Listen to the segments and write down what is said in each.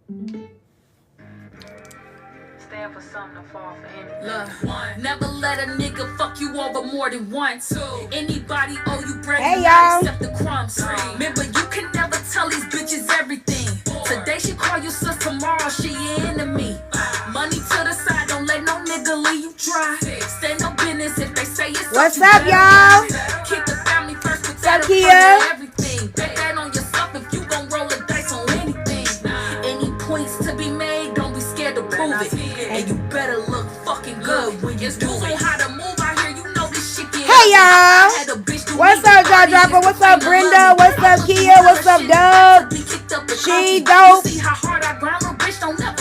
Stand for something to fall for anything. Look, never let a nigga fuck you over more than once. Anybody owe you bread, hey, y'all. Except the crumbs. Remember, you can never tell these bitches everything. Today she call you sis, tomorrow she your enemy. Money to the side, don't let no nigga leave you dry. Stand no business if they say it's what's up, y'all? Keep the family first, but that up, everything. Bet that on yourself if you gon' roll a dice on anything. Any points to be made, don't be scared to prove it. And you better look fucking good when you do it. How to move out here, you know this shit get. Hey, y'all. What's up, Jaw Dropper? What's up, Brenda? What's up, Kia? What's up, Doug? She dope.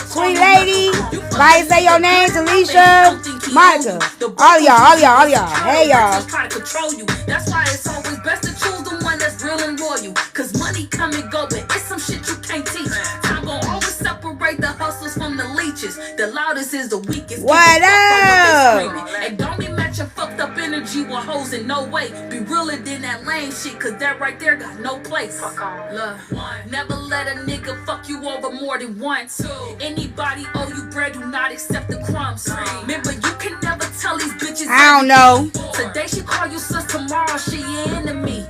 Sweet lady. Like say your name, Alicia, Monica. All y'all. Hey, y'all. That's why it's always best to choose the one that's real and loyal. Cause money come and go, but it's some shit you can't teach. Time gon' always separate the hustles from the leeches. The loudest is the weakest. What up? And don't be matching fucked up energy with hoes in no way. Be realer than that lame shit, cause that right there got no place. Fuck on. Look, never let a nigga fuck you over more than once. Anybody owe you bread, do not accept the crumbs. Remember, you can never tell these bitches. I don't know. Today she call you sis, tomorrow she your enemy.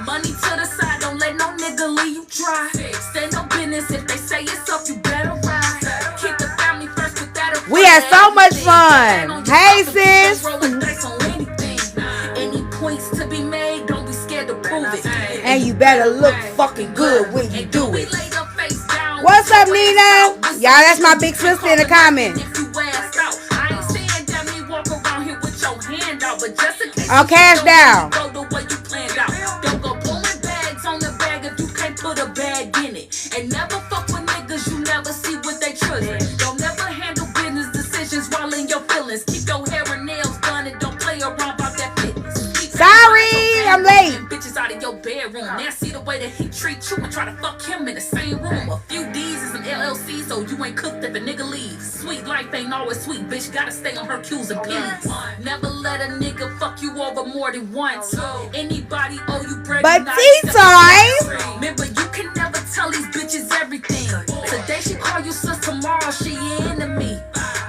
Money to the side, don't let no nigga leave you dry. Stand no business if they say it's up, you better ride. Keep the family first, put that up. We had so much fun. Hey, sis. Any points to be made, don't be scared to prove it. And you better look fucking good when you do it. What's up, Nina? Y'all, that's my big sister in the comments. Oh, cash down. Don't go pulling bags on the bag if you can't put a bag in it. And never fuck with niggas you never see what they trust. Don't never handle business decisions while in your feelings. Keep your hair and nails done and don't play around about that fitness. Sorry, I'm late. Bitches out of your bedroom. Now see the way that he treat you and try to fuck him in the same room. A few D's is an LLC, so you ain't cooked if a nigga leaves. Sweet life ain't always sweet, bitch. Gotta stay on her Q's and P's. Never let a nigga fuck you over more than once. Anybody owe you bread. But T-Time. Remember, you can never tell these bitches everything. Today she call you sis, tomorrow she your enemy.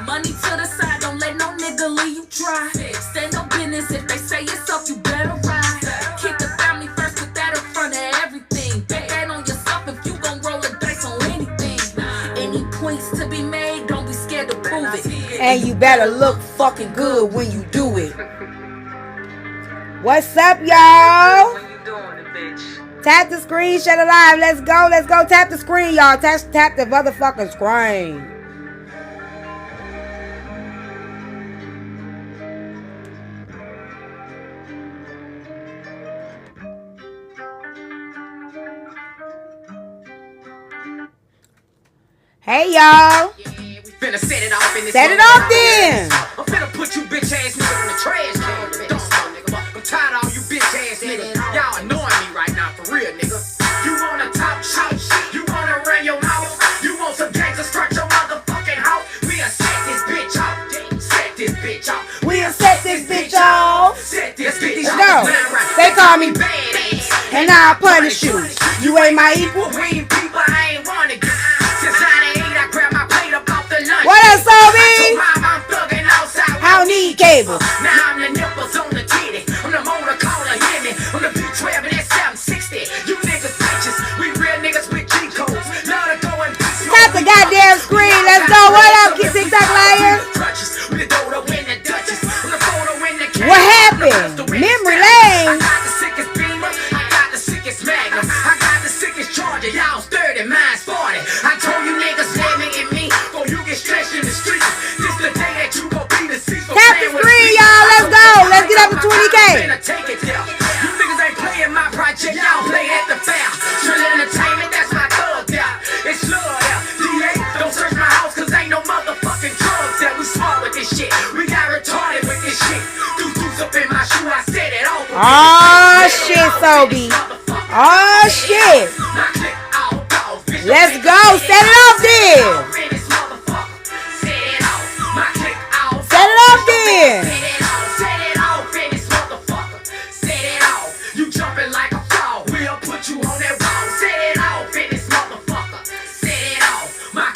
Money to the side, don't let no nigga leave you dry. Stand no business if they say it's up, you better ride. Keep the family first, put that in front of everything. Bet that on yourself if you gon' roll a dice on anything. Any points to be made, don't be scared to prove it. And you better look fucking good when you do it. What's up, y'all? When you doing it, bitch? Tap the screen, shut it live. Let's go. Tap the screen, y'all. Tap the motherfucking screen. Hey, y'all. Finna set it off in this. Set it off then. I'm finna put you bitch ass niggas in the trash can. I'm tired of all you bitch ass niggas. Y'all annoying me right now, for real, nigga. You wanna talk shit? You wanna run your mouth? You want some gangsters start your motherfucking house? We'll set this bitch off. Set this bitch off. We'll set this bitch off. Set this bitch Let's off. go. They call me badass, and I'll punish you. You ain't my equal. We people I ain't wanna get. Since 98, I grab my plate up off the lunch. What up, Sobe? I'm thugging outside. I don't need cable. Now I'm the nipples on the titty. I'm the motor caller, hear me. I'm the B12 and that 760. You niggas bitches. We real niggas with G codes. Love to go and Tap the goddamn screen. Let's go. What up, TikTok liars? What happened? Memory lane. I got the sickest beamer. I got the sickest magnum. I got the sickest charger. Y'all's 30, mine's 40. I told you niggas let me in me. Or you get stretched in the streets. This the day that you gon' be the seat. Tap the screen, y'all. Let's go. Let's get up to 20K. Take it there. You niggas ain't playing my project. Y'all play at the fair. Trill Entertainment, that's my thug there. It's love there. DA, don't search my house cause ain't no motherfucking drugs there. We smart with this shit. We got retarded with this shit. Deuce up in my shoe. I said it all. Oh shit, Sobe. Oh shit. Let's go. Set it off then. Set it off then. Set it off in this motherfucker. Set it off. You jumping like a frog. We'll put you on that wall. Set it off in this motherfucker. Set it off. My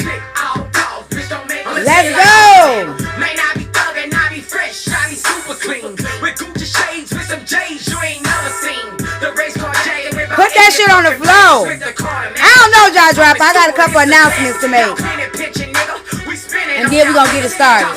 Let's go. May not be thuggin', I be fresh, I be super clean. With Gucci shades, with some J's you ain't never seen. The race car J. Put that shit on the floor. I don't know, Josh Drop. I got a couple announcements to make. And then we gonna get it started.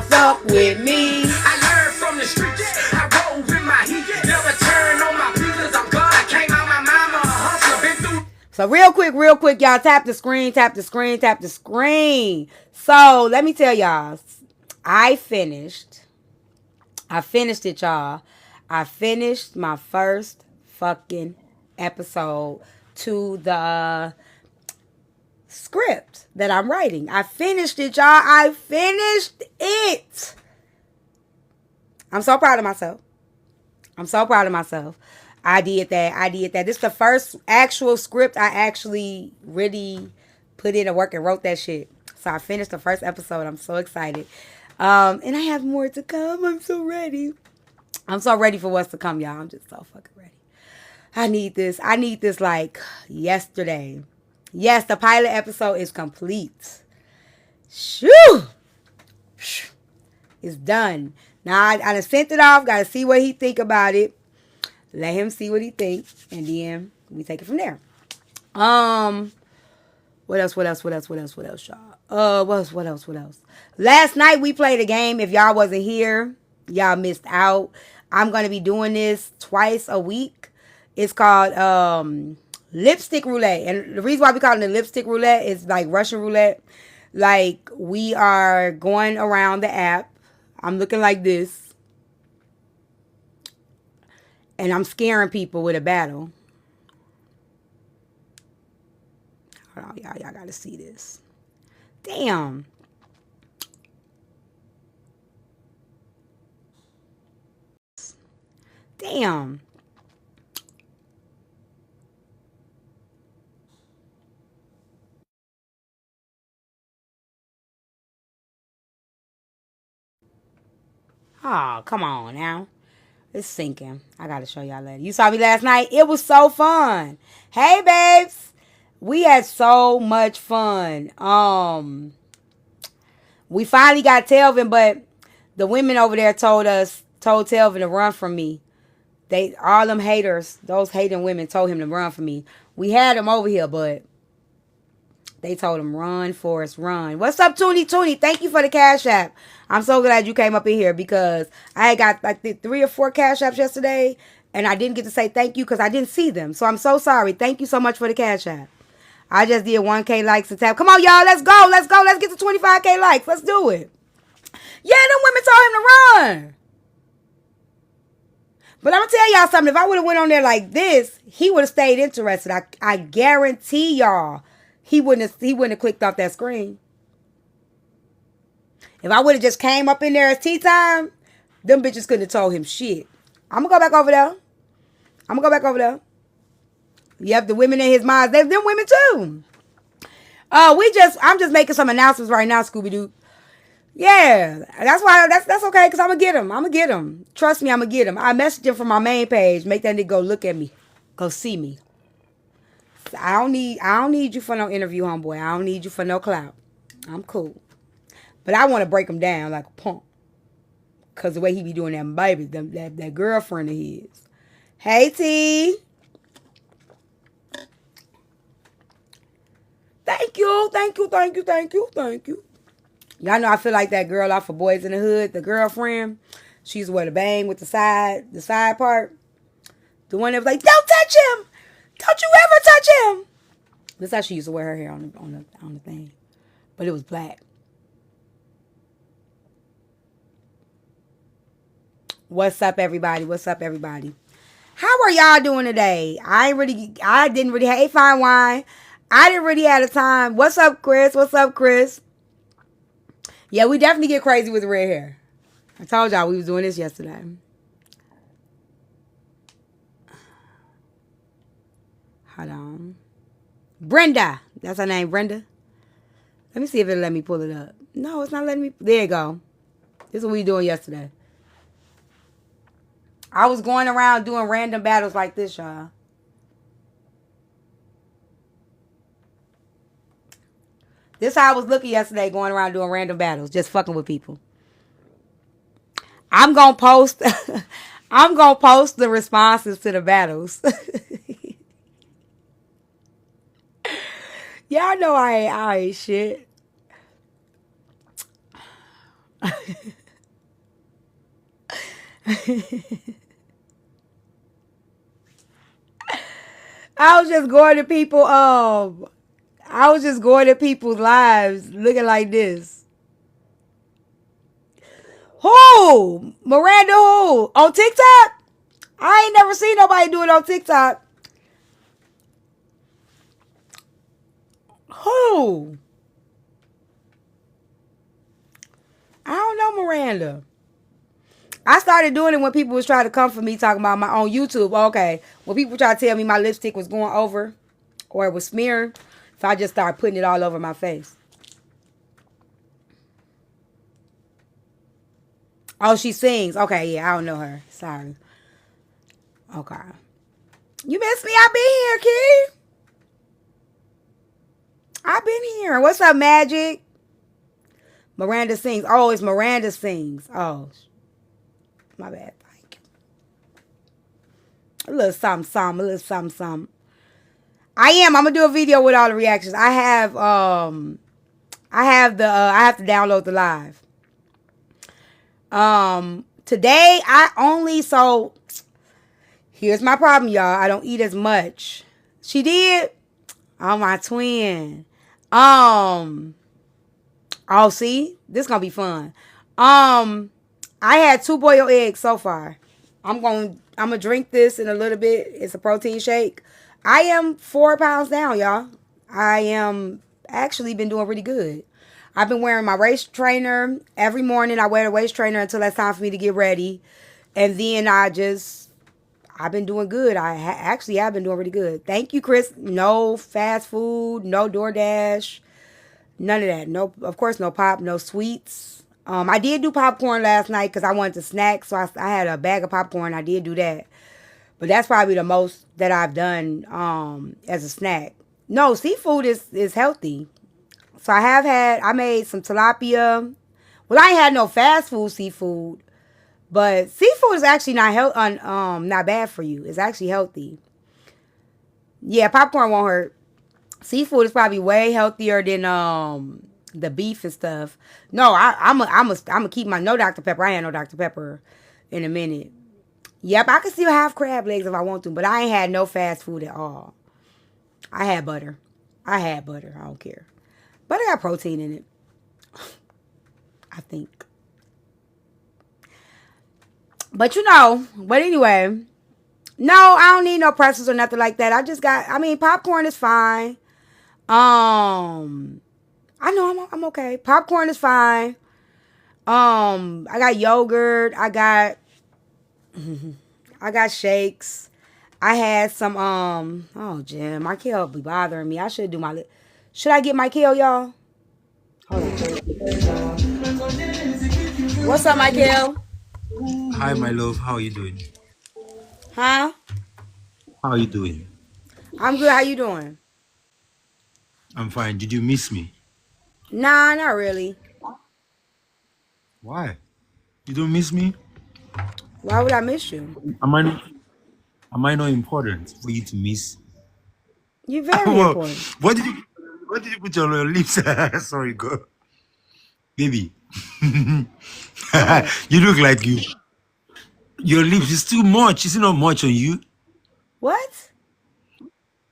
Fuck with me. I learned from the streets. I roll with my heat. Never turn on my peelers. I'm God. I came out my mama. Hustler been through. So real quick, y'all tap the screen, tap the screen, tap the screen. So let me tell y'all, I finished it, y'all. I finished my first fucking episode to the script that I'm writing. I finished it, y'all. I finished it. I'm so proud of myself. I did that. This is the first actual script I actually really put in the work and wrote that shit. So I finished the first episode. I'm so excited. And I have more to come. I'm so ready. I'm so ready for what's to come, y'all. I'm just so fucking ready. I need this like yesterday. Yes, the pilot episode is complete. Shoo! It's done. Now, I done sent it off. Got to see what he think about it. Let him see what he thinks. And then we take it from there. What else, y'all? What else? Last night we played a game. If y'all wasn't here, y'all missed out. I'm going to be doing this twice a week. It's called lipstick roulette. And the reason why we call it lipstick roulette is like Russian roulette. Like, we are going around the app. I'm looking like this. And I'm scaring people with a battle. Hold on, y'all gotta see this. Damn. Damn. Oh, come on now. It's sinking. I gotta show y'all later. You saw me last night? It was so fun. Hey, babes. We had so much fun. We finally got Telvin, but the women over there told Telvin to run from me. All them haters, those hating women told him to run from me. We had him over here, but they told him, run, Forrest, run. What's up, Toonie? Thank you for the Cash App. I'm so glad you came up in here because I got like 3 or 4 Cash Apps yesterday, and I didn't get to say thank you because I didn't see them. So I'm so sorry. Thank you so much for the Cash App. I just did 1K likes and tap. Come on, y'all. Let's go. Let's get to 25K likes. Let's do it. Yeah, them women told him to run. But I'm going to tell y'all something. If I would have went on there like this, he would have stayed interested. I guarantee y'all he wouldn't have clicked off that screen. If I would have just came up in there as tea time, them bitches couldn't have told him shit. I'm going to go back over there. Yep, the women in his mind, them women too. I'm just making some announcements right now, Scooby-Doo. Yeah, that's okay, because I'm going to get him. Trust me, I'm going to get him. I messaged him from my main page. Make that nigga go look at me. Go see me. I don't need you for no interview, homeboy. I don't need you for no clout. I'm cool. But I want to break him down like a punk. Because the way he be doing that baby, that girlfriend of his. Hey, T. Thank you. Y'all know I feel like that girl off of Boys in the Hood, the girlfriend. She used to wear the bang with the side part. The one that was like, don't touch him. Don't you ever touch him. That's how she used to wear her hair on the thing. But it was black. What's up, everybody? How are y'all doing today? I didn't really have, hey, fine wine. I didn't really have the time. What's up, Chris? Yeah, we definitely get crazy with red hair. I told y'all we was doing this yesterday. Hold on. Brenda. That's her name, Brenda. Let me see if it'll let me pull it up. No, it's not letting me. There you go. This is what we doing yesterday. I was going around doing random battles like this, y'all. This how I was looking yesterday, going around doing random battles, just fucking with people. I'm gonna post. I'm gonna post the responses to the battles. Y'all know I ain't shit. I was just going to people. I was just going to people's lives, looking like this. Who? Miranda? Who? On TikTok? I ain't never seen nobody do it on TikTok. Who? I don't know Miranda. I started doing it when people was trying to come for me talking about my own YouTube. Okay. When people try to tell me my lipstick was going over or it was smearing, so I just started putting it all over my face. Oh, she sings. Okay, yeah, I don't know her. Sorry. Okay. You miss me? I've been here, Key. I've been here. What's up, Magic? Miranda sings. Oh, it's Miranda sings. Oh, my bad. Thank you. A little something, something. A little something, something. I am. I'm gonna do a video with all the reactions. I have to download the live. Today here's my problem, y'all. I don't eat as much. She did. Oh, my twin. Oh, see? This gonna be fun. I had 2 boiled eggs so far. I'm gonna drink this in a little bit. It's a protein shake. I am 4 pounds down, y'all. I am actually been doing really good. I've been wearing my waist trainer every morning. I wear the waist trainer until it's time for me to get ready. And then I've been doing good. I've been doing really good. Thank you, Chris. No fast food, no DoorDash, none of that. No, of course, no pop, no sweets. I did do popcorn last night because I wanted to snack. So I had a bag of popcorn. I did do that. But that's probably the most that I've done as a snack. No, seafood is healthy. So I made some tilapia. Well, I ain't had no fast food seafood. But seafood is actually not bad for you. It's actually healthy. Yeah, popcorn won't hurt. Seafood is probably way healthier than the beef and stuff. No, I'm gonna keep my no Dr. Pepper. I ain't no Dr. Pepper in a minute. Yep, I can still have crab legs if I want to, but I ain't had no fast food at all. I had butter. I don't care. Butter got protein in it. I think. But anyway, no, I don't need no pretzels or nothing like that. Popcorn is fine. I know I'm okay. Popcorn is fine. I got yogurt. I got shakes. I had some, Jim, Michael be bothering me. I should do should I get Michael, y'all? Hold on. What's up, Michael? Hi, my love. How are you doing? Huh? How are you doing? I'm good. How you doing? I'm fine. Did you miss me? Nah, not really. Why? You don't miss me? Why would I miss you? Am I not important for you to miss? You're very Well, important. what did you put on your lips? Sorry, girl. Baby. You look like your lips is too much. Is it not much on you? What?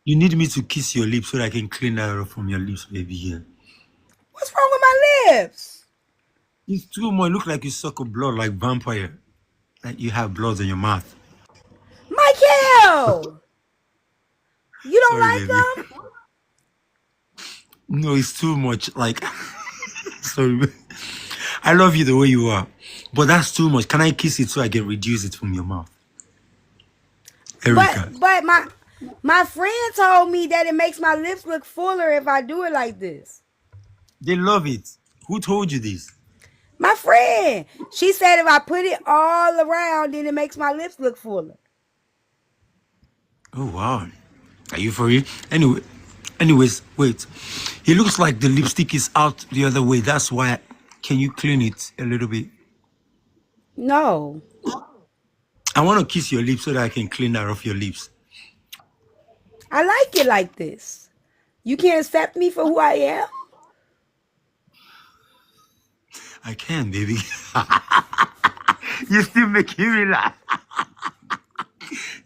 You need me to kiss your lips so that I can clean that off from your lips, baby. Yeah. What's wrong with my lips? It's too much. Look like you suck a blood like vampire. Like you have blood in your mouth. Michael! You don't Sorry, like baby. them? No, it's too much. Like, sorry. I love you the way you are. But that's too much. Can I kiss it so I can reduce it from your mouth? Erica. But my friend told me that it makes my lips look fuller if I do it like this. They love it. Who told you this? My friend. She said if I put it all around, then it makes my lips look fuller. Oh, wow. Are you for real? Anyway, Anyways, wait. He looks like the lipstick is out the other way. That's why. Can you clean it a little bit? No. I want to kiss your lips so that I can clean that off your lips. I like it like this. You can't accept me for who I am? I can, baby. You still making me laugh.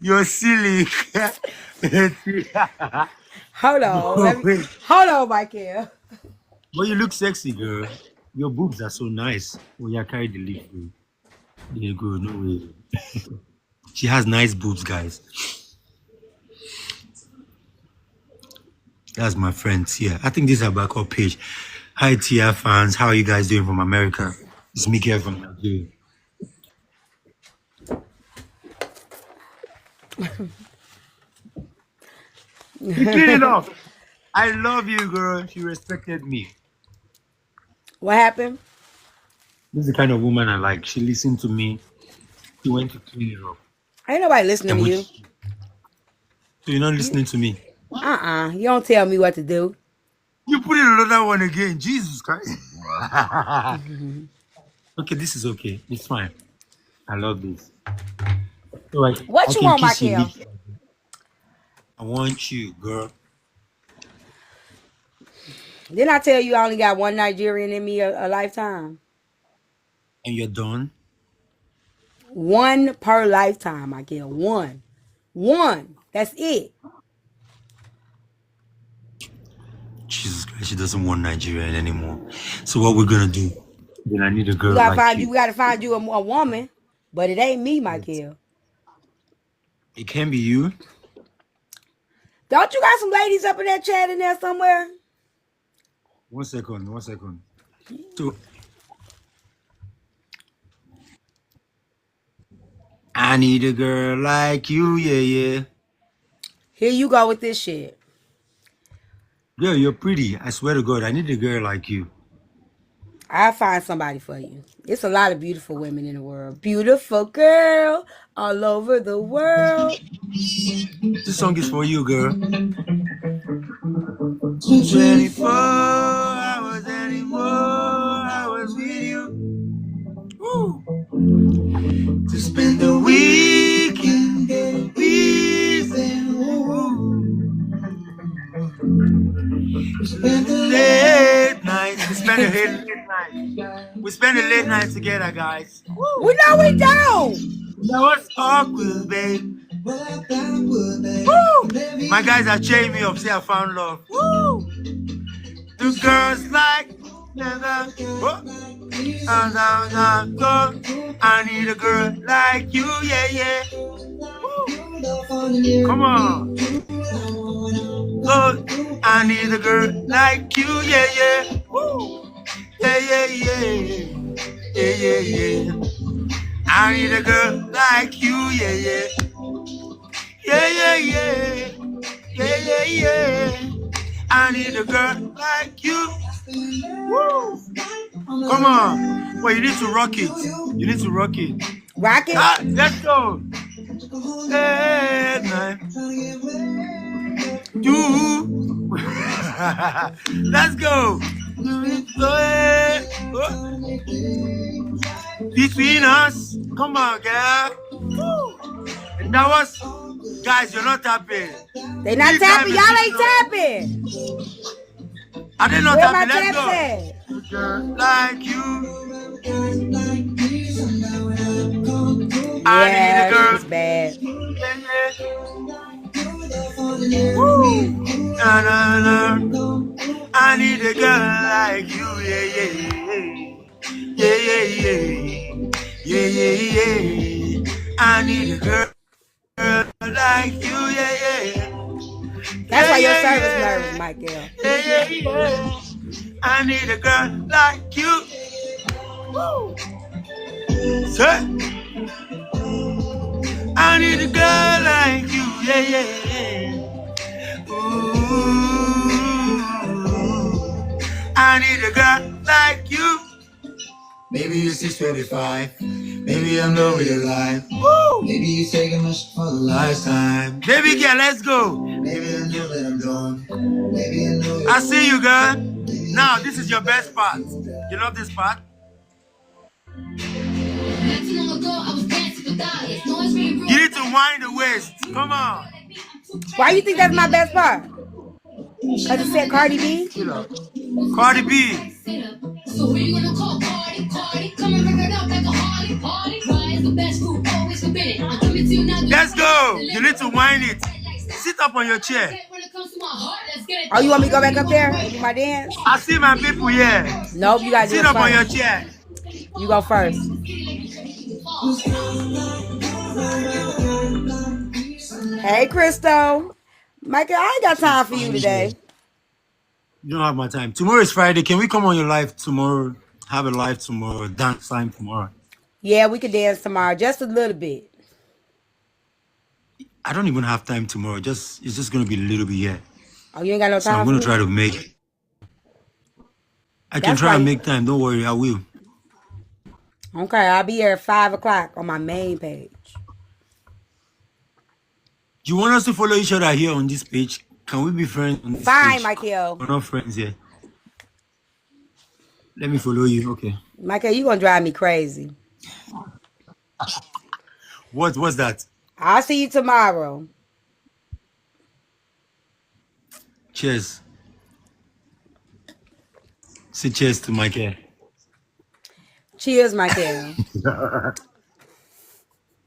You're silly. Hold on. Wait. Hold on, Michael. Well, you look sexy, girl. Your boobs are so nice. Oh, yeah, carry the leaf, bro. There you go. No way. She has nice boobs, guys. That's my friend Tia. I think this is her backup page. Hi, Tia fans. How are you guys doing from America? It's Miguel from Nigeria. You clean it off. I love you, girl. She respected me. What happened? This is the kind of woman I like. She listened to me. She went to clean it up. Ain't nobody listening And to we- you. So you're not listening to me. You don't tell me what to do. You put in another one again. Jesus Christ. Okay, this is okay. It's fine. I love this. So What I you can want, kiss your Michael? lips. I want you, girl. Didn't I tell you I only got one Nigerian in me a lifetime? And you're done? One per lifetime, Michael. One. That's it. Jesus Christ, she doesn't want Nigerian anymore. So what we're gonna do? Then I need a girl We gotta like find you. you. We gotta find you a woman, but it ain't me, Michael. It can be you. Don't you got some ladies up in that chat in there somewhere? 1 second. So I need a girl like you, yeah. Here you go with this shit. Girl, you're pretty. I swear to God, I need a girl like you. I'll find somebody for you. It's a lot of beautiful women in the world. Beautiful girl all over the world. This song is for you, girl. 24 hours hours with you. Woo. To spend the weekend, spend the late night. We spend the late night together, guys. We know we don't. That was awkward, babe. Woo! My guys are cheering me up, say I found love. Woo! The girls like I need a girl like you, yeah. Woo! Come on. Lord, I need a girl like you, yeah. Woo! Yeah. I need a girl like you, yeah. I need a girl like you. Woo! Come on. Well, you need to rock it. Rock it. Let's go. Hey, man. Let's go. Between us. Come on, girl. Woo! And that was, guys, you're not tapping. They not tapping. Y'all ain't tapping. Are they not Where my tapping? Let's taps go. at? Girl like you. I need a Yeah, girl. it's bad. Woo. Na. I need a girl like you, yeah. I need a girl like you, yeah. That's why your service nervous, Michael. Yeah. I need a girl like you. Woo. Sir. I need a girl like you, yeah. Ooh. I need a girl like you. Maybe you're 625. Maybe I'm not with your life. Woo! Maybe you taking much for the last time. Baby girl, let's go. Maybe I know that I'm gone. Maybe I know I see you, girl. Now, this is your best part. You love this part? You need to wind the waist. Come on. Why you think that's my best part? Because it said Cardi B? Cardi B. So who you gonna call? Cardi, Cardi, come and rip it up like a Harley, Harley. Why is the best food always forbidden? I'm coming to you now. Let's go. You need to wind it. Sit up on your chair. Oh, you want me to go back up there and do my dance? I see my people here. Nope, you gotta do Sit it up on your first. chair. You go first. Hey, Christo. Michael, I ain't got time for you today. You don't have my time. Tomorrow is Friday. Can we come on your live tomorrow? Have a live tomorrow. Dance time tomorrow. Yeah, we could dance tomorrow. Just a little bit. I don't even have time tomorrow. It's just gonna be a little bit here. Oh, you ain't got no So I'm time gonna for try me? to make it. I can That's try and right. make time. Don't worry, I will. Okay, I'll be here at 5 o'clock on my main page. Do you want us to follow each other here on this page? Can we be friends on this Fine, page? Michael. We're not friends here. Let me follow you. Okay. Michael, you gonna drive me crazy. What's that? I'll see you tomorrow. Cheers. Say cheers to Michael. Cheers, Michael.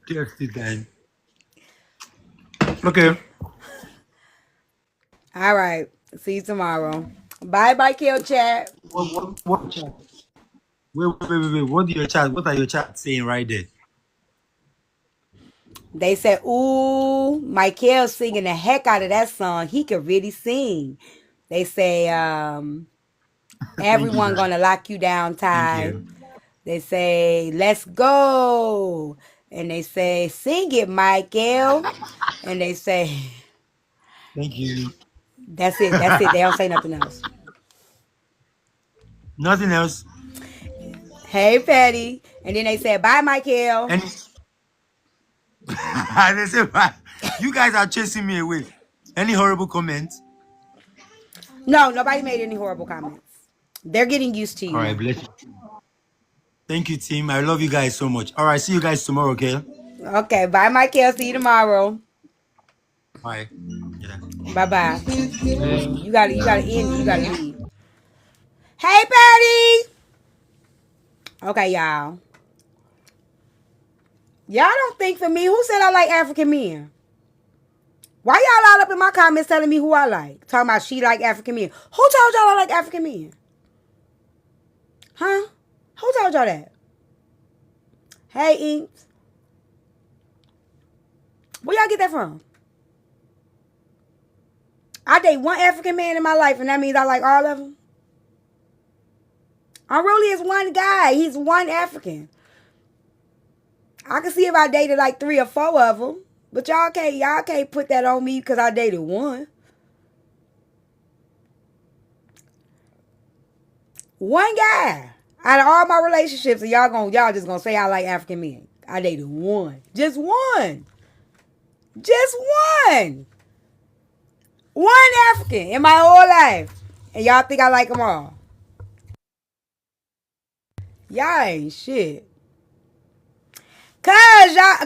Cheers to Dan. Okay. All right. See you tomorrow. Bye, Michael chat. What chat? Wait. What are your chat saying right there? They said, ooh, Michael's singing the heck out of that song. He could really sing. They say, everyone gonna lock you down, Thank Ty. you. They say, let's go. And they say, sing it, Michael. And they say, Thank you. that's it. That's it. They don't say nothing else. Nothing else. Hey, Patty. And then they said, bye, Michael. And they say, "Bye." You guys are chasing me away. Any horrible comments? No, nobody made any horrible comments. They're getting used to you. All right, bless you. Thank you, team. I love you guys so much. All right, see you guys tomorrow, okay? Okay, bye, Michael. See you tomorrow. Bye. Yeah. Bye-bye. You gotta end. You gotta leave. Hey, Patty. Okay, y'all. Y'all don't think for me. Who said I like African men? Why y'all all up in my comments telling me who I like? Talking about she like African men. Who told y'all I like African men? Huh? Who told y'all that? Hey, Inks. Where y'all get that from? I date one African man in my life, and that means I like all of them. I really is one guy. He's one African. I can see if I dated like 3 or 4 of them, but y'all can't put that on me because I dated one. One guy out of all my relationships, and y'all just gonna say I like African men. I dated one, just one, one African in my whole life, and y'all think I like them all. Y'all ain't shit.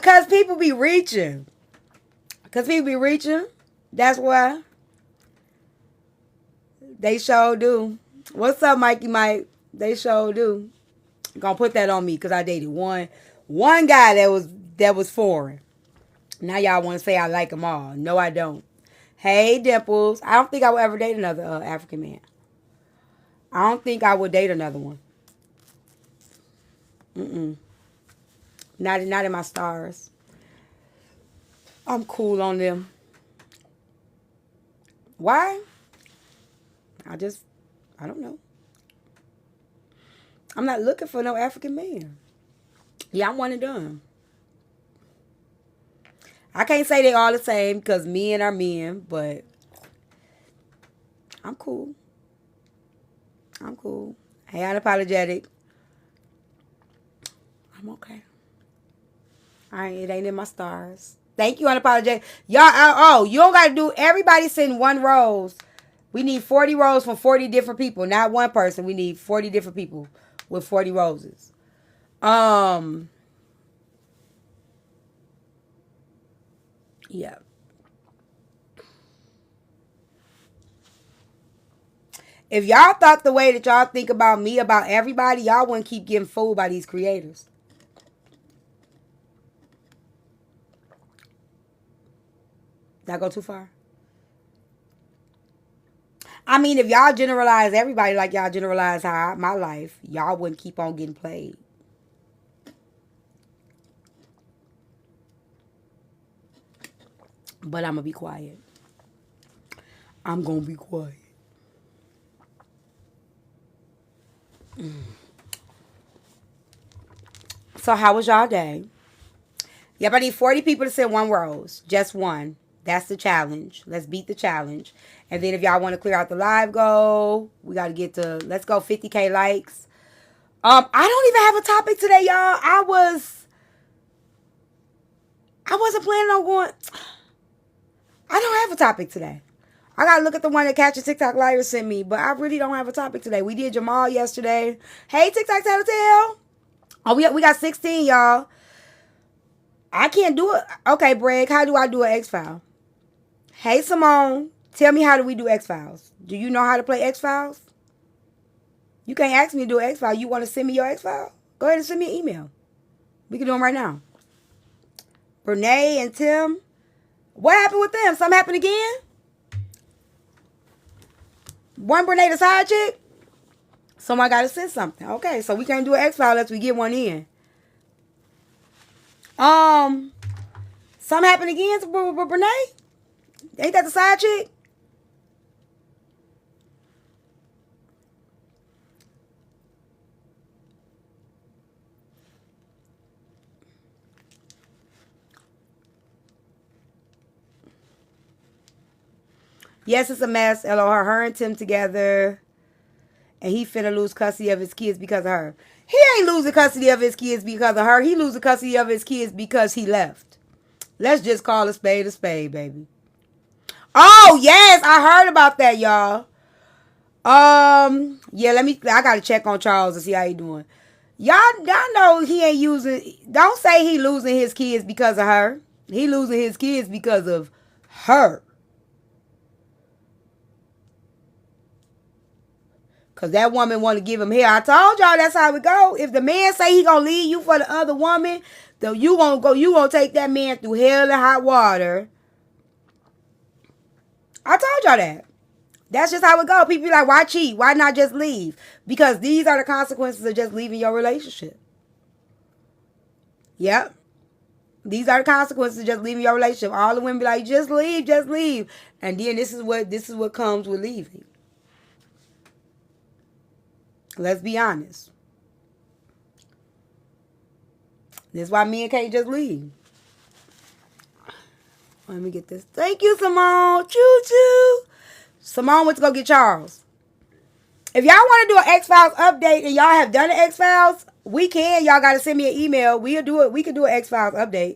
Cause people be reaching. That's why. They sure do. What's up, Mikey Mike? They sure do. Gonna put that on me because I dated one guy that was foreign. Now y'all want to say I like them all. No, I don't. Hey, Dimples. I don't think I would ever date another African man. I don't think I would date another one. Not in my stars. I'm cool on them. Why? I don't know. I'm not looking for no African man. Yeah, I'm one and done. I can't say they all the same because men are men, but I'm cool. Hey, Unapologetic. I'm okay. It ain't in my stars. Thank you, Unapologetic. Y'all, you don't got to do, everybody send 1 rose. We need 40 roses from 40 different people. Not one person. We need 40 different people with 40 roses. Yeah. If y'all thought the way that y'all think about me, about everybody, y'all wouldn't keep getting fooled by these creators. Did I go too far? I mean, if y'all generalize everybody like y'all generalize my life, y'all wouldn't keep on getting played. But I'm going to be quiet. I'm going to be quiet. So how was y'all day? Yep, I need 40 people to send 1 rose. Just 1. That's the challenge. Let's beat the challenge. And then if y'all want to clear out the live goal, we got to get to, let's go 50K likes. I don't even have a topic today, y'all. I wasn't planning on going. I don't have a topic today. I got to look at the one that Catch a TikTok Liar sent me, but I really don't have a topic today. We did Jamal yesterday. Hey, TikTok Tattletale. Oh, we got 16, y'all. I can't do it. Okay, Breg, how do I do an X-File? Hey, Simone, tell me, how do we do X-Files? Do you know how to play X-Files? You can't ask me to do an X-File. You want to send me your X-File? Go ahead and send me an email. We can do them right now. Brene and Tim. What happened with them? Something happened again? One Brene the side chick? Someone got to send something. Okay, so we can't do an X-File unless we get one in. Something happened again with Brene? Ain't that the side chick? Yes, it's a mess. Her and Tim together. And he finna lose custody of his kids because of her. He ain't losing custody of his kids because of her. He losing custody of his kids because he left. Let's just call a spade, baby. Oh, yes. I heard about that, y'all. Yeah, I gotta check on Charles to see how he doing. Y'all know he ain't using, don't say he losing his kids because of her. He losing his kids because of her. Because that woman want to give him hair. I told y'all that's how it go. If the man say he going to leave you for the other woman, then you going to take that man through hell and hot water. I told y'all that. That's just how it go. People be like, why cheat? Why not just leave? Because these are the consequences of just leaving your relationship. Yep. These are the consequences of just leaving your relationship. All the women be like, just leave, just leave. And then this is what comes with leaving. Let's be honest. That's why men can't just leave. Let me get this. Thank you, Simone. Choo-choo. Simone went to go get Charles. If y'all want to do an X-Files update and y'all have done an X-Files, we can. Y'all got to send me an email. We'll do it. We can do an X-Files update.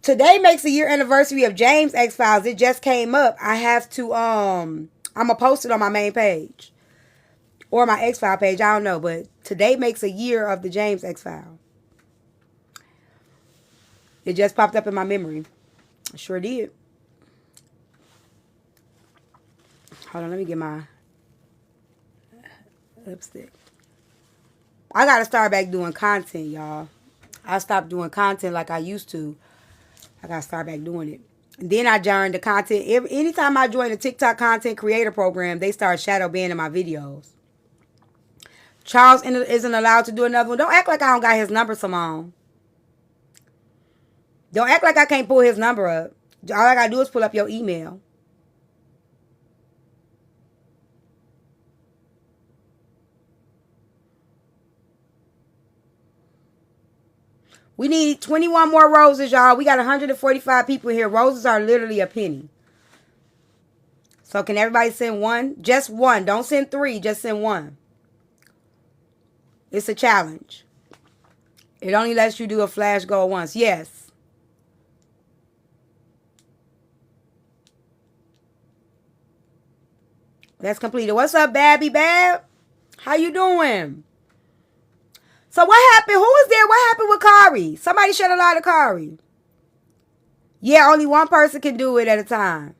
Today makes the year anniversary of James X-Files. It just came up. I have to, I'm going to post it on my main page. Or my X-File page, I don't know. But today makes a year of the James X-File. It just popped up in my memory. I sure did. Hold on, let me get my lipstick. I got to start back doing content, y'all. I stopped doing content like I used to. I got to start back doing it. And then I joined the content. Anytime I join the TikTok content creator program, they start shadow banning my videos. Charles isn't allowed to do another one. Don't act like I don't got his number, Simone. Don't act like I can't pull his number up. All I got to do is pull up your email. We need 21 more roses, y'all. We got 145 people here. Roses are literally a penny. So can everybody send one? Just one. Don't send 3. Just send 1. It's a challenge. It only lets you do a flash goal once. Yes. That's completed. What's up, Babby Bab? How you doing? So what happened? Who was there? What happened with Kyrie? Somebody shed a light on Kyrie. Yeah, only one person can do it at a time.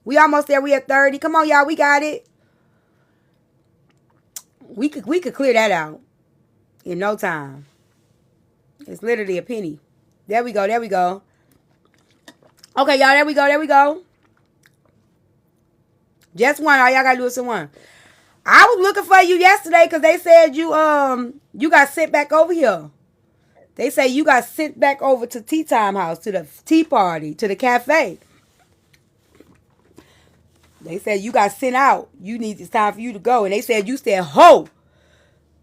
We almost there. We at 30. Come on, y'all. We got it. We could clear that out in no time. It's literally a penny. There we go. There we go. Okay, y'all. There we go. There we go. Just one. All y'all gotta do is one. I was looking for you yesterday because they said you got sent back over here. They say you got sent back over to Tea Time House, to the tea party, to the cafe. They said you got sent out. It's time for you to go. And they said you said ho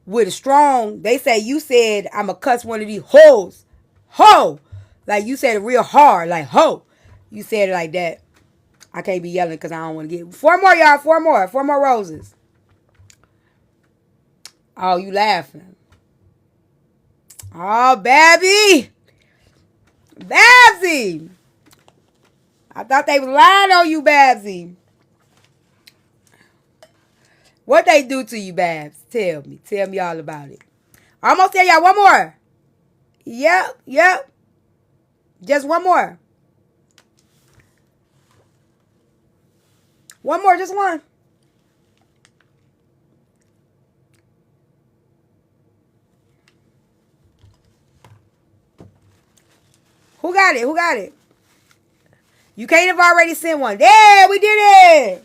with a strong. They say you said I'ma cuss one of these hoes. Ho. Like you said it real hard. Like ho. You said it like that. I can't be yelling because I don't want to get 4 more, y'all. 4 more. 4 more roses. Oh, you laughing. Oh, Babby. Babsy. I thought they was lying on you, Babsy. What they do to you, Babs? Tell me. Tell me all about it. Almost there, y'all. 1 more. Yep, yep. Just 1 more. 1 more, just 1. Who got it? Who got it? You can't have already sent one. Yeah, we did it.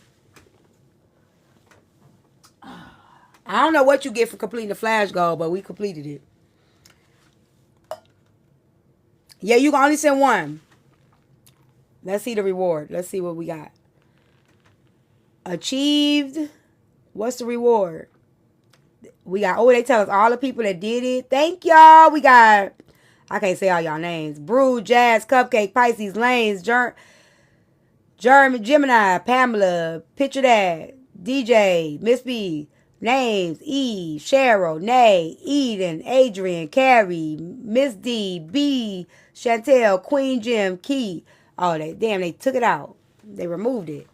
I don't know what you get for completing the flash goal, but we completed it. Yeah, you can only send 1. Let's see the reward. Let's see what we got. Achieved. What's the reward? We got, they tell us all the people that did it. Thank y'all. We got, I can't say all y'all names. Brew, Jazz, Cupcake, Pisces, Lanes, Jeremy, Gemini, Pamela, Picture That, DJ, Miss B, Names, E, Cheryl, Nay, Eden, Adrian, Carrie, Miss D, B, Chantel, Queen Jim, Key. Oh, they took it out. They removed it.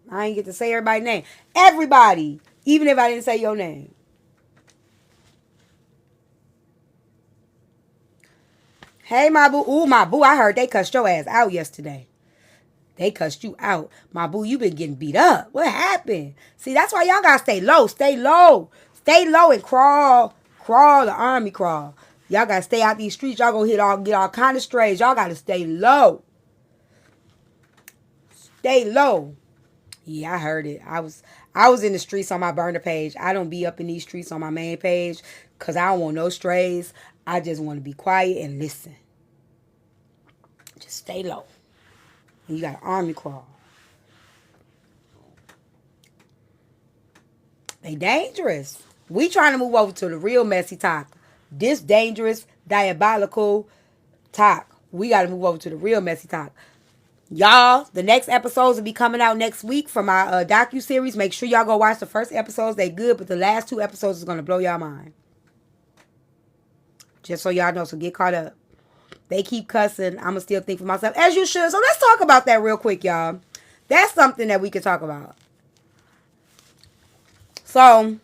I ain't get to say everybody's name. Everybody, even if I didn't say your name. Hey, my boo. Ooh, my boo, I heard they cussed your ass out yesterday. They cussed you out. My boo, you been getting beat up. What happened? See, that's why y'all gotta stay low. Stay low. Stay low and crawl. Crawl, the army crawl. Y'all gotta stay out these streets. Y'all gonna get all kind of strays. Y'all gotta stay low. Stay low. Yeah, I heard it. I was in the streets on my burner page. I don't be up in these streets on my main page because I don't want no strays. I just want to be quiet and listen. Just stay low. And you got an army crawl. They dangerous. We trying to move over to the real messy talk. This dangerous, diabolical talk. We got to move over to the real messy talk. Y'all, the next episodes will be coming out next week from our docuseries. Make sure y'all go watch the first episodes. They good, but the last 2 episodes is going to blow y'all mind. Just so y'all know, so get caught up. They keep cussing. I'm going to still think for myself, as you should. So let's talk about that real quick, y'all. That's something that we can talk about. So,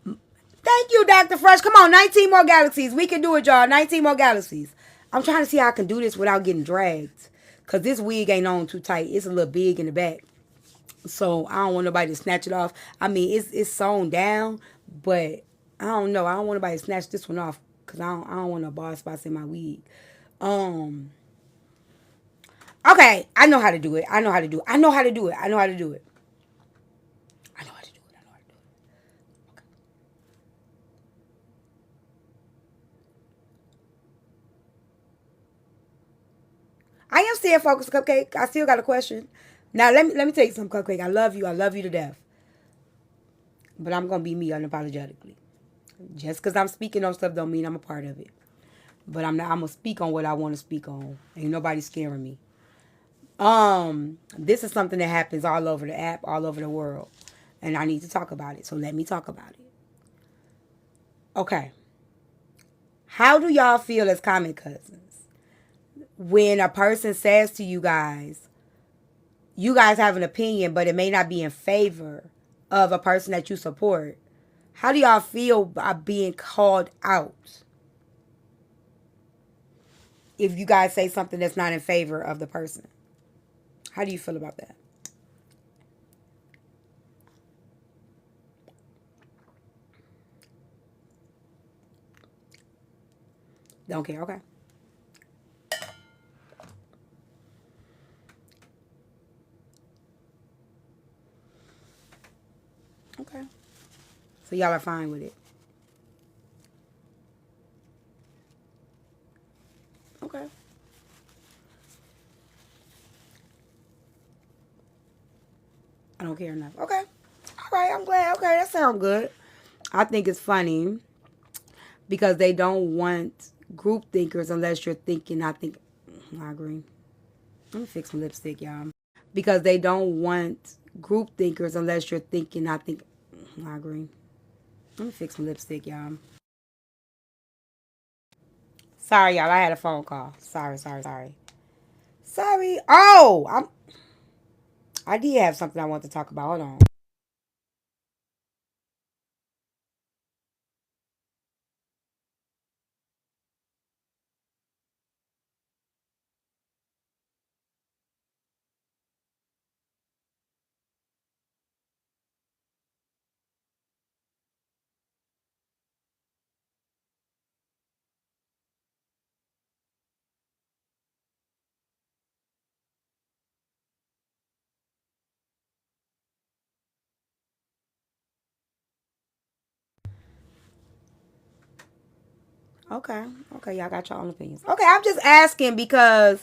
thank you, Dr. Fresh. Come on, 19 more galaxies. We can do it, y'all. 19 more galaxies. I'm trying to see how I can do this without getting dragged. Because this wig ain't on too tight. It's a little big in the back. So, I don't want nobody to snatch it off. I mean, it's sewn down. But, I don't know. I don't want nobody to snatch this one off. Because I don't want no bald spots in my wig. Okay. I know how to do it. I know how to do it. I know how to do it. I know how to do it. I know how to do it. I know how to do it. Okay. I am still focused, Cupcake. I still got a question. Now, let me tell you something, Cupcake. I love you. I love you to death. But I'm going to be me unapologetically. Just because I'm speaking on stuff don't mean I'm a part of it. But I'm going to speak on what I want to speak on. Ain't nobody scaring me. This is something that happens all over the app, all over the world. And I need to talk about it. So let me talk about it. Okay. How do y'all feel as common cousins? when a person says to you guys have an opinion, but it may not be in favor of a person that you support. How do y'all feel about being called out if you guys say something that's not in favor of the person? How do you feel about that? Don't care. Okay. Okay. So y'all are fine with it. Okay. I don't care enough. Okay. All right. I'm glad. Okay. That sounds good. I think it's funny because they don't want group thinkers unless you're thinking. I agree. Let me fix some lipstick, y'all. Because they don't want group thinkers unless you're thinking. I agree. Let me fix some lipstick, y'all. Sorry, y'all. I had a phone call. Sorry. Oh, I did have something I want to talk about. Hold on. Okay, y'all got your own opinions. Okay, I'm just asking because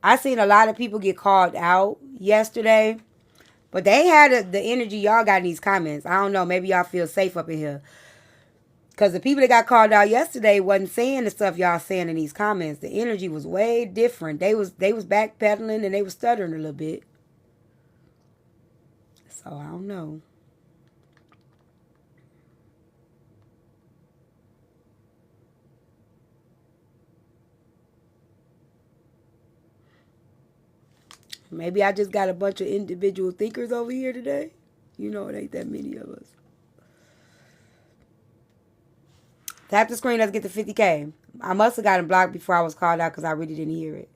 I seen a lot of people get called out yesterday, but they had the energy y'all got in these comments. I don't know, maybe y'all feel safe up in here. Because the people that got called out yesterday wasn't saying the stuff y'all saying in these comments. The energy was way different. They was backpedaling and they was stuttering a little bit. So I don't know. Maybe I just got a bunch of individual thinkers over here today. You know, it ain't that many of us. Tap the screen, let's get to 50K. I must have gotten blocked before I was called out because I really didn't hear it.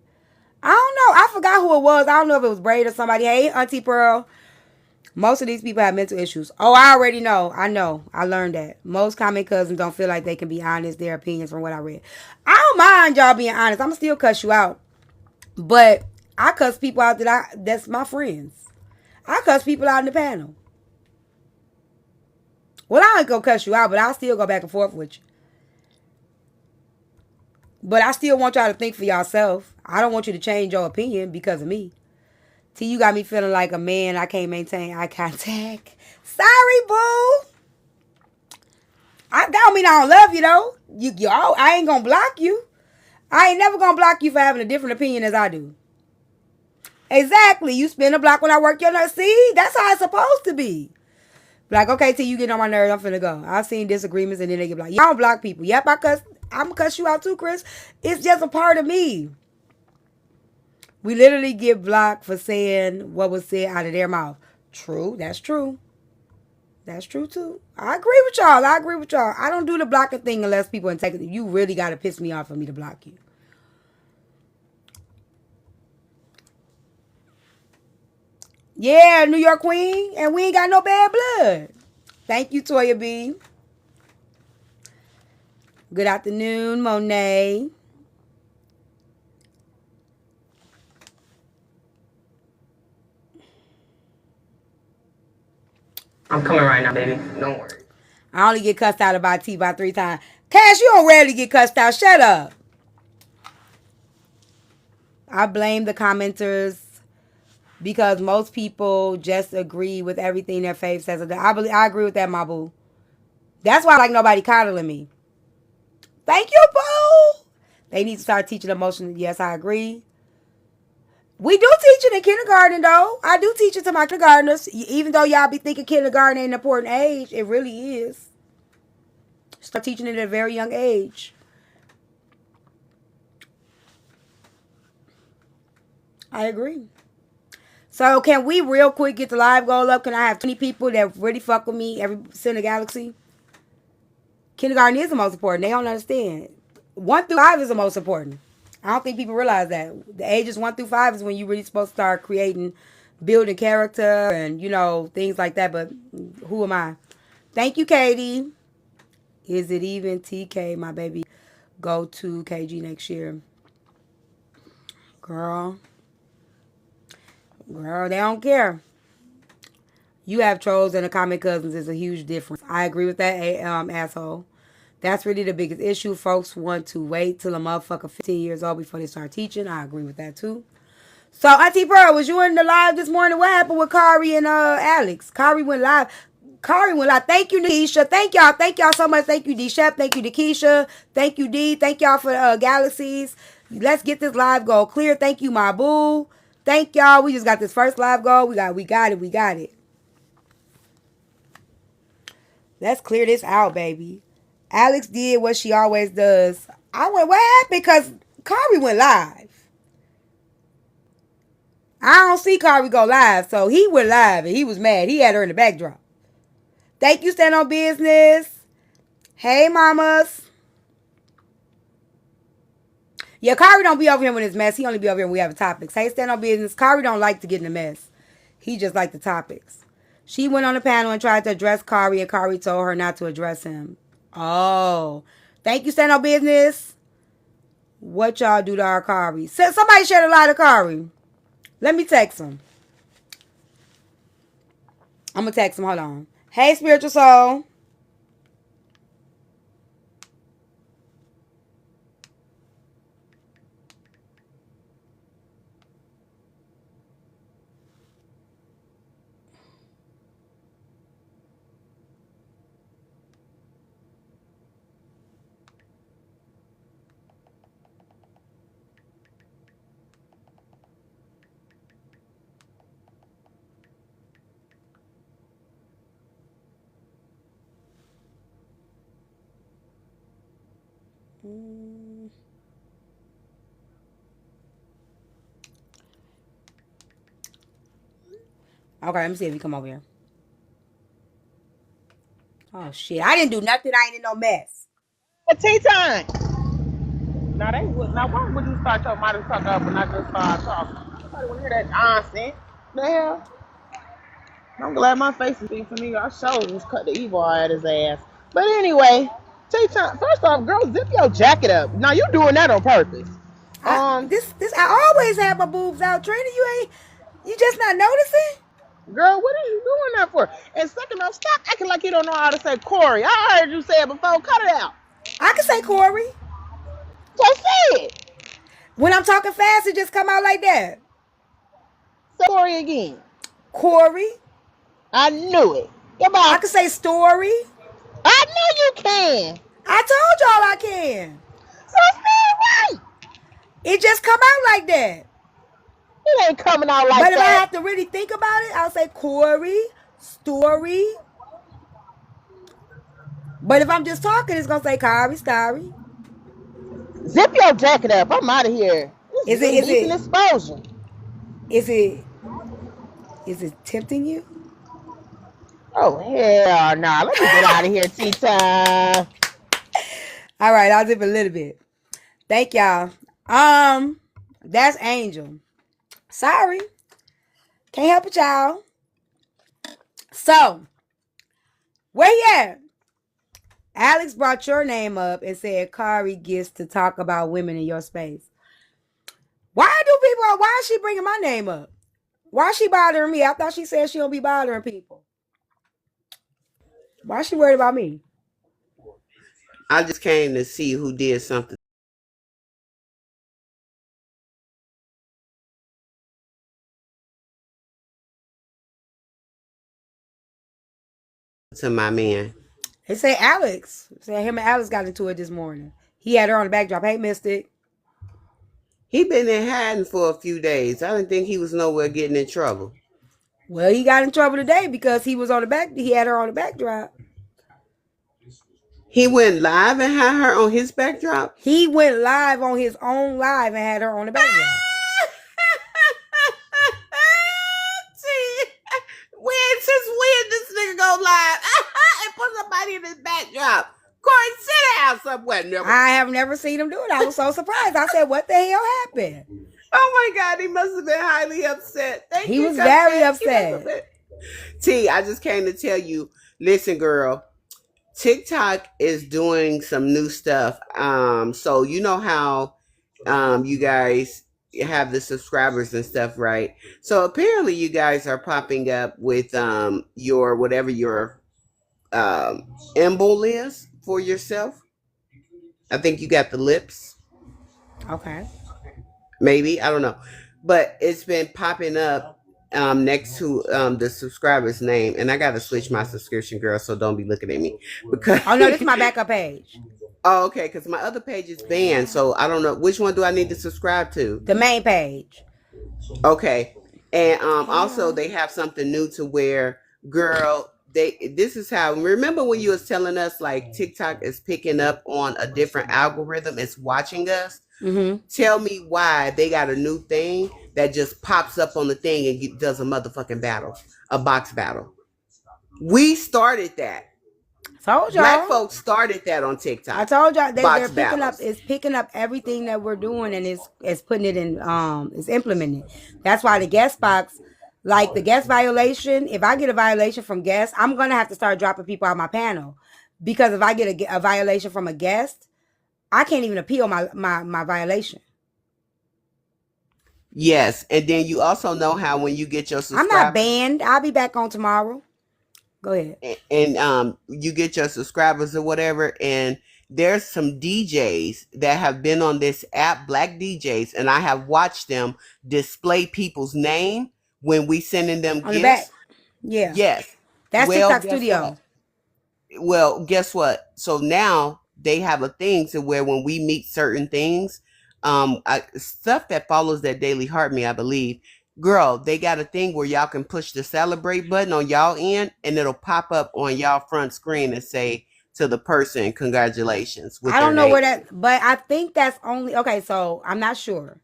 I don't know. I forgot who it was. I don't know if it was Braid or somebody. Hey, Auntie Pearl. Most of these people have mental issues. Oh, I already know. I know. I learned that. Most common cousins don't feel like they can be honest. Their opinions from what I read. I don't mind y'all being honest. I'm still cuss you out. But I cuss people out that's my friends. I cuss people out in the panel. Well, I ain't gonna cuss you out, but I'll still go back and forth with you. But I still want y'all to think for yourself. I don't want you to change your opinion because of me. T, you got me feeling like a man. I can't maintain eye contact. Sorry, boo. That don't mean I don't love you, though. I ain't gonna block you. I ain't never gonna block you for having a different opinion as I do. Exactly. You spin a block when I work your nerves. See, that's how it's supposed to be. Like, okay, T, you get on my nerves, I'm finna go. I've seen disagreements and then they get blocked. Yeah, I don't block people. Yep, I'm gonna cuss you out too, Chris. It's just a part of me. We literally get blocked for saying what was said out of their mouth. True, that's true. That's true too. I agree with y'all. I don't do the blocking thing unless people integrity. You really gotta piss me off for me to block you. Yeah, New York Queen, and we ain't got no bad blood. Thank you, Toya B. Good afternoon, Monet. I'm coming right now, baby. Don't worry. I only get cussed out about T by 3 times. Cash, you don't rarely get cussed out. Shut up. I blame the commenters because most people just agree with everything their faith says. I agree with that, my boo. That's why I like nobody coddling me. Thank you, boo. They need to start teaching emotion. Yes, I agree. We do teach it in kindergarten, though. I do teach it to my kindergartners. Even though y'all be thinking kindergarten ain't an important age, it really is. Start teaching it at a very young age. I agree. So can we real quick get the live goal up? Can I have 20 people that really fuck with me every center galaxy? Kindergarten is the most important. They don't understand. 1 through 5 is the most important. I don't think people realize that. The ages 1 through 5 is when you really supposed to start creating, building character and, you know, things like that. But who am I? Thank you, Katie. Is it even TK, my baby? Go to KG next year. Girl, they don't care. You have trolls and the comic cousins is a huge difference. I agree with that, asshole. That's really the biggest issue. Folks want to wait till a motherfucker 15 years old before they start teaching. I agree with that too. So, Auntie Pearl, was you in the live this morning? What happened with Kyrie and Alex? Kyrie went live. Thank you, Nikisha. Thank y'all. Thank y'all so much. Thank you, D-Shep. Thank you, Nikisha. Thank you, D. Thank y'all for Galaxies. Let's get this live goal clear. Thank you, my boo. Thank y'all. We just got this first live goal. We got it. Let's clear this out, baby. Alex did what she always does. I went, what happened? Because Kyrie went live. I don't see Kyrie go live, so he went live and he was mad. He had her in the backdrop. Thank you, Stand On Business. Hey, mamas. Yeah, Kyrie don't be over here when it's mess. He only be over here when we have topics. Hey, Stand On Business. Kyrie don't like to get in the mess. He just like the topics. She went on the panel and tried to address Kyrie, and Kyrie told her not to address him. Oh. Thank you, Stand On Business. What y'all do to our Kyrie? Somebody shed a light of Kyrie. Let me text him. I'm going to text him. Hold on. Hey, Spiritual Soul. Okay, let me see if he come over here. Oh, shit. I didn't do nothing. I ain't in no mess. Tea time. Now they would. Now why would you start your mother talk up when I just started talking? Nobody want to hear that nonsense. The hell? I'm glad my face is being familiar. I sure just cut the evil out of his ass. But anyway, tea time. First off, girl, zip your jacket up. Now you doing that on purpose. I always have my boobs out, Trina. You just not noticing? Girl, what are you doing that for? And second off, stop acting like you don't know how to say Corey. I heard you say it before. Cut it out. I can say Corey. So say it. When I'm talking fast, it just come out like that. Say Corey again. Corey. I knew it. Come on. I can say story. I know you can. I told y'all I can. So say it right. It just come out like that. It ain't coming out like that. But if I have to really think about it, I'll say Corey, story. But if I'm just talking, it's going to say Kyrie, story. Zip your jacket up. I'm out of here. Is it exposure? Is it tempting you? Oh, hell no. Let me get out of here, tea time. All right, I'll zip a little bit. Thank y'all. That's Angel. Sorry. Can't help it, y'all. So, where you at? Alex brought your name up and said Kyrie gets to talk about women in your space. Why is she bringing my name up? Why is she bothering me? I thought she said she don't be bothering people. Why is she worried about me? I just came to see who did something to my man. They say Alex. Say him and Alex got into it this morning. He had her on the backdrop. Hey, Mystic. He been in hiding for a few days. I didn't think he was nowhere getting in trouble. Well, he got in trouble today because he was on the back. He had her on the backdrop. He went live and had her on his backdrop? He went live on his own live and had her on the backdrop. somebody in this backdrop. Corey, sit down somewhere. Never. I have never seen him do it. I was so surprised. I said, what the hell happened? Oh my God, he must have been highly upset. Thank He you, was very Cupcake. He must have upset. been- T, I just came to tell you, listen, girl, TikTok is doing some new stuff. So you know how you guys have the subscribers and stuff, right? So apparently you guys are popping up with your whatever your symbol is for yourself. I think you got the lips. Okay. Maybe, I don't know. But it's been popping up next to the subscriber's name. And I gotta switch my subscription, girl, so don't be looking at me. Because Oh no, this is my backup page. Oh, okay, because my other page is banned, so I don't know which one do I need to subscribe to. The main page. Okay, and also they have something new to where, girl, this is how. Remember when you was telling us like TikTok is picking up on a different algorithm, it's watching us. Mm-hmm. Tell me why they got a new thing that just pops up on the thing and does a motherfucking battle, a box battle. We started that. Told y'all. Black folks started that on TikTok. I told y'all they're picking battles. up. It's picking up everything that we're doing and it's putting it in. It's implementing it. That's why the guest box, like the guest violation. If I get a violation from guests, I'm gonna have to start dropping people out my panel, because if I get a violation from a guest, I can't even appeal my violation. Yes, and then you also know how when you get your I'm subscribers, not banned. I'll be back on tomorrow. Go ahead. and you get your subscribers or whatever, and there's some DJs that have been on this app, black DJs, and I have watched them display people's name when we sending them On the gifts. back. Yeah. Yes, That's Well, TikTok guess Studio. what? Well, guess what? So now they have a thing to where when we meet certain things, stuff that follows that daily heart me, I believe. Girl, they got a thing where y'all can push the celebrate button on y'all end, and it'll pop up on y'all front screen and say to the person, "Congratulations." With I don't their know where name. that, but I think that's only okay. So I'm not sure,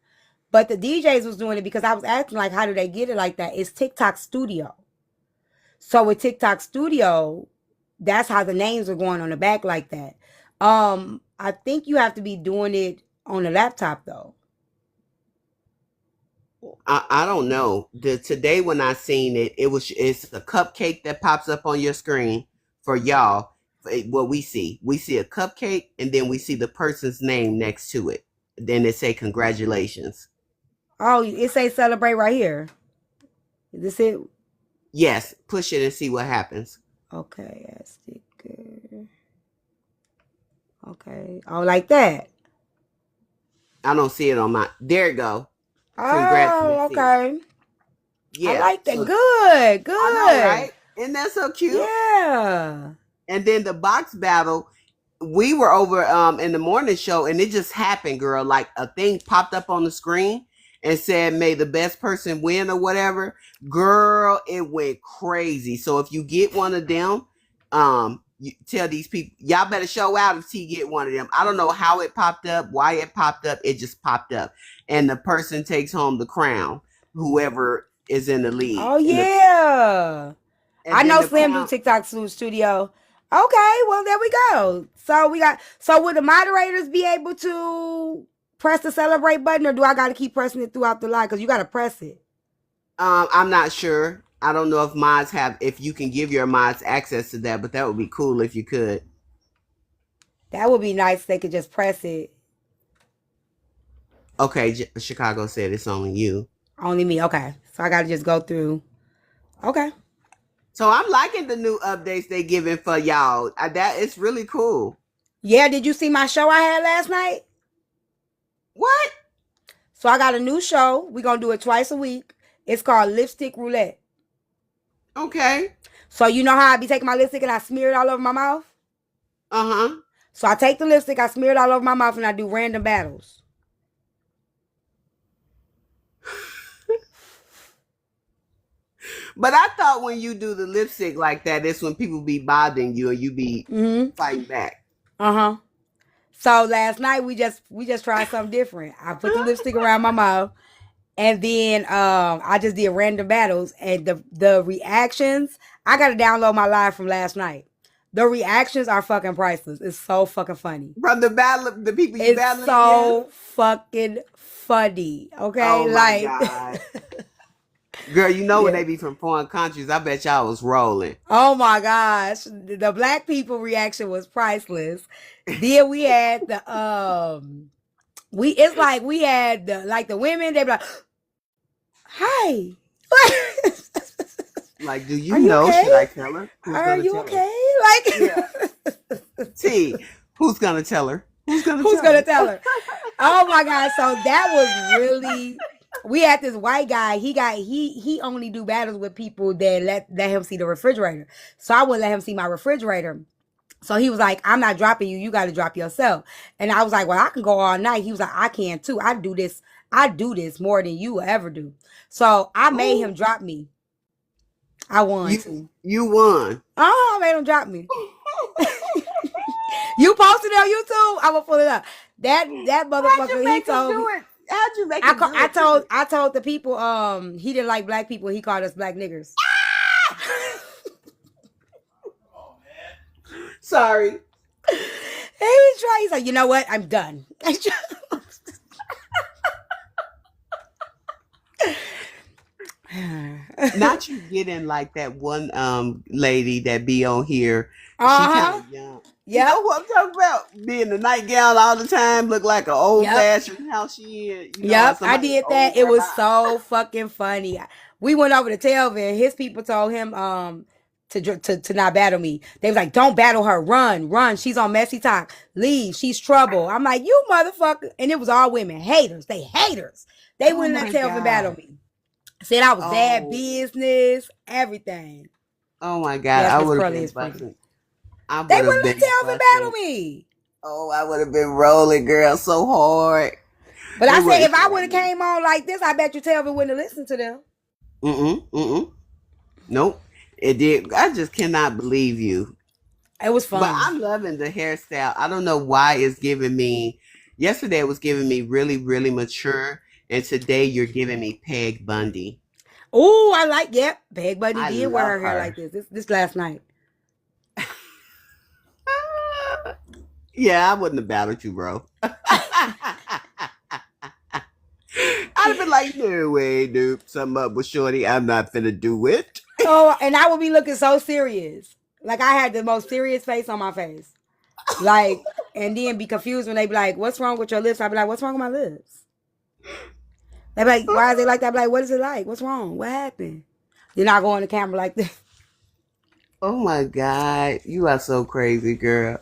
but the DJs was doing it because I was asking like, how do they get it like that? It's TikTok Studio. So with TikTok Studio, that's how the names are going on the back like that. I think you have to be doing it on a laptop though. I don't know. Today when I seen it, it's a cupcake that pops up on your screen for y'all. What we see a cupcake, and then we see the person's name next to it. Then it say congratulations. Oh, it say celebrate right here. Is this it? Yes, push it and see what happens. Okay, sticker. Okay, oh, like that. I don't see it on my. There it go. Oh, okay. Yeah, I like that. so- Good. I know, right? Isn't that so cute? Yeah. And then the box battle, we were over in the morning show, and it just happened, girl. Like a thing popped up on the screen and said, "May the best person win" or whatever. Girl, it went crazy. So if you get one of them, you tell these people, y'all better show out if T get one of them. I don't know how it popped up, why it popped up. It just popped up, and the person takes home the crown. Whoever is in the lead. Oh yeah. I know Slim do crown, TikTok Studio. Okay, well there we go. So would the moderators be able to press the celebrate button, or do I gotta keep pressing it throughout the line? Because you gotta press it. I'm not sure. I don't know if you can give your mods access to that, but that would be cool if you could. That would be nice if they could just press it. Okay, Chicago said it's only you. Only me. Okay. So I gotta just go through. Okay. So I'm liking the new updates they giving for y'all. That it's really cool. Yeah, did you see my show I had last night? What? So I got a new show. We're gonna do it twice a week. It's called Lipstick Roulette. Okay. So you know how I be taking my lipstick and I smear it all over my mouth? Uh-huh. So I take the lipstick, I smear it all over my mouth, and I do random battles. But I thought when you do the lipstick like that, it's when people be bothering you and you be fighting back. Uh-huh. So last night we just tried something different. I put the lipstick around my mouth, and then I just did random battles, and the reactions, I gotta download my live from last night. The reactions are fucking priceless. It's so fucking funny. From the battle, the people you It's battling so against? fucking funny. Okay, Oh my like God. Girl, you know when yeah. they be from foreign countries, I bet y'all was rolling. Oh my gosh, the black people reaction was priceless. Then we had the it's like we had the women. They be like, "Hi, Like, do are you you know? okay? Should I tell her? Who's Are gonna you tell her? okay?" Like, T, who's gonna tell her? Who's who's tell gonna her? tell her? Oh my god! So that was really. We had this white guy. He only do battles with people that let him see the refrigerator. So I wouldn't let him see my refrigerator. So he was like, "I'm not dropping you. You got to drop yourself." And I was like, "Well, I can go all night." He was like, "I can too. I do this more than you will ever do." So I made him drop me. I won too. You won. Oh, I made him drop me. You posted it on YouTube? I'm gonna pull it up. That motherfucker. He told me. How'd you make him do it? I told the people he didn't like black people. He called us black niggers. Sorry. He's like, you know what? I'm done. Not you getting like that one lady that be on here. She kind of young. You know what I'm talking about? Be in the nightgown all the time, look like an old fashioned house she in. You know, I did that. It was so fucking funny. We went over to Telvin. His people told him to not battle me. They was like, "Don't battle her. Run. She's on Messy Talk. Leave. She's trouble." I'm like, "You motherfucker!" And it was all women, haters. They haters. They wouldn't let Telvin battle me. Said I was bad business, everything. Oh my God, I would have been busting. They wouldn't let Telvin battle me. Oh, I would have been rolling, girl, so hard. But I said if I would have came on like this, I bet you Telvin wouldn't have listened to them. Nope. It did. I just cannot believe you. It was fun. But I'm loving the hairstyle. I don't know why it's giving me. Yesterday it was giving me really, really mature, and today you're giving me Peg Bundy. Oh, I like. Yep, Peg Bundy did wear her hair like this. This last night. Yeah, I wouldn't have battled you, bro. I'd have been like, no way, dude. Something up with Shorty. I'm not finna do it. Oh, and I would be looking so serious. Like I had the most serious face on my face. Like, and then be confused when they be like, "What's wrong with your lips?" I'd be like, "What's wrong with my lips?" They be like, "Why is it like that?" I'd be like, "What is it like? What's wrong? What happened?" Then I go on the camera like this. Oh my God. You are so crazy, girl.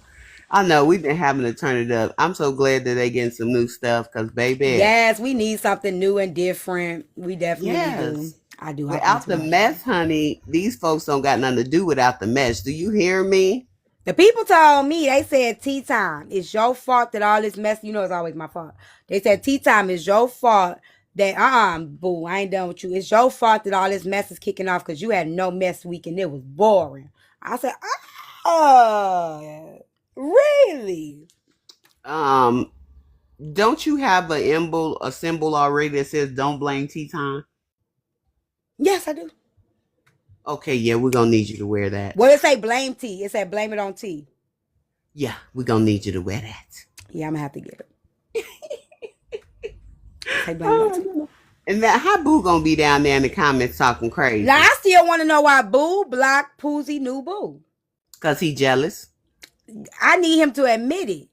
I know we've been having to turn it up. I'm so glad that they getting some new stuff because, baby. Yes, we need something new and different. We definitely do. I do. Without the mess, honey, these folks don't got nothing to do without the mess. Do you hear me? The people told me, they said, Tyme, it's your fault that all this mess, you know it's always my fault. They said, Tyme, it's your fault that, boo, I ain't done with you. It's your fault that all this mess is kicking off because you had no mess week and it was boring. I said, really? Don't you have a symbol already that says don't blame Tyme? Yes, I do. Okay, yeah, we're gonna need you to wear that. Well, it say blame T. It said blame it on T. Yeah, we're gonna need you to wear that. Yeah, I'm gonna have to get it. Say blame it on T. And that how Boo gonna be down there in the comments talking crazy? Now I still want to know why Boo blocked Poozy new Boo. Cause he jealous. I need him to admit it.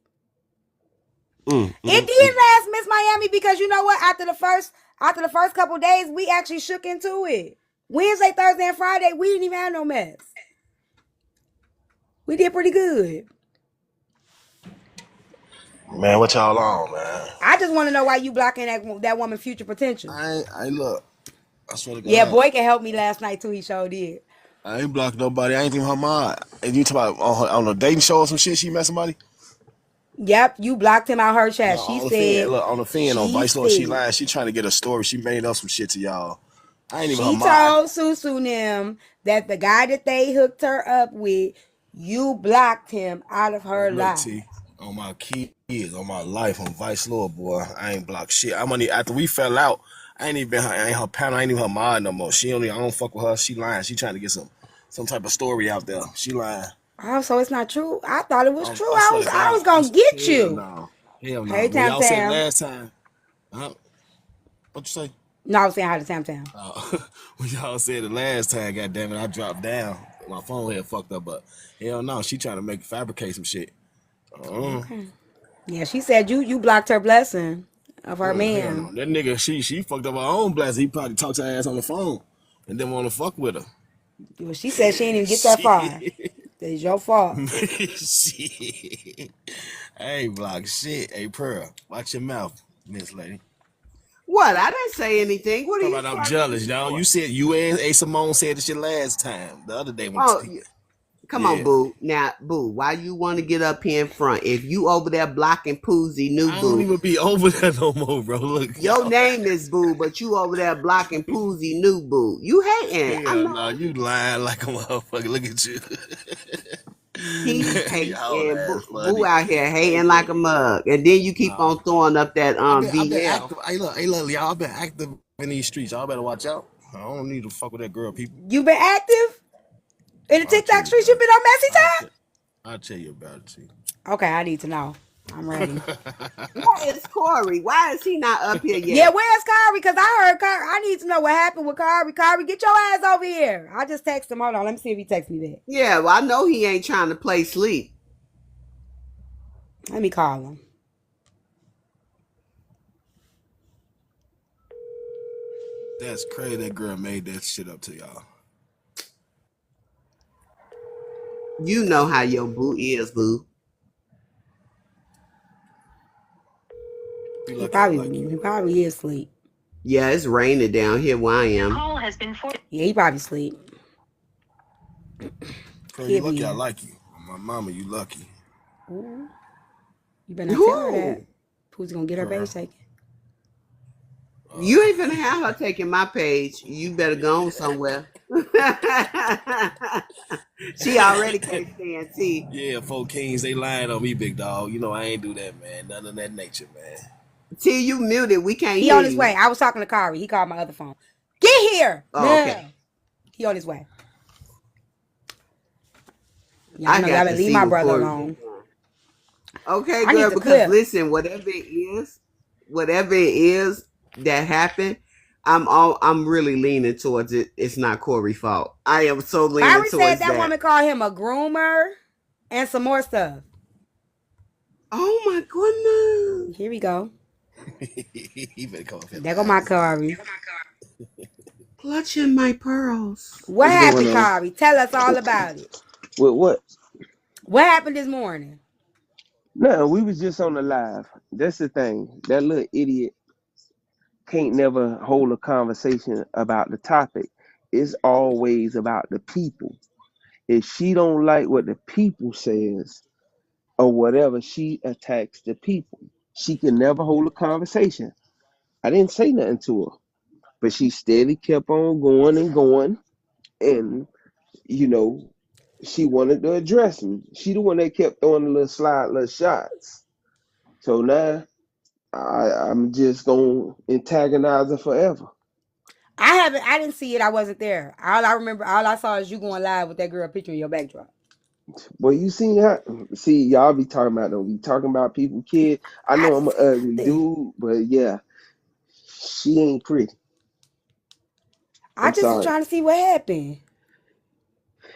It did last Miss Miami because you know what? After the first couple days, we actually shook into it. Wednesday, Thursday, and Friday, we didn't even have no mess. We did pretty good. Man, what y'all on, man? I just want to know why you blocking that woman's future potential. I look. I swear to God. Yeah, boy can help me last night too. He sure did. I ain't blocked nobody. I ain't even her mind. If you talk about on a dating show or some shit, she met somebody. Yep, you blocked him out her chat. No, she on said, look, on the fan on Vice Lord, she lying. She trying to get a story. She made up some shit to y'all. I ain't even her mind. She told Susu them that the guy that they hooked her up with, you blocked him out of her life. On my kids, on my life, on Vice Lord, boy, I ain't blocked shit. I'm only after we fell out. I ain't even her panel. I ain't even her mind no more. I don't fuck with her. She lying. She trying to get some type of story out there. She lying. Oh, so it's not true? I thought it was true. I swear to I was God. gonna get Hell you. no. Hell no. Hey, When Tam y'all said Tam. last time, huh? What you say? No, I was saying hi to Tam Tam. When y'all said the last time, goddamn it, I dropped down. My phone had fucked up, but hell no, she trying to fabricate some shit. Okay. Yeah, she said you blocked her blessing of her Hell no. man. That nigga, she fucked up her own blast. He probably talked to her ass on the phone and didn't want to fuck with her. Well, she said she didn't even get that far. Shit. It's your fault. Shit. Hey, block shit. Hey, Pearl, watch your mouth, Miss Lady. What? I didn't say anything. What are Talking you about I'm talking jealous, y'all. You said you and A. Simone said this shit last time. The other day when Oh, come on, yeah. boo. Now, boo, why you want to get up here in front? If you over there blocking Poozy, new I don't boo. even be over there no more, bro. Look, Your y'all. name is Boo, but you over there blocking Poozy, new boo. You hating. I Hell know. no, you lying like a motherfucker. Look at you. He's Y'all hating. ass Boo funny. out here hating like a mug. And then you keep Nah. on throwing up that I've been VL. active. Hey look, y'all. I've been active in these streets. Y'all better watch out. I don't need to fuck with that girl, people. You been active in the I'll tell TikTok you streets? You about been on Messy it. Time? I'll tell you about it, too. Okay, I need to know. I'm ready. Where is Corey? Why is he not up here yet? Yeah, where's Kyrie? Because I heard Kyrie. I need to know what happened with Kyrie. Kyrie, get your ass over here. I just texted him. Hold on. Let me see if he texts me back. Yeah, well, I know he ain't trying to play sleep. Let me call him. That's crazy. That girl made that shit up to y'all. You know how your boo is, boo. You He lucky I like you. probably is asleep. Yeah, it's raining down here where I am. Call has been for. Yeah, he probably asleep. Girl, you He'll be lucky I here. like you. My mama, you lucky. Ooh. You better not tell her that. Who? Who's gonna get her Pearl. page taken? You ain't finna have her taking my page. You better go on somewhere. She already can't stand T. Yeah, 4 Kings, they lying on me, big dog. You know I ain't do that, man. None of that nature, man. T, you muted. We can't He hear on his you. way. I was talking to Kyrie. He called my other phone. Get here. Oh, okay. Now. He on his way. Y'all I know got y'all to better leave see my what brother Corey. alone. Okay, I need girl, the because clip. listen, whatever it is that happened, I'm really leaning towards it. It's not Corey's fault. I am so leaning Kyrie towards said that woman called him a groomer and some more stuff. Oh my goodness. Here we go. He better come up here. There go my Kyrie. Clutching my pearls. What What's happened, going on? Kyrie? Tell us all about it. With what? What happened this morning? No, we was just on the live. That's the thing. That little idiot can't never hold a conversation about the topic. It's always about the people. If she don't like what the people says or whatever, she attacks the people. She can never hold a conversation. I didn't say nothing to her, but she steady kept on going and going, and you know, she wanted to address me. She the one that kept throwing the little shots. So now I'm just gonna antagonize her forever. I didn't see it. I wasn't there. All I saw is you going live with that girl picture in your backdrop. But you see how y'all be talking about don't be talking about people, kid. I I know I'm didn't an see ugly nothing. dude, but yeah, she ain't pretty. I I'm just was sorry. trying to see what happened.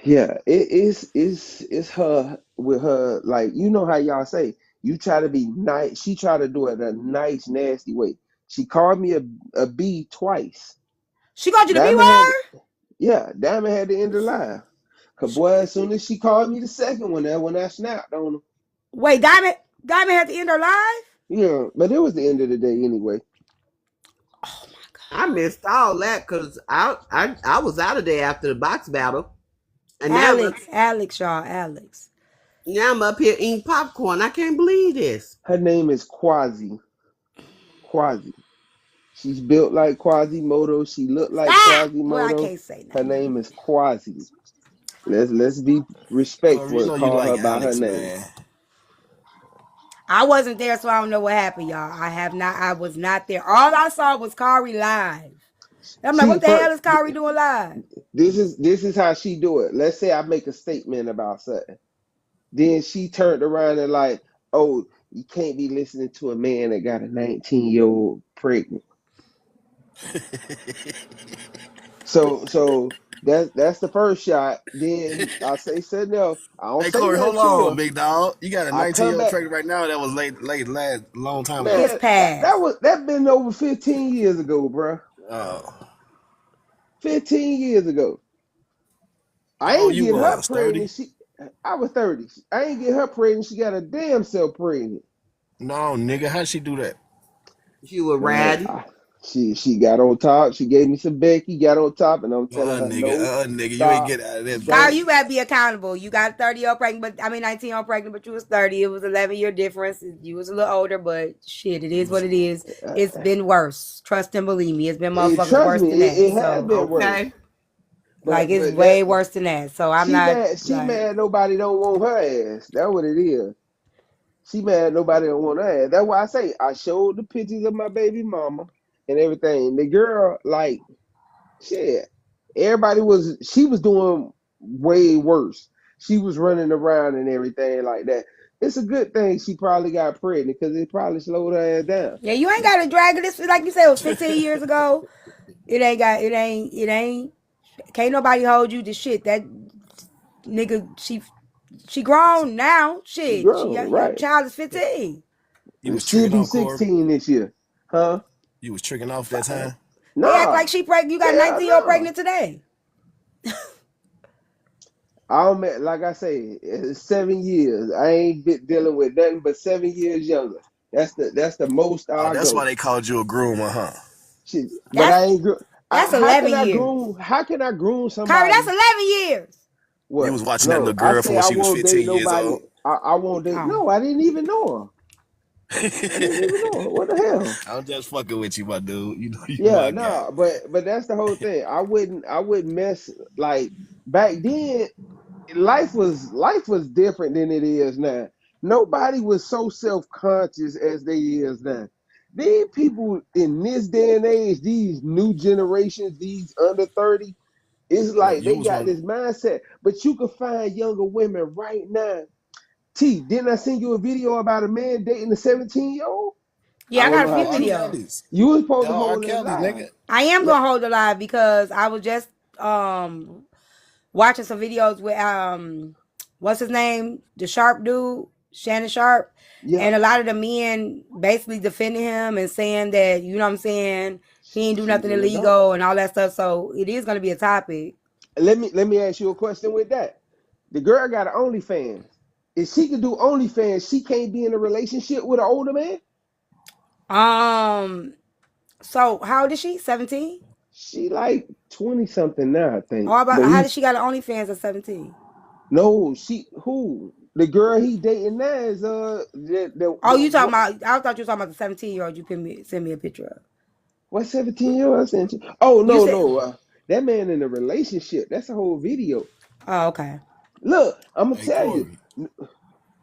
Yeah, it's her with her, like, you know how y'all say you try to be nice. She tried to do it a nice, nasty way. She called me a B twice. She called you the B Diamond had word? Diamond had to end the live. Cause boy, as soon as she called me the second one, that when I snapped on her. Wait, Diamond had to end her live? Yeah, but it was the end of the day anyway. Oh my I god. missed all that because I was out of there after the box battle. And Alex, y'all, Alex. now I'm up here eating popcorn. I can't believe this. Her name is Quasi. Quasi. She's built like Quasimodo. She looked like Stop! Well, I Quasimodo. can't say Her nothing. name is Quasi. Let's be Corey, respectful you and know you call like her by her Alex, name. man. I wasn't there, so I don't know what happened, y'all. I was not there. All I saw was Kyrie live. I'm like, See, what the hell is Kyrie doing live? this is how she do it. Let's say I make a statement about something. Then she turned around and like, oh, you can't be listening to a man that got a 19-year-old pregnant. So that's the first shot. Then I say something else. I don't Hey, say Corey, nothing hold to on, her. big dog. You got a I come 19-year-old back, pregnant right now. That was late, last, long time ago. His man. That past. was that been over 15 years ago, bro. Oh, 15 years ago. I how old ain't you get her was? 30? pregnant. I was 30. I ain't get her pregnant. She got a damn self pregnant. No, nigga, how'd she do that? She was Man, ratty. she got on top. She gave me some Becky, got on top, and I'm telling her, no, Nigga, you ain't stop, get out of this, Kyle, don't. baby. you gotta be accountable. You got a 30-year-old pregnant, but I mean 19-year-old pregnant, but you was 30. It was 11-year difference. You was a little older, but shit, it is what it is. It's been worse. Trust and believe me, it's been motherfuckers Trust worse me, than that. it has So been worse. Okay. like it's But way worse than that. So I'm she not mad. She like mad. Nobody don't want her ass. That's what it is. She mad. Nobody don't want her ass. That's why I say I showed the pictures of my baby mama and everything. The girl, like, shit. Everybody was. She was doing way worse. She was running around and everything like that. It's a good thing she probably got pregnant because it probably slowed her ass down. yeah, you ain't gotta drag it. This like you said, it was 15 years ago. It ain't can't nobody hold you to shit. That nigga, she grown now. She Shit. grown, Your right? child is 15. You was She'll tricking be off, Corey. 16 this year, huh? You was tricking off that time. They act Nah, like she pregnant. You got a hell 19-year-old no. pregnant today. I don't like I say, it's 7 years. I ain't been dealing with nothing but 7 years younger. That's the most Oh, I that's why go. they called you a groomer, huh? Shit, but That's I ain't. that's How 11 can I years. groom? How can I groom Kyrie, that's somebody? 11 years. You What? was watching that No, little I girl from say when I she was won't date 15 years nobody. old. I won't date. Oh. No, I didn't even know her. I didn't even know her. What the hell? I'm just fucking with you, my dude. You know you Yeah, my guy. no, but that's the whole thing. I wouldn't mess like back then. Life was different than it is now. Nobody was so self-conscious as they is now. These people in this day and age, these new generations, these under 30, it's Look, like you they was got one. this mindset. But you can find younger women right now. T, didn't I send you a video about a man dating a 17-year-old? I Yeah, I don't got a know how few L. R. T. videos. Kelly's. You was supposed to L. R. hold that Kelly, live. nigga. I am Look, gonna hold it live because I was just watching some videos with what's his name? The Sharp dude, Shannon Sharp. yeah, And a lot of the men basically defending him and saying that, you know what I'm saying, he ain't do she's nothing an adult. illegal and all that stuff. So it is gonna be a topic. Let me ask you a question with that. The girl got an OnlyFans. If she could do OnlyFans, she can't be in a relationship with an older man. Um so how old is she? 17? She like 20 something now, I think. Or But about how did he's she got an OnlyFans at 17? no, she who the girl he dating now is Oh, the you talking what about? I thought you were talking about the 17-year-old you send me a picture of. what 17-year-old I sent you? Oh You no said, no that man in a relationship. That's a whole video. oh, okay. Look, I'm gonna Hey, tell you. Corey.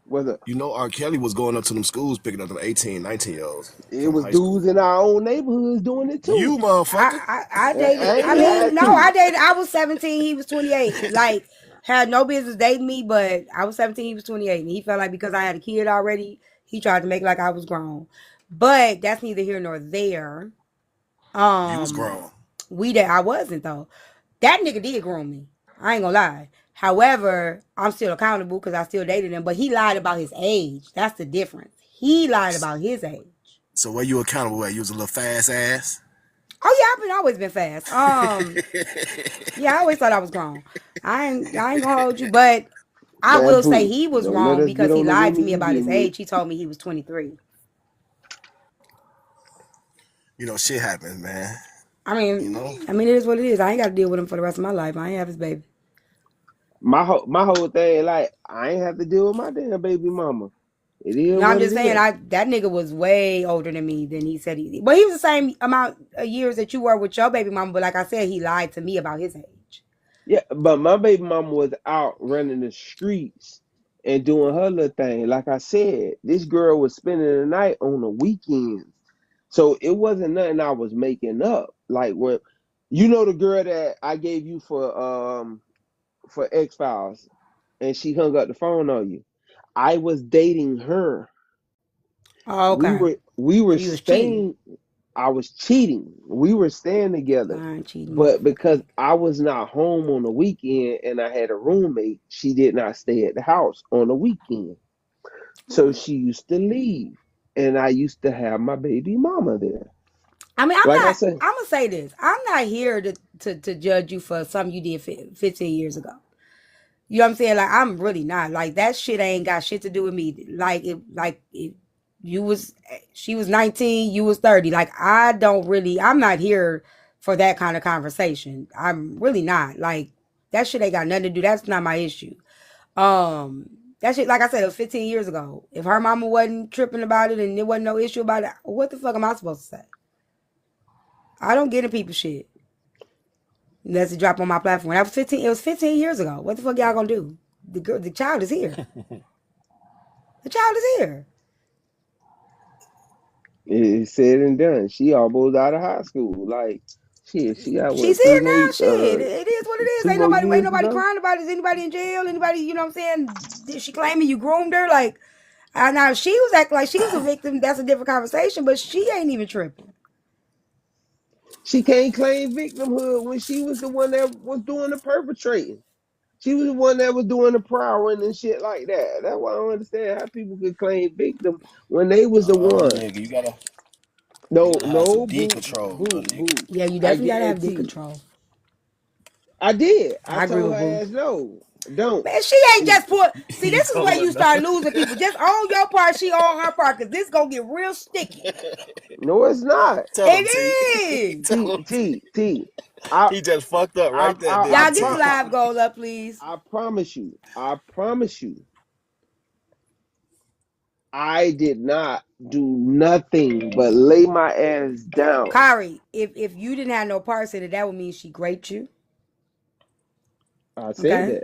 What's up? You know R. Kelly was going up to them schools picking up them 18, 19-year-olds It from was high school. dudes in our own neighborhoods doing it You too. motherfucker. I dated. I I ain't mean, had no, I to. dated. I was 17. He was 28. Like, had no business dating me, but I was 17. He was 28, and he felt like because I had a kid already, he tried to make like I was grown. But that's neither here nor there. You was Um, grown. I wasn't though. That nigga did groom me. I ain't gonna lie. However, I'm still accountable because I still dated him. But he lied about his age. That's the difference. He lied about his age. So where you accountable at? You was a little fast ass? Oh yeah, always been fast. Yeah, I always thought I was grown. I ain't gonna hold you, but I Man, will say Pooh, he was don't let wrong us get because he on the lied to women me you about his been with. age. He told me he was 23. You know, shit happens, man. I You mean, know? it is what it is. I ain't got to deal with him for the rest of my life. I ain't have his baby. My whole thing, like, I ain't have to deal with my damn baby mama. It is No, I'm what it just saying, is. that nigga was way older than me than he said he. Well, he was the same amount of years that you were with your baby mama, but like I said, he lied to me about his age. Yeah, but my baby mama was out running the streets and doing her little thing. Like I said, this girl was spending the night on the weekends. So it wasn't nothing I was making up. Like when you know the girl that I gave you for X Files and she hung up the phone on you. I was dating her. Oh, okay. We were So you was cheating. staying. I was cheating. We were staying together. Lying, cheating, But motherfucker. because I was not home on the weekend and I had a roommate, she did not stay at the house on the weekend. So Alright. she used to leave. And I used to have my baby mama there. I mean, Like I said, I'm gonna say this. I'm not here to judge you for something you did 15 years ago. You know what I'm saying? Like, I'm really not. Like, that shit ain't got shit to do with me. You was, she was 19, you was 30. Like, I'm not here for that kind of conversation. I'm really not. Like, that shit ain't got nothing to do. That's not my issue. That shit, like I said, it was 15 years ago. If her mama wasn't tripping about it and there wasn't no issue about it, what the fuck am I supposed to say? I don't get in people's shit. Unless it drop on my platform. That was 15. It was 15 years ago. What the fuck y'all gonna do? The child is here. The child is here. it's said and done. She almost out of high school. Like, shit, she got She's what, here three now. more, Shit, it is what it is. 2 more Ain't years to nobody go? crying about it. Is anybody in jail? Anybody? You know what I'm saying? She claiming you groomed her. Like, now she was acting like she was a victim. That's a different conversation. But she ain't even tripping. She can't claim victimhood when she was the one that was doing the perpetrating. She was the one that was doing the prowling and shit like that. That's why I don't understand how people could claim victim when they was the one. Nigga, you No, gotta have some no, D boo, control, boo, little nigga. boo. Yeah, you I definitely gotta have dick guarantee. control. I did. I I agree told with her Boo. ass no, don't. Man, she ain't just put. See, You this is where told her you no. start losing people. Just on your part, she on her part, cause this gonna get real sticky. No, it's not. Tell him, T. It is. Tell T him, T T. T. I He just fucked up right there, didn't I he, Y'all get the T? live goal up, please. I promise you. I promise you. I did not do nothing but lay my ass down. Kyrie, if you didn't have no parts in it, that would mean she raped you. I said Okay. that.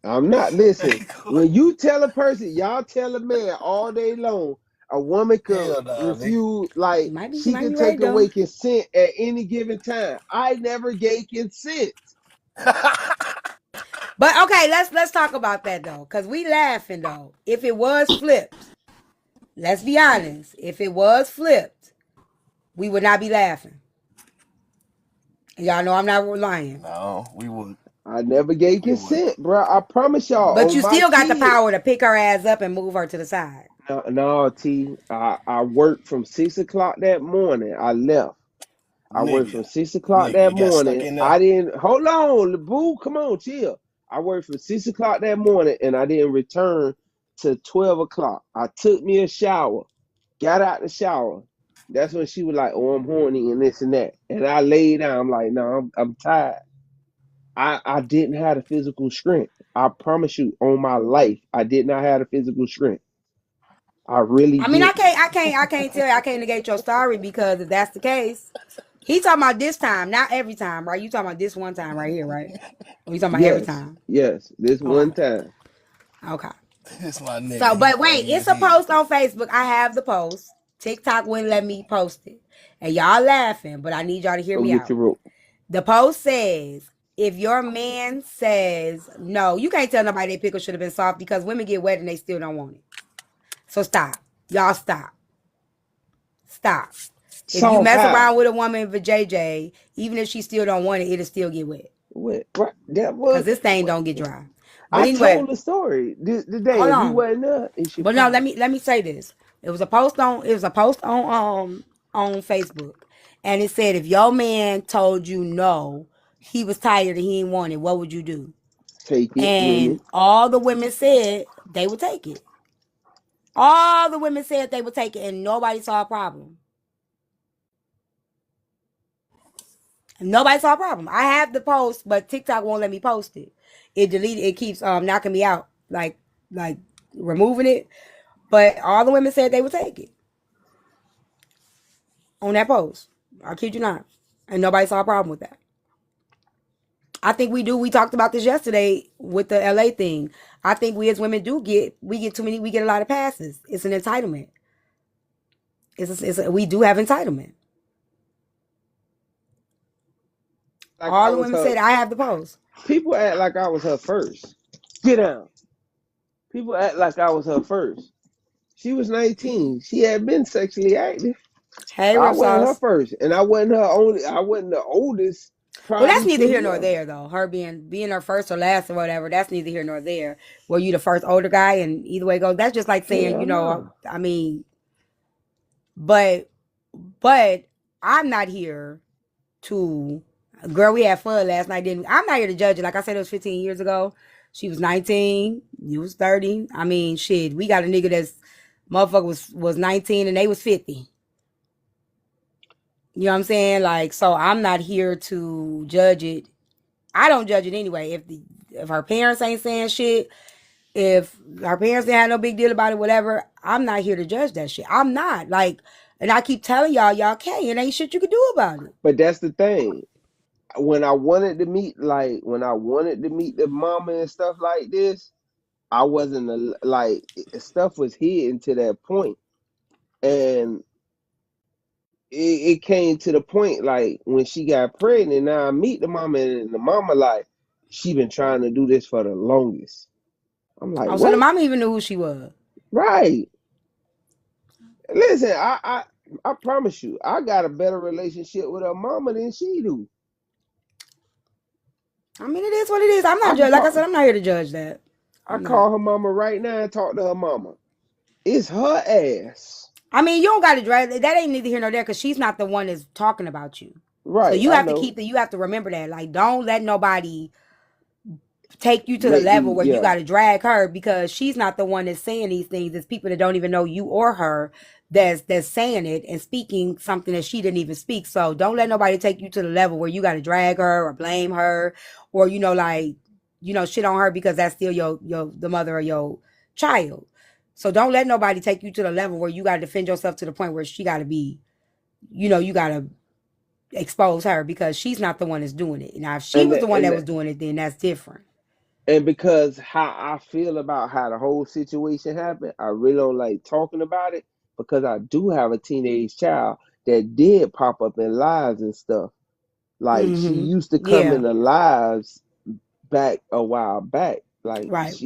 I'm not. Listen, when you tell a person, y'all tell a man all day long, a woman could Hell nah, nigga. refuse, You like, might be she could right take though. away consent at any given time. I never gave consent. But okay, let's talk about that though, cause we laughing though. If it was flipped, let's be honest. If it was flipped, we would not be laughing. Y'all know I'm not lying. No, we would. I never gave We would. consent, bro. I promise y'all, But on you my still got the kids. power to pick her ass up and move her to the side. No, no, T. I worked from 6 o'clock that morning. I left. I worked Nigga. from 6 o'clock Nigga, that you got stuck morning. in there? I didn't hold on, boo. Come on, chill. I worked from 6 o'clock that morning and I didn't return to 12 o'clock. I took me a shower, got out the shower. That's when she was like, "Oh, I'm horny and this and that." And I laid down. I'm like, "No, I'm tired." I didn't have the physical strength. I promise you, on my life, I did not have the physical strength. I really I mean, didn't. I can't tell you, I can't negate your story because if that's the case, he talking about this time, not every time, right? You talking about this one time right here, right? Or you talking about every Yes, time? yes. This Okay, one time. okay. This my nigga. So, He but wait, funny it's as a hell. post on Facebook. I have the post. TikTok wouldn't let me post it, and y'all laughing, but I need y'all to hear Go me get out. your rope. The post says, if your man says no, you can't tell nobody their pickle should have been soft because women get wet and they still don't want it. So stop. Y'all stop. Stop. If you Soft mess how? around with a woman for JJ, even if she still don't want it, it'll still get wet. What? Right? That Because was. this thing don't get dry. But I anyway, told the story the day. hold If you on. wasn't there, it's your But no, problem. let me say this. It was a post on Facebook. And it said if your man told you no, he was tired and he didn't want it, what would you do? Take it, And women. all the women said they would take it. All the women said they would take it, and nobody saw a problem. Nobody saw a problem. I have the post, but TikTok won't let me post it. It deleted. It keeps knocking me out, like removing it. But all the women said they would take it on that post. I kid you not, and nobody saw a problem with that. I think we do. We talked about this yesterday with the LA thing. I think we as women get too many. We get a lot of passes. It's an entitlement. We do have entitlement. like I All the was women her. said I have the post. People act like I was her first. Get down. People act like I was her first. She was 19. She had been sexually active. Hey, I real wasn't her sauce. first, and I wasn't her only. I wasn't the oldest. Well, that's Probably neither to here the nor youngest. there, though. Her being her first or last or whatever, that's neither here nor there. Were you the first older guy, and either way it goes, that's just like saying, Hell no. I mean, but but I'm not here to. Girl, we had fun last night, didn't we? I'm not here to judge it. Like I said, it was 15 years ago. She was 19. You was 30. I mean, shit. We got a nigga that's motherfucker was 19 and they was 50. You know what I'm saying? Like, so I'm not here to judge it. I don't judge it anyway. If her parents ain't saying shit, if her parents didn't have no big deal about it, whatever, I'm not here to judge that shit. I'm not. Like, and I keep telling y'all can't. It ain't shit you can do about it. But that's the thing. When I wanted to meet the mama and stuff like this, I wasn't like stuff was hidden to that point, and it came to the point like when she got pregnant. Now I meet the mama, and the mama like she been trying to do this for the longest. I'm like, Oh, so the what? mama even knew who she was. Right? Listen, I promise you, I got a better relationship with her mama than she do. I mean, it is what it is. I'm I not can judge. Like I said, call I'm not here to judge that. I I'm not. call her mama right now and talk to her mama. It's her ass. I mean, you don't got to drag that. Ain't neither here nor there because she's not the one that's talking about you. So Right, you I have to know. you have to remember that. Like, don't let nobody take you to the Make level you, where you yeah. got to drag her because she's not the one that's saying these things. It's people that don't even know you or her that's saying it and speaking something that she didn't even speak. So don't let nobody take you to the level where you got to drag her or blame her or like shit on her because that's still your the mother of your child. So don't let nobody take you to the level where you got to defend yourself to the point where she got to be, you got to expose her because she's not the one that's doing it. Now, if she And was the one that and was doing it, then that's different. and because how I feel about how the whole situation happened, I really don't like talking about it because I do have a teenage child that did pop up in lives and stuff. Like she Mm-hmm. used to come Yeah. in the lives back a while back. Like Right.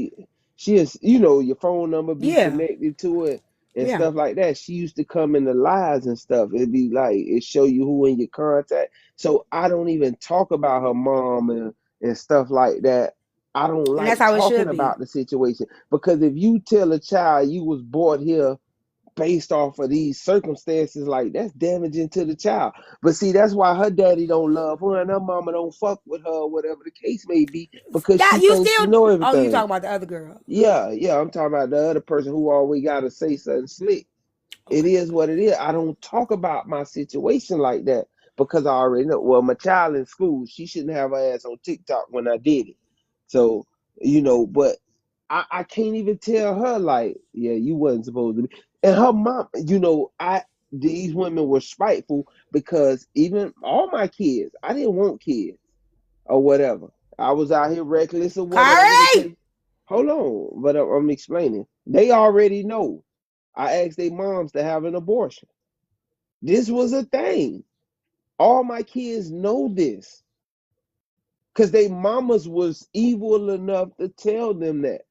she is, your phone number be Yeah. connected to it and Yeah. stuff like that. She used to come in the lives and stuff. It'd be like it show you who in your contact. So I don't even talk about her mom and stuff like that. I don't And that's like how it talking should be. about the situation because if you tell a child you was brought here based off of these circumstances, like that's damaging to the child. But see, that's why her daddy don't love her and her mama don't fuck with her, whatever the case may be, because That she you thinks she still know oh, you everything. talking about the other girl. Yeah, yeah, I'm talking about the other person who always gotta say something slick. It Okay. is what it is. I don't talk about my situation like that because I already know. Well, my child in school, she shouldn't have her ass on TikTok when I did it. So, but I can't even tell her like, yeah, you wasn't supposed to be. And her mom, these women were spiteful because even all my kids, I didn't want kids or whatever. I was out here reckless or whatever the Kyrie! case. Hold on, but I'm explaining. They already know. I asked their moms to have an abortion. This was a thing. All my kids know this because they mamas was evil enough to tell them that.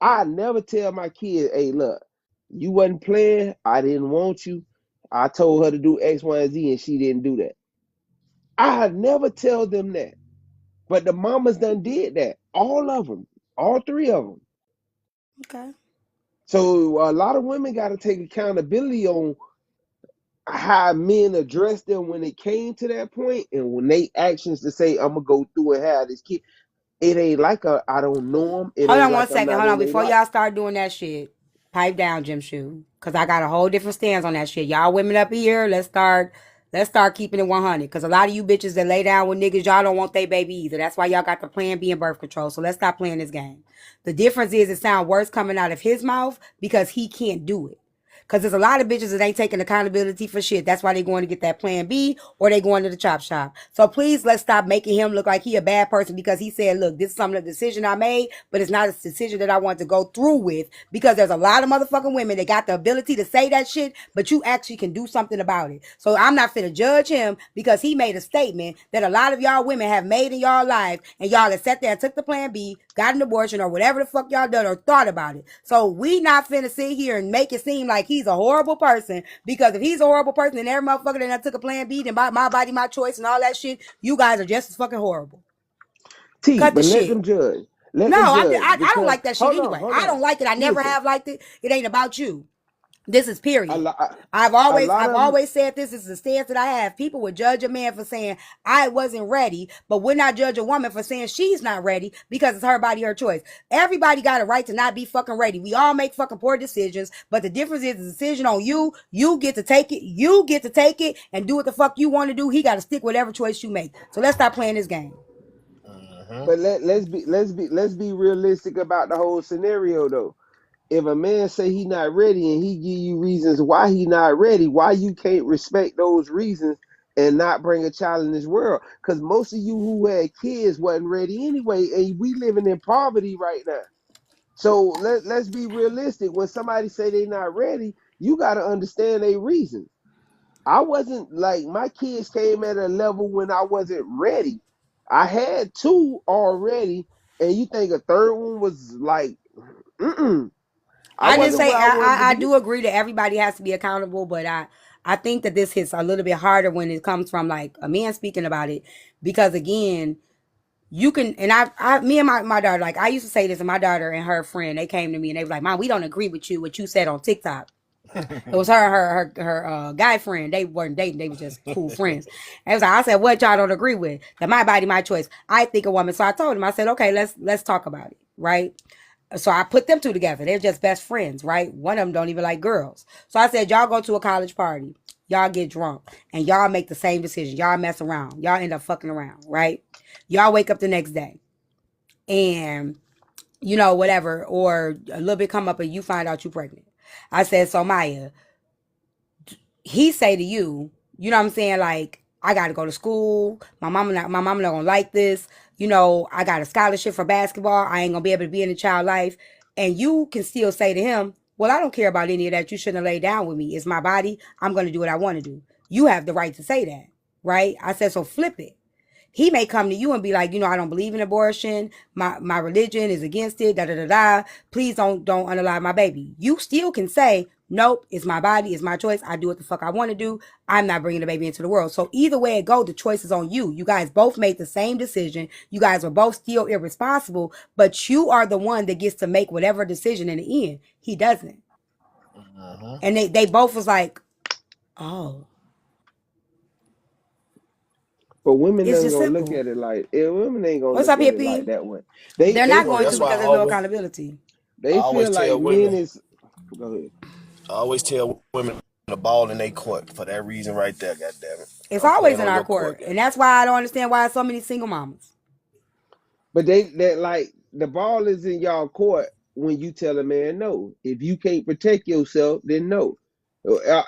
I never tell my kid, hey, look, you wasn't playing. I didn't want you. I told her to do X, Y, and Z, and she didn't do that. I never tell them that. But the mamas done did that. All of them. All three of them. Okay. So a lot of women got to take accountability on how men addressed them when it came to that point and when they actions to say, I'm going to go through and have this kid. It ain't like I don't know them. It Hold ain't on one like I'm second. not Hold on. in their Before life. y'all start doing that shit, pipe down, Jim Shoe. Cause I got a whole different stance on that shit. Y'all women up here, let's start keeping it 100. Cause a lot of you bitches that lay down with niggas, y'all don't want they baby either. That's why y'all got the plan B and birth control. So let's stop playing this game. The difference is it sounds worse coming out of his mouth because he can't do it. Because there's a lot of bitches that ain't taking accountability for shit. That's why they going to get that plan B or they going to the chop shop. So please, let's stop making him look like he a bad person because he said, look, this is some of the decision I made, but it's not a decision that I want to go through with, because there's a lot of motherfucking women that got the ability to say that shit, but you actually can do something about it. So I'm not finna judge him because he made a statement that a lot of y'all women have made in y'all life, and y'all have sat there and took the plan B, got an abortion, or whatever the fuck y'all done or thought about it. So we not finna sit here and make it seem like he's a horrible person, because if he's a horrible person and every motherfucker that took a plan B, then my body, my choice, and all that shit, you guys are just as fucking horrible. T, Cut the but let shit. them judge. Let No, them I judge don't because like that shit hold on, anyway. hold I on. don't like it. I never Listen, have liked it. It ain't about you. This is period. a I've lot of always said this is the stance that I have. People would judge a man for saying I wasn't ready, but would not judge a woman for saying she's not ready because it's her body, her choice. Everybody got a right to not be fucking ready. We all make fucking poor decisions, but the difference is the decision on you. You get to take it. You get to take it and do what the fuck you want to do. He got to stick with whatever choice you make. So let's stop playing this game. but let's be realistic about the whole scenario though. If a man say he not ready and he give you reasons why he not ready, why you can't respect those reasons and not bring a child in this world? Because most of you who had kids wasn't ready anyway, and we living in poverty right now. So let's be realistic. When somebody say they not ready, you got to understand their reasons. I wasn't like my kids came at a level when I wasn't ready. I had two already, and you think a third one was like, mm-mm. I I just wasn't say where I wanted to I be. do agree that everybody has to be accountable, but I think that this hits a little bit harder when it comes from like a man speaking about it, because again, you can, and me and my daughter, like I used to say this, and my daughter and her friend, they came to me and they were like, Mom, we don't agree with you what you said on TikTok. It was her guy friend. They weren't dating. They were just cool friends. And it was like, I said, what y'all don't agree with? That my body, my choice. I think a woman. So I told him, I said, okay, let's talk about it, right? So I put them two together. They're just best friends, right? One of them don't even like girls. So I said, y'all go to a college party, y'all get drunk, and y'all make the same decision. Y'all mess around. Y'all end up fucking around, right? Y'all wake up the next day, and whatever, or a little bit come up, and you find out you pregnant. I said, so Maya, he say to you, you know what I'm saying, like, I gotta go to school. My mama not gonna like this. I got a scholarship for basketball. I ain't gonna be able to be in the child life. And you can still say to him, well, I don't care about any of that. You shouldn't have laid down with me. It's my body. I'm gonna do what I want to do. You have the right to say that, right? I said, so flip it. He may come to you and be like, I don't believe in abortion. My religion is against it. Da da da da. Please don't unalive my baby. You still can say, nope, it's my body, it's my choice. I do what the fuck I want to do. I'm not bringing the baby into the world. So either way it go, the choice is on you. You guys both made the same decision. You guys are both still irresponsible, but you are the one that gets to make whatever decision in the end. He doesn't. And they both was like, oh, But women it's ain't just gonna look simple. at it like women ain't gonna What's look up, at it like hippie? that way. They're They not Well, going to that's why because there's no accountability. I they always feel like tell women, men is go ahead. I always tell women the ball in their court for that reason right there. God damn it, It's I'm always playing in on our your court. court. God And that's why I don't understand why so many single mamas. But they like the ball is in y'all court when you tell a man no. If you can't protect yourself, then no.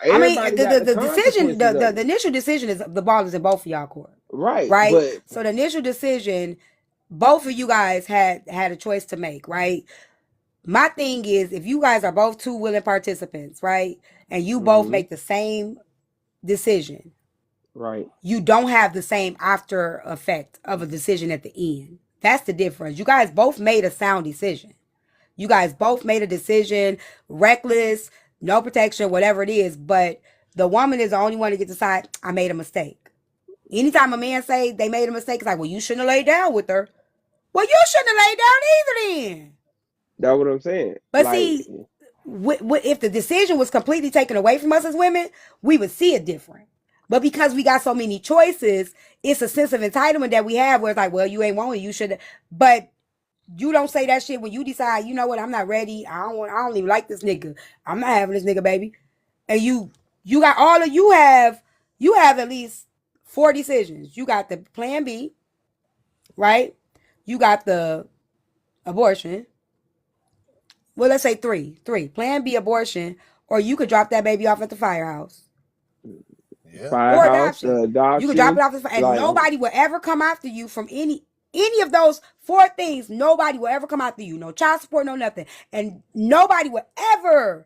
I mean, Everybody got the, the the decision, consequences of the it. initial decision is the ball is in both of y'all court, Right. right? But So the initial decision, both of you guys had a choice to make, right? My thing is, if you guys are both two willing participants, right, and you both mhm, make the same decision, right. you don't have the same after effect of a decision at the end. That's the difference. You guys both made a sound decision. You guys both made a decision, reckless, no protection, whatever it is. But the woman is the only one to get to decide, I made a mistake. Anytime a man say they made a mistake, it's like, well, you shouldn't have laid down with her. Well, you shouldn't have laid down either then. That's what I'm saying. But Like see, if the decision was completely taken away from us as women, we would see it different. But because we got so many choices, it's a sense of entitlement that we have where it's like, well, you ain't wanting, you should. But you don't say that shit when you decide, you know what, I'm not ready. I don't even like this nigga. I'm not having this nigga, baby. And you got all of you have at least 4 decisions. You got the plan B, right? You got the abortion. Well, let's say three. Plan B, abortion, or you could drop that baby off at the firehouse. Yeah. Or Firehouse, adoption. You could drop adoption, it off and like nobody will ever come after you from any of those 4 things. Nobody will ever come after you. No child support, no nothing. And nobody will ever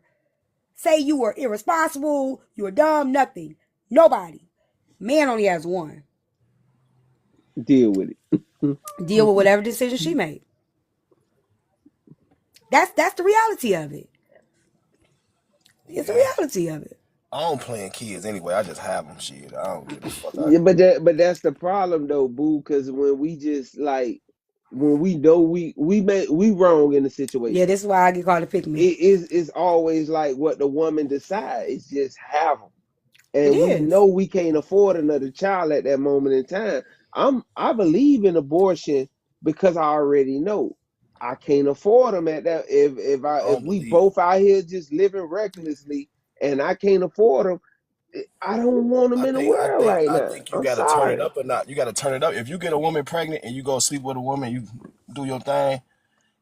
say you were irresponsible, you were dumb, nothing. Nobody. Man only has one. deal with it. Deal with whatever decision she made. That's the reality of it. It's the reality of it. I don't play in kids anyway. I just have them. Shit, I don't give a fuck. Yeah, but that's the problem though, boo. Because when we just like when we know we wrong in the Yeah, situation, this is why I get called a pick me. it's always like what the woman decides. It's just have them, It and we is. know we can't afford another child at that moment in time. I believe in abortion because I already know I can't afford them at that. If we believe both out here just living recklessly and I can't afford them. I don't want them in the world right I now. think you I'm gotta turn it sorry. up or not. You gotta turn it up. If you get a woman pregnant and you go sleep with a woman, you do your thing.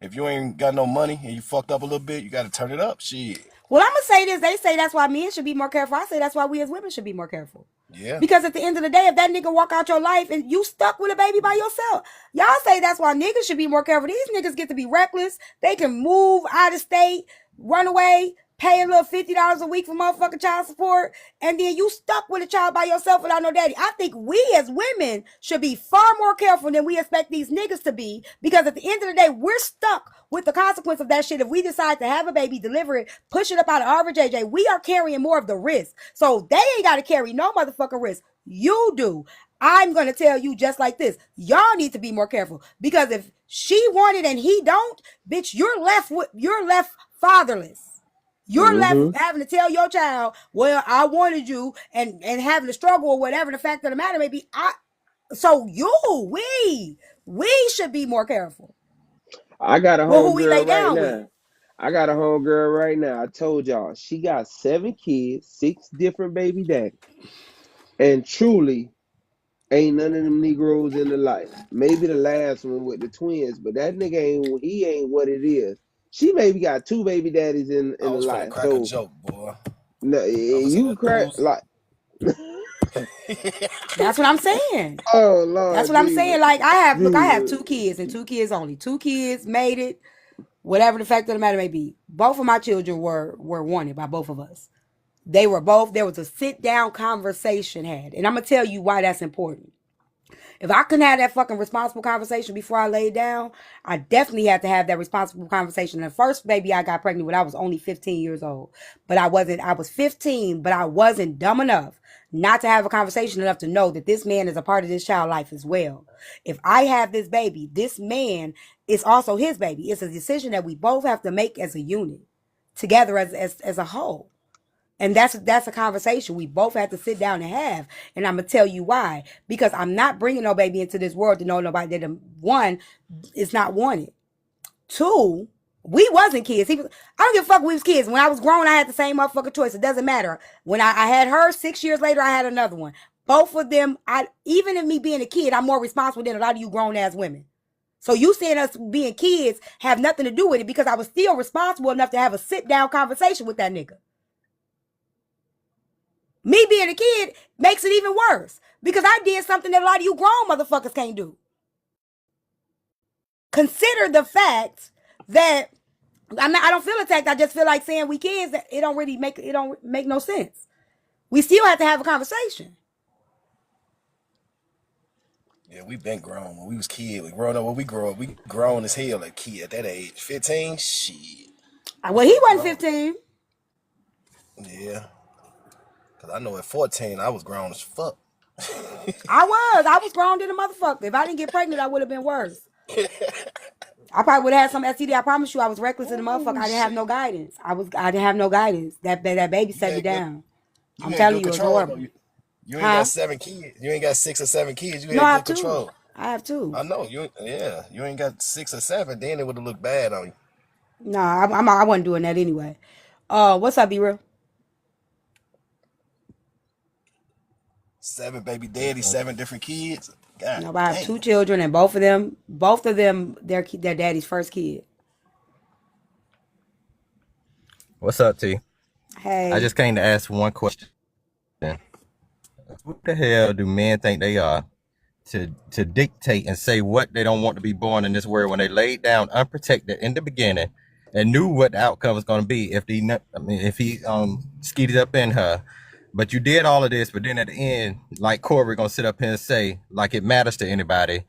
If you ain't got no money and you fucked up a little bit, you gotta turn it up. Shit. Well, I'm gonna say this. They say that's why men should be more careful. I say that's why we as women should be more careful. Yeah. Because at the end of the day, if that nigga walk out your life and you stuck with a baby by yourself, y'all say that's why niggas should be more careful. These niggas get to be reckless. They can move out of state, run away, pay a little $50 a week for motherfucking child support, and then you stuck with a child by yourself without no daddy. I think we as women should be far more careful than we expect these niggas to be, because at the end of the day, we're stuck with the consequence of that shit. If we decide to have a baby, deliver it, push it up out of our JJ, we are carrying more of the risk. So they ain't got to carry no motherfucking risk. You do. I'm going to tell you just like this. Y'all need to be more careful, because if she wanted and he don't, bitch, you're left fatherless. You're left having to tell your child, well, I wanted you, and having to struggle or whatever the fact of the matter may be. We should be more careful. I got a Well, who we lay homegirl right down with. now. I got a homegirl right now. I told y'all she got 7 kids, 6 different baby daddies, and truly ain't none of them Negroes in the life. Maybe the last one with the twins, but that nigga ain't what it is. She maybe got 2 baby daddies in I the was finna life. crack a So joke, boy. no, I was you saying crack dudes. like That's what I'm saying. oh That's Lord what I'm Jesus. saying. Like I have 2 Jesus. kids and 2 kids only. 2 kids made it. Whatever the fact of the matter may be. Both of my children were wanted by both of us. There was a sit down conversation had. And I'm going to tell you why that's important. If I couldn't have that fucking responsible conversation before I laid down, I definitely had to have that responsible conversation. The first baby I got pregnant with, I was only 15 years old. But I was 15, but I wasn't dumb enough not to have a conversation enough to know that this man is a part of this child's life as well. If I have this baby, this man is also his baby. It's a decision that we both have to make as a unit, together as a whole. And that's a conversation we both have to sit down and have. And I'm going to tell you why. Because I'm not bringing no baby into this world to know nobody that, one, is not wanted. 2, we wasn't kids. I don't give a fuck we was kids. When I was grown, I had the same motherfucking choice. It doesn't matter. When I had her, 6 years later, I had another one. Both of them, even in me being a kid, I'm more responsible than a lot of you grown-ass women. So you saying us being kids have nothing to do with it, because I was still responsible enough to have a sit-down conversation with that nigga. Me being a kid makes it even worse, because I did something that a lot of you grown motherfuckers can't do. Consider the fact that I don't feel attacked. I just feel like saying we kids, that it don't make no sense. We still have to have a conversation. Yeah, we been grown. When we was kids, we grown up. When we grow up, we grown as hell at kid at that age. 15, shit. Well, he wasn't 15. Yeah. Cause I know at 14 I was grown as fuck. I was grown than a motherfucker. If I didn't get pregnant, I would have been worse. I probably would have had some STD. I promise you, I was reckless in the motherfucker. I didn't have no guidance. I didn't have no guidance. That baby set me down. I'm telling you, it was horrible. You ain't got 7 kids. You ain't got 6 or 7 kids. You No, I had have good 2. control. I have 2. I know you. Yeah, you ain't got 6 or 7. Then it would have looked bad on you. No, I wasn't doing that anyway. What's up, B-Real? 7 baby daddies, 7 different kids. God, No, I have 2 children, and both of them, their daddy's first kid. What's up, T? Hey. I just came to ask one question. Who the hell do men think they are to dictate and say what they don't want to be born in this world when they laid down unprotected in the beginning and knew what the outcome was going to be if he skeeted up in her? But you did all of this, but then at the end, like Corey gonna sit up here and say, like it matters to anybody,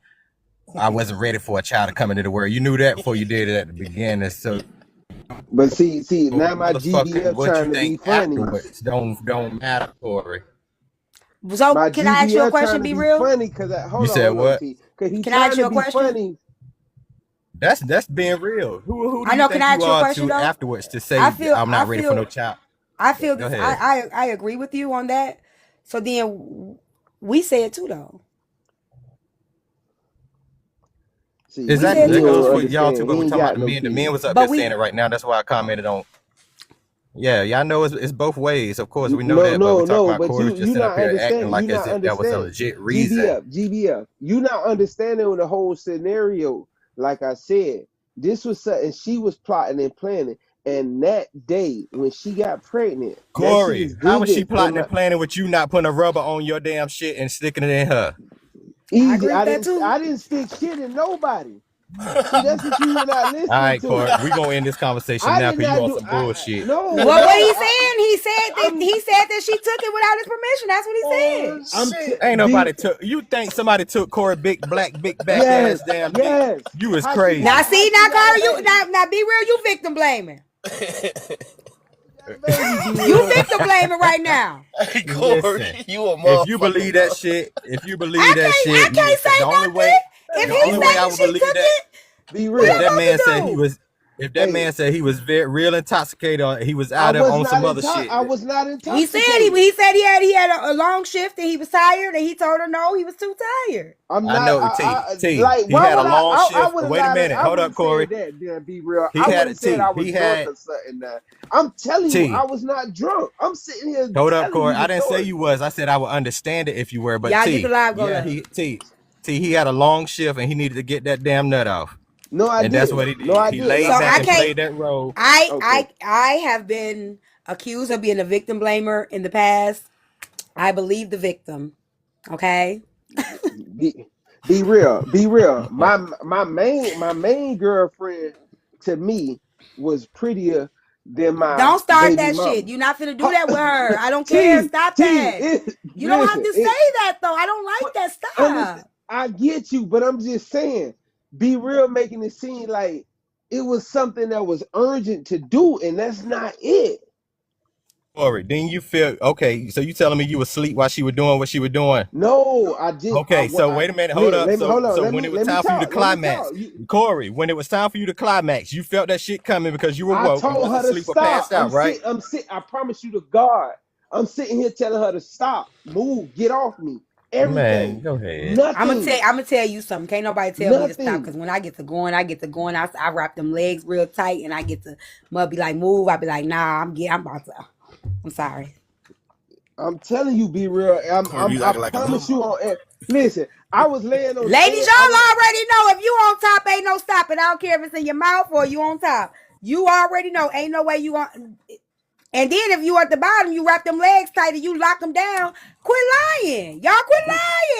I wasn't ready for a child to come into the world. You knew that before you did it at the beginning. So But see, now my GBF what trying you to be think funny. afterwards don't matter, Corey. So My can I ask you a GBF question? trying to Be be real. funny because You said what? Because he Can I ask trying you to a be question? funny. That's being real. Who do I know. you Can think I ask you you a are question to though? afterwards to say I'm not ready for no child? I feel Go this. ahead. I agree with you on that. So then we say it too though. See, Exactly. said That too. goes don't for y'all too, understand. but He we're ain't talking about got the no men. The men kids. was up But here saying it right now. That's why I commented on. Yeah, I know it's both ways. Of course, we know that, but we're talking about But Corey was just you sitting up not here acting understand. You like as not if that was a understand. legit reason. GBF. You not understanding the whole scenario. Like I said, this was something she was plotting and planning. And that day when she got pregnant, that shit Corey, is how was she vivid in plotting my and planning with you not putting a rubber on your damn shit and sticking it in her? I easy. agree with that too. I didn't stick shit in nobody. See, that's what you were not All listening right, Corey, to. we gonna end this conversation I now did because you not on do. some bullshit. No, Well, what no. he's saying, he said that she took it without his permission. That's what he said. I'm Ain't nobody took. You think somebody took Corey big back yes, ass damn dick? yes. You is How she crazy. Now got? How see, she now got a Kyrie, you baby? now be real. You victim blaming. Got a baby, be You real. victim blaming right now. Hey, Corey, Listen, you a if you motherfucker, believe bro. that shit, I can't say the only nothing. way, If the he's only way I saying would she believe took that it, Be what if real. I'm that supposed man to said do? man said he was very real intoxicated or he was I out there was on not some other shit. I was not He said intoxicated. he had a long shift and he was tired and he told her no, he was too tired. I'm I not. know T. Like, He why had a would long I shift. would have Wait a lied. minute, I hold would up, have said Corey. that. Then be real. He I had would have it said T. I was He drunk had or something. Now I'm telling you, T. I was not drunk. I'm sitting here Hold up, telling Corey. you I the didn't say story. you was. I said I would understand it if you were. But Y'all get the live go yeah, live. he had a long shift and he needed to get that damn nut off. No, I And that's didn't. what he No, did. I He didn't. laid So back I and can't. played that role. Okay. I have been accused of being a victim blamer in the past. I believe the victim. Okay. Be real. Be real. My main girlfriend to me was prettier than my Don't start baby that mama. shit. You're not finna do that with her. I don't care. T Stop T that. it, You don't have listen. to say that though. I don't like that. Understand? Stop. I get you, but I'm just saying, be real, making it seem like it was something that was urgent to do, and that's not it. Corey, then you feel okay. So you telling me you was asleep while she was doing what she was doing? No, I just Okay, so wait a minute, hold look. up. Let me hold on. So Let when me it was let me time for you to talk. Let me climax, talk. Corey, when it was time for you to climax, you felt that shit coming because you were I woke. You told her wasn't to asleep or stop. passed out, right? I'm sit. I promise you to God. I'm sitting here telling her to stop, move, get off me. Man, Everything. go ahead. Nothing. I'm gonna tell you something. Can't nobody tell me to stop Nothing. because when I get to going, I wrap them legs real tight and I get to mother be like move. I be like nah. I'm about to. I'm sorry. I'm telling you, be real. Corey, you I acting like a promise little. you on air. Listen, I was laying on the Ladies, edge. I y'all was. already know if you on top, ain't no stopping. I don't care if it's in your mouth or you on top. You already know, ain't no way you on. And then if you at the bottom, you wrap them legs tight and you lock them down. Quit lying, y'all. Quit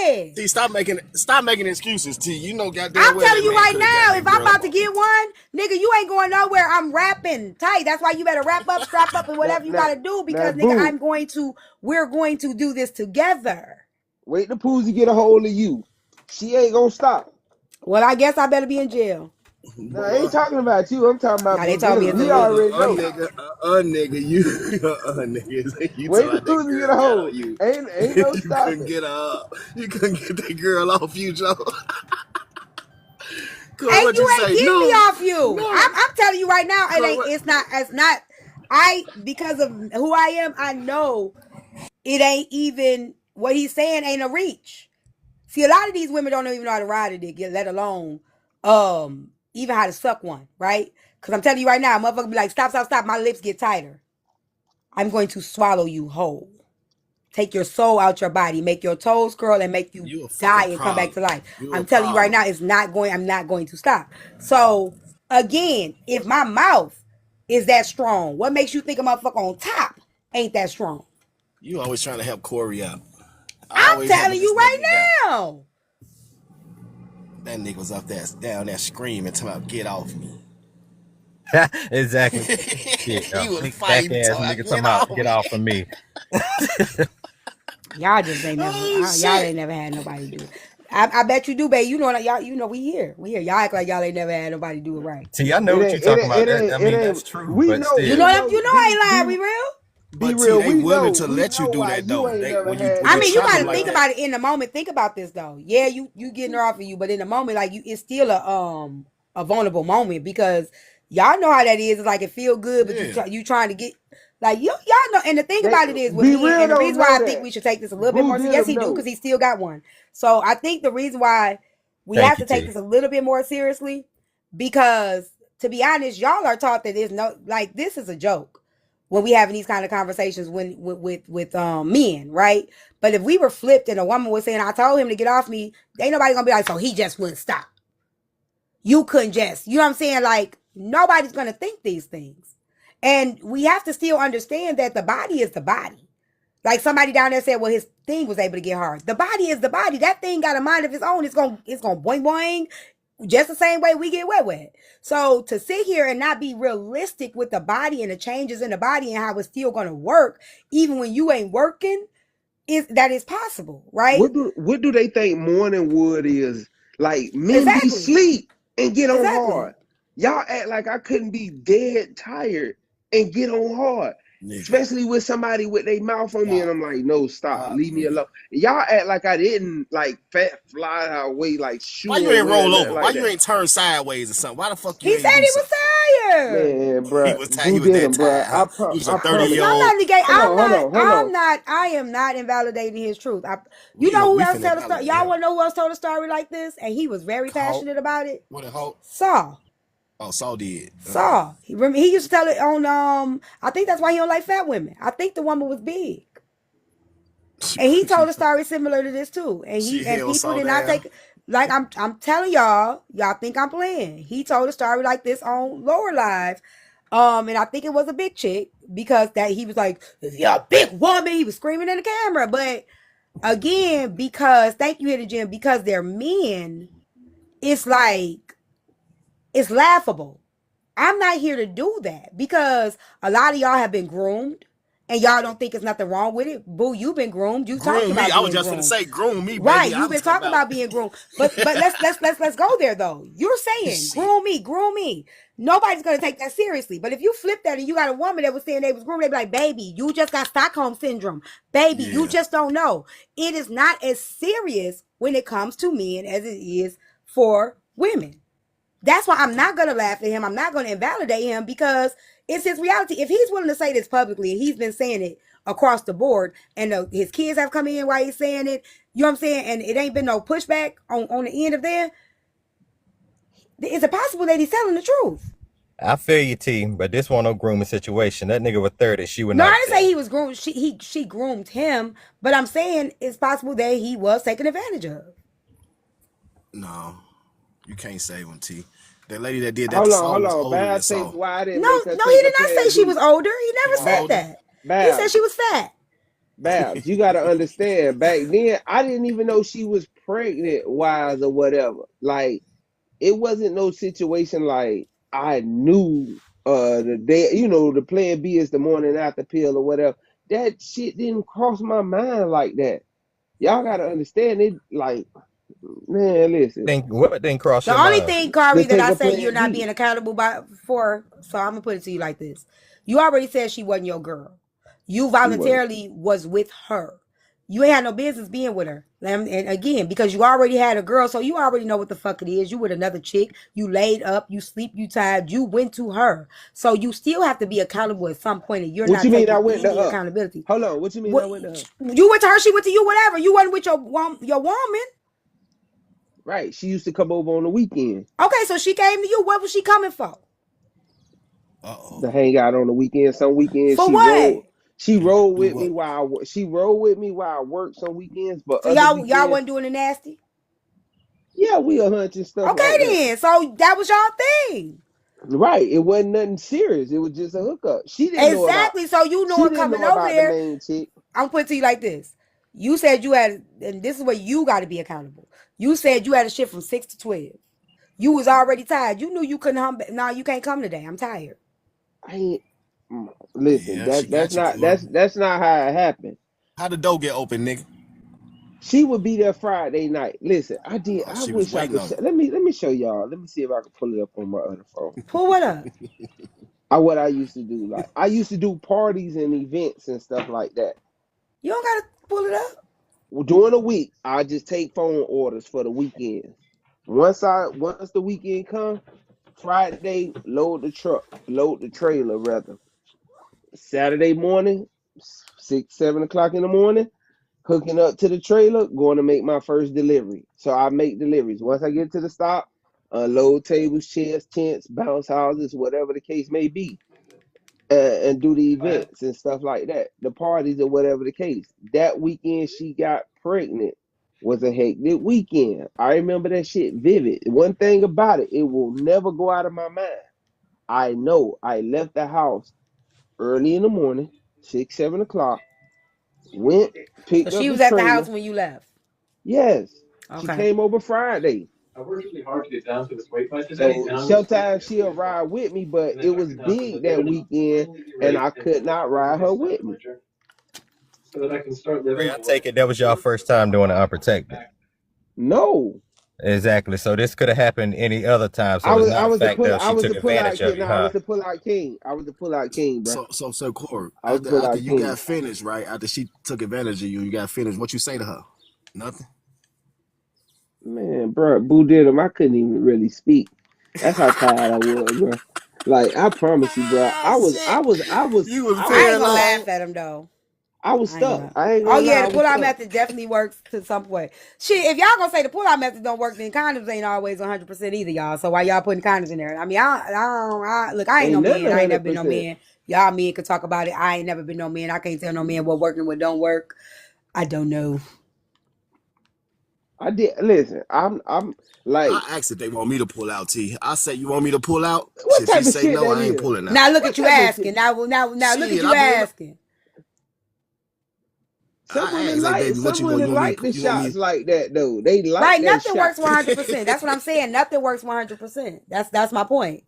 lying. T, stop making excuses. T, you know goddamn I'm well telling that you man right could have got now, that if I'm girl about to off. get one, nigga, you ain't going nowhere. I'm wrapping tight. That's why you better wrap up, strap up, and Now, whatever you gotta do now, because nigga, boo. we're going to do this together. Wait till Poozy get a hold of you. She ain't gonna stop. Well, I guess I better be in jail. Now, I ain't talking about you. I'm talking about Now they told me Brazil. it's We illegal. already know. Nigga, you Wait tell till like that Poozy get girl a got on hold. you. Ain't no You couldn't stopping. get her up. You couldn't get that girl off you, Joe. Corey, And what you you ain't say? getting me No, off you. no. I'm telling you right now, Corey, what? it's not, I, because of who I am, I know it ain't even, what he's saying ain't a reach. See, a lot of these women don't even know how to ride a dick, let alone, even how to suck one, right? Because I'm telling you right now, motherfucker be like, stop, stop, stop, my lips get tighter. I'm going to swallow you whole. Take your soul out your body, make your toes curl and make you You a die fucking and come back to problem. life. You a I'm telling you right problem. now, I'm not going to stop. So again, if my mouth is that strong, what makes you think a motherfucker on top ain't that strong. You always trying to help Corey out. I'm Always telling helping you this right nigga out. now. That nigga was up there down there screaming, talking about get off me. Exactly. Shit, He was big back fighting, ass nigga talking about get off of me. Y'all just ain't never. Y'all ain't never had nobody do it. I bet you do, babe. You know, y'all. You know, we here. Y'all act like y'all ain't never had nobody do it right. See, I know what you're talking about. I mean, that's true, We but know. You still. know, I ain't lying. We real. Be But real. T, they We willing know. to We let you know do why that you though. ain't They never when you had. I mean, you trap got them to like think that. about it in the moment. Think about this though. Yeah, you getting her off of you, but in the moment, like it's still a vulnerable moment because y'all know how that is. It's like it feel good, but Yeah. you trying to get like y'all know. And the thing about it is with Be men, real. and the Don't reason why know I think that. we should take this a little bit Boo more. did Yes, him he do know. because he still got one. So I think the reason why we Thank have you, to take T. this a little bit more seriously because to be honest, y'all are taught that there's no like this is a joke when we having these kind of conversations with men, right? But if we were flipped and a woman was saying, I told him to get off me, ain't nobody gonna be like, so he just wouldn't stop. You couldn't just, you know what I'm saying? Like, nobody's gonna think these things. And we have to still understand that the body is the body. Like somebody down there said, well, his thing was able to get hard. The body is the body. That thing got a mind of its own. It's gonna boing boing just the same way we get wet. So to sit here and not be realistic with the body and the changes in the body and how it's still gonna work, even when you ain't working, is possible, right? What do they think morning wood is? Like men be Exactly. sleep and get on Exactly. hard. Y'all act like I couldn't be dead tired and get on hard. Nigga. Especially with somebody with their mouth on me, and Stop. I'm like, no, stop, Stop, leave me nigga. alone. Y'all act like I didn't like fat fly away like Why you shoe ain't away or roll nothing over? Why like you that. ain't turn sideways or something? Why the fuck you He ain't said do he was something? tired. Man, He bruh, was tired. He Boo was did that him, bruh. tired, huh? He was a I Listen, promise. I'm 30-year-old. not negating. Hold on. I am not invalidating his truth. You We know who else finna told the story? validate Y'all him. want to know who else told a story like this? And he was very Hulk. passionate about it. What a Hulk. Saul. Oh, Saul did. Saul. He used to tell it on I think that's why he don't like fat women. I think the woman was big. And he told a story similar to this too. And She held people Saul did not down. take like I'm telling y'all think I'm playing. He told a story like this on Lower Live. And I think it was a big chick because that he was like, you're a big woman. He was screaming in the camera. But again, because thank you, Hidden Gym, because they're men, it's like it's laughable. I'm not here to do that because a lot of y'all have been groomed and y'all don't think there's nothing wrong with it. Boo, you've been groomed. You talked Groom me. about I was being just finna groomed. say, groom me, Right, baby. you've I'm been talking talking about about being groomed. But let's go there though. You're saying shit. groom me. Nobody's gonna take that seriously. But if you flip that and you got a woman that was saying they was groomed, they'd be like, baby, you just got Stockholm syndrome. Baby, you Yeah. just don't know. It is not as serious when it comes to men as it is for women. That's why I'm not going to laugh at him. I'm not going to invalidate him because it's his reality. If he's willing to say this publicly and he's been saying it across the board and his kids have come in while he's saying it, you know what I'm saying? And it ain't been no pushback on the end of that. Is it possible that he's telling the truth? I feel you, T, but this one no grooming situation. That nigga was 30, she was No, I didn't say 19. he was groomed. She groomed him, but I'm saying it's possible that he was taken advantage of. No, you can't save him, T. That lady that did that to Hold on, Saul hold was on. older than Bad take Saul. why I didn't No, make her no, he take a did not say plan she B. was older. He He never was said older. that. He said Babs, she was fat. Babs, you gotta understand. Back then, I didn't even know she was pregnant, wise or whatever. Like it wasn't no situation like I knew the day. You know, the plan B is the morning after pill or whatever. That shit didn't cross my mind like that. Y'all gotta understand it. Like, man, listen, What didn't cross The your only mind? thing, to Kyrie, that take I a say you're plan not B. being accountable for, so I'm gonna put it to you like this: you already said she wasn't your girl. You She wasn't. voluntarily was with her. You ain't had no business being with her. And again, because you already had a girl, so you already know what the fuck it is. You with another chick. You laid up. You sleep. You tired. You went to her. So you still have to be accountable at some point, and you're What you not mean I taking went to any her? accountability. Hold on. What you mean I What went to her? you went to her, she went to you. Whatever. You wasn't with your woman. Right. She used to come over on the weekend Okay, so she came to you. What was she coming for? to Uh-oh. hang out on the weekend. Some weekends For what? She rolled Do with me what? while she rolled with me while I worked some weekends, but So other y'all weekends, wasn't doing the nasty? yeah, we a hunch and stuff Okay like that. then. So that was y'all thing. Right. It wasn't nothing serious. It was just a hookup. She didn't know about. Exactly. So you know She it didn't coming know over about the there. main chick. I'm putting it to you like this. You said you had, and this is where you got to be accountable. You said you had a shift from 6 to 12. You was already tired. You knew you couldn't come. No, you can't come today. I'm tired. I ain't. Listen, Yeah, she that's got you, not Corey. that's not how it happened. How the door get open, nigga? She would be there Friday night. Listen, Oh, I she was wish I waiting could. on it. Let me show y'all. Let me see if I can pull it up on my other phone. Pull what up? What I used to do, like I used to do parties and events and stuff like that. You don't got to pull it up. During the week, I just take phone orders for the weekend. Once the weekend come, Friday load the truck, load the trailer rather. Saturday morning, 6, 7 o'clock in the morning, hooking up to the trailer, going to make my first delivery. So I make deliveries. Once I get to the stop, load tables, chairs, tents, bounce houses, whatever the case may be, and do the events and stuff like that, the parties or whatever the case. That weekend she got pregnant was a hectic weekend. I remember that shit vivid. One thing about it, it will never go out of my mind. I know I left the house early in the morning, 6, 7 o'clock, went, So picked she up the was at the house trailer. when you left. Yes, she Okay. came over Friday. I worked really hard to get down to this weight by today, So and I'm just sometimes thinking she'll it's your ride fault. with me, but And it then I was can tell because big I did that enough. So weekend finally be and ready I and could put not all ride my her stuff with in my me. truck so that I can start Ray, living I the life take it that was y'all first time doing the unprotected. No. Exactly. So this could have happened any other time. So it's not a fact that I she was took the pull out advantage of king. you, No, I huh? was the pull out king. I was the pull out king, bro. So Corey, I was the pull after out you king. got finished, right? After she took advantage of you, you got finished. What you say to her? Nothing. Man, bro, Boo did him. I couldn't even really speak. That's how tired I was, bro. Like I promise you, bro. Ah, shit. You was I was I ain't gonna paralyzed. laugh at him though. I was I ain't stuck. gonna. I ain't Oh gonna lie, yeah, I the was pull-out stuck. method definitely works to some point. Shit, if y'all gonna say the pull-out method don't work, then condoms ain't always 100% either, y'all. So why y'all putting condoms in there? I mean, look, I ain't no Ain't nothing man. I ain't never been no 100%. man. Y'all men can talk about it. I ain't never been no man. I can't tell no man what working, what don't work. I don't know. I did listen. I'm like, I asked if they want me to pull out, T. I said, you want me to pull out? what If she type of say shit no, that I ain't is? pulling out. Now look What at you type of shit? asking. Now look at Shit, you I been. asking. Some I women asked, hey like baby, what some you want? You women want me? like the You want shots me? like that though. They like Right, that nothing works shot. 100%. That's what I'm saying. Nothing works 100%. That's my point.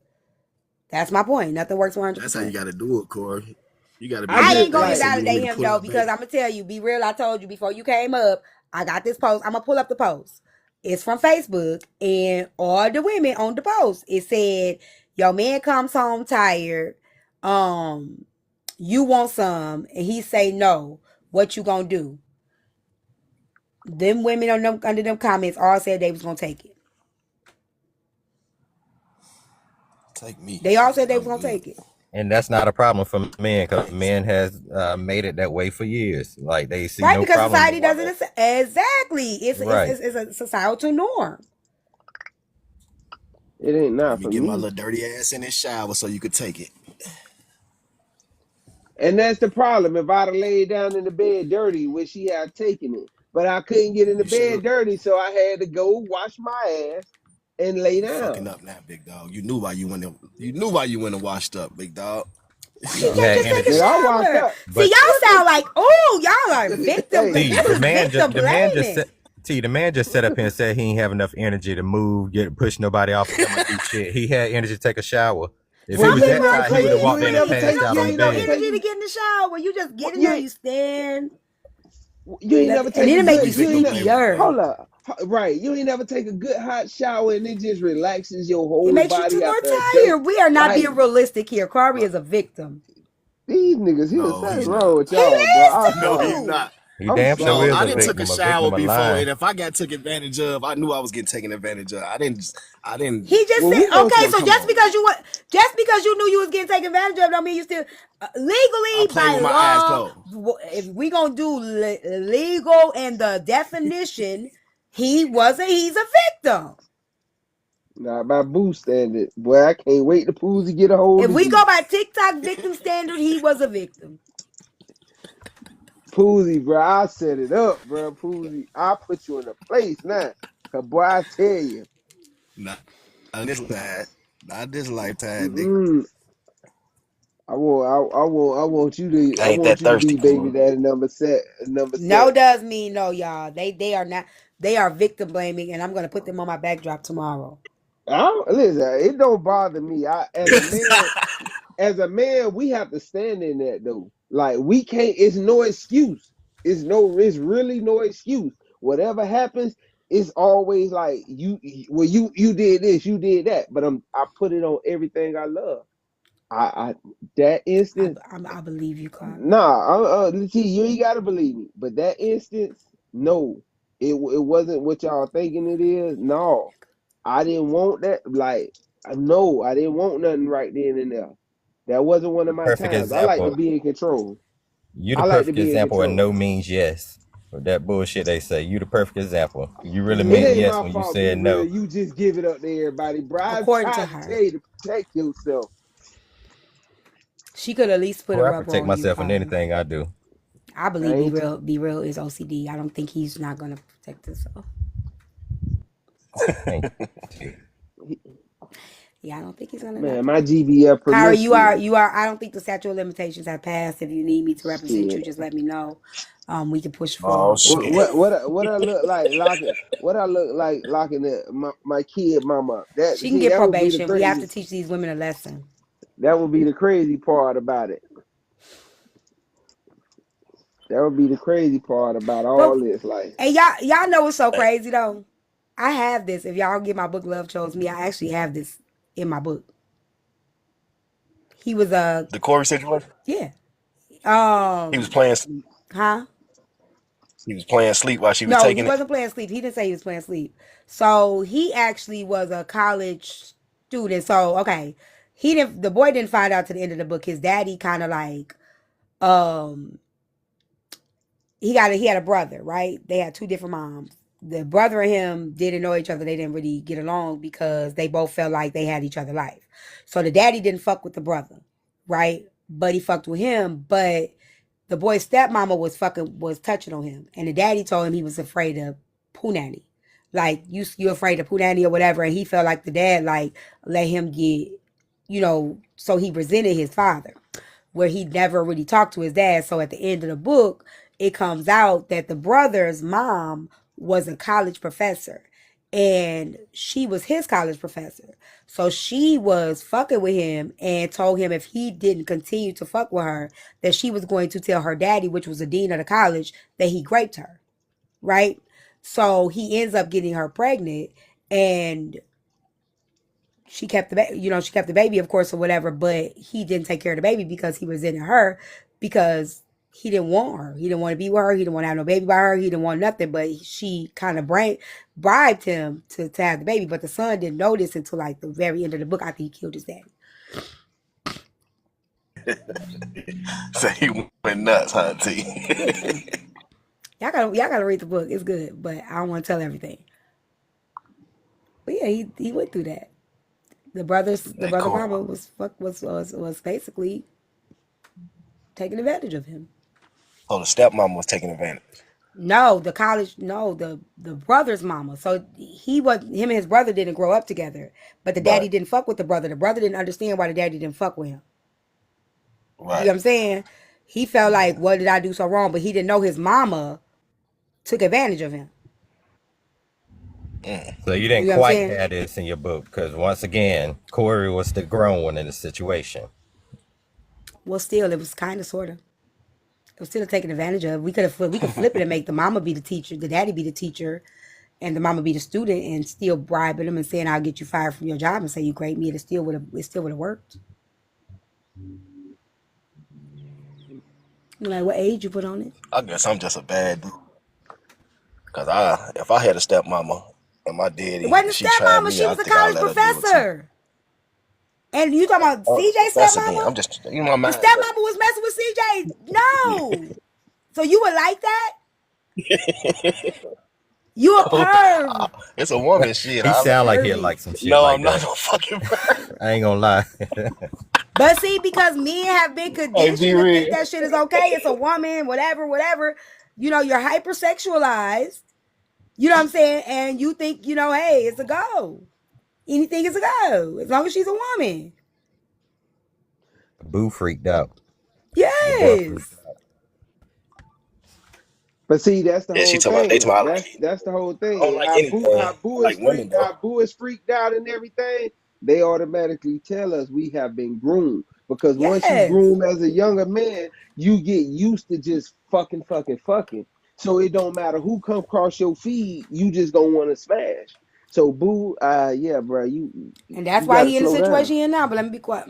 That's my point. Nothing works That's how you 100%. got to do it, Corey. You got to I be I that ain't just gonna bad. like Say you want invalidate me to him pull though, out, because baby. I'm gonna tell you, be real. I told you before you came up, I got this post. I'm gonna pull up the post. It's from Facebook, and all the women on the post, it said, "Your man comes home tired. Um, you want some, and he say no. What you gonna do?" Them women on them under them comments all said they was gonna take it. Take me. They all said they was I'm gonna good. take it. And that's not a problem for men because men has made it that way for years. Like they see Right, no because problem society with women. doesn't exactly. Right. It's a societal norm. it ain't Let not me for get my me. little dirty ass in this shower so you could take it. And that's the problem. If I'd have laid down in the bed dirty, would she have taken it? But I couldn't get in the You should bed have. dirty, so I had to go wash my ass and lay You fucking down. up now, big dog. You knew why you went. You knew why you went and washed up, big dog. Why you You can't had just take a energy, Nigga, I washed shower? up. See, but y'all sound like, oh, y'all are victim. Hey, This is The man victim just blaming. the man just set up here and said he ain't have enough energy to move, get push nobody off of him or do shit. He had energy to take a shower. If well, he Some was you ain't that people never tired, he would take have you walked do. ain't in and never You passed take don't out you on take the ain't no never bed. take energy to get in the shower. You just get in you there, ain't, you stand, you ain't never and take then a it make good you Please, you ain't victim never, blaming. sleepier. hold up. Right. You ain't never take a good hot shower and it just relaxes your It whole makes you body more after a day. tired. We are not Like being realistic here. Corey But is a victim. these niggas here, no, something he's wrong not. with He y'all, bro. is I'm No, sorry. he's too. not. He I'm damn No, sure sorry, is I a didn't bro. took a victim. A victim shower of before, lying. and if I got took advantage of, I knew I was getting taken advantage of. I didn't. I didn't. He just Well, said, we gonna okay, say, so Come on, man. just because you knew you was getting taken advantage of, don't mean you still I legally play by with my eyes law. closed. If we gonna do legal and the definition, he's a victim. not by boo standard. Boy, I can't wait to Poozy get a hold If of we go you. by TikTok victim standard, he was a victim. Poozy, bro, I set it up, bro. Poozy, I put you in a place now. Cause boy, I tell you, Not on this side. Not this lifetime, nigga. Mm-mm. I want you to I ain't that thirsty, be baby King. daddy number No 7. does mean no, y'all. They are not. They are victim blaming, and I'm gonna put them on my backdrop tomorrow. Listen, it don't bother me. As a man, we have to stand in that though. Like we can't. It's no excuse. It's really no excuse. Whatever happens, it's always like well, you did this, you did that. But I put it on everything I love. I that instance, I believe you, Clark. nah. See, you ain't gotta believe me. But that instance, no, it wasn't what y'all thinking it is. No, I didn't want that. Like, no, I didn't want nothing right then and there. That wasn't one of my Perfect times. I like to example. be in control. You the I like to perfect be in example, and control. no means yes. With that bullshit they say, you the perfect example. You really It meant Mm, ain't yes my when you fault, be said real. no. You just give it up to everybody, bro. I according to tried to tell her, you to protect yourself. she could at least put a Boy, I rubber protect on you, myself in Kyrie. anything I do. I I believe ain't. Be real is OCD. I don't think he's not gonna protect himself. Thank Yeah, I don't think he's gonna not Man, my protect. GBF Kyrie, permission. you are. I don't think the statute of limitations have passed. If you need me to represent you, Shit. just let me know. We can push Oh forward with What shit. this. what I look like locking? What I look like locking my kid mama up? That She can see get that would be the probation. We have crazy. to teach these women a lesson. That would be the crazy part about it. That would be the crazy part about But all this. Like, and y'all know what's so Hey, crazy though. I have this. If y'all get my book, Love Chose Me, I actually have this in my book. He was a the Corey situation. yeah. He was playing. Huh? He was playing sleep while she was No, he taking it. wasn't playing sleep. He didn't say he was playing sleep. So he actually was a college student. So okay, he didn't. The boy didn't find out to the end of the book. His daddy kind of like um he had a brother, right? They had two different moms. The brother and him didn't know each other. They didn't really get along because they both felt like they had each other life. So the daddy didn't fuck with the brother, right? But he fucked with him. But the boy's stepmama was touching on him, and the daddy told him he was afraid of punani, like you afraid of punani or whatever. And he felt like the dad like let him get, so he resented his father, where he never really talked to his dad. So at the end of the book, it comes out that the brother's mom was a college professor and she was his college professor. So she was fucking with him and told him if he didn't continue to fuck with her, that she was going to tell her daddy, which was the dean of the college, that he raped her. Right? So he ends up getting her pregnant and she kept the baby, she kept the baby, of course, or whatever, but he didn't take care of the baby because he resented her because he didn't want her. He didn't want to be with her. He didn't want to have no baby by her. He didn't want nothing, but she kind of bribed him to have the baby. But the son didn't know this until like the very end of the book after he killed his daddy. So he went nuts, huh, T? Yeah. Y'all gotta read the book. It's good, but I don't want to tell everything. But yeah, he went through that. The That brother Corey. mama was basically taking advantage of him. Oh, the stepmom was taking advantage. No, the brother's mama. So him and his brother didn't grow up together, but the Right, daddy didn't fuck with the brother. The brother didn't understand why the daddy didn't fuck with him. You know right. what I'm saying? He felt like, what did I do so wrong? But he didn't know his mama took advantage of him. Mm. So you didn't You know what I'm quite saying? have this in your book because once again, Corey was the grown one in the situation. Well, still, it was kind of sort of. It was still taken advantage of. We could flip it and make the mama be the teacher, the daddy be the teacher, and the mama be the student, and still bribing them and saying I'll get you fired from your job and say you grade me. It still would have worked. Like what age you put on it? I guess I'm just a bad dude. Cause if I had a stepmama and my It daddy, wasn't and a she tried stepmama. me, She I was a think I'll college let her do it too. professor. And you talking about Oh, the CJ's professor then. stepmama? I'm just, my The mind. stepmama was messing with CJ. No. So you would like that? You a perv. It's a woman shit. He You a sound like he'll pervy. like some shit No, like I'm not that. no fucking. I ain't gonna lie. But see, because men have been Hey, be conditioned to think real. that shit is okay. It's a woman, whatever. You're hypersexualized. You know what I'm saying? And you think, hey, it's a go. anything is a go as long as she's a woman. Boo freaked out. The boy freaked Yes. out. But see, that's the Yeah, she whole talking about they thing. talking about That's the whole I don't thing. like anything. I like women though. How Boo is freaked out and everything. They automatically tell us we have been groomed because once you Yes. groom as a younger man, you get used to just fucking. So it don't matter who come across your feed, you just gonna want to smash. So Boo, yeah, bro, And that's you why got to he in the slow down. situation he in now. But let me be quiet.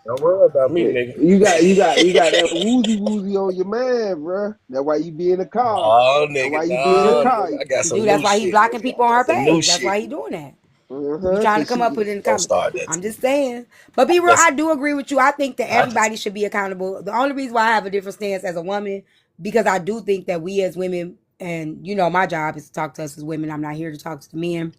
Don't worry about me, Yeah, nigga. you got that woozy on your man, bro. That's why you be in the car. No, That's nigga, why you be in the no, car. nigga. I got some Dude, that's new why he shit, blocking nigga. people on her Got some new page. That's shit. why he doing that. You trying to Cause come up with an Don't comment. start that. I'm just saying. But be real, Yes, I do agree with you. I think that I just everybody should be accountable. The only reason why I have a different stance as a woman, because I do think that we as women, and you know, my job is to talk to us as women. I'm not here to talk to the men.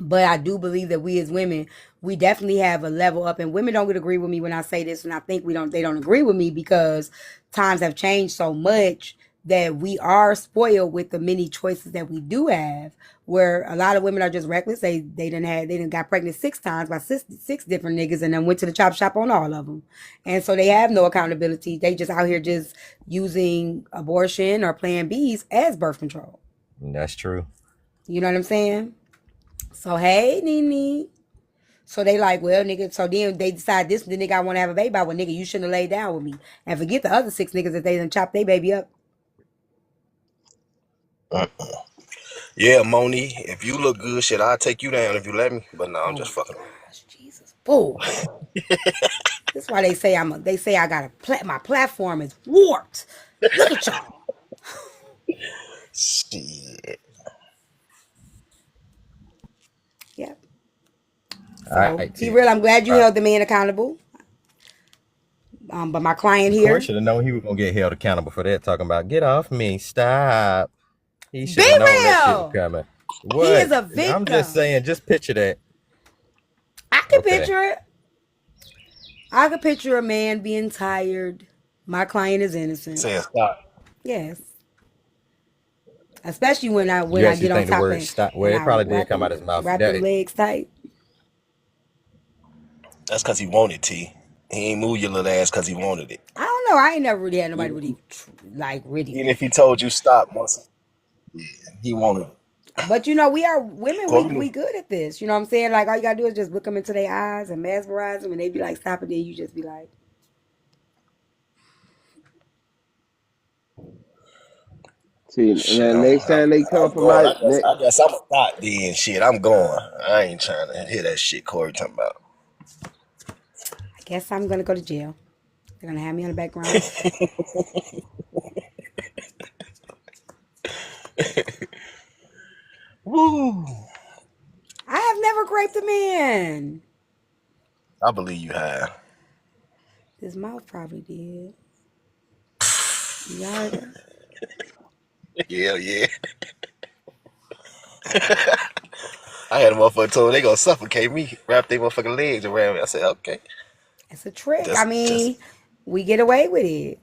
But I do believe that we as women, we definitely have a level up, and women don't agree with me when I say this, and I think they don't agree with me because times have changed so much that we are spoiled with the many choices that we do have. Where a lot of women are just reckless. They didn't got pregnant 6 times by six different niggas, and then went to the chop shop on all of them, and so they have no accountability. They just out here just using abortion or Plan Bs as birth control. That's true. You know what I'm saying? So hey, Nene. So they like, well, nigga. So then they decide this the nigga I want to have a baby by. Well, nigga, you shouldn't have laid down with me. And forget the other 6 niggas that they done chop their baby up. yeah, Moni. If you look good, shit, I'll take you down if you let me. But no, I'm Oh just my fucking. gosh, Jesus, boy. That's why they say they say I got my platform is warped. Look at y'all. Shit. Yep. All So right, be T. real. I'm glad you All right. held the man accountable. But my client Of course, here, should have known he was gonna get held accountable for that. Talking about get off me, stop. He should be have known that shit was real. coming. He What? is a I'm just victim. saying. Just picture that. I can Okay. picture it. I could picture a man being tired. My client is innocent. Saying stop. Yes. Especially when You I actually get on think the top word and stop? Well, it probably did come out his mouth. wrap them legs tight. That's because he wanted T. He ain't move your little ass because he wanted it. I don't know. I ain't never really had nobody Even, really even if really. he told you stop once, yeah, he wanted it. But you know, we are women. We According good at this. You know what I'm saying? Like all you gotta do is just look them into their eyes and mesmerize them, and they be like, "Stop it!" Then you just be like, see, to shit, now next time they come I'm for going. my I guess I'm a thought then. Shit, I'm going. I ain't trying to hear that shit Corey talking about. "I guess I'm gonna go to jail." They're gonna have me on the background. Woo! I have never raped a man. I believe you have. His mouth probably did. You heard her? Yeah. I had a motherfucker told they gonna suffocate me, wrap their motherfucking legs around me. I said, okay. It's a trick. I Just mean, we get away with it.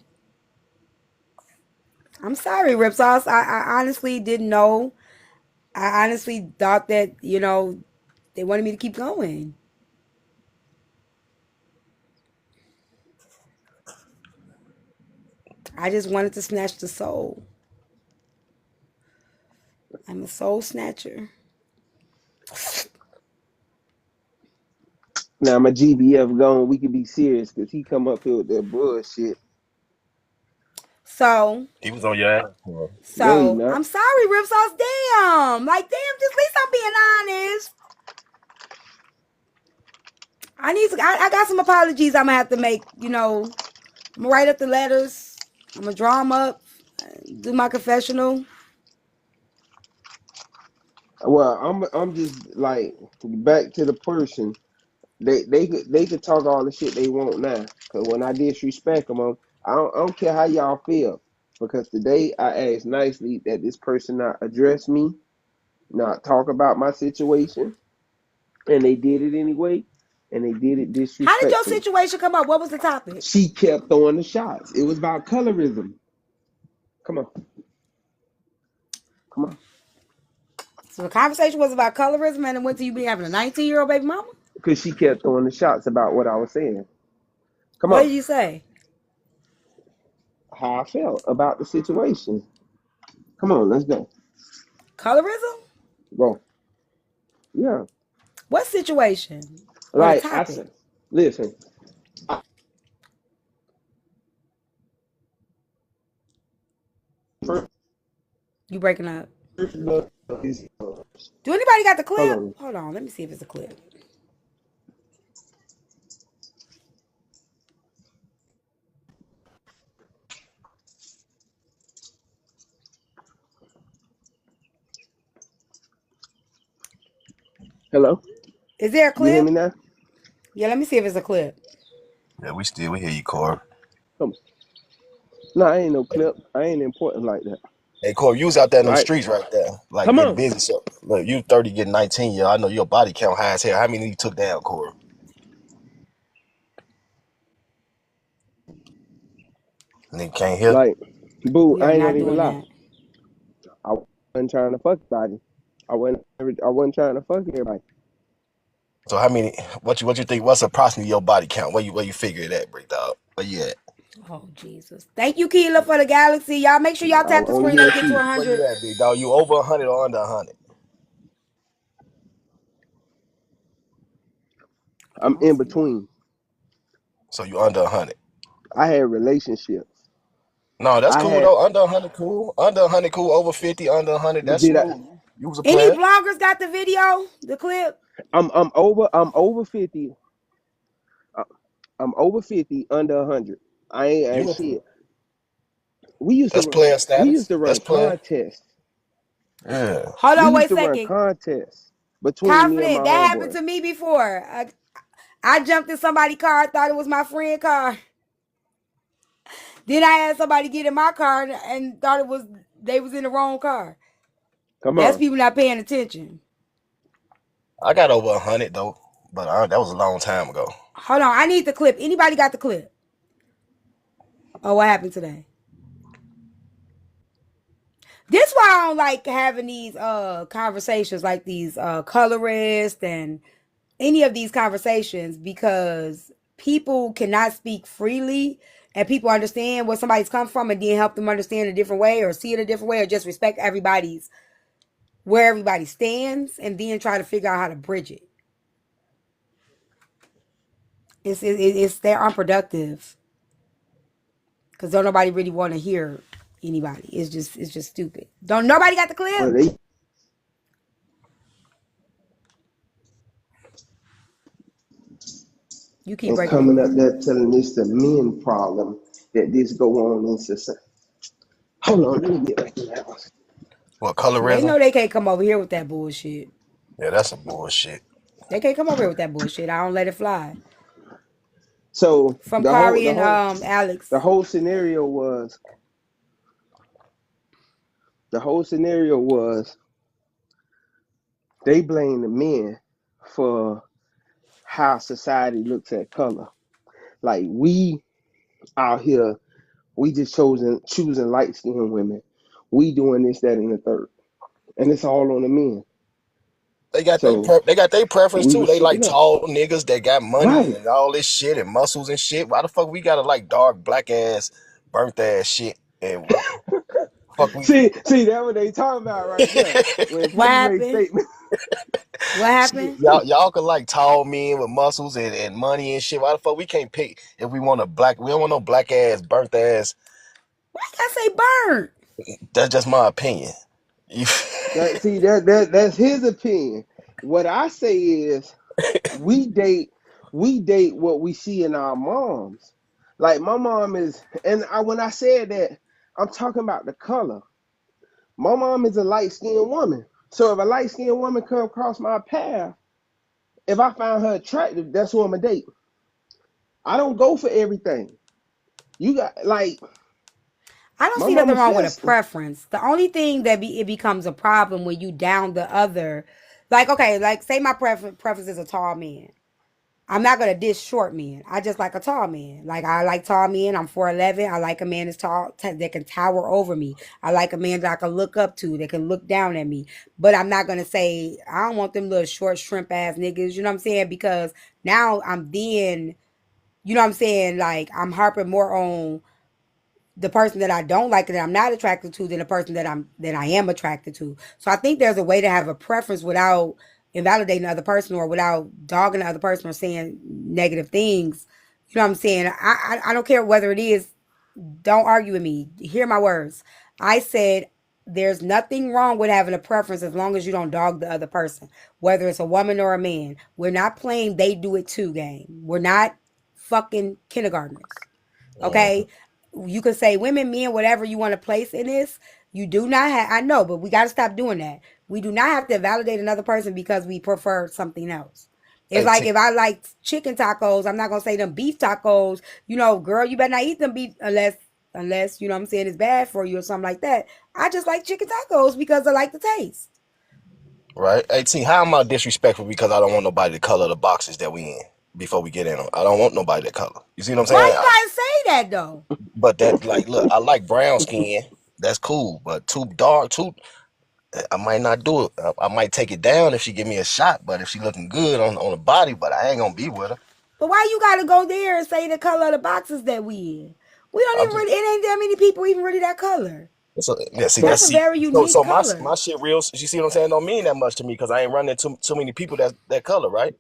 I'm sorry, Rip Sauce. I honestly didn't know. I honestly thought that, they wanted me to keep going. I just wanted to snatch the soul. I'm a soul snatcher. now my GBF gone. We can be serious because he come up here with that bullshit. So, he was on your ass. Bro. No, he so not. I'm sorry, Rip Sauce. Damn. Like, damn, just at least I'm being honest. I got some apologies I'm gonna have to make, I'm gonna write up the letters. I'm gonna draw them up, do my confessional. Well, I'm just like back to the person. They could talk all the shit they want now. Cause when I disrespect them, I don't care how y'all feel. Because today I asked nicely that this person not address me, not talk about my situation, and they did it anyway, and they did it How did your disrespectfully. situation come up? What was the topic? She kept throwing the shots. It was about colorism. Come on, come on. So the conversation was about colorism, and it went to you being having a 19-year-old baby mama. Because she kept throwing the shots about what I was saying. Come What on. did you say? How I felt about the situation. Come on, let's go. Colorism? Go. Yeah. What situation? Or the Like I topic? said, listen. You breaking up? Hold Do anybody got the clip? on. Hold on, let me see if it's a clip. Hello? Is there a You hear clip? me now? Yeah, let me see if it's a clip. Yeah, we hear you, Corey. Come on. No, I ain't no clip. I ain't important like that. Hey, Corey, you was out there in them Right? streets right there, like Come getting on. busy. So, look, you 30, getting 19. Yeah, I know your body count high as hell. How many you took down, Corey? Nigga can't hear. Like, boo, We I are ain't gonna not even doing lie. that. I wasn't trying to fuck everybody. I wasn't trying to fuck everybody. So how many? What you think? What's approximately your body count? Where you figure it at, break dog? Where you at? Oh, Jesus. Thank you, Keela, for the galaxy. Y'all make sure y'all tap the On screen. Let's get to UFC. Where you 100. at, big dog? You over 100 or under 100? I I'm don't in see that. between. So you under 100? I had relationships. No, that's I cool had though. Under 100, cool. Under 100, cool. Over 50, under 100, that's did I smooth. You was a Any player. vloggers got the video, the clip? I'm over 50. I- I'm over 50, under 100. I ain't You shit. We used that's to player we used status. to That's run player. contests. Yeah. Hold We on, used wait a to run second. contests between me and my Confident. That happened homeboy. to me before. I jumped in somebody's car, thought it was my friend's car. Then I had somebody get in my car and thought they was in the wrong car. Come That's on. people not paying attention. I got over 100 though, but that was a long time ago. Hold on, I need the clip. Anybody got the clip? Oh, what happened today? This why I don't like having these conversations like these colorists and any of these conversations, because people cannot speak freely and people understand where somebody's come from and then help them understand a different way or see it a different way or just respect where everybody stands and then try to figure out how to bridge it. They're unproductive because don't nobody really want to hear anybody. It's just stupid. Don't nobody got the clip? But they You keep and breaking up, coming up Corey. there telling it's the men problem that this go on in society. Hold on, let me get back in the house. What, They colorism? know they can't come over here with that bullshit. Yeah, that's some bullshit. They can't come over here with that bullshit. I don't let it fly. So From the whole Kyrie the and whole the Alex. whole scenario was the whole scenario was they blame the men for how society looks at color. Like we out here, we just choosing light skinned women. We doing this, that, and the third, and it's all on the men. So They got their preference we too. was They like sticking up, tall niggas that got money right? and all this shit and muscles and shit. Why the fuck we gotta like dark, black ass, burnt ass shit? And fuck we See that what they talking about right there. When What people make happened? statements, What shit, happened? y'all can like tall men with muscles and money and shit. Why the fuck we can't pick if we want a black? We don't want no black ass, burnt ass. Why you gotta say burnt? That's just my opinion. You- that's his opinion. What I say is we date what we see in our moms. Like my mom is, and when I said that, I'm talking about the color. My mom is a light skinned woman. So if a light skinned woman come across my path, if I find her attractive, that's who I'm gonna date. I don't go for everything. You got like I don't my see nothing mama wrong with a sister. preference. The only thing that it becomes a problem when you down the other, like okay, like say my preference is a tall man. I'm not gonna diss short men. I just like a tall man. Like I like tall men. I'm 4'11". I like a man that's tall that can tower over me. I like a man that I can look up to, that can look down at me. But I'm not gonna say I don't want them little short shrimp ass niggas. You know what I'm saying? Because now I'm then, you know what I'm saying? Like I'm harping more on the person that I don't like, that I'm not attracted to, than the person that I am attracted to. So I think there's a way to have a preference without invalidating the other person, or without dogging the other person, or saying negative things. You know what I'm saying? I don't care whether it is. Don't argue with me. Hear my words. I said there's nothing wrong with having a preference as long as you don't dog the other person, whether it's a woman or a man. We're not playing they do it too game. We're not fucking kindergartners. Okay? You can say women, men, whatever you want to place in this. You do not have, I know, but we got to stop doing that. We do not have to validate another person because we prefer something else. It's Hey, like T, if I like chicken tacos, I'm not going to say them beef tacos. You know, girl, you better not eat them beef unless, you know what I'm saying, it's bad for you or something like that. I just like chicken tacos because I like the taste. right? Hey, T, how am I disrespectful because I don't want nobody to color the boxes that we in before we get in them? I don't want nobody to color. You see what I'm Why saying? you got to say that though? But that, like, look, I like brown skin. That's cool. But too dark, I might not do it. I might take it down if she give me a shot. But if she looking good on the body, but I ain't gonna be with her. But why you got to go there and say the color of the boxes that we in? We don't I'm even just, really, it ain't that many people even really that color. so, yeah. See, But That's that's a see. very So, unique so color. my shit real. You see what I'm saying? Don't mean that much to me because I ain't running into too many people that color, right?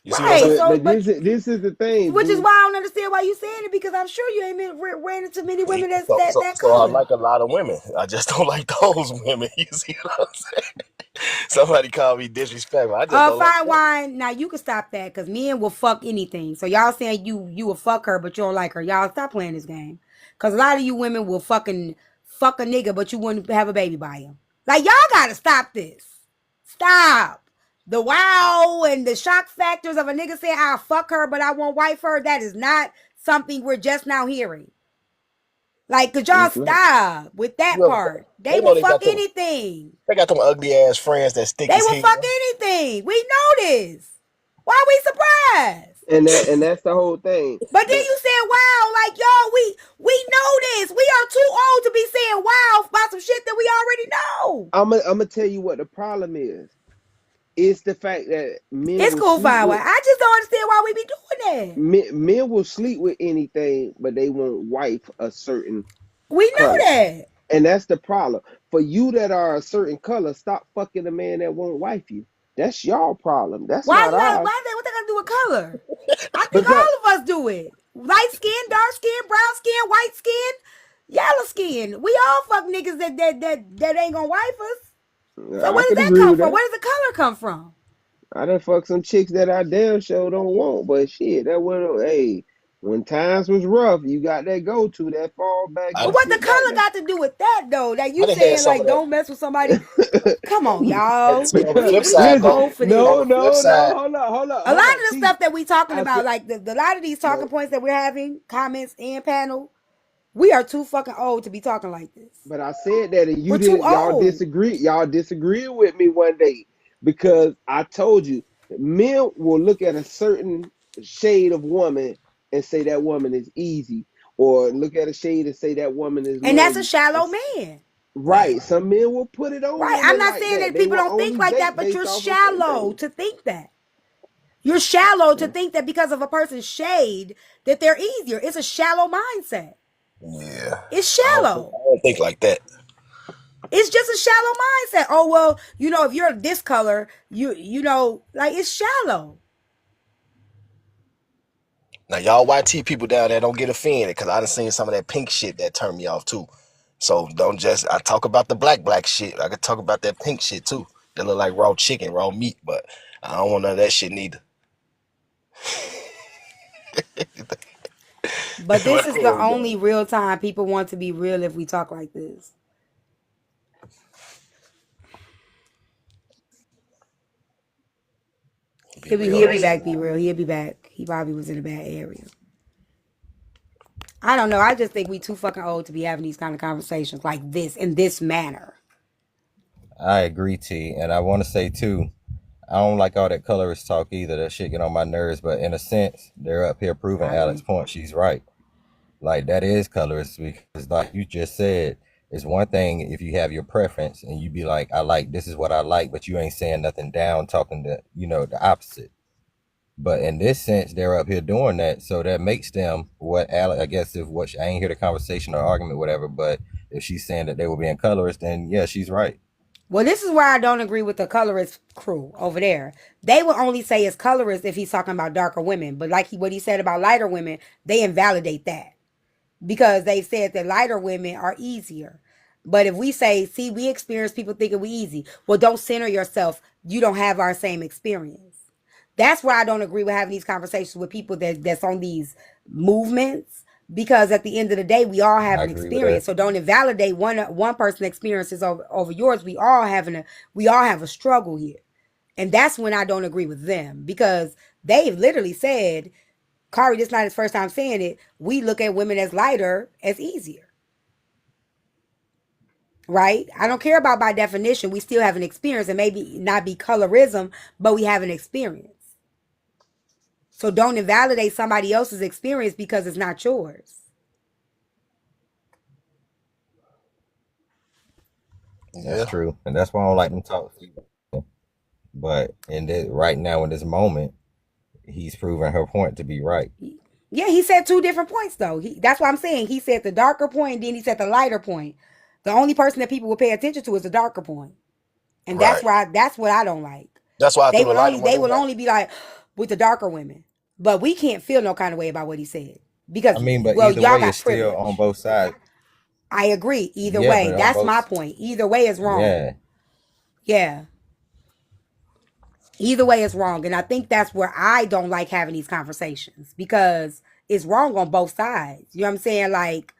You see what I'm Right. saying? So, but but this is the thing, which is Boo. why I don't understand why you saying it, because I'm sure you ain't been ran into many women that's So, that so, that so I color. like a lot of women. I just don't like those women. You see what I'm saying? Somebody called me disrespectful. I just don't like Fine that. wine. Now you can stop that, because men will fuck anything. So y'all saying you will fuck her, but you don't like her. Y'all stop playing this game. Because a lot of you women will fucking fuck a nigga, but you wouldn't have a baby by him. Like, y'all gotta stop this. Stop. The wow and the shock factors of a nigga saying I'll fuck her, but I won't wife her. That is not something we're just now hearing. Like, could y'all It's not. stop with that You ever, part? They they know will fuck anything. they got them ugly ass friends that stick They as will hell. fuck anything. We know this. Why are we surprised? And that's the whole thing. But then But you said wow, like y'all, we know this. We are too old to be saying wow about some shit that we already know. I'm gonna tell you what the problem is. It's the fact that men It's will cool, sleep fine. with I just don't understand why we be doing that. men will sleep with anything, but they won't wife a certain We know color. that. And that's the problem. For you that are a certain color, stop fucking a man that won't wife you. That's your problem. That's Why not you gotta? ours. Why they? What they got to do with color? I think Because all of us do it. Light skin, dark skin, brown skin, white skin, yellow skin. We all fuck niggas that ain't gonna wife us. So I where does could that agree come with from? that. Where does the color come from? I done fucked some chicks that I damn sure don't want, but shit, that was hey, when times was rough, you got that go to that fall back I, But and what the sit back color got to do with that though? That I you done had saying some like of that. don't mess with somebody? there. Come on, Hey, y'all. see, on the Because We flip we side too listen, though, old for on this. no, the flip no, no, side, A lot hold up. of the See, stuff that we talking I about, said like a lot of these talking no, points that we're having, comments and panel, we are too fucking old to be talking like this. but I said that and you We're too didn't. old. Y'all disagree with me one day because I told you men will look at a certain shade of woman and say that woman is easy, or look at a shade and say that woman is And that's a lonely. shallow man. right? Right. Some men will put it on Right. I'm women not like saying that. that They people will don't think only like that, date but based you're off of certain shallow things. to think that. You're shallow to Yeah. think that because of a person's shade that they're easier. It's a shallow mindset. Yeah, It's I shallow. don't think like that. It's just a shallow mindset. Oh well, if you're this color, like it's shallow. Now y'all YT people down there don't get offended because I done seen some of that pink shit that turned me off too. So don't just I talk about the black shit. I could talk about that pink shit too. That look like raw chicken, raw meat, but I don't want none of that shit neither. But this What is the for, only though? real time people want to be real if we talk like this. Be He'll be, real. he'll be back, be real. He'll be back. He probably was in a bad area. I don't know. I just think we too fucking old to be having these kind of conversations like this in this manner. I agree, T. And I want to say too, I don't like all that colorist talk either. That shit get on my nerves. But in a sense, they're up here proving I Alex' agree. point. She's right. Like that is colorist because, like you just said, it's one thing if you have your preference and you be like, I like this is what I like, but you ain't saying nothing down, talking to the opposite. But in this sense, they're up here doing that, so that makes them what Alex. I guess if what I ain't hear the conversation or argument, whatever. But if she's saying that they were being colorist, then yeah, she's right. Well, this is where I don't agree with the colorist crew over there. They will only say it's colorist if he's talking about darker women. But like what he said about lighter women, they invalidate that because they said that lighter women are easier. But if we say, see, we experience people thinking we easy. Well, don't center yourself. You don't have our same experience. That's why I don't agree with having these conversations with people that's on these movements because at the end of the day, we all have I an agree with that. experience. So don't invalidate one person's experiences over yours. We all have a struggle here, and that's when I don't agree with them because they've literally said, Kyrie, this is not his first time saying it. We look at women as lighter as easier, right? I don't care about by definition. We still have an experience, and maybe not be colorism, but we have an experience. So don't invalidate somebody else's experience because it's not yours. That's Yeah. true, and that's why I don't like them talk. But right now in this moment, he's proving her point to be right. Yeah, he said two different points though. That's what I'm saying. He said the darker point, then he said the lighter point. The only person that people will pay attention to is the darker point. And Right. that's what I don't like. That's why I They threw the will lighter only one they in will there. only be like with the darker women. But we can't feel no kind of way about what he said. Because I mean, but well, either y'all way, it's got still on privilege. both sides. I agree. Either Yeah, way. but on That's my both. point. Either way is wrong. Yeah, Yeah. Either way is wrong. And I think that's where I don't like having these conversations because it's wrong on both sides. You know what I'm saying? Like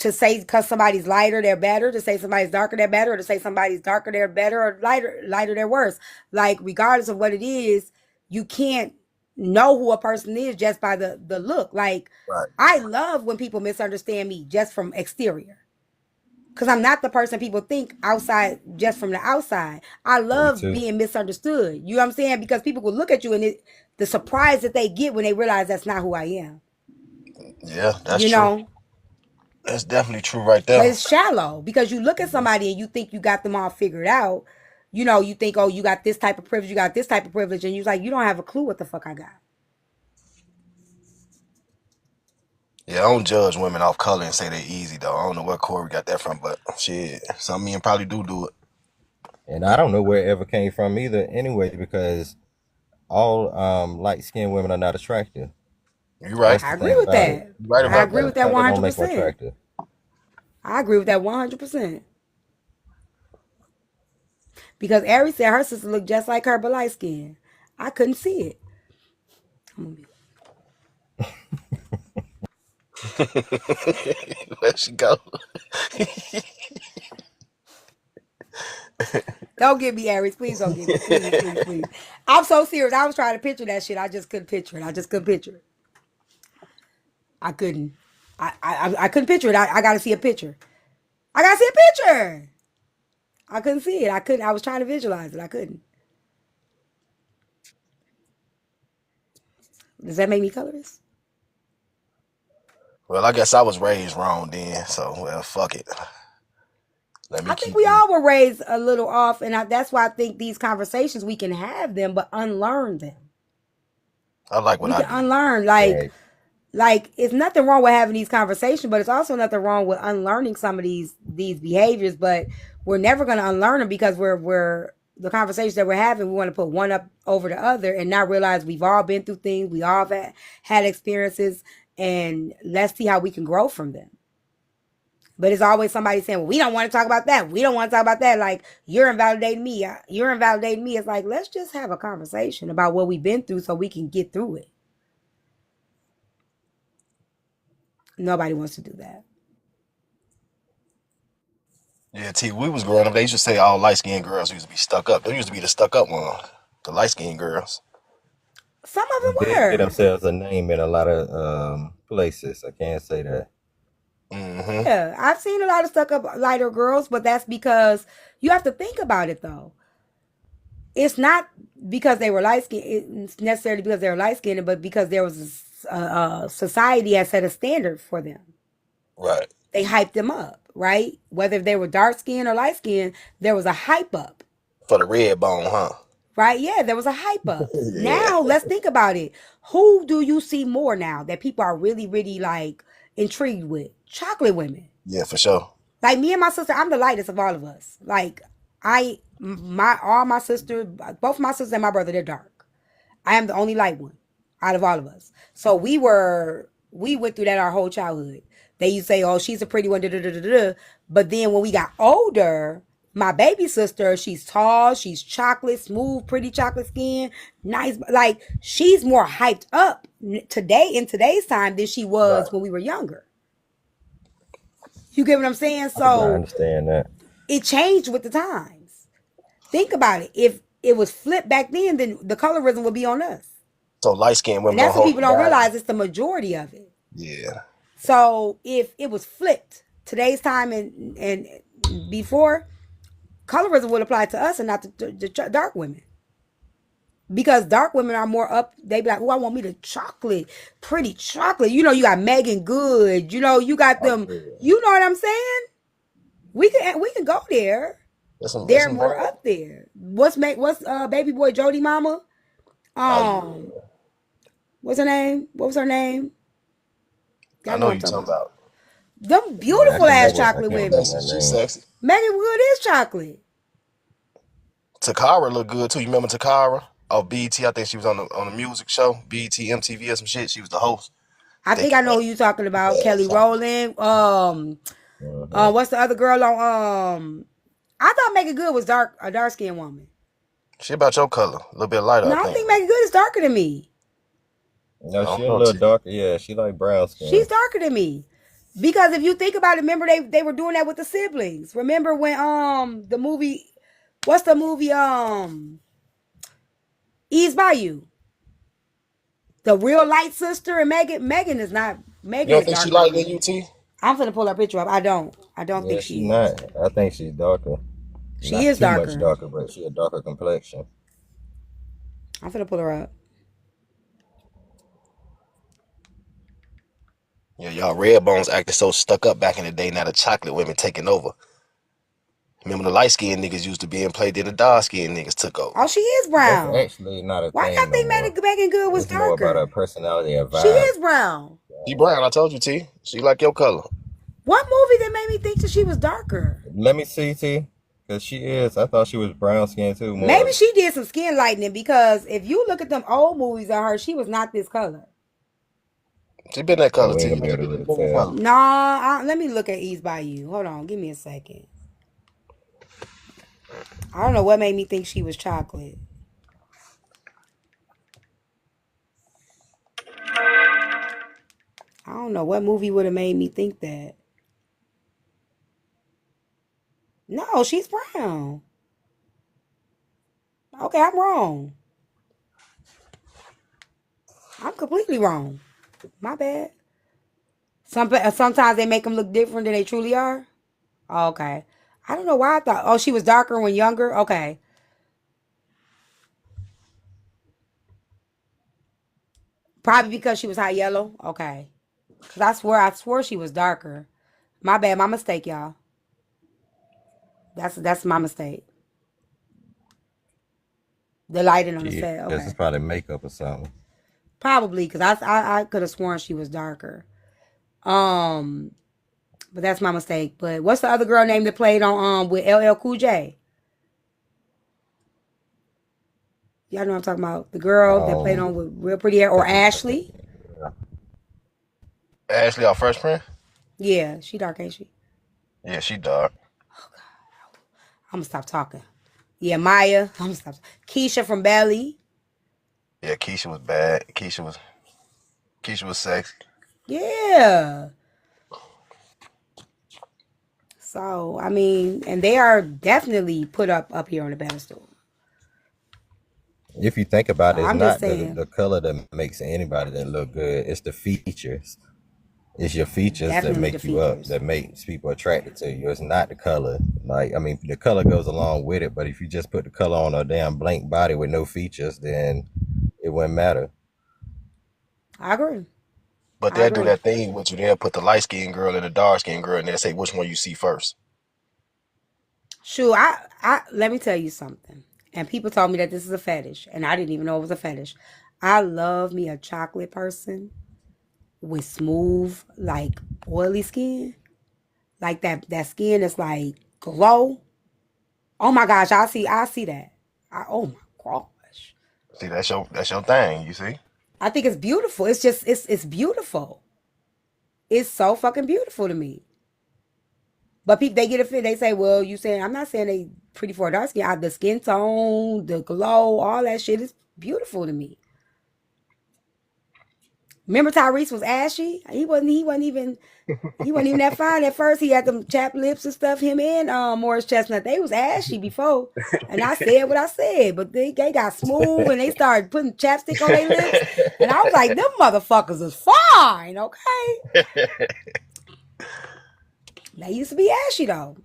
to say because somebody's lighter, they're better, to say somebody's darker, they're better, or to say somebody's darker, they're better, or lighter, they're worse. Like, regardless of what it is, you can't know who a person is just by the look. Like, Right. I love when people misunderstand me just from exterior. Because I'm not the person people think outside just from the outside. I me love too. being misunderstood. You know what I'm saying? Because people will look at you and the surprise that they get when they realize that's not who I am. Yeah, that's You true. know? That's definitely true right But there. it's shallow because you look at somebody and you think you got them all figured out. You know, you think, oh, you got this type of privilege, you got this type of privilege, and you're like, you don't have a clue what the fuck I got. Yeah, I don't judge women off color and say they easy though. I don't know where Corey got that from, but shit, some men probably do it. And I don't know where it ever came from either. Anyway, because all light skinned women are not attractive. You right. That's I the agree thing with about it. that. You right I about agree that. with that Color don't make them 100%. attractive. I agree with that 100%. Because Ari said her sister looked just like her, but light skin. I couldn't see it. Let she go. Don't get me, Aries. Please don't get me. Please, please, please. I'm so serious. I was trying to picture that shit. I just couldn't picture it. I just couldn't picture it. I couldn't. I couldn't picture it. I got to see a picture. I got to see a picture. I couldn't see it. I couldn't. I was trying to visualize it. I couldn't. Does that make me colorist? Well, I guess I was raised wrong then, so well, fuck it. Let me I think keep we being. all were raised a little off, and that's why I think these conversations we can have them, but unlearn them. I like what We I can do. unlearn, Right. like it's nothing wrong with having these conversations, but it's also nothing wrong with unlearning some of these behaviors. But we're never going to unlearn them because we're the conversations that we're having. We want to put one up over the other and not realize we've all been through things. We all have had experiences, and let's see how we can grow from them. But it's always somebody saying, well, we don't want to talk about that. We don't want to talk about that. Like, you're invalidating me. You're invalidating me. It's like, let's just have a conversation about what we've been through so we can get through it. Nobody wants to do that. Yeah, T. We was growing up. They used to say all light skinned girls used to be stuck up. They used to be the stuck up one, the light skinned girls. Some of They them did get were. themselves a name in a lot of places. I can't say that. Mm-hmm. Yeah, I've seen a lot of stuck up lighter girls, but that's because you have to think about it though. It's not because they were light skinned. It's necessarily because they were light skinned, but because there was a society had set a standard for them. Right. They hyped them up, right? Whether they were dark skinned or light skinned, there was a hype up. For the red bone, huh? Right? Yeah, there was a hype up. Yeah. Now let's think about it. Who do you see more now that people are really, really like intrigued with? Chocolate women. Yeah, for sure. Like me and my sister, I'm the lightest of all of us. Like all my sisters, both my sisters and my brother, they're dark. I am the only light one out of all of us. So we went through that our whole childhood. They used to say, "Oh, she's a pretty one," da, da, da, da, da. But then when we got older, my baby sister, she's tall, she's chocolate, smooth, pretty chocolate skin, nice. Like she's more hyped up today in today's time than she was when we were younger. You get what I'm saying? I So understand that. it changed with the times. Think about it. If it was flipped back then the colorism would be on us. So light skinned women And that's don't what hold people don't realize. It's the majority of it. Yeah. So if it was flipped today's time and before, colorism would apply to us and not to the dark women. Because dark women are more up. They be like, "Oh, I want me the chocolate, pretty chocolate." You know, you got Megan Good. You know, you got them. You know what I'm saying? We can go there. They're more up there. What's baby boy Jody mama? What's her name? What was her name? I know what you're talking about. Them beautiful ass chocolate women. She's sexy. Megan Good is chocolate. Takara looked good too. You remember Takara? Oh, BET. I think she was on the music show, BET MTV or some shit. She was the host. I think I know who you talking about. Yeah, Kelly Rowland. What's the other girl on? I thought Megan Good was a dark skinned woman. She about your color, a little bit lighter. No, I don't think Megan Good is darker than me. No, she's a little darker. Yeah, she like brown skin. She's darker than me. Because if you think about it, remember they were doing that with the siblings. Remember when the movie, what's the movie Ease by You? The real light sister and Megan is not. Megan. You don't think she lighter than you, T? I'm gonna pull her picture up. I don't think she's not. I think she's darker. She not is too darker. Much darker, but she a darker complexion. I'm gonna pull her up. Yeah, y'all red bones acted so stuck up back in the day. Now the chocolate women taking over. Remember the light skinned niggas used to be in play, then the dark skinned niggas took over. Oh, she is brown. That's actually not a Why thing. Why can't they Megan Good was it's darker? More about her personality and vibe. She is brown. She brown. I told you, T. She like your color. What movie that made me think that she was darker? Let me see, T. Because she is. I thought she was brown skin too. More. Maybe she did some skin lightening because if you look at them old movies of her, she was not this color. She been that color, T. Nah, let me look at Ease by You. Hold on, give me a second. I don't know what made me think she was chocolate. I don't know what movie would have made me think that. No, she's brown. Okay, I'm wrong. I'm completely wrong. My bad. Sometimes they make them look different than they truly are. Oh, okay. I don't know why I thought. Oh, she was darker when younger. Okay. Probably because she was high yellow. Okay. Cause I swore she was darker. My bad. My mistake, y'all. That's my mistake. The lighting on the set. Okay. This is probably makeup or something. Probably because I could have sworn she was darker. But that's my mistake. But what's the other girl name that played on with LL Cool J? Y'all know what I'm talking about. The girl that played on with real pretty hair, or Ashley. Ashley, our Fresh Prince? Yeah, she dark, ain't she? Yeah, she dark. Oh God, I'm gonna stop talking. Yeah, Maya. I'm gonna stop. Keisha from Belly. Yeah, Keisha was bad. Keisha was sexy. Yeah. So I mean, and they are definitely put up here on the pedestal. If you think about it, it's not the color that makes anybody that look good. It's the features. It's your features that Definitely make the you up, features. that makes people attracted to you. It's not the color. Like, I mean, the color goes along with it, but if you just put the color on a damn blank body with no features, then it wouldn't matter. I agree. But I they'll do agree. that thing with you. They'll put the light skinned girl and the dark skinned girl, and they'll say which one you see first. Sure, I let me tell you something. And people told me that this is a fetish, and I didn't even know it was a fetish. I love me a chocolate person with smooth, like oily skin, like that skin that's like glow. Oh my gosh, I see that. Oh my gosh, See, that's your thing. You see. I think it's beautiful. It's just it's beautiful. It's so fucking beautiful to me. But people they get offended. They say, "Well, you saying I'm not saying they pretty for a dark skin. The skin tone, the glow, all that shit is beautiful to me." Remember Tyrese was ashy. He wasn't even that fine at first. He had them chapped lips and stuff. Him and Morris Chestnut, they was ashy before. And I said what I said, but they got smooth and they started putting chapstick on their lips. And I was like, them motherfuckers is fine, okay? They used to be ashy though.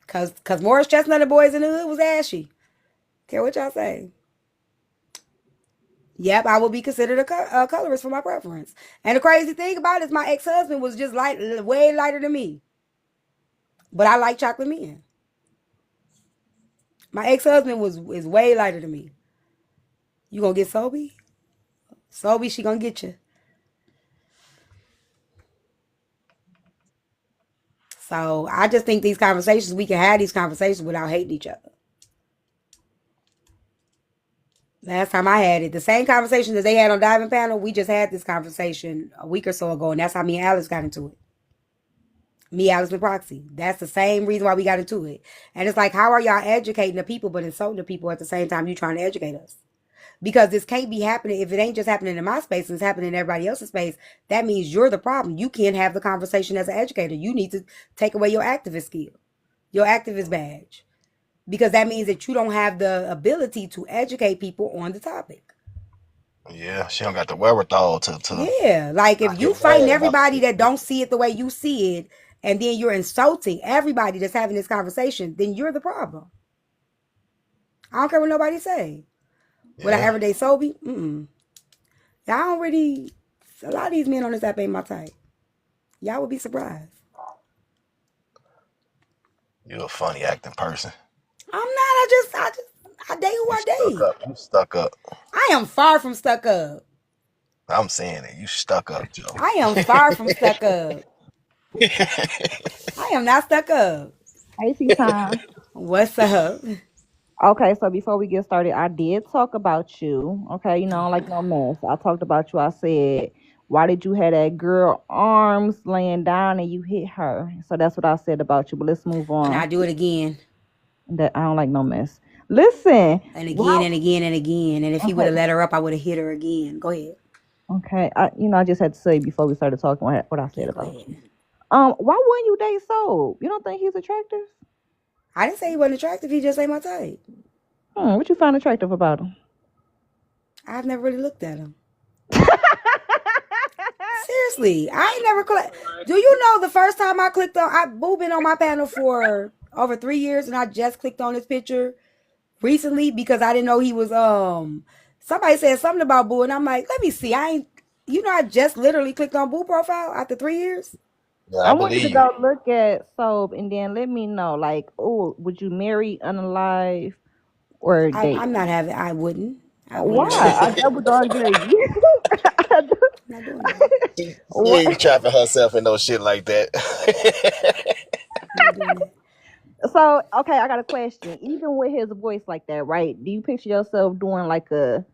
Cause Morris Chestnut and Boys in the Hood was ashy. Care what y'all say. Yep, I will be considered a colorist for my preference. And the crazy thing about it is my ex-husband was just way lighter than me. But I like chocolate men. My ex-husband is way lighter than me. You gonna get Sobe? Sobe, she gonna get you. So I just think these conversations, we can have these conversations without hating each other. Last time I had it, the same conversation that they had on Diving Panel, we just had this conversation a week or so ago, and that's how me and Alice got into it. Me, Alice, and Proxy. That's the same reason why we got into it. And it's like, how are y'all educating the people but insulting the people at the same time you trying to educate us? Because this can't be happening. If it ain't just happening in my space and it's happening in everybody else's space, that means you're the problem. You can't have the conversation as an educator. You need to take away your activist skill, your activist badge. Because that means that you don't have the ability to educate people on the topic. Yeah, she don't got the wherewithal to Yeah, like if not you get mad fighting about everybody it. that don't see it the way you see it, and then you're insulting everybody that's having this conversation, then you're the problem. I don't care what nobody say. Would I Yeah, ever date Sobe? Y'all don't really. A lot of these men on this app ain't my type. Y'all would be surprised. you a funny acting person. I'm not. I date who You I stuck date. up. You stuck up. I am far from stuck up. I'm saying it. You stuck up, Joe. I am far from stuck up. I am not stuck up. Hey, T-Time. What's up? Okay, so before we get started, I did talk about you. Okay, I don't like no mess. I talked about you. I said, why did you have that girl arms laying down and you hit her? So that's what I said about you. But let's move And I on. do it again That I don't like no mess. Listen. and again Wow. and again and again. And if he would Okay. have let her up, I would have hit her again. Go ahead. Okay. I just had to say before we started talking what I said Yeah, go about ahead. you. Why wouldn't you date Soul? You don't think he's attractive? I didn't say he wasn't attractive. He just ain't my type. What you find attractive about him? I've never really looked at him. Seriously, I ain't never clicked. Do you know the first time I clicked on, Boo been on my panel for over 3 years, and I just clicked on his picture recently because I didn't know he was somebody said something about Boo, and I'm like, let me see. I just literally clicked on Boo profile after 3 years. Yeah, I I want you to believe you. go look at Soap and then let me know, like, oh, would you marry, unalive, or date? I'm not having. I wouldn't. I wouldn't Why? do it. That was arguing you. I'm not doing that. She What? ain't trapping herself in no shit like that. I'm not doing that. So, okay, I got a question. Even with his voice like that, right? Do you picture yourself doing like a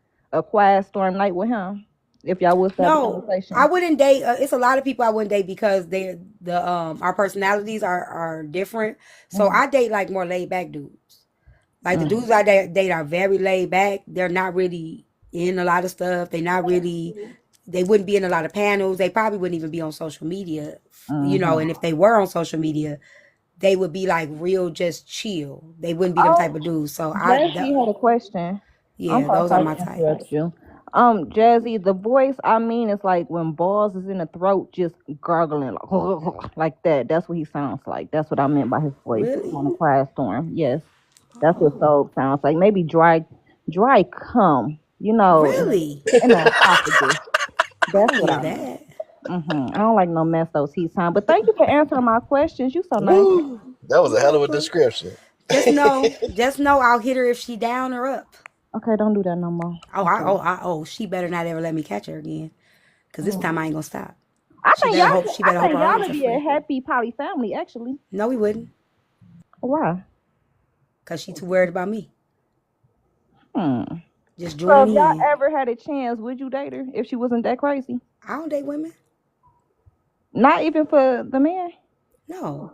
quiet storm night with him? If y'all was to have a No, I conversation. wouldn't date. It's a lot of people I wouldn't date because our personalities are different. So Mm-hmm. I date like more laid back dudes. Like the Mm. dudes I date are very laid back. They're not really in a lot of stuff. They not really. They wouldn't be in a lot of panels. They probably wouldn't even be on social media. Mm-hmm. And if they were on social media, they would be like real just chill. They wouldn't be them type Oh, of dudes. So Jesse had a question. I'm yeah, so those are sorry my to interrupt types. you. Jazzy, the voice I mean is like when balls is in the throat, just gargling like that. That's what he sounds like. That's what I meant by his voice. If you Really? want to quiet storm, yes, that's what Oh, soul sounds like. Maybe dry cum. really? In the esophagus. I That's want to what hear I meant. that. I don't like no mess those heat sound. But thank you for answering my questions. You so nice. Woo! That was You a hell of a welcome. description. Just know I'll hit her if she down or up. Okay, don't do that no more. Okay. She better not ever let me catch her again. Cause this time I ain't gonna stop. I She think better y'all. hope. She I better hope think her y'all arms would are be a free. happy poly family. Actually, No, we wouldn't. why? Cause she too worried about me. Hmm. Just So if joining y'all in. ever had a chance, would you date her if she wasn't that crazy? I don't date women. Not even for the man. No,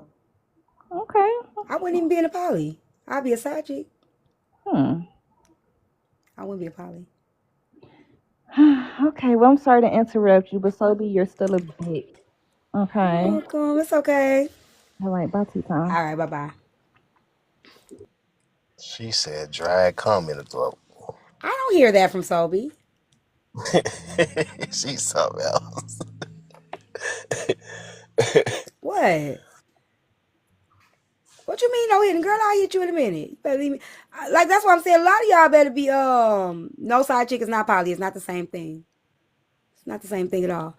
Okay. I wouldn't even be in a poly. I'd be a side chick. Hmm. I wouldn't be a poly. Okay. Well, I'm sorry to interrupt you, but Sobe, you're still a bitch. You're Okay. welcome. It's okay. All right. Bye, T-Time. All right. Bye bye. She said, "Drag cum in the throat." I don't hear that from Sobe. She's something else. What? What you mean no hitting? Girl, I'll hit you in a minute. You better leave me. Like, that's what I'm saying. A lot of y'all better be, no side chick is not poly. It's not the same thing. It's not the same thing at all.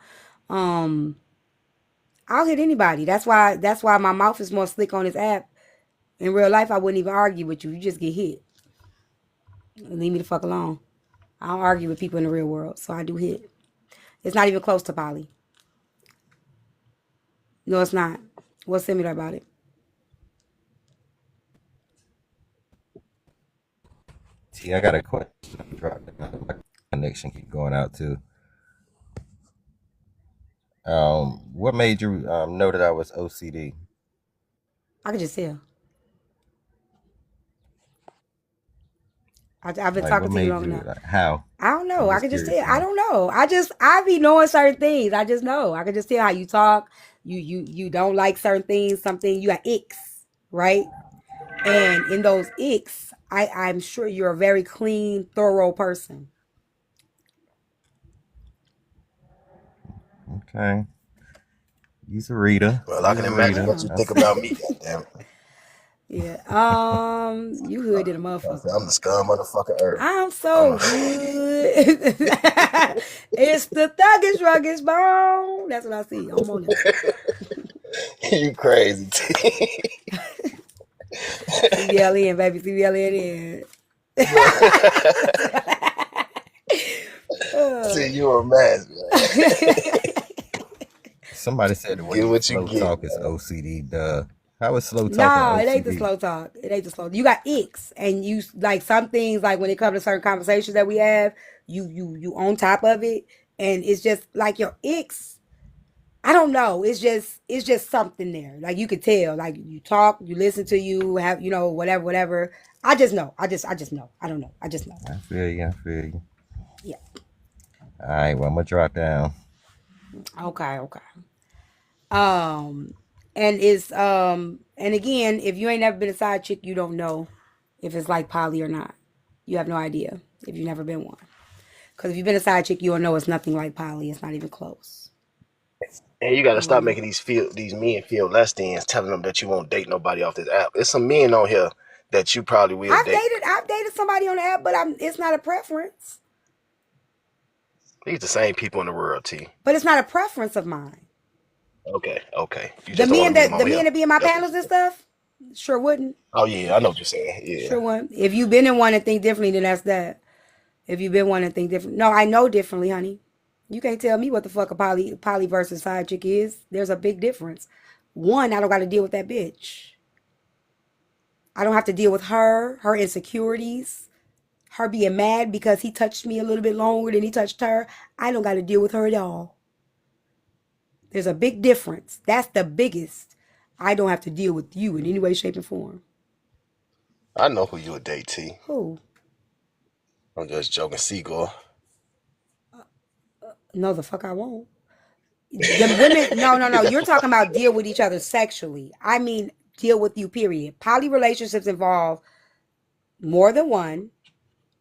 Um, I'll hit anybody. That's why my mouth is more slick on this app. In real life, I wouldn't even argue with you. You just get hit. Leave me the fuck alone. I don't argue with people in the real world, so I do hit. It's not even close to poly. No, it's not. What's similar about it? T, I got a question. My connection keep going out too. What made you know that I was OCD? I can just tell. I've been Like, what talking to you made long you? enough. Like, how? I don't know. I'm I just can just curious tell. to I know. don't know. I be knowing certain things. I just know. I can just tell how you talk. You don't like certain things. Something you got icks, right? And in those icks, I'm sure you're a very clean, thorough person. Okay. You's a reader. Well, I can You's a imagine reader. what you think about me. Goddamn, Yeah. You hood did a motherfucker. I'm the scum motherfucker earth. I'm I'm so a hood. It's the thuggish ruggish bone. That's what I see. I'm on it. you crazy. T. CBLN, baby. CBLN. See, you a mess, man. Somebody said the way Get you what you slow get, talk is man. OCD. Duh. How is slow talking Nah, it ain't the OCD? slow talk. It ain't the slow. You got icks, and you like some things. Like when it comes to certain conversations that we have, you on top of it, and it's just like your icks. I don't know. It's just something there. Like you could tell. Like you talk, you listen to you, have whatever. I just know. I just know. I don't know. I just know. I feel you. I feel you. Yeah. All right. Well, I'm gonna drop down. Okay. Okay. Um, and again, if you ain't never been a side chick, you don't know if it's like poly or not. You have no idea if you've never been one. Because if you've been a side chick, you'll know it's nothing like poly. It's not even close. And you got to stop Um, making these men feel less than, telling them that you won't date nobody off this app. There's some men on here that you probably will date. I've dated somebody on the app, but it's not a preference. These the same people in the world, T. But it's not a preference of mine. Okay. You The just don't want men to meet them that the over here. men that be in my That's what panels you and said. stuff, sure wouldn't. Oh yeah, I know what you're saying. Yeah. Sure wouldn't. If you've been in one and think differently, then that's that. If you've been one and think different, no, I know differently, honey. You can't tell me what the fuck a poly versus side chick is. There's a big difference. One, I don't got to deal with that bitch. I don't have to deal with her insecurities, her being mad because he touched me a little bit longer than he touched her. I don't got to deal with her at all. There's a big difference. That's the biggest. I don't have to deal with you in any way, shape, or form. I know who you would date, T. Who? I'm just joking, Seagull. No, the fuck I won't. The women, no. You're talking about deal with each other sexually. I mean, deal with you, period. Poly relationships involve more than one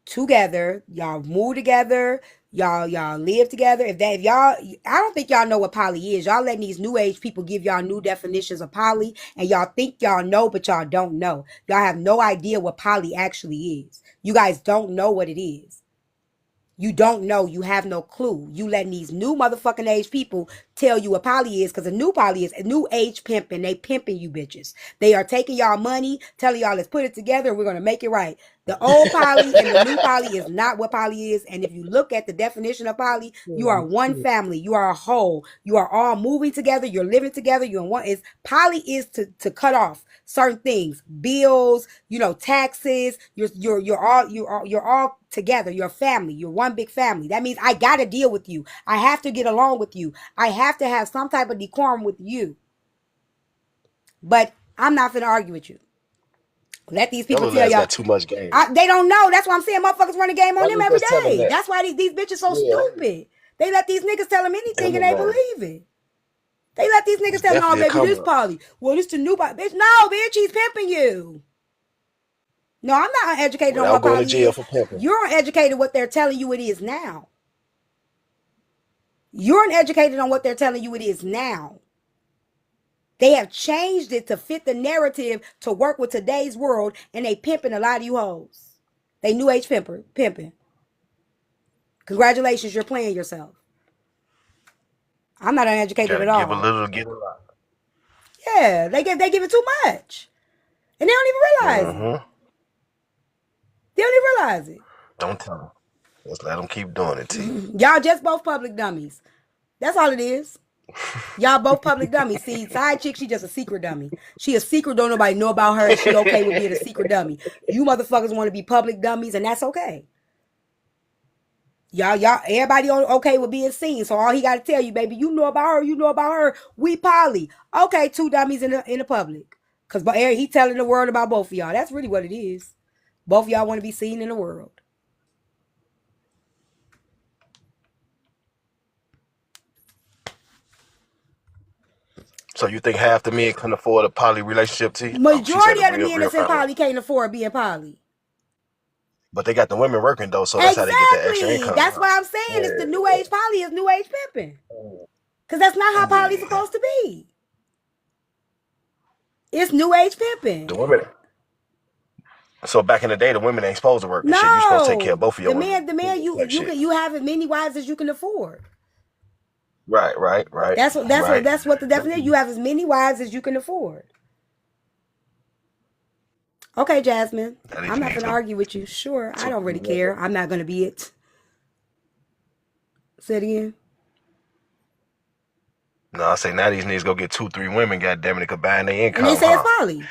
together. Y'all move together. Y'all live together. If y'all, I don't think y'all know what poly is. Y'all letting these new age people give y'all new definitions of poly, and y'all think y'all know, but y'all don't know. Y'all have no idea what poly actually is. You guys don't know what it is. You don't know. You have no clue. You letting these new motherfucking age people tell you what poly is, because a new poly is a new age pimping. They pimping you bitches. They are taking y'all money, telling y'all let's put it together and we're gonna make it right. The old poly and the new poly is not what poly is. And if you look at the definition of poly, you are one family. You are a whole. You are all moving together. You're living together. You're in one. Is poly is to cut off certain things, bills, taxes. You're all together. You're a family. You're one big family. That means I gotta deal with you. I have to get along with you. I have to have some type of decorum with you. But I'm not gonna argue with you. Let these people Them tell lads y'all. got too much game. They don't know. That's why I'm saying motherfuckers run a game on I them was every just telling day. that. That's why these bitches so Yeah. stupid. They let these niggas tell them anything and Them they lads. believe it. They let these niggas It's tell them, oh, definitely a baby, this come up. poly. Well, this the new poly. Bitch, no, bitch, he's pimping you. No, I'm not uneducated on Without what going to poly jail is. for pimping. You're uneducated what they're telling you it is now. You're uneducated on what they're telling you it is now. They have changed it to fit the narrative to work with today's world, and they pimping a lot of you hoes. They new age pimping. Congratulations, you're playing yourself. I'm not uneducated Gotta at give a all. little to get a lot. Yeah, they give it too much, and they don't even realize it. Mm-hmm. They don't even realize it. Don't tell them. Just let them keep doing it to you. Y'all just both public dummies. That's all it is. Y'all both public dummies. See, side chick, she just a secret dummy. She a secret, don't nobody know about her, and she okay with being a secret dummy. You motherfuckers want to be public dummies, and that's okay. Y'all, everybody okay with being seen. So all he got to tell you, baby, you know about her. We poly. Okay, two dummies in the public. Because he telling the world about both of y'all. That's really what it is. Both of y'all want to be seen in the world. So you think half the men can afford a poly relationship, T? She said Majority a of the men real that's in family. poly can't afford being poly. But they got the women working though, so that's how they get that extra Exactly. income. That's why I'm saying it's the new age poly is new age pimping. Because that's not how poly's supposed to be. It's new age pimping. The women. So back in the day, the women ain't supposed to work and shit. You supposed to take care of both of your women. The man, you have as many wives as you can afford. Right. That's what the definition. You have as many wives as you can afford. Okay, Jasmine. I'm not gonna argue with you. Sure, I don't really care. I'm not gonna be it. Say it again. No, I say now these niggas go get 2-3 women, goddamn it, to combine their income. And they say it's poly.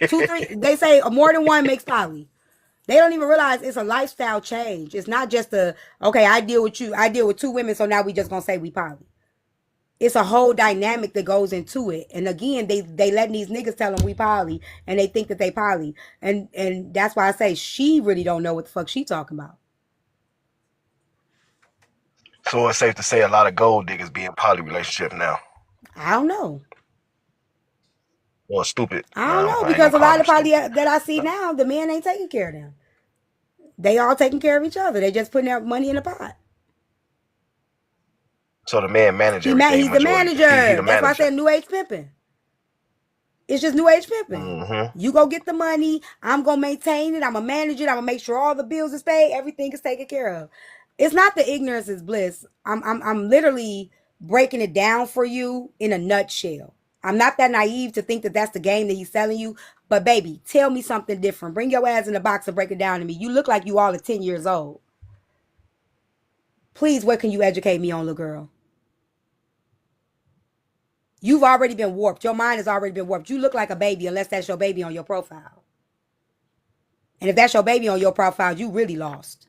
2-3. They say more than one makes poly. They don't even realize it's a lifestyle change. It's not just I deal with you. I deal with two women, so now we just gonna say we poly. It's a whole dynamic that goes into it. And again, they letting these niggas tell them we poly, and they think that they poly. And that's why I say she really don't know what the fuck she talking about. So it's safe to say a lot of gold diggers be in poly relationships now. I don't know. Or stupid. I don't know, because a lot of poly that I see now, the men ain't taking care of them. They all taking care of each other. They just putting out money in the pot. So the man manager. He's the manager. That's why I said new age pimping. It's just new age pimping. Mm-hmm. You go get the money. I'm gonna maintain it. I'm gonna manage it. I'm gonna make sure all the bills is paid. Everything is taken care of. It's not the ignorance is bliss. I'm literally breaking it down for you in a nutshell. I'm not that naive to think that that's the game that he's selling you. But baby, tell me something different. Bring your ass in the box and break it down to me. You look like you all are 10 years old. Please, what can you educate me on, little girl? You've already been warped. Your mind has already been warped. You look like a baby unless that's your baby on your profile. And if that's your baby on your profile, you really lost.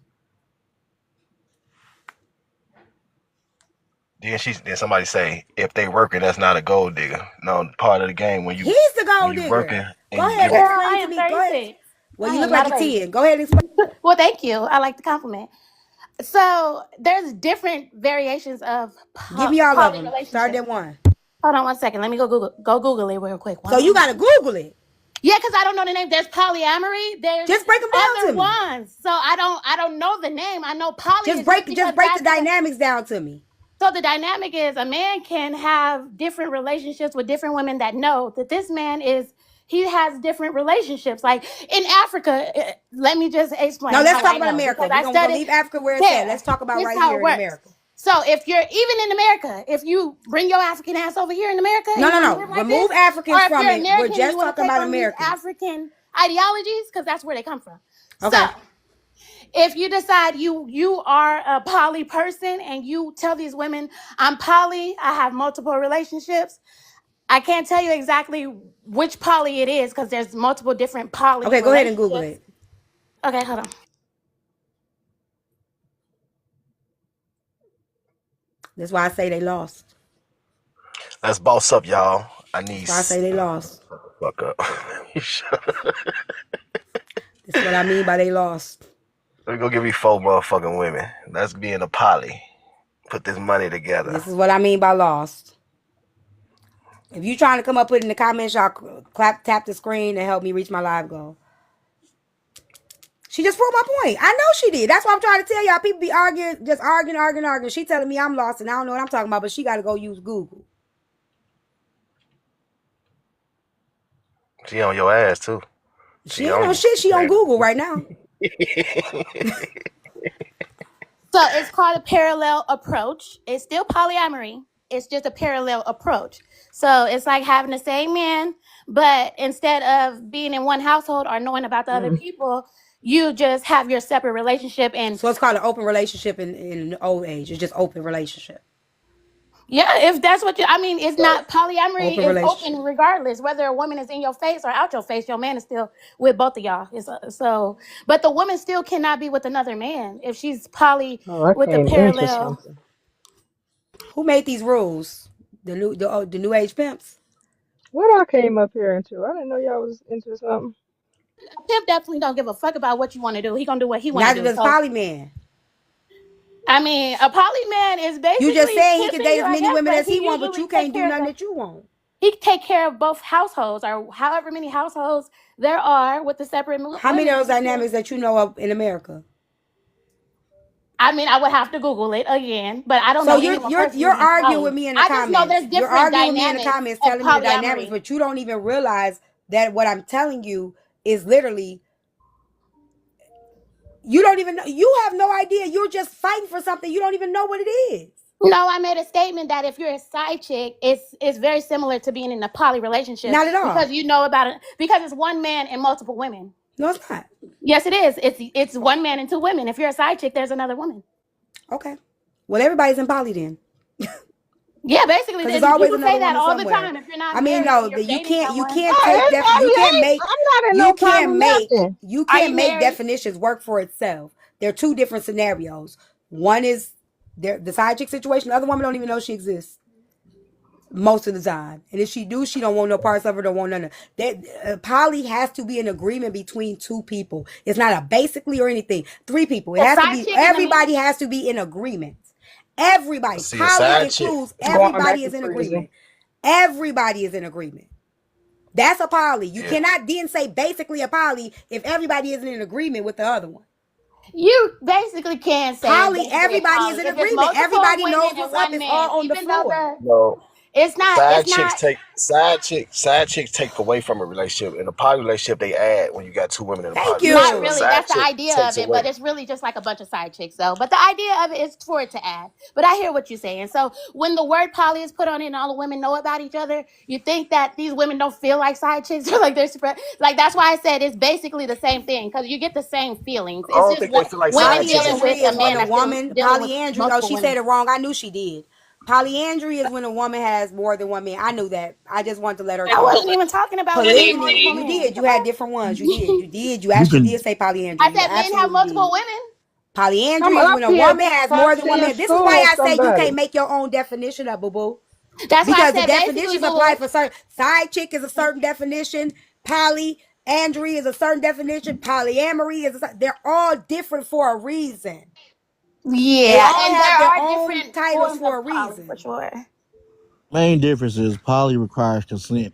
Then somebody say, if they working, that's not a gold digger. No, part of the game when you he's the gold digger. Working. Go ahead, girl, I explain am to me. 36. Go ahead. Well, you I look like a 10. Go ahead and explain. Well, thank you. I like the compliment. So there's different variations of give me all of them. relationships. Start at one. Hold on one second. Let me go Google it real quick. So you gotta Google it. Yeah, because I don't know the name. There's polyamory. There's Just break them down other to me. ones. So I don't know the name. I know poly Just is just break because the that's what. dynamics down to me. So the dynamic is a man can have different relationships with different women that know that this man is. He has different relationships. Like in Africa, let me just No, explain let's how talk I about know America. because We're I gonna studied leave Africa where it's at. Let's there. talk about This is right how here it in works. America. So if you're even in America, if you bring your African ass over here in America and No, you no, want to no. live like Remove this, or Africans if from you're it. We're American and you just want to talking take about on these Americans. African ideologies, because that's where they come from. So Okay. if you decide you are a poly person and you tell these women, I'm poly, I have multiple relationships. I can't tell you exactly which poly it is because there's multiple different poly Okay, go ahead and Google relationships. it. Okay, hold on. That's why I say they lost. Let's boss up, y'all. I need. That's why I say they lost. Fuck up. That's what I mean by they lost. Let me go give me 4 motherfucking women. Let's be in a poly. Put this money together. This is what I mean by lost. If you trying to come up, put it in the comments, y'all tap the screen and help me reach my live goal. She just proved my point. I know she did. That's why I'm trying to tell y'all. People be arguing, just arguing. She telling me I'm lost and I don't know what I'm talking about, but she got to go use Google. She on your ass too. She ain't on shit. She on Google right now. So it's called a parallel approach. It's still polyamory. It's just a parallel approach. So it's like having the same man, but instead of being in one household or knowing about the other people, you just have your separate relationship. And so it's called an open relationship in the old age. It's just open relationship. yeah, if that's what I mean, it's not polyamory. Open Is relationship. open regardless whether a woman is in your face or out your face. Your man is still with both of y'all. So, but the woman still cannot be with another man if she's poly that with the came into parallel. something. Who made these rules? The new age pimps. What I came up here into? I didn't know y'all was into something. A pimp definitely don't give a fuck about what you want to do. He gonna do what he want to Neither do. does So, poly man. I mean, a poly man is You just basically said he can pimping date you, as I many guess, women but as he he want, but usually you can't take do care of nothing that you want. he take care of both households or however many households there are with the separate How many of women. those dynamics that you know of in America? I mean, I would have to Google it again, but I don't So know you're anyone you're personally you're who's arguing poly. with me in the I just know comments. there's You're different arguing with me in the dynamics comments, of telling me the dynamics, polyamory. but you don't even realize that what I'm telling you is literally. You don't even know. You have no idea. You're just fighting for something. You don't even know what it is. No, I made a statement that if you're a side chick, it's very similar to being in a poly relationship Not at all. because you know about it because it's one man and multiple women. No, it's not. Yes, it is. It's one man and two women. If you're a side chick, there's another woman. Okay. Well, everybody's in poly then. Yeah, basically, Because there's always people say another that woman all the somewhere. time. If you're not I mean, married no, and you're you dating can't someone, Oh, it's you can't poly. make I'm not in no poly nothing. are you make married? definitions work for itself. There are two different scenarios. One is the side chick situation. The other woman don't even know she exists most of the time. And if she do, she don't want no parts of her, don't want none of that. Poly has to be an agreement between two people. It's not a basically or anything. Three people. It A has to side be, chick is a man. everybody has to be in agreement. Everybody. See a Poly side chick. includes Going everybody back to is in prison. agreement. Everybody is in agreement. That's a poly. You Yeah. cannot then say basically a poly if everybody isn't in agreement with the other one. You basically can say it's Poly, basically a everybody is poly. in If it's agreement. multiple Everybody women knows and what's up. one It's man, all on the even though floor. No. it's Side chicks not. take side chicks take away from a relationship. In a poly relationship, they add when you got 2 women in a Thank poly Not relationship. A you. really. side That's the chick idea of takes it, but away. it's really just like a bunch of side chicks, though. But the idea of it is for it to add. But I hear what you're saying. So when the word poly is put on it and all the women know about each other, you think that these women don't feel like side chicks or like they're spread. Like that's why I said it's basically the same thing because you get the same feelings. I It's don't just think they feel like women side chicks. dealing with Polyandry a is when man a that's woman, dealing with polyandry, oh, multiple she women. said it wrong. I knew she did. Polyandry is when a woman has more than one man. I knew that. I just wanted to let her I talk. wasn't even talking about women with Polygyny, multiple you men. did. The You had fuck? different ones. You did. You did. You You actually can did say polyandry. I You said men have absolutely multiple did. women. Polyandry Come is when up a here, woman has more than one Foxy, and man. This is why school I say you can't somebody. make your own definition of boo boo. That's why I Because the said basically, definitions boo apply boo. for certain. Side chick is a certain definition. Polyandry is a certain definition. Polyamory is they're all different for a reason. They Yeah, all and have there their are own different titles forms for of a poly for reason. sure. Main difference is poly requires consent.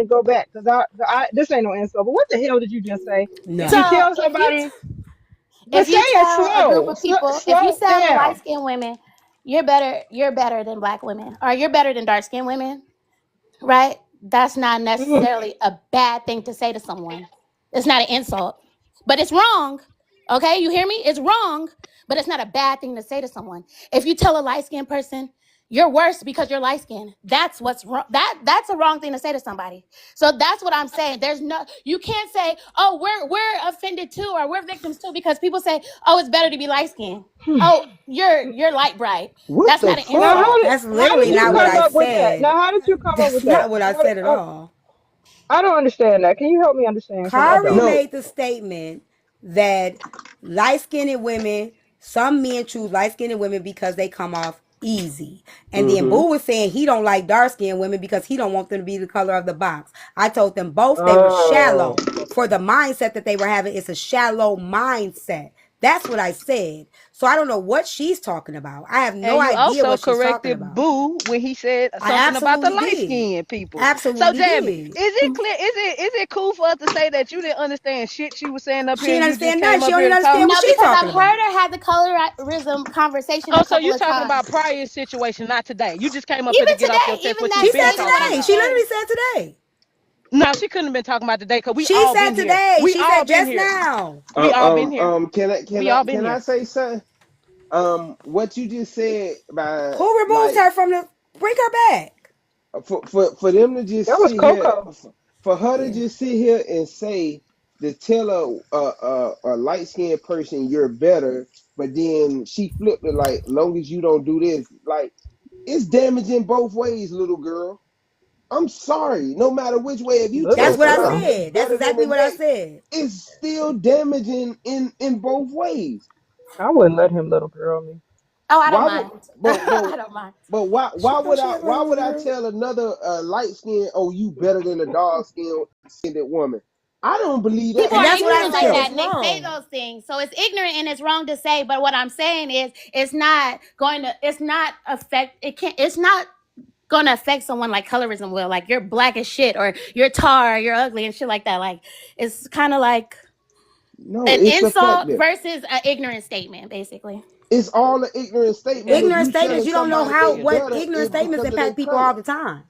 and go back because this ain't no insult. But what the hell did you just say? If you No. So tell somebody, but if say you it tell a group slow, of people, if you slow tell the light down. skinned women, you're better than black women, or you're better than dark skinned women, right? That's not Ugh. necessarily a bad thing to say to someone. It's not an insult, but it's wrong. Okay, you hear me? It's wrong, but it's not a bad thing to say to someone. If you tell a light skinned person, you're worse because you're light skinned. That's what's wrong. That's a wrong thing to say to somebody. So that's what I'm saying. You can't say, oh, we're offended too, or we're victims too, because people say, oh, it's better to be light skinned. Oh, you're light bright. What That's the not an fuck? insult. That's How literally did you not what come I up with that? said. Now, how did you come up That's with that? not what I said at all. I don't understand that. Can you help me understand? Because I Kyrie don't. No. made the statement that light-skinned women, some men choose light-skinned women because they come off easy. And then Mm-hmm. Boo was saying he don't like dark-skinned women because he don't want them to be the color of the box. I told them both they were Oh, shallow for okay. the mindset that they were having. It's a shallow mindset. That's what I said. So I don't know what she's talking about. I have no And you idea also what she's talking corrected about. Boo when he said I something about the absolutely light did. skinned people. So Absolutely Jamie, did. is it clear? Is it cool for us to say that you didn't understand shit she was saying up She here didn't and you just understand nothing. came She up don't here even to talk? understand what No, she's because talking I've about. heard her have the colorism conversation Oh, a so couple you of talking about times. prior situation, not today. You just came up here to Even get off your today, chest even what that She you've been said statement talking that I today. She about. said. literally said today. No, she couldn't have been talking about today because we She all said been here. today. We She all said been just here. now. We all been here. Can I We all been can I here. say something? What you just said by Who removed like her from the? Bring her back. for them to just That was sit here, Coco. for her to Yeah. just sit here and say to tell a light skinned person you're better, but then she flipped it like, long as you don't do this, like it's damaging both ways, little girl. I'm sorry. No matter which way, if you Little That's tell what I somebody girl. they said. That's better than exactly the what I next, said. it's still damaging in both ways. I wouldn't let him little girl me. Oh, I don't Why would mind. but I don't mind. but why She why thought would she I was like a why would little I girl. tell another light skin, oh, you better than a dark skinned woman? I don't believe that People And are for that's what I ignorant 10 like said. that It's and cents. they say wrong. those things. So it's ignorant and it's wrong to say. But what I'm saying is it's not going to affect someone like colorism will. Like you're black as shit or you're tar, you're ugly and shit like that. Like it's kind of like No, an it's insult effective. versus an ignorant statement, basically. It's all an ignorant statement. If Ignorant you statements, telling you don't know somebody how they what better, ignorant it's statements because of their impact people all color. the time.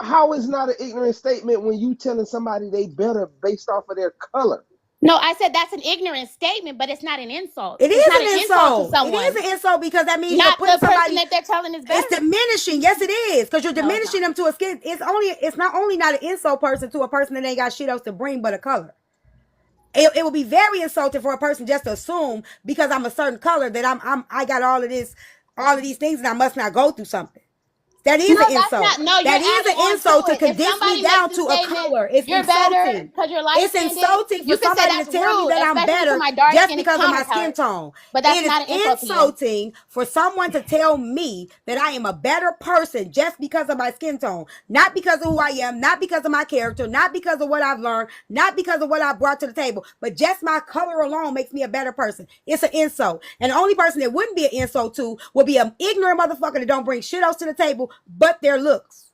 How is not an ignorant statement when you telling somebody they better based off of their color? No, I said that's an ignorant statement, but it's not an insult. It It's is not an an insult to insult. It someone, is an insult because that means you're not putting the person somebody. that they're telling is It's better. diminishing. Yes, it is because you're No, it's diminishing not. them to a skin. It's not only not an insult person to a person that ain't got shit else to bring but a color. It would be very insulting for a person just to assume because I'm a certain color that I got all of these things and I must not go through something. That is No, an that's insult. not. No, you're That is adding an on insult to to it. If condense me somebody makes down the to a statement, color. It's you're better insulting. because you're light It's skinned, insulting for you can say somebody to that's tell me rude, that I'm especially to better my dark just skinned because of my skin counterparts. tone. But It that's is not an insult to you. insulting for someone to tell me that I am a better person just because of my skin tone, not because of who I am, not because of my character, not because of what I've learned, not because of what I brought to the table, but just my color alone makes me a better person. It's an insult. And the only person that wouldn't be an insult to would be an ignorant motherfucker that don't bring shit else to the table but their looks.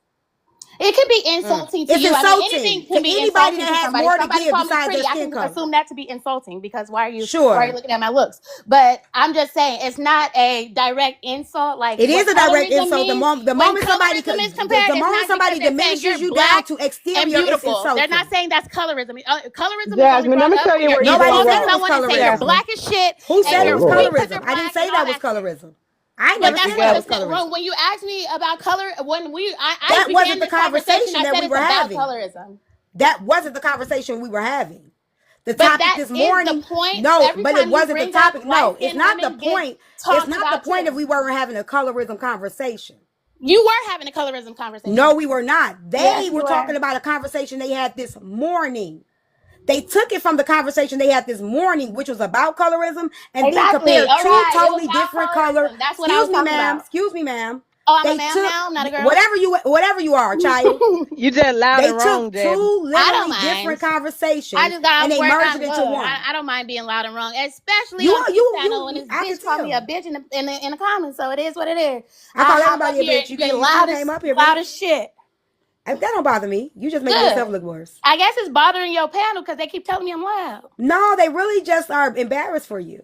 It can be insulting to It's you. I mean, insulting anything to can be anybody insulting that to has somebody. more to Somebody give called me besides their pretty. I skin can color. assume that to be insulting because why are you Sure. looking at my looks? But I'm just saying it's not a direct insult. Like It is what a direct colorism insult. means The when moment somebody colorism is compared, the it's moment not because somebody they're saying diminishes you're you down black to and exterior, it's beautiful. They're not insulting. saying that's colorism. Colorism is only Jasmine, let brought me up tell when you you're where you Nobody going insulting said it wrong. was someone and say you're colorism. Jasmine. black as shit Who and said Oh it you're was weak Lord. because colorism? you're I didn't black say and all that was that. colorism. I ain't But never But you said that's what that got was the colorism. when you asked me about color I That began wasn't the this conversation. conversation I that said we it's were about having. colorism. That wasn't the conversation we were having. The But topic that this is the morning, point. no, Every but it time you wasn't the bring up topic. light No, it's skinned not the women get point. It's talked not the about point if too. we weren't having a colorism conversation. You were having a colorism No, conversation. we were not. They Yes, were you were. talking about a conversation they had this morning. They took it from the conversation they had this morning, which was about colorism, and then Exactly. compared All two right. It was totally about different color. colorism. That's what I Excuse was me, talking ma'am. about. Excuse me, ma'am. Oh, I'm a They ma'am took now, not a girl. whatever you are, child. You just loud They and wrong, took Jasmine. two I don't literally mind. different I conversations just got and off they work. merged I'm it good. into one. I don't mind being loud and wrong, especially You on are T channel when this I can bitch called me a tell. bitch in the comments. So it is what it is. I I call hop up everybody a here bitch. and be You came up here, loud as bitch. shit. That don't bother me. You just making yourself Good. look worse. I guess it's bothering your panel because they keep telling me I'm loud. No, they really just are embarrassed for you.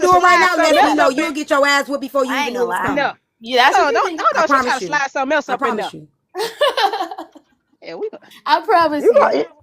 do it right slide now, something Leslie, else no, up you'll in. get your ass whooped before you I even ain't knew it gonna was lie. coming. No, Yeah, that's what you don't think. hold I on. She trying promise to you. slide something else I up in there. promise you. Yeah, we. I promise You you. gonna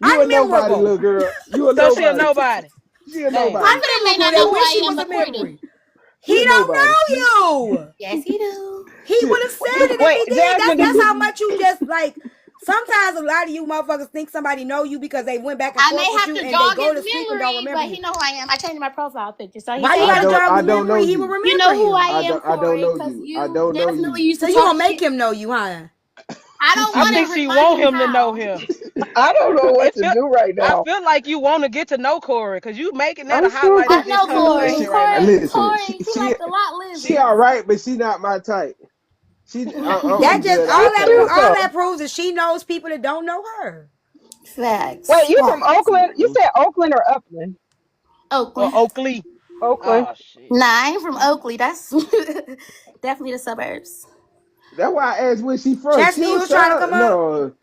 You a That's nobody, unmemorable. little girl. You a So she a nobody. nobody. She a Damn. nobody. Confident may Unmemorable. not They know who wish I he am was a according. memory. She He a don't nobody. know you. Yes, he do. He She, would have said it if Wait, he did. Jasmine, That's how much you just like. Sometimes a lot of you motherfuckers think somebody know you because they went back and I forth may with have you to and they jog go his to sleep and don't memory, remember but you. he know who I am. I changed my profile picture, so he Why you say, gotta jog I his don't know memory? He will you. you remember know who I you. am, I don't Corey, know because you. I you don't know definitely you. used So to you talk gonna make shit. him know you, huh? I don't I want think to she remind want him him to know how. him. I don't know It what to feel, do right I now. feel like you want to get to know Corey because you making that I'm a still highlight of I this know confused. Corey. conversation right now. Listen, Corey, he she like a lot she lizards. all right, but she not my type. I'm That gonna just just She I tell you. cute all though. that proves that she knows people that don't know her. Wait, Facts. you from Facts. Oakland? You said Oakland or Upland? Or Oakland. Oakley. Oakland. Oh shit. Nah, I ain't from Oakley. That's definitely the suburbs. That's why I asked where she from. Chastity, She you don't was trying to come sound up? no.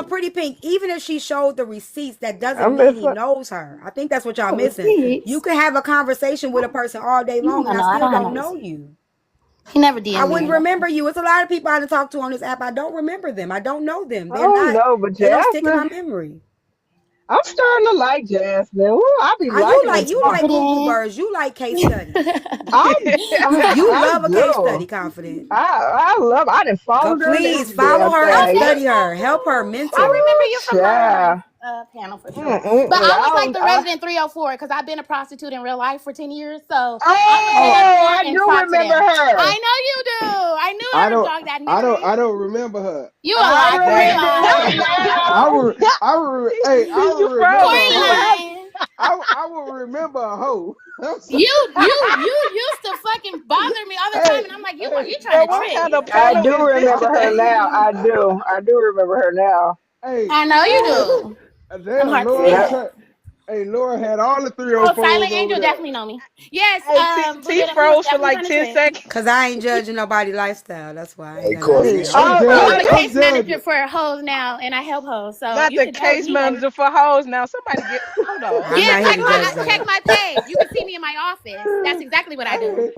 Pretty Pink, even if she showed the receipts, that I doesn't mean miss he knows her. I think that's what y'all Oh, missing. You receipts. can have a conversation with a person all day You long don't and I know. I still don't have don't no know receipts. you. He never I DM me wouldn't or nothing. remember you. It's a lot of people I done talked to on this app. I don't remember them. I don't know them. I don't know, but They don't stick in my Jasmine, memory. I'm starting to like Jasmine. Ooh, I be You liking to like talk. Google birds. You like case studies. You I love a case study, do. Confident. I done Go, followed her and please every follow damn her and Oh, thing. study thank her. Help her you. I mentally. remember Ooh, you from child. Lauren's panel for sure. But I was like the resident 304 because I've been a prostitute in real life for 10 years. So I'm going to Oh, get up there I and do talk to remember them. her. I know you do. I knew I I would don't. jog that memory. I don't remember her. You a I lie, Corey remember lying. her now. I You will remember froze. a Corey What hoe. happened? lying. I will remember a hoe. I'm sorry. You used to fucking bother me all the time, Hey, and I'm like, hey, you trying Well, to what trick. kind of I panel do is this remember her today? now. I do remember her now. hey, I know you Laura. do. I'm Damn, hard to Laura. Yeah. say. Hey, Laura had all the Oh, Silent 304s over Angel there. definitely know me. Yes, Hey, but T then he was froze for definitely like trying to 10 trick. seconds. Cause I ain't judging nobody's lifestyle. That's why I ain't Hey, got nothing to Corey, say you Hey, about should I'm it. have Well, brought I'm that the judging. up. I'm case manager judging. for hoes now, and I help hoes. So Not you the could tell case me like, manager for hoes now. Somebody get hold on. I'm yeah, not here to judge check that. my page. You can see me in my office. That's exactly what I do. Hey,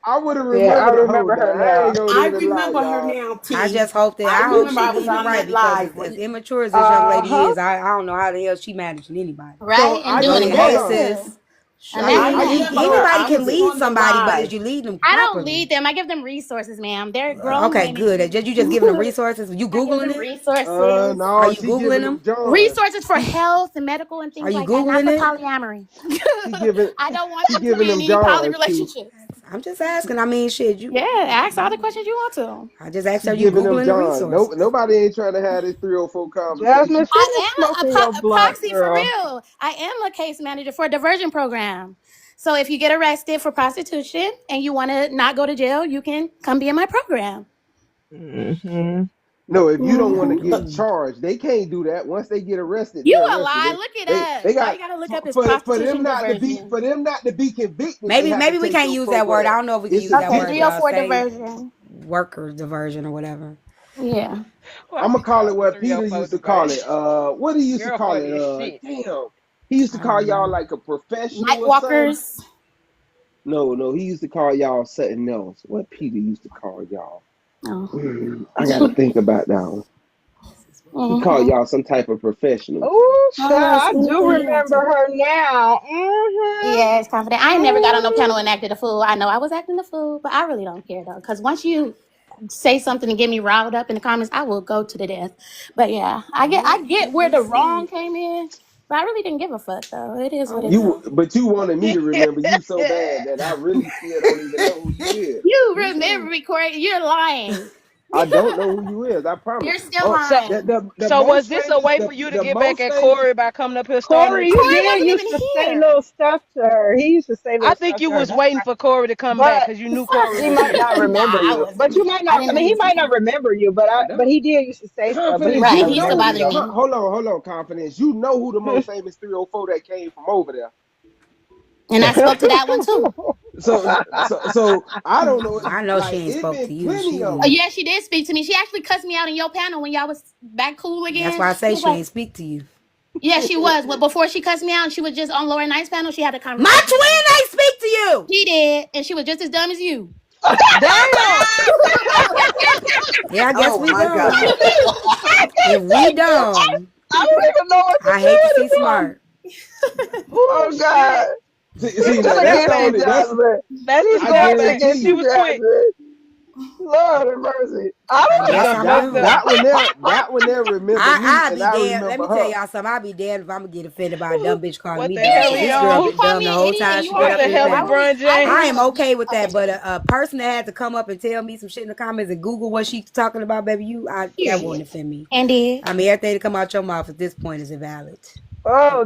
I would have Yeah, I remembered a hoe remember now. her I ain't now. gonna I even lie, remember her y'all. now, I T. just hope I she remember I was leave it on right that because live as when immature as this young lady Uh-huh. is, I don't know how the hell she managing anybody. So Right? And I doing just it Hey hold good on. too. sis, I I Amazing. used to remember her. know. anybody I can was lead on the somebody, but is live. you leading them I don't properly? lead them. I give them resources, ma'am. They're grown Okay, good. women. You just giving them resources. You I give googling them it? resources. Are No, you she googling giving them them? John. Resources for health and medical and Are things you like that, not googling for it? polyamory. She giving. I don't want She them to giving be in them any poly Johns. T. relationships. I'm just asking. I mean, shit. Yeah, ask all the questions you want to. I just asked, She are you giving them googling the John. No, resources? nobody ain't trying to have this 304 Jasmine, conversation. finish I am smoking your a blunt, proxy for girl. real. I am a case manager for a diversion program. So if you get arrested for prostitution and you want to not go to jail, you can come be in my program. Hmm. No, if you don't want to get Mm-mm. charged, they can't do that. Once they get arrested, You they're a arrested. lie. Look it up. They All you got gotta look up is for them prostitution not to be diversion. convicted. They Maybe have to we take can't your use that word. I program. don't know if we can It's use a that Okay, word. teaching. 304 Say diversion. worker diversion or whatever. Yeah. Why I'm gonna we call call it it what Peter 304 used to call it. diversion? What he used to You're call it? funny as shit. Damn. He used to I call don't y'all know. like a professional Night or something. walkers. No. He used to call y'all something else. What Peter used to call y'all? Oh. I gotta think about that one. He called Mm-hmm. y'all some type of professional. Oh, Oh, child, I do anything you want remember to. her now. Hmm. Yeah, it's confident. I ain't never got on no panel and acted a fool. I know I was acting a fool, but I really don't care though. Because once you say something and get me riled up in the comments, I will go to the death. But yeah, I get where the wrong came in, but I really didn't give a fuck though. It is what it is. But you wanted me to remember you so bad that I really still don't even know who you is. You You remember sure? me, Corey? You're lying. I don't know who you is. I promise. You're still Oh, So, lying. the so was most this a famous, way for you to the get back most at famous. Corey by coming up here starting Corey, this you Corey shit? did wasn't used even to say here. little stuff to her. He used to say I little think stuff you to her. was That's waiting why. for Corey to come back But because you knew Corey he was might here. not Nah, remember I you. But you wasn't. might I not. I didn't know mean, he he was might here. not remember you. But I know. he did used to say stuff. But he Confidence, might Right, you not he used to know. remember bother you. me. Hold on, confidence. You know who the most famous 304 that came from over there. And I spoke to that one too. So I don't know. I know she Like ain't it spoke to been you. plenty She of Oh, them. didn't. yeah, she did speak to me. She actually cussed me out in your panel when y'all was back cool That's again. why I She say was she like, ain't speak to you. yeah, she was. But before she cussed me out, and she was just on Laura Knight's panel. She had a My conversation with me. twin ain't speak to you. She did, and she was just as dumb as you. Damn. Yeah, I guess Oh we my dumb. God. I If can't we take this. dumb, I don't even know what to I do hate to see anymore. smart. Oh Oh God. shit! See She's now going that's the against you, only that's Jasmine. That's the She's I going scarface. guarantee against She you, you. was quick. Jasmine. Lord have mercy. I I don't guess That I'm that dumb. that one there remember me I'll and be I damned. Let remember me tell her. y'all something. I'll be damned if I'm gonna get offended by a dumb bitch calling What me the dumb. hell Cause he this Period. girl on? You been call dumb me the an whole idiot, and time you she are been What an up the in the hell, idiot. panel. LeBron I James? am okay with that, Okay. but a person that had to come up and tell me some shit in the comments and Google what she's talking about, baby, that won't Period. offend me. And did. I mean, everything to come out your mouth at this point is invalid. Oh,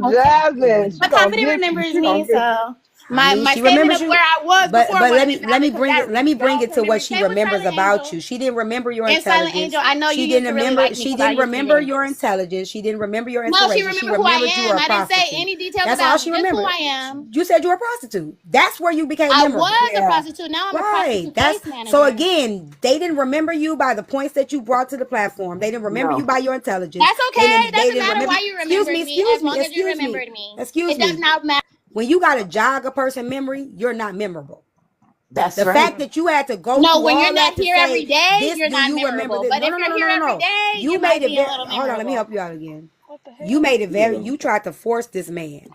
It Okay. Jasmine, wouldn't she But matter. gonna Confident get you. remembers She gonna me, get you. so My she statement remembers of you, where I was but before let wasn't me as valid because that let me bring dog it to what memory. she Same with remembers Silent about Angel. you. She didn't remember your And Silent intelligence. Angel, I know you She used didn't to really remember. like me She because I didn't used to be remember mean. your intelligence. She didn't remember your No, she inspiration. She remembered who I remembered you were am. a I didn't say prostitute. any details That's all about she me. Just who remembered. I am. You said you were a prostitute. That's where you became I memorable. was a Yeah. prostitute. Now I'm a Right. prostitute That's case manager. so again, they didn't remember you by the points that you brought to the platform. They didn't remember No. you by your intelligence. That's They okay. didn't Doesn't matter remember. why you Excuse remembered me, me, excuse as me, long as you excuse me. remembered me. Excuse It does me. not matter. When you gotta jog a person memory, you're not memorable. That's The right. fact that you had to go No, through when you're all that not to here say every day, this, you're do not you remember memorable. this? But No, if no, no, you're no, here no, no, every no. day, You you made might it be a very. little Hold on, let me memorable. help you out again. What the hell? You made it very. Yeah. You tried to force this man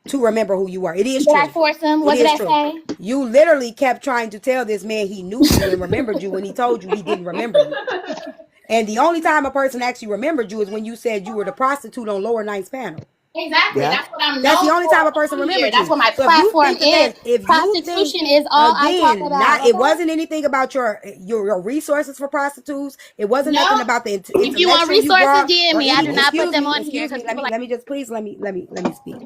to remember who you were. It is Did I true. force him? It What did is I true. say? You literally kept trying to tell this man he knew you and remembered you when he told you he didn't remember you. And the only time a person actually remembered you is when you said you were the prostitute on Lower Ninth panel. Exactly. Yeah. That's what I'm That's the known only for time a person on here. remembered That's you. what my So if you platform think that, is. if you think Prostitution is all I talk again, about. not it Okay? wasn't anything about your resources for prostitutes. It wasn't nothing No. about the If you want intellectual you resources, brought DM or me. I any. do not put them on here Excuse because me. Let people me like. let me just please let me speak.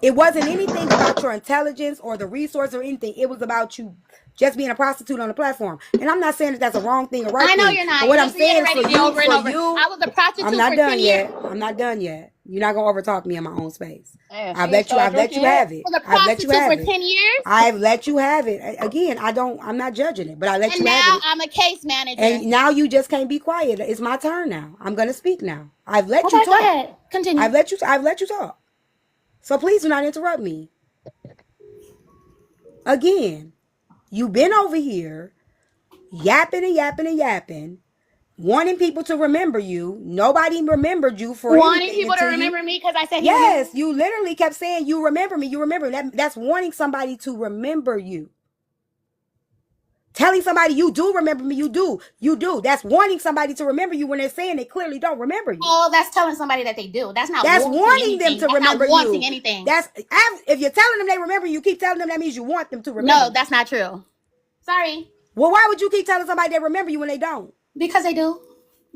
It wasn't anything about your intelligence or the resource or anything. It was about you just being a prostitute on the platform. And I'm not saying that that's a wrong thing or right I know thing. you're But not. what You're I'm just saying is reiterating me over and over. I was a I'm prostitute not for 10 done years. yet. I'm not done yet. You're not gonna overtalk me in my own space. Man, I've she ain't let you started drinking yet. have it. I was a I've let you prostitute have for it. 10 years. I've let you have it. Again, I'm not judging it, but I let And you now have it. I'm a case manager. And now you just can't be quiet. It's my turn now. I'm gonna speak now. I've let you Okay, go talk. ahead. Continue. I've let you talk. So please do not interrupt me. Again, you've been over here yapping and yapping and yapping, wanting people to remember you. Nobody remembered you for Wanting anything people to until you. remember me because I said he remembered Yes, me. you literally kept saying you remember me. You remember me. That's wanting somebody to remember you. Telling somebody you do remember me. You do. That's wanting somebody to remember you when they're saying they clearly don't remember you. Oh, that's telling somebody that they do. That's not That's wanting wanting anything. them to That's remember not wanting you. anything. If you're telling them they remember you, keep telling them that means you want them to remember. No, you. that's not true. Sorry. Well, why would you keep telling somebody they remember you when they don't? Because they do.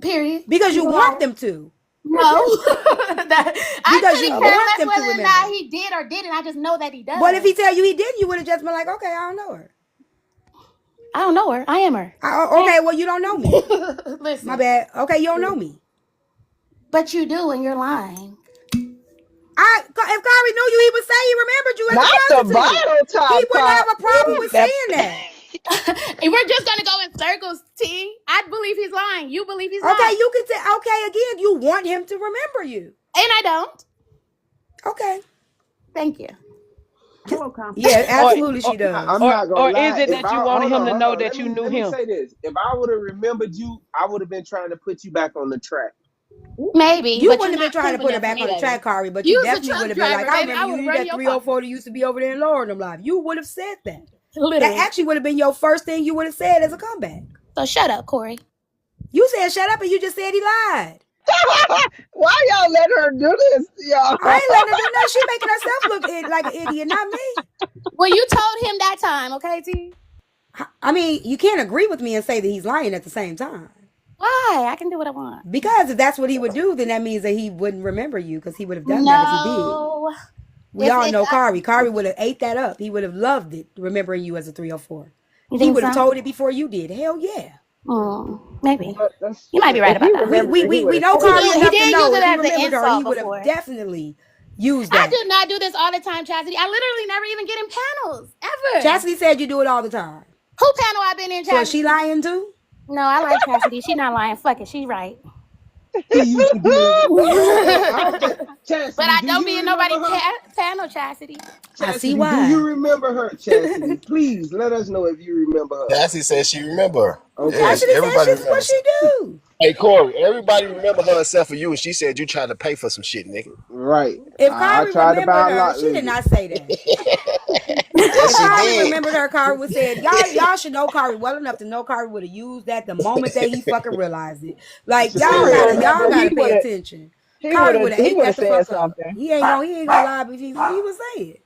Period. Because you People want lie. them to. No. I Because you couldn't care want less them to whether or remember. not he did or didn't. I just know that he does. But if he tell you he didn't, you would have just been like, okay, I don't know her. I don't know her. I am her. Okay, well, you don't know me. Listen. My bad. Okay, you don't know me. But you do, and you're lying. If Kyrie knew you, he would say he remembered you as Not a the prostitute. bottle top He wouldn't card. have a problem Ooh, with that- saying that. And we're just gonna go in circles, T. I believe he's lying. You believe he's Okay, lying. you can say, okay, again, you want him to remember you. And I don't. Okay. Thank you. Hello, Compton. Yeah, absolutely she does. I'm not gonna Or lie. is it If that you I wanted him to hold know on. that you knew Let me him? say this. If I would have remembered you, I would have been trying to put you back on the track. Maybe. You but wouldn't have been trying to put her back on the track, Kyrie, but you definitely would have been like, I remember you, that 304 that used to be over there in Lorem Live. You would have said that. Literally. That actually would have been your first thing you would have said as a comeback. So shut up, Corey. You said shut up and you just said he lied. Why y'all let her do this, y'all? I ain't letting her do nothing. She making herself look like an idiot, not me. Well, you told him that time, okay, T? I mean, you can't agree with me and say that he's lying at the same time. Why? I can do what I want. Because if that's what he would do, then that means that he wouldn't remember you because he would have done that if he did. We all know Kyrie. Kyrie would have ate that up. He would have loved it, remembering you as a 304. He would have told it before you did. Hell yeah. Maybe. You might be right about that. We know Kyrie enough to know if he as an remembered her, he insult would before. have definitely used that. I do not do this all the time, Chastity. I literally never even get in panels, ever. Chastity said you do it all the time. Who panel I been in, Chastity? So is she lying too? No, I like Chastity. She not lying. Fuck it. She right. He used to be Chastity, but I don't be in nobody's panel, Chastity. I see why. Do you remember her, Chastity? Please let us know if you remember her. Chastity says she remember her. Okay. Yes, Chastity everybody says she's what she do. Hey, Corey, everybody remember her except for you, and she said you tried to pay for some shit, nigga. Right. If I Kyrie tried to buy remembered a lot. her, she did not say that. Yes, If she Kyrie did. remembered her, Kyrie would said, y'all should know Kyrie well enough to know Kyrie would have used that the moment that he fucking realized it. Like y'all gotta pay attention. Kyrie would have ate that the fuck up. He ain't gonna lie if he would say it.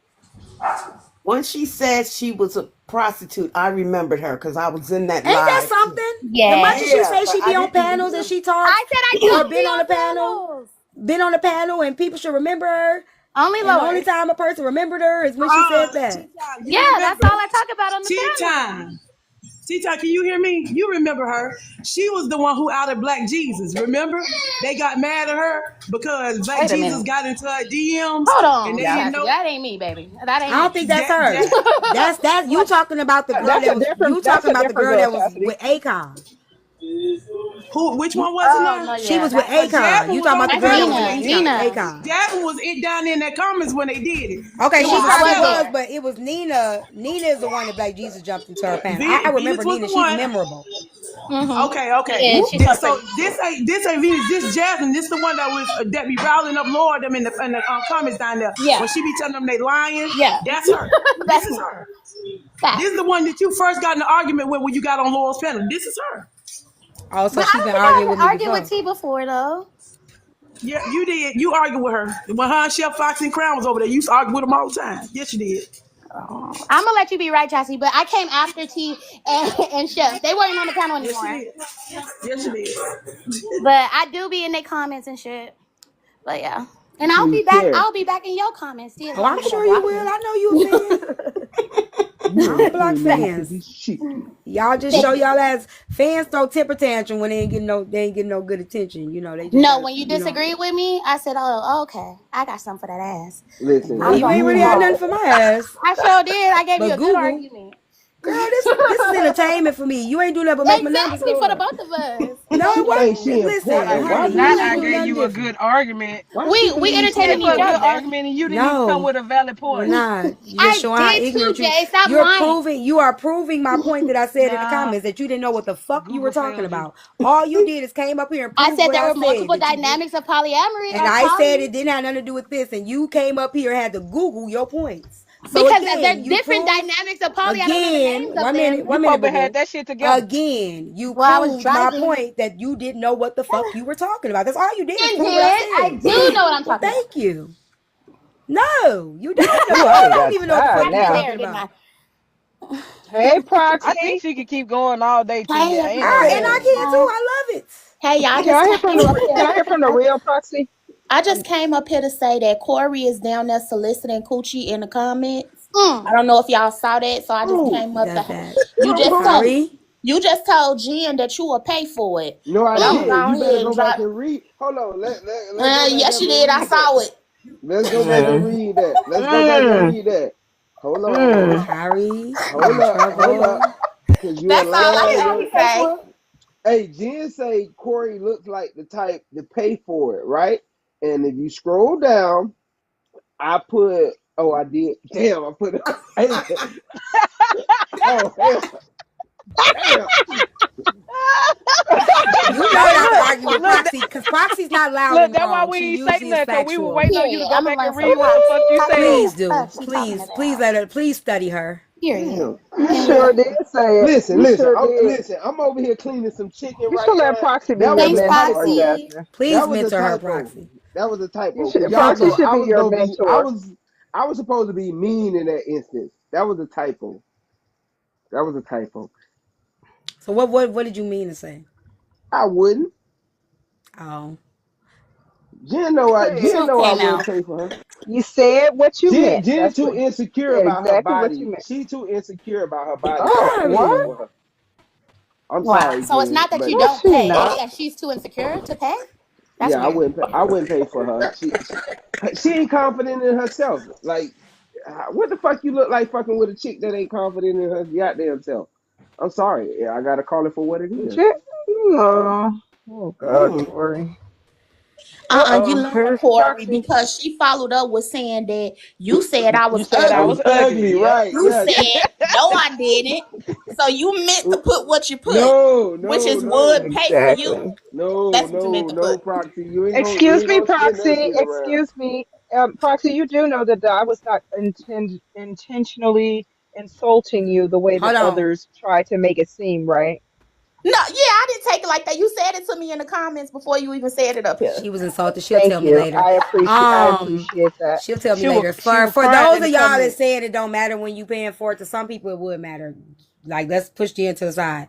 When she said she was a prostitute, I remembered her because I was in that Ain't live. that something? Yeah. The much as she say she be on panels and she talks. I said I don't been be on a panel. panels. Been on a panel and people should remember her. Only And the only Lord. time a person remembered her is when she said that. Yeah, that's all I talk about on the Tea panel. time. T-Ty, can you hear me? You remember her. She was the one who outed Black Jesus, remember? They got mad at her because Black Wait a Jesus minute. got into her DMs Hold and on, they didn't Chastity. know. That ain't me, baby. That ain't I don't me. think that's her. That's you talking about the girl That's a that was different. That's a different girl, Chastity. with Akon. Which one was it Oh now? no, She yeah. was with Because Akon. Jasmine You was talking on about the the That's girl that panel was when with they Nina. did it. Nina. Akon. Jasmine was it down in the comments when they did it. Okay, Yeah, she I probably was was, there. but it was Nina. Nina is the one that Black Jesus jumped into her pants. I remember Venus was Nina. the She's one. memorable. Mm-hmm. Okay. Yeah, she's so So pretty. this ain't Venus. This Jasmine. This the one that was that be riling up Lord them in the comments down there Yeah, when she be telling them they lying. yeah. That's her. This That's is me. her. This Facts. is the one that you first got in an argument with when you got on Laurel's panel. This is her. Oh, But so I she don't been think arguing with I me argued with before. T before though. Yeah, you did. You argued with her when her and Chef Fox and Crown was over there. You used to argue with them all the time. Yes, you did. I'm gonna let you be right, Chassie, but I came after T and Chef. They weren't on the panel Yes, you anymore. did. Yes, you did. But I do be in their comments and shit. But yeah. And I'll See, be back. Terry, I'll be back in your comments still as Oh, long I'm as you don't sure you block will. me. I know you a fan. you I ain't don't block playing no fans. Mississippi chicken. Y'all just show y'all as fans throw temper tantrum when they ain't getting no good attention. You know, they just No, got when you you know. disagree with me, I said, "Oh, okay, I got something for that ass." Listen, Well, I'm if you gone. ain't you really and had her, nothing for my ass. I sure did. I gave you But a good Google, argument. girl, this is entertainment for me. You ain't doing nothing but make my numbers Exactly go for the up. both of us. No, she it thinks wasn't. she Listen, important, Not, why honey, do you not you ain't I do believe? gave nothing you a different. good argument. Why she We believes she Gave entertaining her each a good important? other. argument and you didn't even come No, with a valid we're point. not. You just I showing how did too, ignorant you. Jay. Stop lying. You are proving my point that I said in the Nah, comments that you didn't know what the fuck you were Google talking failed you. about. All you did is came up here and I proved said what there I were said multiple that you did. dynamics of polyamory And or I said poly it didn't have nothing to do with this, and you came up here and had to Google your points. So because again, there's you different prove dynamics of poly. I don't know the again. names of them. You One supposed minute, to boo have boo. that shit together. Again, you Well, I was proved my driving. point that you didn't know what the fuck you were talking about. That's all you did is And prove what I did I said. do know what I'm Well, talking about? thank you. No, you don't know. Ooh, I You done don't got even know what the tired fuck I you now. talking declared, didn't about. I? Hey, I think Proxy. she could keep going all day, T. Hey Ain't no And I everybody. way. can too. I love it. Hey, y'all, I Can just I hear from came the? up Can I here. hear from the real Proxy? I just came up here to say that Corey is down there soliciting coochie in the comments. I don't know if y'all saw that, so I just Oh, came He up does to. that. Kyrie. You just told Jen that you will pay for it, no, I but I'm didn't. gonna You go better ahead and go back drop. and read. Hold on, let's go back Yes, up you and did. I read that. saw it. Let's go back and Mm. read that. Let's go back and Mm. read that. Hold on, Mm. Kyrie, you hold in up, hold trouble. up, cause you a That's all I lying came young. to say. Hey, Jen say Corey looks like the type to pay for it, right? And if you scroll down, I put. Oh, I did. Damn, I put. Hey, oh hell, damn. You know Hey, not to look, argue with look, Proxy because Proxy's not loud look. and That's why wrong. we She ain't say usually is nothing, because we were factual. waiting on you to Period. go I'm gonna back learn and some read what the fuck you how said. Please many do. she talking Please about. let her. Please study her. Period. Damn. You And sure yeah. did say it. Listen, You listen, sure did. I'm over here cleaning some chicken You right should let now. Proxy be That your was Thanks, a mentor, typo. Foxy. Jasmine. Please That was a mentor her, typo. Proxy. That was a You typo. should, Cause y'all Proxy know should be your I mentor. was supposed to be mean in that instance. That was a typo. That was a typo. So what did you mean to say? I wouldn't. Oh, Jen Truth know I came wouldn't out. pay for her. You said what you meant. Jen That's too what you insecure said. about her Exactly what you body. meant. She too insecure about her body for Oh, me to pay what? Kyrie. for her. I'm Wow. sorry, So it's Jen, not that you but No, don't she pay; it's not. that she's too insecure to pay. That's yeah, weird. I wouldn't pay for her. She ain't confident in herself. Like, what the fuck you look like fucking with a chick that ain't confident in her goddamn self? I'm sorry. Yeah, I gotta call it for what it is. Oh, oh God, Mm. Corey. You Uh-oh. lying, Here's Corey, Proxy. because she followed up with saying that you said I You was said I I was was ugly. ugly. ugly, Yep. right? You Yeah. said no, I didn't. So you meant to put what you put, No, which no, is would no, pay for you. Exactly. no, That's what you no, meant to no, put. Proxy. You Excuse ain't me, gonna spin that Proxy. shit around. Excuse me. Proxy, you do know that I was not intentionally insulting you the way that Hold on. others try to make it seem, right? No, yeah, I didn't take it like that. You said it to me in the comments before you even said it up here. She was insulted. She'll Thank tell me you. later. I appreciate that. She'll tell me She was later. she was For crying those in of the y'all that comments. said it don't matter when you paying for it, to some people it would matter. Like let's push the end to the side.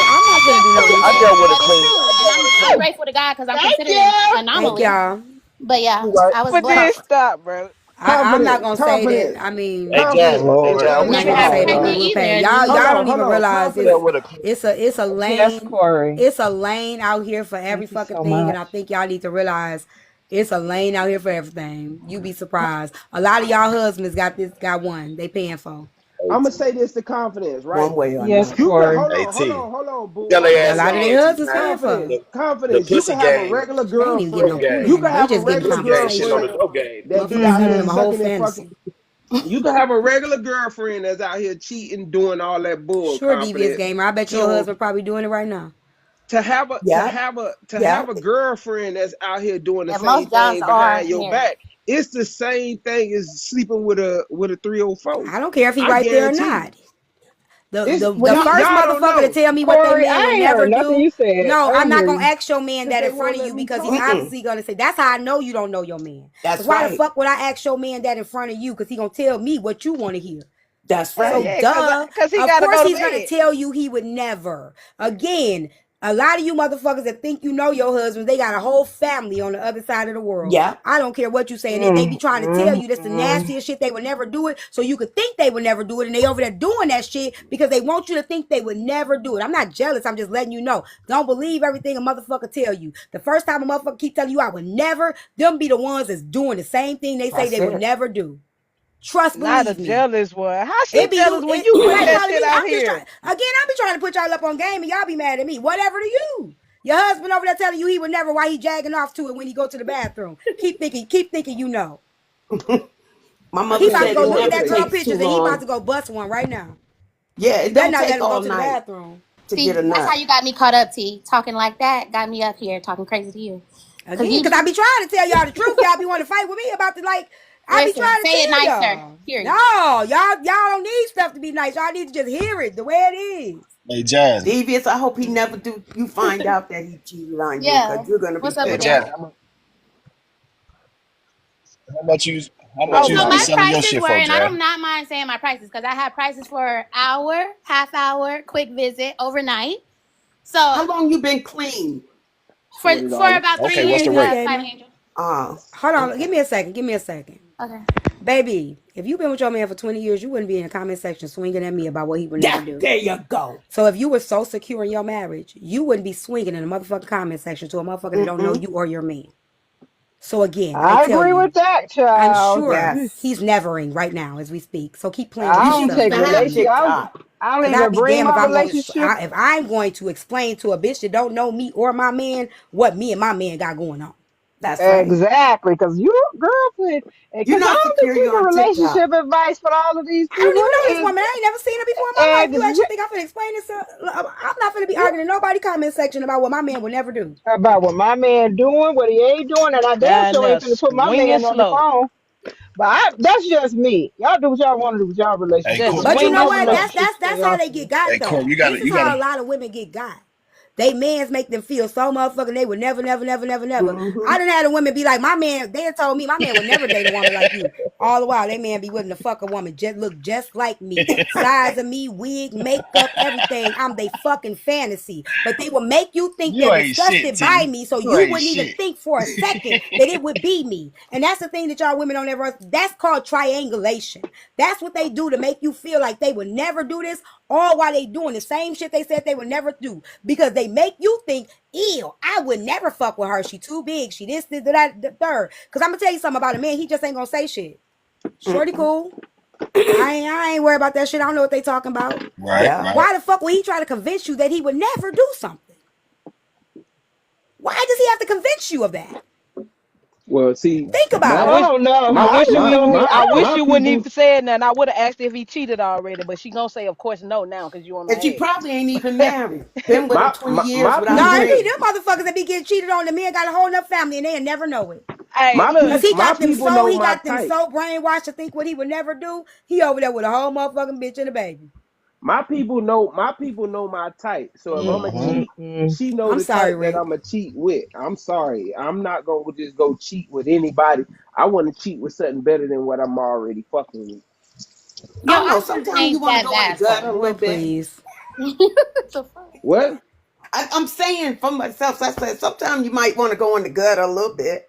I'm not gonna do no I research. dealt with a But it's clean. true, and I'm grateful to God because I'm Thank considered an you. Thank anomaly. y'all. But yeah, You right. I was But then blessed. stop, bro. I'm not gonna say that. Confidence. I mean, Hey, Jazz. Hey, Lord. Jazz. I I'm You wish not never you gonna had say had that, but pregnant we'll either, pay. and Y'all you don't Hold even on. realize there with a it's a Yes, lane. Corey. It's a lane out here for every Thank you fucking so thing, and much. I think y'all need to realize it's a lane out here for everything. You be surprised. A lot of y'all husbands got one. They paying for. I'm gonna AT. say this to confidence, right? one way or Yes, another. You can Corey. hold on, boo. Tell Hold their A on, ass lot of again, y'all. their AT, husbands man. paying Confidence, for. The confidence. You pussy can have a game. regular They ain't even getting Dope no girlfriend. coochie game. You right can now. They have a just getting regular Pussy game shit on the conversation. girlfriend dope game. that be out Motherfuckers here living a whole sucking and fantasy. fucking. You can have a regular girlfriend that's out here cheating, doing all that bull Sure, devious confidence. gamer. I bet you your So husband probably doing it right now. Yeah, to yeah. have a girlfriend that's out here doing the and same most Johns thing are behind your married. back, it's the same thing as sleeping with a 304. I don't care if he I right there or guarantee you. not. The It's the Well, the you, first y'all don't motherfucker to know. tell me what they Corey, man would I ain't never heard nothing do. you said. No, I I'm didn't not hear gonna you. ask your man Cause that they in front won't of let you me because he's talk. obviously gonna say that's how I know you don't know your man. That's Because why the right. fuck would I ask your man that in front of you? Because he gonna tell me what you want to hear. That's Hell So right. yeah, duh. cause he Of gotta course go to he's gonna bed. tell you he would never. Again, a lot of you motherfuckers that think you know your husband, they got a whole family on the other side of the world. Yeah. I don't care what you say. And they be Mm, trying to tell mm, you that's the mm. nastiest shit. They would never do it. So you could think they would never do it. And they over there doing that shit because they want you to think they would never do it. I'm not jealous. I'm just letting you know. Don't believe everything a motherfucker tell you. The first time a motherfucker keep telling you I would never, them be the ones that's doing the same thing they say That's they would it. never do. Trust, Not a believe me. jealous one. How she It be you. jealous when you It put ain't that probably shit me. out I'm just trying. here? Again, I be trying to put y'all up on game, and y'all be mad at me. Whatever to you. Your husband over there telling you he would never. Why he jagging off to it when he go to the bathroom? Keep thinking. You know. My I He mother about to can't said go it do look it at never that girl today. takes too pictures, and he about long. to go bust one right now. Yeah, He it better don't not let take him go all to the night bathroom. to See, get a that's how nut. you got me caught up, T. Talking like that got me up here talking crazy to you. Cause Again, you because I be trying to tell y'all the truth. Y'all be wanting to fight with me about the like. I be listen, trying to say it tell nicer. y'all. Period. No, y'all don't need stuff to be nice. Y'all need to just hear it the way it is. Hey, Jazz. Devious, I hope he never do you find out that he cheated on you Yeah. because you're gonna be What's up Hey, with pissed. that? Jazz. How much you? How much Oh you So be my no. selling your prices shit were, for, and I Jazz? do not mind saying my prices because I have prices for hour, half hour, quick visit, overnight. So How long you been clean? for $40. about 3 Okay, what's Sweet the years, devious rate? Side gamer. Angel. Hold on, give Okay. me a second. Give me a second. Okay. Baby, if you've been with your man for 20 years, you wouldn't be in the comment section swinging at me about what he would never Yeah, do. there you go. So if you were so secure in your marriage, you wouldn't be swinging in the motherfucking comment section to a motherfucker that don't know Mm-mm. you or your man. So again, I I tell agree with you, that, I'm child. sure Yes. he's nevering right now as we speak. So keep playing with I You that don't should stuff even take for me, have relationship. baby. TikTok. I don't Cause I'd even be bring damn my relationship. if I'm going to explain to a bitch that don't know me or my man what me and my man got going on. That's right. Exactly, because you girlfriend, You're because I not don't be secure, you're giving on TikTok. relationship advice for all of these I don't people. even know this It woman. I ain't never seen her before in my life. You is actually think I'm finna explain this? I'm not finna be arguing in nobody comment section about what my man would never do. about what my man doing, what he ain't doing, and I damn Down sure there ain't finna put my swinging man on the slow. phone. But that's just me. Y'all do what y'all want to do with y'all Hey, relationship. Just Corey, But But me you and know my swinging what? slow. relationship stay That's how off they get limits. got hey, though. Corey, This is you how gotta. a lot of women get got. They mans make them feel so motherfucking they would never. Mm-hmm. I done had a woman be like, my man, they had told me my man would never date a woman like you. All the while, they man be willing to fuck a woman just look just like me. Size of me, wig, makeup, everything. I'm they fucking fantasy. But they will make you think You they're ain't shit, disgusted by T. me so You you ain't wouldn't even shit. think for a second that it would be me. And that's the thing that y'all women don't ever, that's called triangulation. That's what they do to make you feel like they would never do this, all while they doing the same shit they said they would never do. Because they make you think, ew, I would never fuck with her. She too big. She this, that, the third. Because I'm going to tell you something about a man. He just ain't going to say shit. Shorty Mm-mm. cool. I ain't worried about that shit. I don't know what they talking about. Right, Yeah. right. Why the fuck would he try to convince you that he would never do something? Why does he have to convince you of that? Well, see, Think I about my it. wish Oh no, I my wish you my wouldn't my I wish my you wouldn't people even said nothing. I would have asked if he cheated already, but she gonna say of course no now because you on And she her probably ain't even married. Been with him 20 years my without a Nah, it people be ring. them motherfuckers that be getting cheated on. The man got a whole enough family and they never know it. Hey, Cause look, my people know he my got them type. so brainwashed to think what he would never do. He over there with a whole motherfucking bitch and a baby. My people know my type. So if I'm a Mm-hmm. cheat, mm-mm. she know I'm the sorry, type that Rick. I'm a cheat with. I'm sorry. I'm not gonna just go cheat with anybody. I want to cheat with something better than what I'm already fucking with. Your I don't know. options Sometimes you ain't want to that go in the vast gutter a though. Boy, little bit. please. What the fuck? What? I'm saying for myself, I said sometimes you might want to go in the gutter a little bit.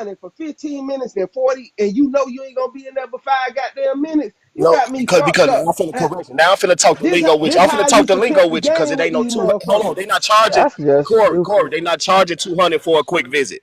200 for 15 minutes and 40, and you know you ain't gonna be in there for 5 goddamn minutes. You No, got me because fucked now up. I'm finna correct you. Now I'm finna talk the This lingo with you. this I'm how finna I talk used the to lingo tempt the with you because game it with ain't no these 200. Hold motherfuckers. on, they not charging. That's just Corey, stupid. they not charging 200 for a quick visit.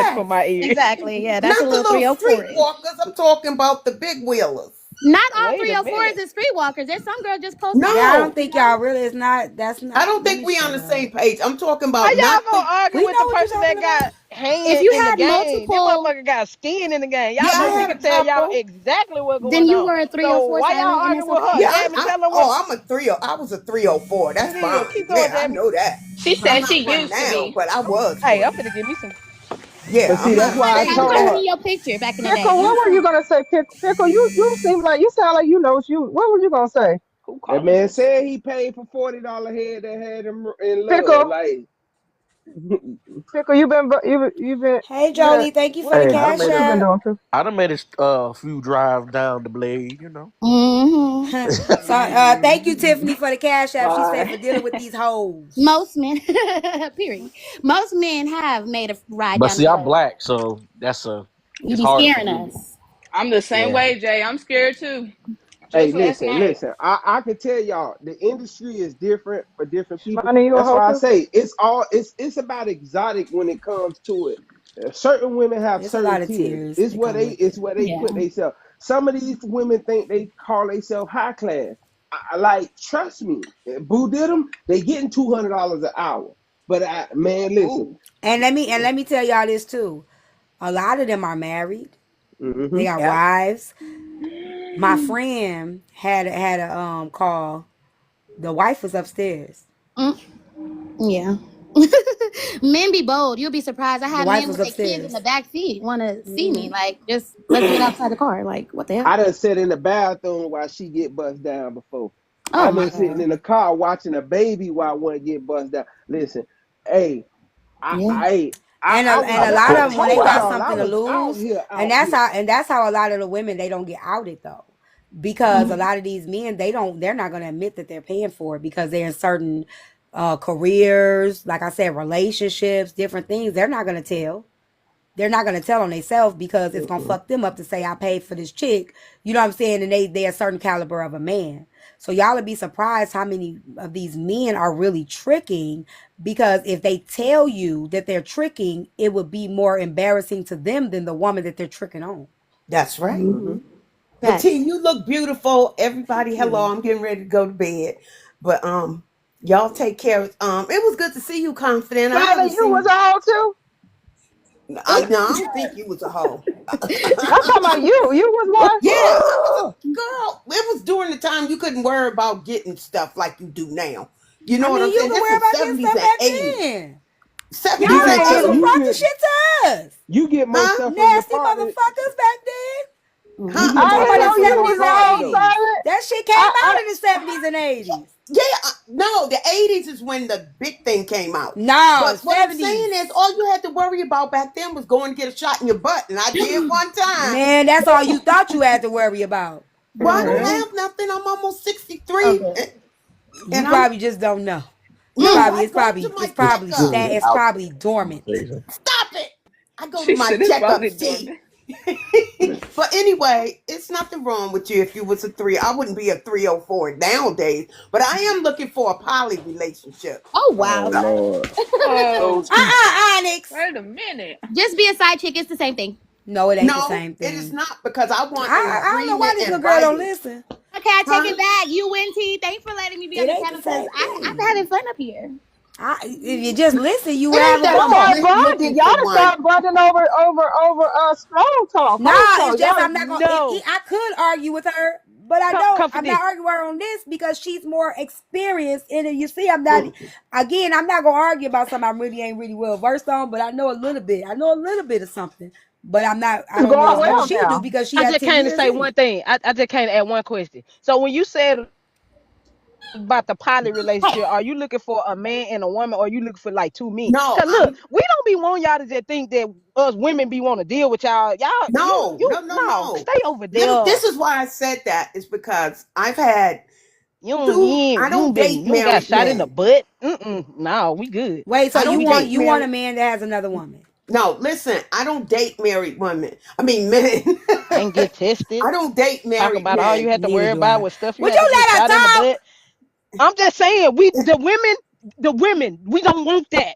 much for Yes. my ears. Exactly. Yeah, that's Not a the little little 304. street walkers. I'm talking about the big wheelers. Not all Wait a 304s minute. is streetwalkers. There's some girl just posted. Yeah, I don't No, think y'all really is not. That's I not. don't Let think me we on shut the up. same page. I'm talking How about not y'all gonna the. argue We with know the what you're person talking that about. got If hand you in the had game? This multiple, motherfucker got skin in the game. Yeah, Y'all I know she had a can tell y'all couple. exactly what's then going you on. were a So 304 why y'all silent, and arguing it's with her? Yeah, okay. Jamie, tell them what. I was a 304. That's Yeah, fine. keep going, Yeah, I Jamie. know that. She I'm said she not one used to now, be. but I was Hey, I'm one. finna give me some. Yeah, But I'm see, You that's not might why I have ashamed had of told color that. her. in your picture back in the day. Pickle, You what were you know. gonna say? Pickle, you seem like you sound like you know what you. What were you gonna say? Who That calling man us? said he paid for $40 head that had him in love. Pickle, Like, Pickle, you've been Hey, you done, Jolie, thank you for the what Hey, I done cash what made you a been app. doing? Pickle? I done made a few drives down the blade, you know. Mm-hmm. So, thank you, Tiffany, for the cash app. She said Bye. for dealing with these hoes. Most men, period. Most men have made a ride But down the see, I'm blade. black, so You it's be harder for scaring me. us. I'm the same Yeah. way, Jay. I'm scared too. hey, Just last listen, night. listen. I can tell y'all the industry is different for different people. Shimani, you a That's hoe why I too? say it's about exotic when it comes to it. Certain women have It's a certain lot of tiers. tears that come with It's it. where they put Yeah. themselves. Some of these women think they call themselves high class. Like, trust me, Boo did them. They getting $200 an hour. But man, listen. Ooh. And let me tell y'all this too. A lot of them are married. Hmm. They got Yep. wives. My friend had a call. The wife was upstairs. Mm, yeah. Men be bold. You'll be surprised. I The have wife men was with their kids in the upstairs. back seat want to see me. Hmm. Like, just let's meet outside the car. Like, what the hell? I done sit in the bathroom while she get bust down before. Oh I've my been sitting god. in the car watching a baby while one get bust down. Listen, hey, I Yeah. I I, And I a, was and a I, lot I of them when they told got y'all I something to was out lose, here and out that's here. how a lot of the women they don't get outed though, because a Mhm. lot of these men they're not going to admit that they're paying for it because they're in certain careers, like I said, relationships, different things. They're not going to tell. They're not gonna tell on themselves because it's gonna Mm-mm. fuck them up to say I paid for this chick. You know what I'm saying? And they're a certain caliber of a man. So y'all would be surprised how many of these men are really tricking because if they tell you that they're tricking, it would be more embarrassing to them than the woman that they're tricking on. That's right. Mm-hmm. But Facts. T, you look beautiful. Everybody, Thank hello. you. I'm getting ready to go to bed. But y'all take care. It was good to see you, confident. I haven't Tyler, you was seen. all too. I don't think you was a hoe. I'm talking about you. You was one. Yeah, I was a girl. It was during the time you couldn't worry about getting stuff like you do now. You know I what I'm mean, you saying? can That's worry the about getting 70s stuff and back 80s. then. Y'all 70s You and ain't get even you 80s. brought the get shit to us. you get more Huh? stuff from the Nasty partner. motherfuckers back then. You Huh? get I more Talking didn't about stuff know the from you the 70s was and all partner. 80s. solid. That shit came I out in the 70s and 80s. Yeah, no, the 80s is when the big thing came out. No, But what I'm 70s. saying is, all you had to worry about back then was going to get a shot in your butt. And I did one time. Man, that's all you thought you had to worry about. Well, I don't Mhm. have nothing. I'm almost 63. Okay. You And I'm, probably just don't know. no, I go to my Good checkup. It's out probably dormant. conversation. Stop it. I go to She my said it's checkup, probably see. dormant. But anyway, it's nothing wrong with you if you was a three. I wouldn't be a 304 nowadays, but I am looking for a poly relationship. Oh Oh wow. Lord. Oh, So T Onyx. wait a minute. Just be a side chick. It's the same thing. No, it ain't the No, same it is thing. not because I want an I don't know why agreement this little in girl don't writing. listen. Okay, I take Huh? it back. You win, T. Thanks for letting me be on It the ain't panel the because same I'm thing. having fun up here. If you just listen, you It will have ain't a that Y'all I'm ball. start looking bonding. Y'all for done one. start bonding over strong talk, Nah, hoe it's talk. just Y'all I'm not gonna. No, I could argue with her, but I don't. comfort I'm not D. arguing with her on this because she's more experienced in it. You see, I'm not. Mm. Again, I'm not gonna argue about something I really ain't really well versed on, but I know a little bit. I know a little bit of something, but I'm not. I is don't know going as much as well she do now. because she I had just 10 came to years say in one it. thing. I just came to add one question. So when you said about the poly relationship, are you looking for a man and a woman, or are you looking for like two men? No, Cause look, we don't be wanting y'all to just think that us women be want to deal with y'all. No, no. stay over there. This is why I said that is because I've had You don't, you two. ain't, I you don't ain't been, date you don't got married shot in the men. butt. No, we good. Wait, so I you don't want date you want a married. man that has another woman? No, listen, I don't date married women. I mean men. Ain't get tested. I don't date Talk married about all you men. had to Neither worry do about I. was stuff you Would had you to get let her shot in the talk? butt. I'm just saying, the women, we don't want that.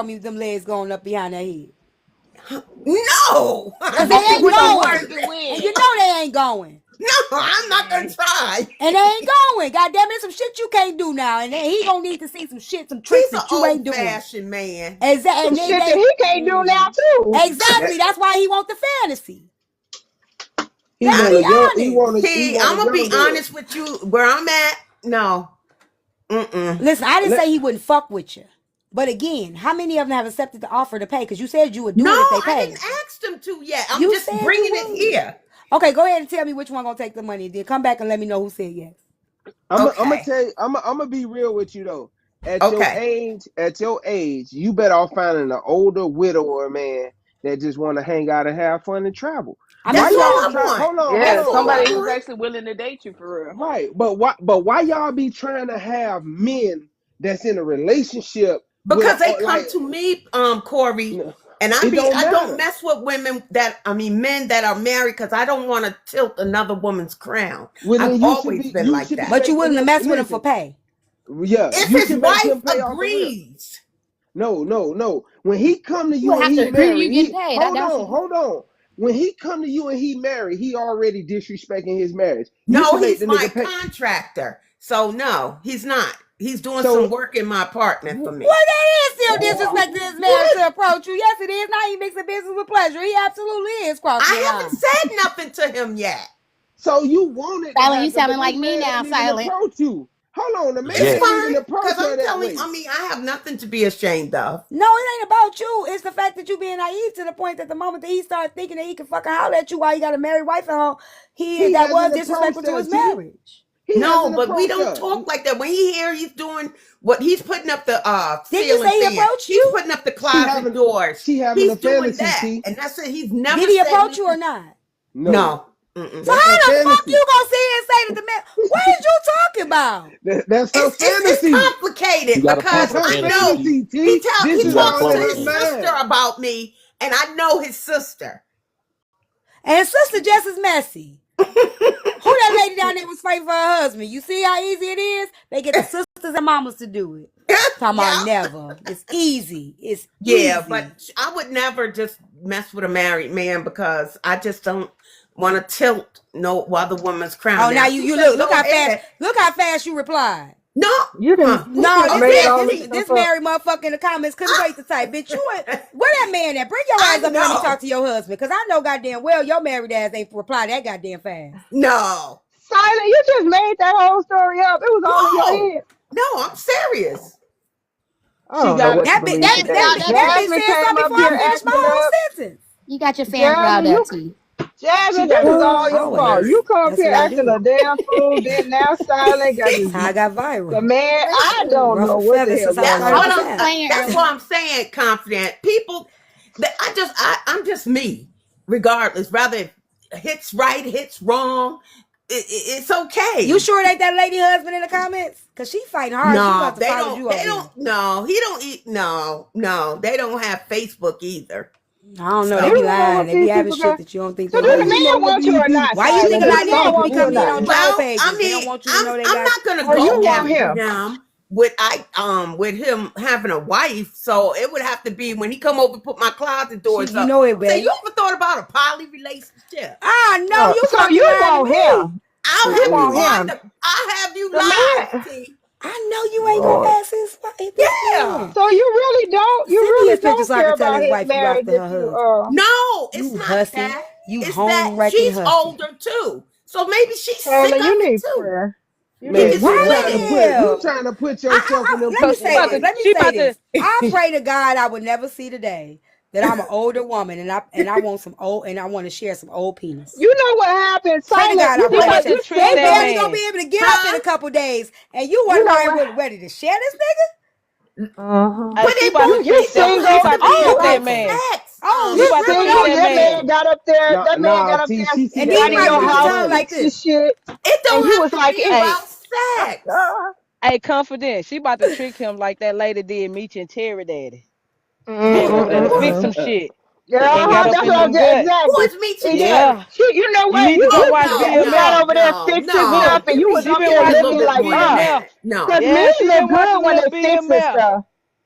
show me them legs going up behind that head. No. Cause they Okay, ain't what you going. working And you with? know they ain't going. No, I'm not gonna try. And they ain't going. God damn it, some shit you can't do now. And then he gonna need to see some shit, some tricks He's an that you ain't doing. old-fashioned man. Exactly. Some shit that he can't do now too. Exactly. That's why he want the fantasy. He Let's want be a young. honest. See, I'm gonna be honest with you. Where I'm at, no. Listen, I didn't say he wouldn't fuck with you. But again, how many of them have accepted the offer to pay? Because you said you would do it if they paid. I didn't ask them to yet. I'm You just said bringing you it would. here. Okay, go ahead and tell me which one gonna take the money. Then come back and let me know who said yes. I'm gonna tell you. I'm gonna be real with you though. At your age, you better off finding an older widower man that just want to hang out and have fun and travel. That's all I want. Hold on. Yeah, hold on, somebody hold who's on. actually willing to date you for real. Right, but why y'all be trying to have men that's in a relationship? Because they come to me, Corey, and I don't mess with men that are married because I don't want to tilt another woman's crown. I've always been like that. But you willing to mess with him for pay? Yeah. If his wife agrees. No. When he come to you and he married, hold on. When he come to you and he married, he already disrespecting his marriage. No, he's my contractor. So no, he's not. He's doing some work in my apartment for me. Well, that is still disrespecting his marriage to approach you. Yes, it is. Now he mixing business with pleasure. He absolutely is crossing the line. I haven't said nothing to him yet. So you wanted Silent, you sounding like me now, Silent. Approach you. Hold on, the man It's fine, approach because her I'm that telling. way. I mean, I have nothing to be ashamed of. No, it ain't about you. It's the fact that you being naive to the point that the moment that he started thinking that he can fucking holler at you while he got a married wife at home, that was disrespectful to his marriage. No, but we don't talk like that. When he hear he's doing what he's putting up the Did you say he approached you? He's putting up the closet doors. He's doing that, and that's it. He's never. Did he approach you or not? No. So how the fuck you gonna sit here and say that the man? What is you talking about? That's her fantasy. It's complicated because I know he talks to his sister about me, and I know his sister. And his sister just as messy. Who that lady down there was fighting for her husband? You see how easy it is? They get the sisters and mamas to do it. Talking about never. It's easy. It's easy. But I would never just mess with a married man because I just don't want to tilt no other woman's crown. Oh, now you look how fast you replied. No, you didn't. This married motherfucker in the comments couldn't wait to type, bitch. Where that man at? Bring your ass up and let me talk to your husband, because I know goddamn well your married ass ain't reply that goddamn fast. No, Silent, you just made that whole story up. It was all in your head. No, I'm serious. Oh, that bitch said something before I finished my whole sentence. You got your fans riled up, T. Jasmine, that was all your fault. You come up here acting a damn fool, then now Silent got his. I got viral. The man, I don't know what the hell. That's what I'm saying. Confident people. I'm just me, regardless. Rather hits right, hits wrong. It's okay. You sure it ain't that lady husband in the comments? Cause she fighting hard. No, they don't. No, he don't eat. No, they don't have Facebook either. I don't know. They be lying. They be having shit that you don't think. So do the man want you or not? Why you think a lot of people be coming in on well, pages? I mean, they don't want you to know they I'm not gonna go after him with him having a wife. So it would have to be when he come over and put my closet doors up. You know it, baby. So you ever thought about a poly relationship? No, you so you want him? I'll have you live. I know you ain't gonna ask his wife. Yeah. So you really don't. You really don't care about his marriage. No, it's not hussy. that. It's that she's older too. So maybe she's sick of it too. Prayer. Man, you trying to put yourself in the position. Let me say this. I pray to God I would never see the day that I'm an older woman and I want some old and I want to share some old penis. You know what happened? They barely gonna be able to get up in a couple days, and you wondering ready to share this nigga? But you single? That man. Oh, you single? That man got up there. That man got up there and got in your house like this shit. It don't. And he was like, about sex. Hey, confident. She about to trick him like that lady did Meech and Terry Daddy. And fix some shit. Yeah, that's what I'm saying. Exactly. Who is Meech and Terry? Yeah. You know what? You got over there fixing stuff, and you was up there looking like, no. Because men look good when they fixing stuff.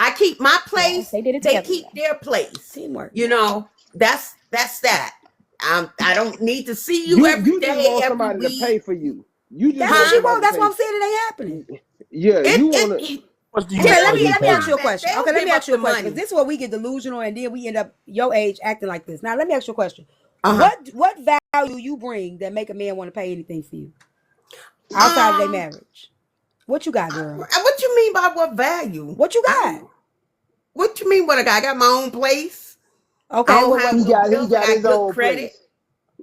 I keep my Yes, place. they did it They together. keep their place. Teamwork. You know, that's that. I don't need to see you every You just day, want every somebody to week. pay for you. You just That's want what she Huh? wants. somebody to That's pay. what I'm saying. It ain't happening. Yeah, you want to. It What do you Okay, want let to me be let me ask paid? you a question. they'll Okay, let give me up ask you a the question because money. this is where we get delusional, and then we end up your age acting like this. Now, let me ask you a question. Uh-huh. What value you bring that make a man want to pay anything for you outside of their Um, marriage? What you got, girl? What you mean by what value? What you got? What you mean what I got? I got my own place. Okay, I don't well, have what? He no got bills. I got his good own credit. place.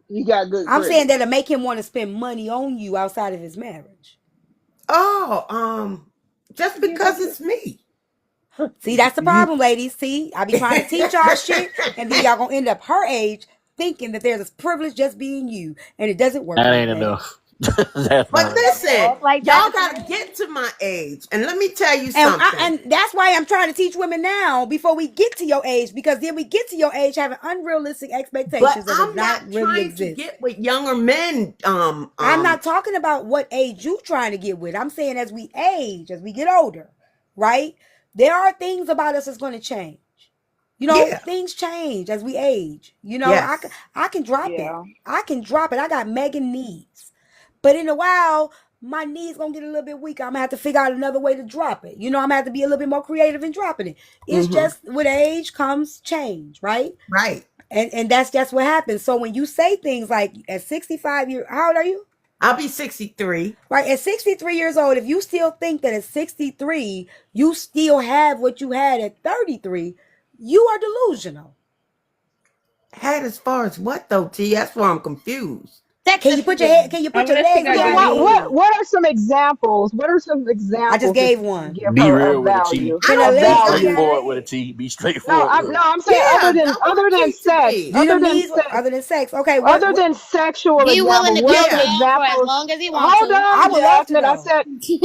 He got good I'm credit. saying that'll make him want to spend money on you outside of his marriage. Oh, just because it's me. See, that's the problem, ladies. See, I be trying to teach y'all shit, and then y'all gonna end up her age thinking that there's a privilege just being you, and it doesn't work That like ain't that. enough. That's But not enough. listen, Like y'all that. gotta get to my age, and let me tell you And, something. and that's why I'm trying to teach women now before we get to your age, because then we get to your age having unrealistic but expectations that does I'm not not really trying exist. to get with younger men. I'm not talking about what age you trying to get with. I'm saying as we age, as we get older, right? There are things about us that's going to change. You know, Yeah. things change as we age. You know, Yes. I can drop it. Yeah. I can drop it. I got mega knees. But in a while, my knees gonna get a little bit weaker. I'm gonna have to figure out another way to drop it. You know, I'm gonna have to be a little bit more creative in dropping it. It's just with age comes change, right? Right. And that's just what happens. So when you say things like at 65 years, how old are you? I'll be 63. Right, at 63 years old, if you still think that at 63 you still have what you had at 33, you are delusional. Had as far as what though, T? That's where I'm confused. Can you put your head? Can you put your Unless she legs got So good behind your knees. head? what are some examples? What are some I just examples that gave you can one. give Be her of real with it, T. value? Can her Of Be legs go value. behind her straightforward with it, head? T. Be No, straightforward with it. I'm saying Yeah, I other want than T to sex, be. Do them other than knees sex, other than sex? Okay, other than sexual Be willing examples. to What do are a some Yeah. man for as examples? long as he wants Hold to. I on, would love to Jasmine. know.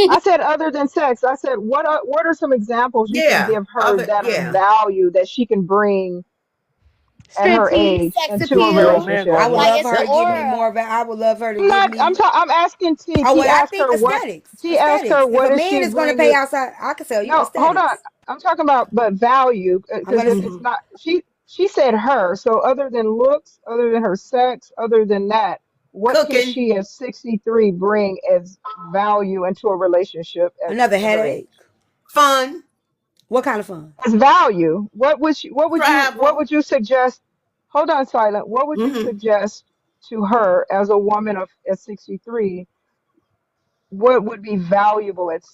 I said other than sex. I said what are some examples you can Yeah. give her that are Yeah. value that she can bring at her Striptease. age Sex into a Grown appeal. man relationship? I gonna would want Like love it's an her to sex give me appeal. aura. more of it. I would love her to I'm give not. me. I'm asking T. Oh, T. well, I Ask think her what. aesthetics. T. Ask her Aesthetics. If what a is man she is going to bringing? pay outside, I can sell you No, hold on. aesthetics. I'm talking about but value I'm because gonna. it's not. She said her. So other than looks, other than her sex, other than that, what can Cooking. she at 63 bring as value into a relationship at Another her age? headache. Fun. What kind of fun? As value, what Travel. would you suggest? Hold on, Silent. What would you Mm-hmm. suggest to her as a woman of at 63? What would be valuable at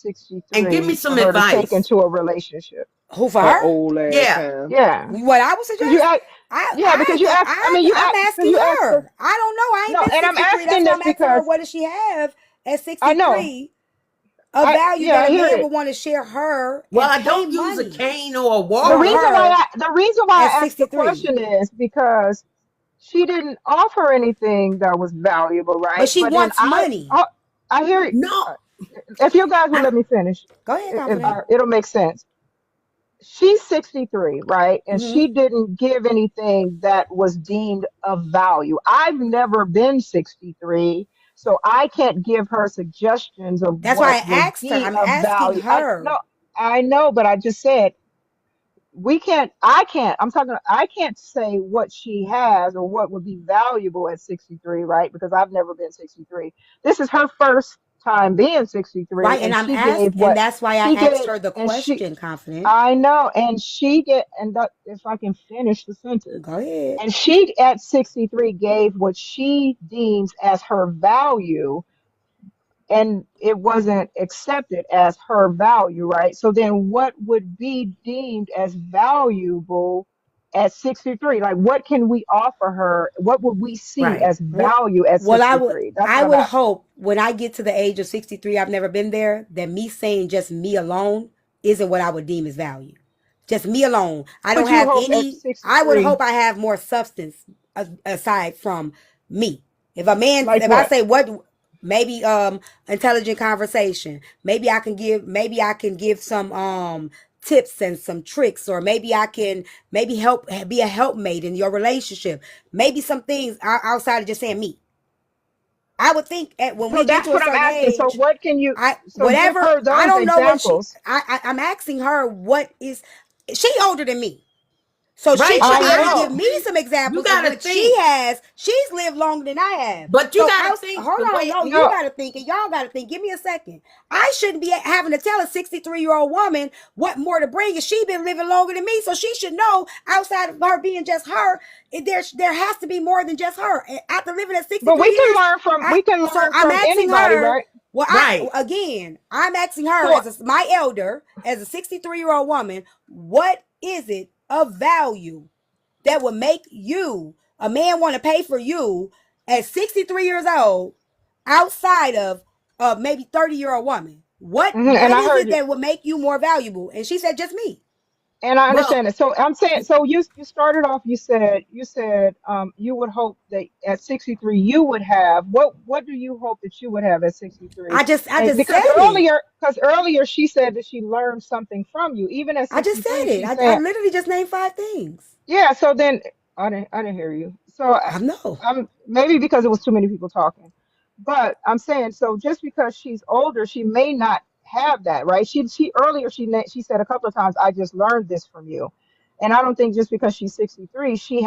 And give me 63 for some her to take advice. into a relationship? Who for An her? old ass Yeah. time. Yeah, What I would because you suggest? act. Yeah, because you asked. I mean, I'm because asking you asked her. her. I don't know. I ain't No, been and I'm 63. That's asking why this I'm asking her. because What does she have at I know. 63? A value that I a hear man it. would want to share her Well, and I pay don't use a money cane or a The for reason walker. why her I at asked the 63. question is because she didn't offer anything that was valuable, But right? she But then wants money. I hear it. No. If you guys will I, let me finish, go ahead, confident. it'll make sense. She's 63, right? And Mm-hmm. she didn't give anything that was deemed of value. I've never been 63, so I can't give her suggestions of That's why what I would asked her. be I'm of asking value. her. I know, but I just said I can't say what she has or what would be valuable at 63, right? Because I've never been 63. This is her first time being 63, Right, and and that's why I she asked gave, her the and she, question, confident. I know, and she get, and that, if I can finish the sentence, Go ahead. and she at 63 gave what she deems as her value, and it wasn't accepted as her value, right? So then what would be deemed as valuable at 63? Like what can we offer her? What would we see Right. as value at Well, 63? That's I what I'm would asking. hope when I get to the age of 63, I've never been there, that me saying just me alone isn't what I would deem as value. Just me alone. I don't But you have hope at any, I would 63, hope I have more substance aside from me. If like if I what? say what, maybe intelligent conversation, maybe I can give some tips and some tricks, or maybe I can help be a helpmate in your relationship. Maybe some things outside of just saying me. I would think when So we get that's to a what I'm certain asking. So age, what can you, so give whatever, her I those don't know what examples. I'm asking her she older than me. So she Right. should But be I able to I give know. me some you examples of gotta what she think. has. She's lived longer than I have. But you So gotta think hold the on, way no, you No, gotta think and y'all gotta think. Give me a second. I shouldn't be having to tell a 63-year-old woman what more to bring, and she been living longer than me, so she should know outside of her being just her, there has to be more than just her. And after living at but 63 years, we can learn so from I'm asking anybody, her, right? Well, Right. again, I'm asking her So as my elder, as a 63-year-old woman, what is it of value that would make you, a man, want to pay for you at 63 years old outside of maybe 30-year-old woman? What and I is heard it you. that would make you more valuable? And she said, just me. And I Well, understand it. So I'm saying, so you started off. You said you would hope that at 63 you would have what do you hope that you would have at 63? I And just because said it. earlier she said that she learned something from you. Even at I just said 63, it. she's I saying, literally just named 5 things. yeah. So then I didn't hear you. So I know. I'm maybe because it was too many people talking, but I'm saying so just because she's older, she may not have that, right? She earlier she said a couple of times, I just learned this from you, and I don't think just because she's 63, she's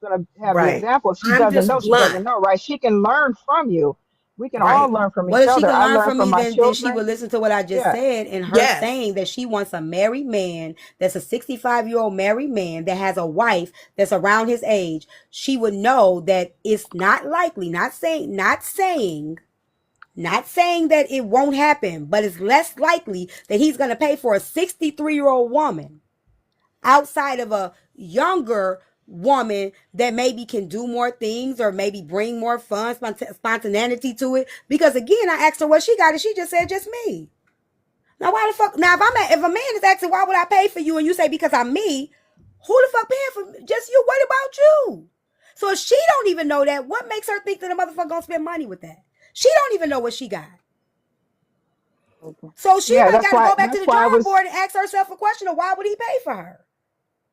gonna have the right. example. If she I'm doesn't just know, she blunt. doesn't know, right? She can learn from you. We can all Right. learn from Well, each if she other. can I learn learn from from me, my then she children. would listen to what I just Yeah. said, and her Yes. saying that she wants a married man that's a 65-year-old married man that has a wife that's around his age. She would know that it's not likely, not saying that it won't happen, but it's less likely that he's going to pay for a 63-year-old woman outside of a younger woman that maybe can do more things or maybe bring more fun, spontaneity to it. Because again, I asked her what she got, and she just said just me. Now why the fuck? Now if a man is asking why would I pay for you, and you say because I'm me, who the fuck paying for me? Just you? What about you? So if she don't even know that, what makes her think that a motherfucker gonna spend money with that? She don't even know what she got. So she Yeah, might got to go back to that's the why I drawing was board and ask herself a question of why would he pay for her?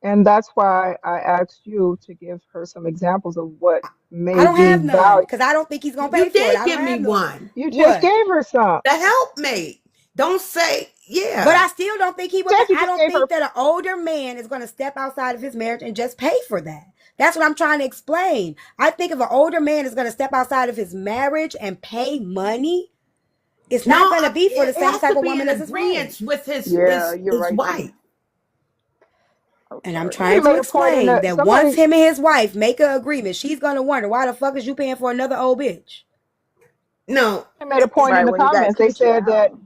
and that's why I asked you to give her some examples of what I may don't be have none value. because I don't think he's gonna pay You for it. did I don't give me have no one. You just what. gave her some. The helpmate. Don't say, But yeah. I still don't think he would pay. Said you I just don't gave her. think that an older man is going to step outside of his marriage and just pay for that. That's what I'm trying to explain. I think if an older man is going to step outside of his marriage and pay money, it's No, not going to be for the it same has type to of be woman in as his agreement wife. with Yeah, you're his right wife. there. I'm And I'm sorry. Somebody trying to made a point in explain the that once somebody. him and his wife make an agreement, she's going to wonder why the fuck is you paying for another old bitch? No, Made a point in Right the when you got comments. They kids at said that home.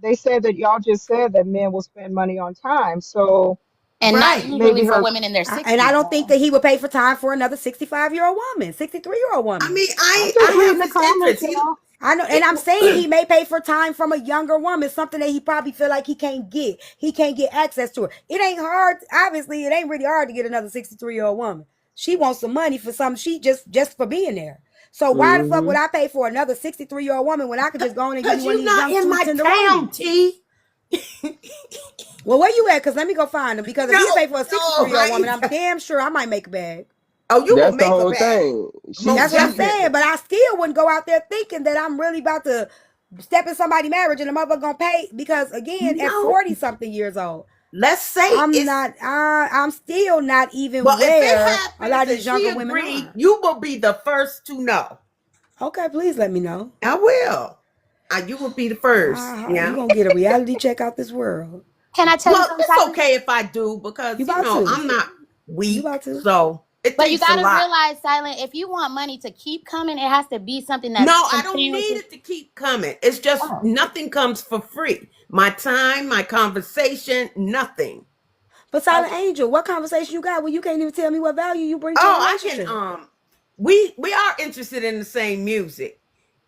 y'all just said that men will spend money on time. So And not right. usually maybe for her. women in their And I 60s, don't think though. that he would pay for time for another 65-year-old woman, 63-year-old I woman. mean, I'm I just reading have the his comments, interest. y'all. I know, and I'm saying he may pay for time from a younger woman, something that he probably feel like he can't get. He can't get access to her. It ain't hard. Obviously, it ain't really hard to get another 63-year-old woman. She wants some money for something. She just for being there. So why the fuck Mm-hmm. would I pay for another 63-year-old woman when I could just go in and give me Because one of you're these not young in sweet my town, tenderonies? T. Well, where you at? Cause let me go find him. Because if No, he pay for a no, 63-year-old woman, I'm damn sure I might make a bag. Oh, you will That's the make a whole bag. thing. Most That's what I'm She saying. definitely. But I still wouldn't go out there thinking that I'm really about to step in somebody's marriage and the mother gonna pay because again, at No. 40 something years old, Let's say it's, I'm still not even well, if it where a lot happens of and these she younger women agreed, are. you will be the first to know. Okay, please let me know. I will. You will be the first. You Yeah. gonna get a reality check out this world. Can I tell you Well, something, it's Simon? okay if I do You because, about to. I'm not You weak. about to. So it But you takes a gotta lot. realize, Silent, if you want money to keep coming, it has to be something No, that's I don't need continuously. it to keep coming. It's just Oh. nothing comes for free. My time, my conversation, nothing. But Silent Okay. Angel, what conversation you got when you can't even tell me what value you bring to a Oh, I can relationship? we are interested in the same music.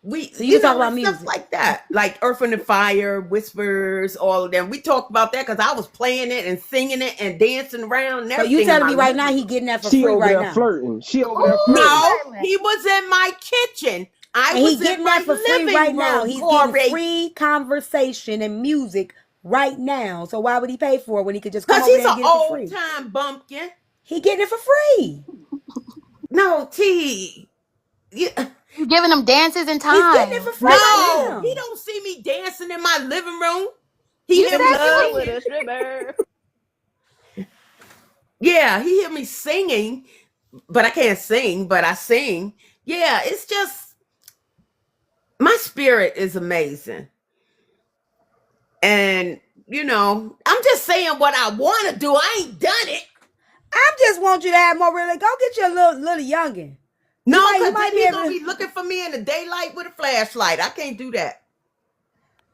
We, So you can talk and about stuff music. like that. Like Earth and the Fire, Whispers, all of them. We talked about that because I was playing it and singing it and dancing around and So you everything in telling my me right living now he room. getting that for she free over right there now? flirting. She over there Ooh, flirting. No, Silent. he was in my kitchen. I And he was in getting that for my free right living now. room, He's getting Corey. free conversation and music right now. So why would he pay for it when he could just come Because over he's there and an get it for old free? time bumpkin. He getting it for free. No, T. Yeah. You giving them dances in He's getting it time. for free That's right No, it. he now. don't see me dancing in my living room. He You hear In me said you love was. with singing. a stripper. Yeah, he hear me singing, but I can't sing, but I sing. Yeah, it's just my spirit is amazing. And I'm just saying what I want to do. I ain't done it. I just want you to have more really. Go get your little youngin. You No, might because be then he able gonna to. be looking for me in the daylight with a flashlight. I can't do that.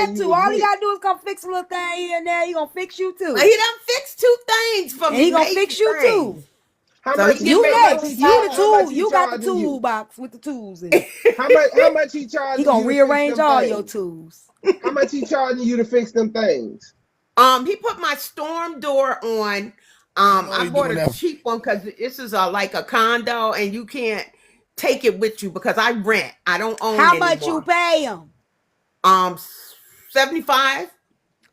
have you to. was All he with. gotta do is come fix a little thing here and there. He gonna fix you too. But he done fixed 2 things for And me, he gonna major fix you things. too. How So much? he You get paid How by much the next. he You charge? the side. How much tool. he You got the charging tool you? box with the tools in it. How much he He charging gonna you to fix rearrange them all your things? tools. How much he charging you to fix them things? He put my storm door on. You know I he bought doing a that. cheap one because this is like a condo and you can't take it with you because I rent. I don't own How much you anymore. pay him? 75.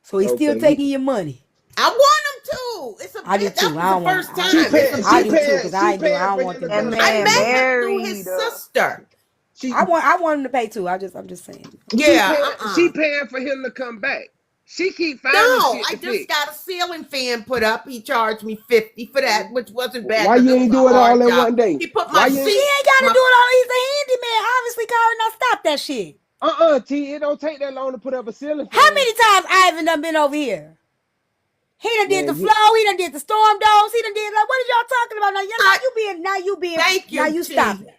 So he's still Okay. taking your money. I want him to. It's a I do bit. That too. was I the don't want. first I, She time. It's a paying. I She do too, paying. cause I She ain't do. I paying don't for want him to them That come doing I that. man back. met him through his married. sister. I want them to pay too. I'm just saying. Yeah. She paying for him to come back. She keep finding No, shit I to just fix. got a ceiling fan put up. He charged me 50 for that, which wasn't bad Why because you it was ain't a do it all hard in job. one day? He put Why my you She ain't? seat. ain't got to do it all. He's a handyman. Obviously, Kyrie, now stop that shit. T. It don't take that long to put up a ceiling How fan. many times Ivan done been over here? He done did the Man, flow. He done did the storm doors. He done did like what are y'all talking about? I, thank Now you, you stop T. it.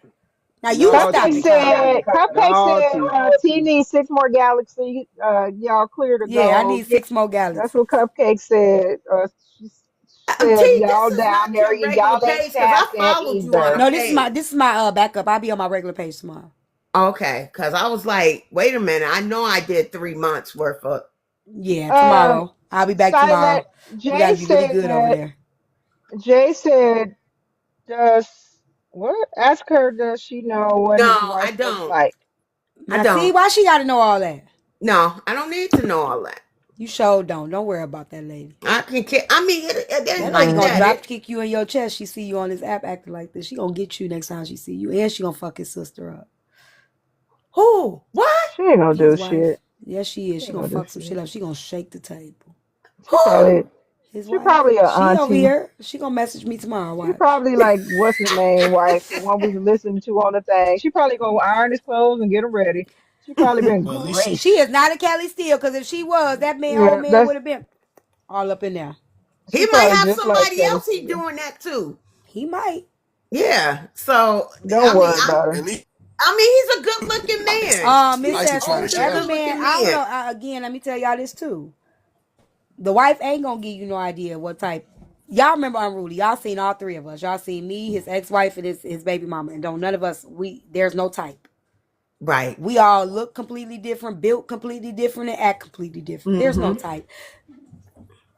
Now you no, stop Cupcake it, T. Kyrie. said, Cupcake No, said, T. T needs 6 more galaxies. Y'all clear to Yeah, I go. need Yeah, 6 more that's galaxies. what Cupcake said. She said, T, this y'all is down not there, your regular y'all ain't page because I tapped in followed you on a either. No, page. this is my backup. I'll be on my regular page tomorrow. Okay, because I was like, wait a minute. I know I did 3 months worth of. Yeah, Um, tomorrow. I'll be back Silent, tomorrow. We gotta be really good over there. Jay said, does, what? Ask her, does she know what his No, I wife looks don't. like? I Now see don't. why she gotta know all that. No, I don't need to know all that. You sure don't. Don't worry about that lady. I can. I mean, it ain't That lady like gonna that. drop kick you in your chest. She see you on this app acting like this. She gonna get you next time she see you, and she gonna fuck his sister up. Who? What? She ain't gonna His do wife. shit. Yes, she is. She She ain't gonna gonna do fuck some shit shit. up. She gonna shake the table. She probably, Who? His she wife. probably a She over auntie. here. She gonna message me tomorrow. She Watch. probably like what's his name wife, the one we listened to on the thing. She probably gonna iron his clothes and get him ready. She probably been Well, at least she. great. She is not a Kelly Steele, because if she was, that man, old Yeah, man, that's would have been all up in there. He she might probably have just like somebody Kelly else he Steele. doing that too. He might. Yeah. So Don't I mean, worry about At her. least he's a good looking man. It nice to He's an says try to older, chill every good out. man. looking I don't man. know. Again, let me tell y'all this too. The wife ain't gonna give you no idea what type. Y'all remember Unruly? Y'all seen all 3 of us. Y'all seen me, his ex-wife, and his baby mama. And don't none of us. There's no type. Right. We all look completely different, built completely different, and act completely different. There's no Mm-hmm. type.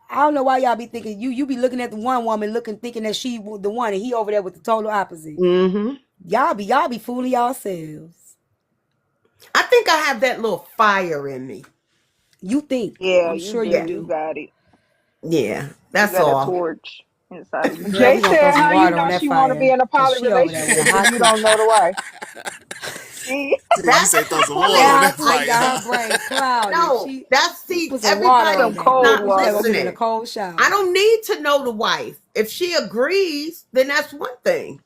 I don't know why y'all be thinking you be looking at the one woman thinking that she the one, and he over there with the total opposite. Mm-hmm. Y'all be fooling yourselves. I think I have that little fire in me. You think? Yeah, I'm you sure you do. Yeah. You do. got it. Yeah. You That's got a all. torch inside of you. Girl, Jay we gonna throw said, some "How you water on know that she want to be fire, in a cause poly she over there with a relationship if hot you don't cookie. know the wife?" See, You say throw some water on That that hot cookie got her fire. brain clouded. No, She that's she see, put some water everybody on some that. cold not She gotta go water. give it a listening. cold I shower. don't need to know the wife. If she agrees, then that's one thing.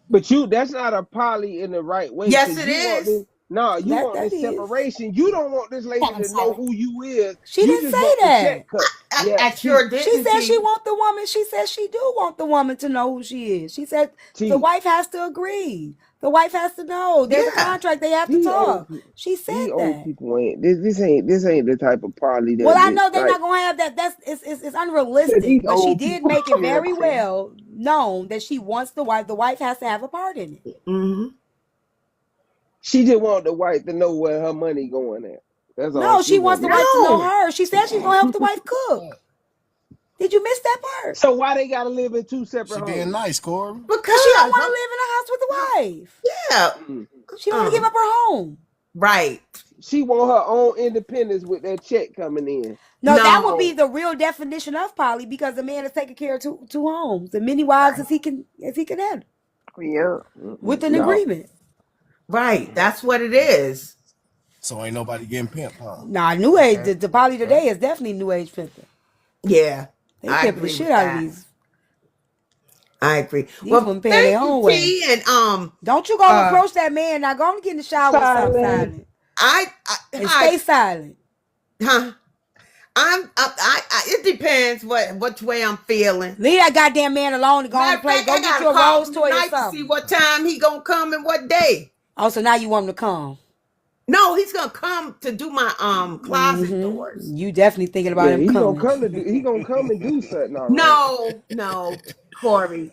But that's not a poly in the right way Yes, because it you want is. this. No, you want That this is. separation. You don't want this lady to know who you is. She You didn't just say want the that. check cut. I, Yeah, I sure She didn't, said she T. want the woman. She said she do want the woman to know who she is. She said the T, wife has to agree. The wife has to know. There's a Yeah. contract. They have to these old talk. people, She said these old that. people ain't this ain't the type of poly Well, that I this know they're like. not gonna have that. It's Said unrealistic. these But she old did people. make it very Seriously. well known that she wants the wife. The wife has to have a part in it. Mm-hmm. She just want the wife to know where her money going at. That's all No, she she wants want the to know. wife to know No. her. She said she's gonna help the wife cook. Did you miss that part? So why they gotta live in 2 separate She being homes? nice, Corey. Cause she don't Because want to live in a house with the wife. yeah. Mm. She don't want to give up her home. Right. She want her own independence with that check coming in. No, that would be No. the real definition of poly, because the man is taking care of two homes and many wives Right. as he can handle Yeah. with an No. agreement. Right. That's what it is. So ain't nobody getting pimped, huh? Nah, new age. Okay. The poly Okay. today is definitely new age pimping. Yeah. They I pimping the agree shit with out of that. these I agree. women Well, paying their thank you, own way. T. And Don't you go uh approach that man now. Go and get in the shower and stop Silent. silent and hi, stay silent. huh? It depends which way I'm feeling. Leave that goddamn man alone and go on Matter to of play. fact, Go I get gotta you a call rose him toy or tonight to see something. what time he gonna come and what day. Oh, so now you want him to come. No, he's gonna come to do my closet doors. You definitely thinking about Yeah, him he gonna coming. come to do. He gonna come and do something. All right. No, Corey.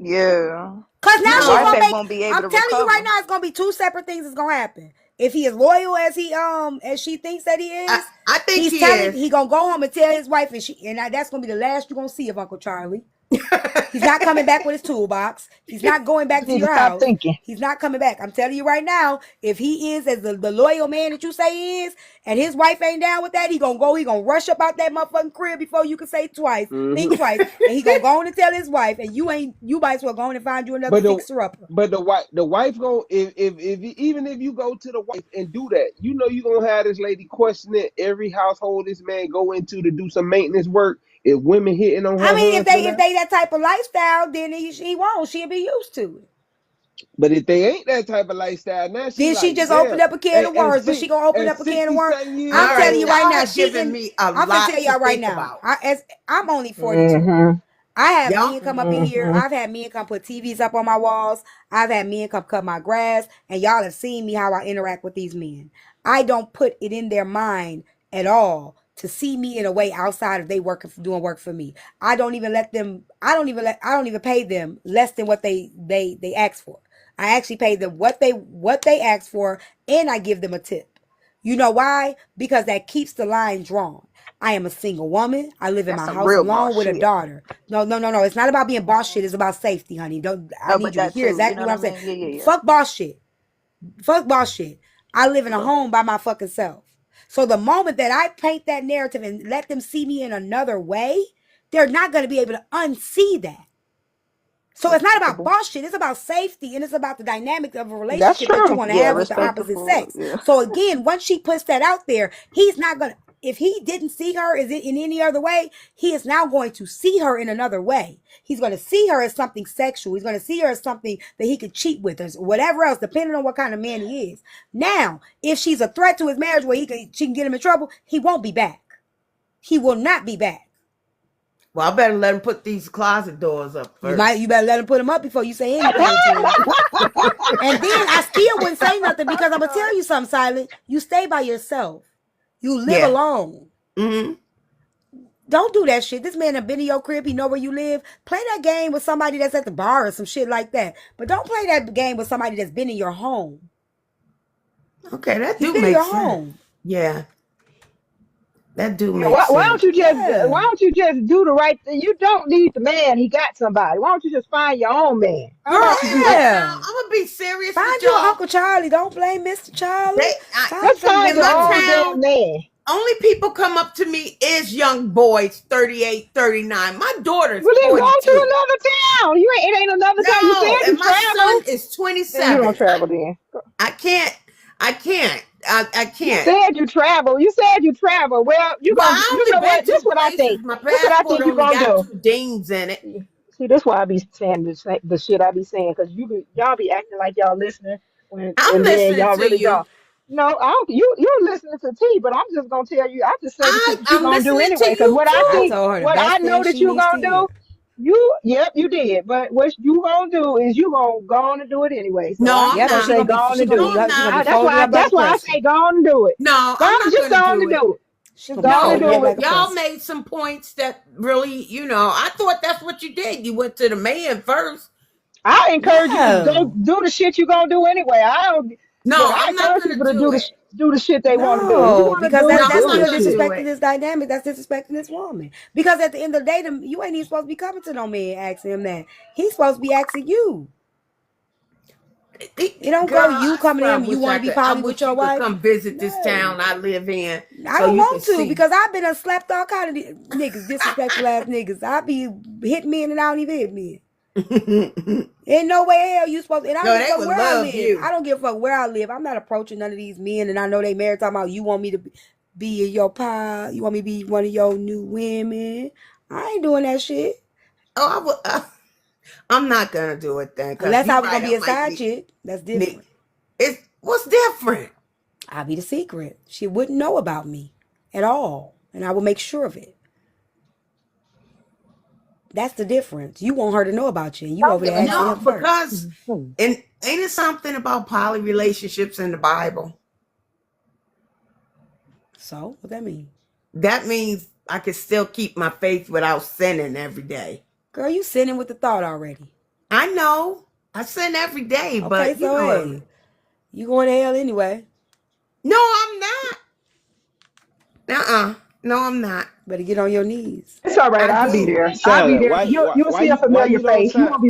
Yeah. Cause now His she's wife gonna ain't make. gonna be able I'm to telling you right recover. now, it's gonna be two separate things that's gonna happen. If he is loyal as she thinks that he is, I think he's he telling is. he gonna go home and tell his wife, and that's gonna be the last you're gonna see of Uncle Charlie. He's not coming back with his toolbox. He's not going back You to need to your stop house. thinking. He's not coming back. I'm telling you right now, if he is as the loyal man that you say he is, and his wife ain't down with that, he gonna rush up out that motherfucking crib before you can say twice, think twice, and he gonna go on and tell his wife, and you might as well go on and find you another But fixer-upper. the wife go if even if you go to the wife and do that, you know you gonna have this lady questioning every household this man go into to do some maintenance work. If women hitting on I her mean, husband, if they that type of lifestyle, then he won't. She'll be used to it. but if they ain't that type of lifestyle, now she Then she like, just damn, opened up a can of worms, but she gonna open at up a can of worms. 60-something years I'm All right, telling you old. right y'all now, have given me a I'm gonna lot tell to y'all right think now. about. I'm only 42. Mm-hmm. I have Y'all, men come up in here. I've had men come put TVs up on my walls. I've had men come cut my grass, and y'all have seen me how I interact with these men. I don't put it in their mind at all to see me in a way outside of they doing work for me. I don't even let them. I don't even pay them less than what they ask for. I actually pay them what they ask for, and I give them a tip. You know why? Because that keeps the line drawn. I am a single woman. I live in That's my some house real alone boss with a shit. daughter. No. It's not about being boss shit. It's about safety, honey. I No, need but you to that hear too. You exactly know what what I'm I saying. mean? Yeah. Fuck boss shit. Fuck boss shit. I live in a Look, home by my fucking self. So the moment that I paint that narrative and let them see me in another way, they're not going to be able to unsee that. So it's not about respectable. boss shit. It's about safety, and it's about the dynamic of a That's relationship that you true. want to Yeah, have with the opposite respectable. sex. Yeah. So again, once she puts that out there, he's not gonna. If he didn't see her in any other way, he is now going to see her in another way. He's going to see her as something sexual. He's going to see her as something that he could cheat with, or whatever else, depending on what kind of man he is. Now, if she's a threat to his marriage, where she can get him in trouble, he won't be back. He will not be back. well, I better let him put these closet doors up You first. better let him put him up before you say anything to him. And then I still wouldn't say nothing because I'm gonna tell you something, Silent. You stay by yourself. You live Yeah. alone. Mm-hmm. Don't do that shit. This man have been in your crib. He know where you live. Play that game with somebody that's at the bar or some shit like that. But don't play that game with somebody that's been in your home. Okay, that He's do been in make your sense. home. Yeah, that do Yeah, make why sense. don't you just Yeah. do the right thing? You don't need the man. He got somebody. Why don't you just find your own man? How Girl, about you do and look that? now, Yeah. I'm gonna be serious with Find you an y'all. Uncle Charlie. Don't blame Mr. Charlie. Find Just some find In your my nigga. own damn town, man. only people come up to me is young boys, 38, 39. My daughter's Well, then go to 42. another town. It ain't another town. You said No, you and my son travel. is Then you don't 27. travel. Then I can't. I can't. I you can't. said you travel. You said you travel. Well, Well, I you only know been what? This two what I places. think. My This what I passport think you only gonna got do. 2 dings in it. See, this why I be saying the shit I be saying because y'all be acting like y'all listening I'm and then listening y'all to really you. don't. No, I don't. You're listening to T, but I'm just gonna tell you. I just say the shit that you I'm gonna do listening anyway. to Because you what I I too. think, told her the what I best thing know that she you needs to gonna hear. do, yep, you did. But what you gonna do is you gonna go on and do it anyway. So No, I'm I'm just Yep, and gonna not. say go on she and gonna do No, it. be I'm not. folded up by the That's why I pressure. say go on and do it. No, Go I'm on, not just go gonna on do and it. do it. She Just gonna go be on No, and folded up do you like it. a y'all pressure. made some points that really, I thought that's what you did. You went to the man first. I encourage you to go No. do the shit you're gonna do anyway. I don't look. No, I I'm not encourage gonna people to do it. do the shit they want to do. You No, want to because do No, it, I'm that's do not the still gonna shit. do disrespecting it. this dynamic. That's disrespecting this woman. Because at the end of the day, you ain't even supposed to be coming to no man asking him that. He's supposed to be asking you. It don't Girl, go you I coming to swear, him. You want to be I poly with wish your you could wife? come visit this No. town I live in, I so don't you can want to see. because I've been slept all kind of niggas, disrespectful ass niggas. I be hitting men and I don't even hit men. No, Ain't no way hell you supposed to, and I don't give a they fuck would where I love live. you. I don't give a fuck where I live. I'm not approaching none of these men, and I know they married talking about you want me to be in your pie. You want me to be one of your new women. I ain't doing that shit. Oh, I would. I'm not gonna do it then, cause Unless you're I was gonna right. be I a might side chick. That's need. different. It's what's different. I'll be the secret. She wouldn't know about me at all. And I will make sure of it. That's the difference. You want her to know about you, and you over there asking No, him first. because and ain't it something about poly relationships in the Bible? So what that mean? That means I can still keep my faith without sinning every day. Girl, you sinning with the thought already. I know I sin every day, Okay, but you so know what I mean. hey, you going to hell anyway. No, I'm not. Uh-uh. No, I'm not. Better get on your knees. It's all right. I I'll be do. there. I'll be Shadow, there. You'll see a why familiar you don't face. You sign won't be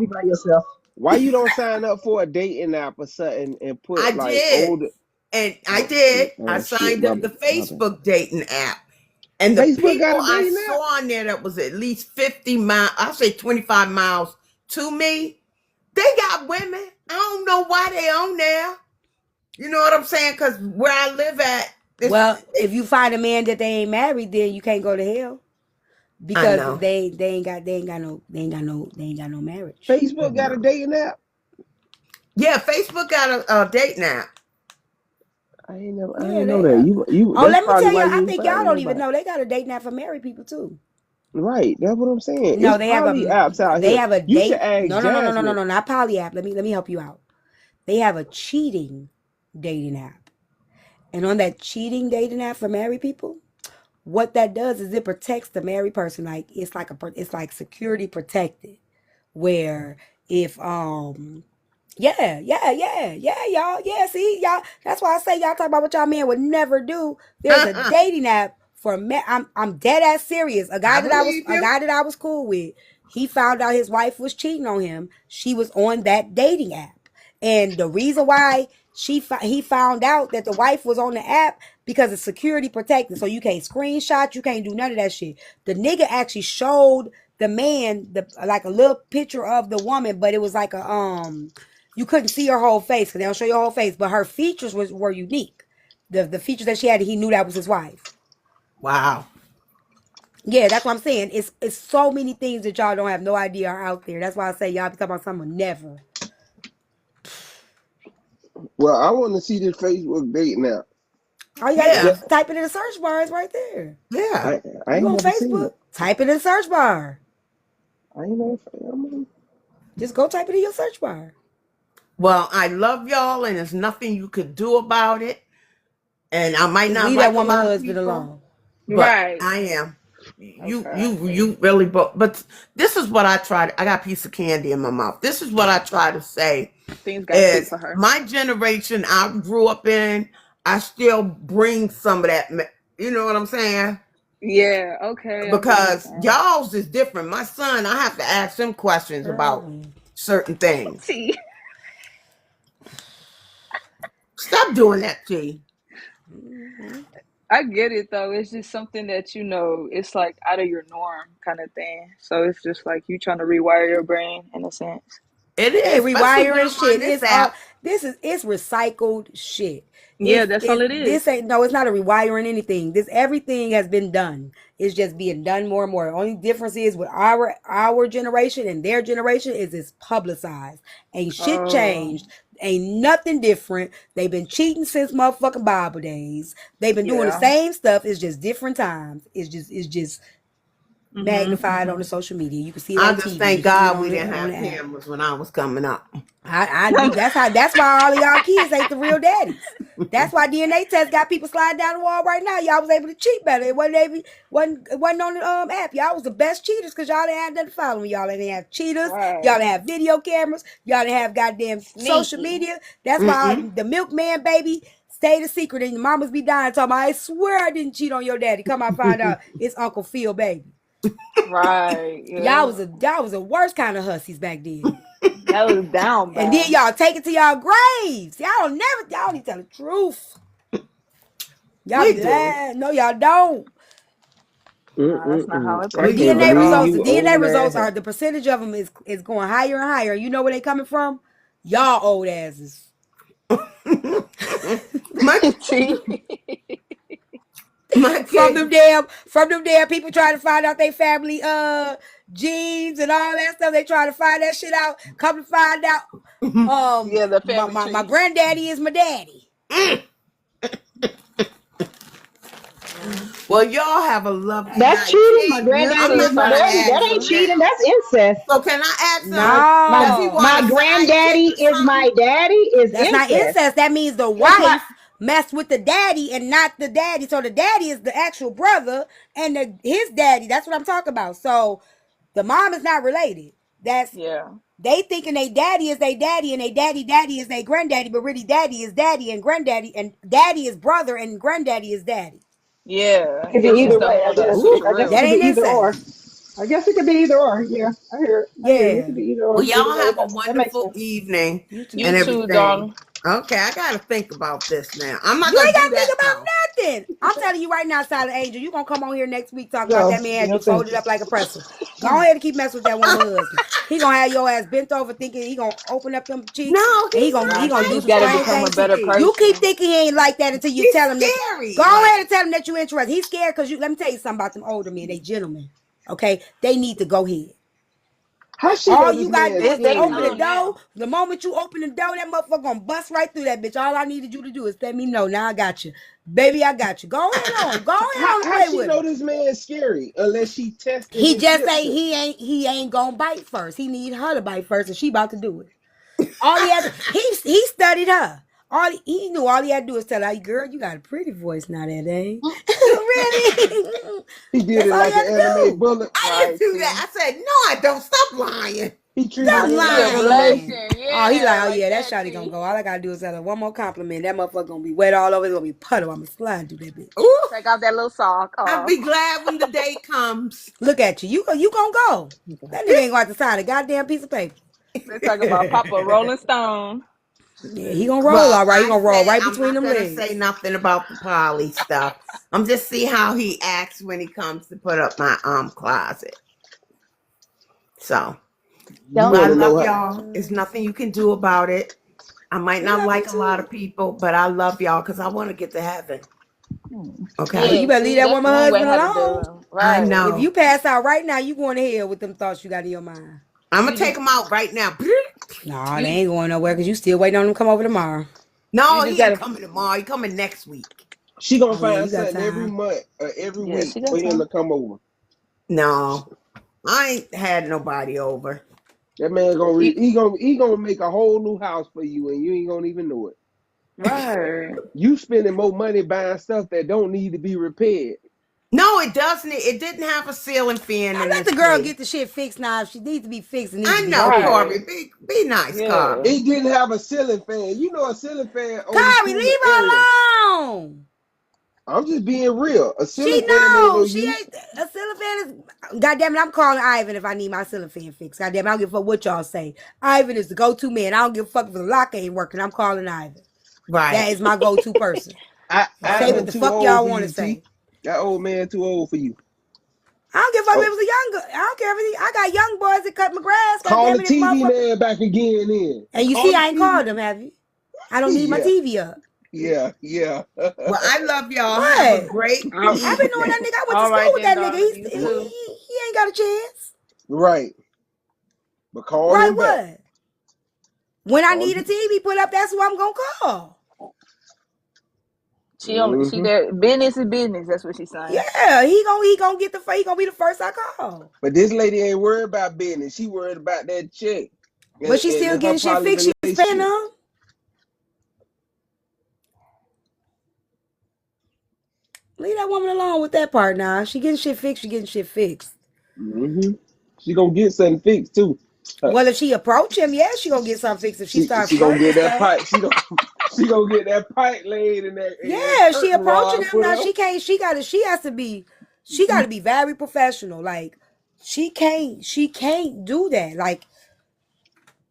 by yourself. why you don't sign up for a dating app or something and I put like did. older? And I Oh did. shit! I Oh shit! signed up the My bad. Facebook dating app. And the Facebook people got a I dating saw app. on there that was at least 50 miles, I'll say 25 miles to me, they got women. I don't know why they on there. You know what I'm saying? Because where I live at, Well, if you find a man that they ain't married, then you can't go to hell I because know. they ain't got no marriage. I Facebook got a know. dating app. Yeah, Facebook got a dating app. I Yeah, ain't know they that. got. You. Oh, That's let me probably tell you, why I you ain't think y'all finding don't even nobody. know they got a dating app for married people too. Right. That's what I'm saying. No, It's poly apps out they here. have a You should date. ask No, Jasmine. not poly app. Let me help you out. They have a cheating dating app, and on that cheating dating app for married people, what that does is it protects the married person. Like it's like security protected, where if y'all. Yeah, see, y'all. That's why I say y'all talk about what y'all men would never do. There's a dating app for men. I'm dead ass serious. I believe A you. guy that I was cool with. He found out his wife was cheating on him. She was on that dating app, and the reason why he found out that the wife was on the app because it's security protected. So you can't screenshot. You can't do none of that shit. The nigga actually showed the man like a little picture of the woman, but it was like a you couldn't see her whole face because they don't show your whole face, but her features were unique. The features that she had, he knew that was his wife. Wow. Yeah, that's what I'm saying. It's so many things that y'all don't have no idea are out there. That's why I say y'all be talking about something never. Well, I want to see this Facebook dating app. All you gotta do Yeah. is type it in the search bar. It's right there. Yeah. I You ain't on never seen Facebook? it. Type it in the search bar. I ain't never. I'm, Just go type it in your search bar. Well, I love y'all, and there's nothing you could do about it. And I might Just not leave that like a woman lot of husband people, alone. but Right. I am. You Okay. you you really but this is what I try to, I got a piece of candy in my mouth. This is what I try to say Things got sweet is for her. my generation I grew up in, I still bring some of that, you know what I'm saying? Yeah. Okay. I get what you're Because saying. y'all's is different. My son, I have to ask him questions about Girl. certain things. See, Stop doing that, T. Mm-hmm. I get it though. It's just something that it's like out of your norm kind of thing. So it's just like you trying to rewire your brain in a sense. It It is, ain't especially when rewiring I'm on shit. this It's all app. it's recycled shit. Yeah, that's all it This is. ain't no, it's not a rewiring anything. This everything has been done. It's just being done more and more. Only difference is with our generation and their generation is it's publicized. Ain't shit Oh, changed. Ain't nothing different. They've been cheating since motherfucking Bible days. They've been doing the yeah. same stuff. It's just different times. It's just Mhm. magnified on the Mhm. social media. You can see it I on just TV. You thank can see it God on we didn't the have app. cameras when I was coming up. I do. That's why all of y'all kids ain't the real daddies. That's why DNA test got people sliding down the wall right now. Y'all was able to cheat better. It wasn't on the app. Y'all was the best cheaters because y'all didn't have nothing following y'all. Didn't have cheaters. Y'all Right. didn't have video cameras. Y'all didn't have goddamn social Sneaky. media. That's why Mm-mm. the milkman baby stayed a secret and your mamas be dying talking about, I swear I didn't cheat on your daddy. Come out find out it's Uncle Phil baby. Right. Y'all Yeah. was the worst kind of hussies back then. That was down And then bad. y'all take it to y'all graves. Y'all need to tell the truth. Y'all We be do. lying. No, y'all don't. Nah, that's not how mm-mm. it's I We supposed to can't do go at at believe The all. you DNA old results ass. are the percentage of them is going higher and higher. You know where they coming from? Y'all old asses. my See? my from kid. them damn people trying to find out their family genes and all that stuff. They trying to find that shit out. Come to find out, Yeah, the my, family my, my tree. granddaddy is my daddy. Mm. Well, y'all have a lovely That's night. cheating. My T, You granddaddy I'm too, is not my gonna daddy. Tyme. You That ask ain't him too. that. cheating. That's incest. So can I ask him? Does he No. My want a side chick granddaddy or is something? my daddy is That's not incest. incest. That means the It's my wife messed with the daddy and not the daddy. So the daddy is the actual brother and his daddy. That's what I'm talking about. So the mom is not related. That's Yeah. they thinking they daddy is their daddy and they daddy is their granddaddy, but really daddy is daddy and granddaddy and daddy is brother and granddaddy is daddy. Yeah, It I could be guess she either stuck way, I with her. guess. Ooh, I guess it That could be ain't either necessary. or. I guess it could be either or. Yeah, I hear it. I hear you. It Yeah. could be either or. well, Either y'all way, have a that makes wonderful sense. evening You too. You and too, everything. darling. Okay, I gotta think about this now. I'm not You gonna ain't do gotta think that about though. nothing. I'm telling you right now, Silent Angel, you gonna come on here next week talking about No, that man had no you thank folded you. up like a pretzel. Go ahead and keep messing with that woman husband. He gonna have your ass bent over thinking he gonna open up them cheeks No, and he's he Nah, gonna she do just some got to strange become a things to better you. You keep person. thinking he ain't like that until you he's tell him that. scary. Go Like, ahead and tell him that you interested. He's scared because you. Let me tell you something about them older men. They gentlemen. Okay, they need to go ahead. How she know All this you gotta man do It's is their scared open the though? time door. now. The moment you open the door, that motherfucker gonna bust right through that bitch. All I needed you to do is let me know. Now I got you. Baby, I got you. Go ahead on. Go ahead on and How play she with know him. this man scary unless she tested He his just ain't symptoms? he ain't gonna bite first. He need her to bite first, and she about to do it. All he has he studied her. He knew all he had to do is tell her, girl, you got a pretty voice now that ain't. Really? He did That's it all he like had an to anime do. bullet. I didn't Right, do see. that. I said, no, I don't. Stop lying. He treated Stop it She a like lying. anime. blessing. Oh, he like, Yeah, oh like yeah, that that, shawty gonna see. go. All I gotta do is tell her one more compliment. That motherfucker gonna be wet all over. It's gonna be puddle. I'm gonna slide through that bitch. Ooh, Take off that little sock. I'll Oh. be glad when the day comes. Look at you. You gonna go. That nigga ain't gonna have to sign a goddamn piece of paper. They're talking about Papa Rolling Stone. Yeah, he gonna roll Well, all right. He I gonna roll say right I'm between not them gonna say legs. nothing about the poly stuff. I'm just see how he acts when he comes to put up my closet. So You I want to Don't. know love how? y'all. There's nothing you can do about it. I might We not love you like a lot too. of people, but I love y'all because I want to get to heaven. Well, Okay. you Yeah, better leave see, that that's woman one way husband how to do alone. it. I Right. If know. you pass out right now, you going to hell with them thoughts you got in your mind. I'm gonna take him out right now. Nah, they You ain't going nowhere because you still waiting on them to come over tomorrow. No, you just he ain't gotta. coming tomorrow. He coming next week. She gonna Oh yeah, find you got something every time. month or every Yeah, week she got for him time. to come over. No, I ain't had nobody over. That man gonna You, he gonna make a whole new house for you, and you ain't gonna even know it. right. You spending more money buying stuff that don't need to be repaired. No, it doesn't. It didn't have a ceiling fan Now in let this the girl place. get the shit fixed now. If she needs to be fixed, it needs I to be know, fixed. Corey. Right. Be nice, Yeah. Corey. It didn't have a ceiling fan. You know, a ceiling fan only Kyrie, cool the leave her area. alone. I'm just being real. A She ceiling fan ain't no knows. She use. ain't a ceiling fan is. Goddamn it, I'm calling Ivan if I need my ceiling fan fixed. Goddamn it, I don't give a fuck what y'all say. Ivan is the go-to man. I don't give a fuck if the lock ain't working. I'm calling Ivan. That Right. is my go-to person. Say what Ivan the too fuck old y'all for want to you, say. T. That old man too old for you. I don't give a fuck if Oh, it was a young. I don't care if I got young boys that cut my grass. call Goddamn the it, if TV motherfucker. man back again then. And you Call see, the I ain't TV. called them, have you? I don't need my Yeah, TV up. yeah. Well, I love y'all. Have a What? great All, I've been knowing evening. that nigga. I went to all school right with then, that nigga. darling. You too. He ain't got a chance. Right. But call Right? him back. What? When I Call need a him. TV put up, that's who I'm gonna call. She Hmm. that business is business. That's what she's saying. Yeah, he gonna be the first I call. But this lady ain't worried about business. She worried about that check But she still and her getting shit poly fixed. She's paying relationship. them. Leave that woman alone with that part now. She getting shit fixed. She getting shit fixed. Hmm. She gonna get something fixed too. Well, if she approach him, yeah, she gonna get something fixed. If she start She gonna flirting get and that stuff, pipe. She gonna get that pipe laid and that yeah, she curtain approaching rod him put now. up. She can't. She gotta be very professional. Like she can't do that. Like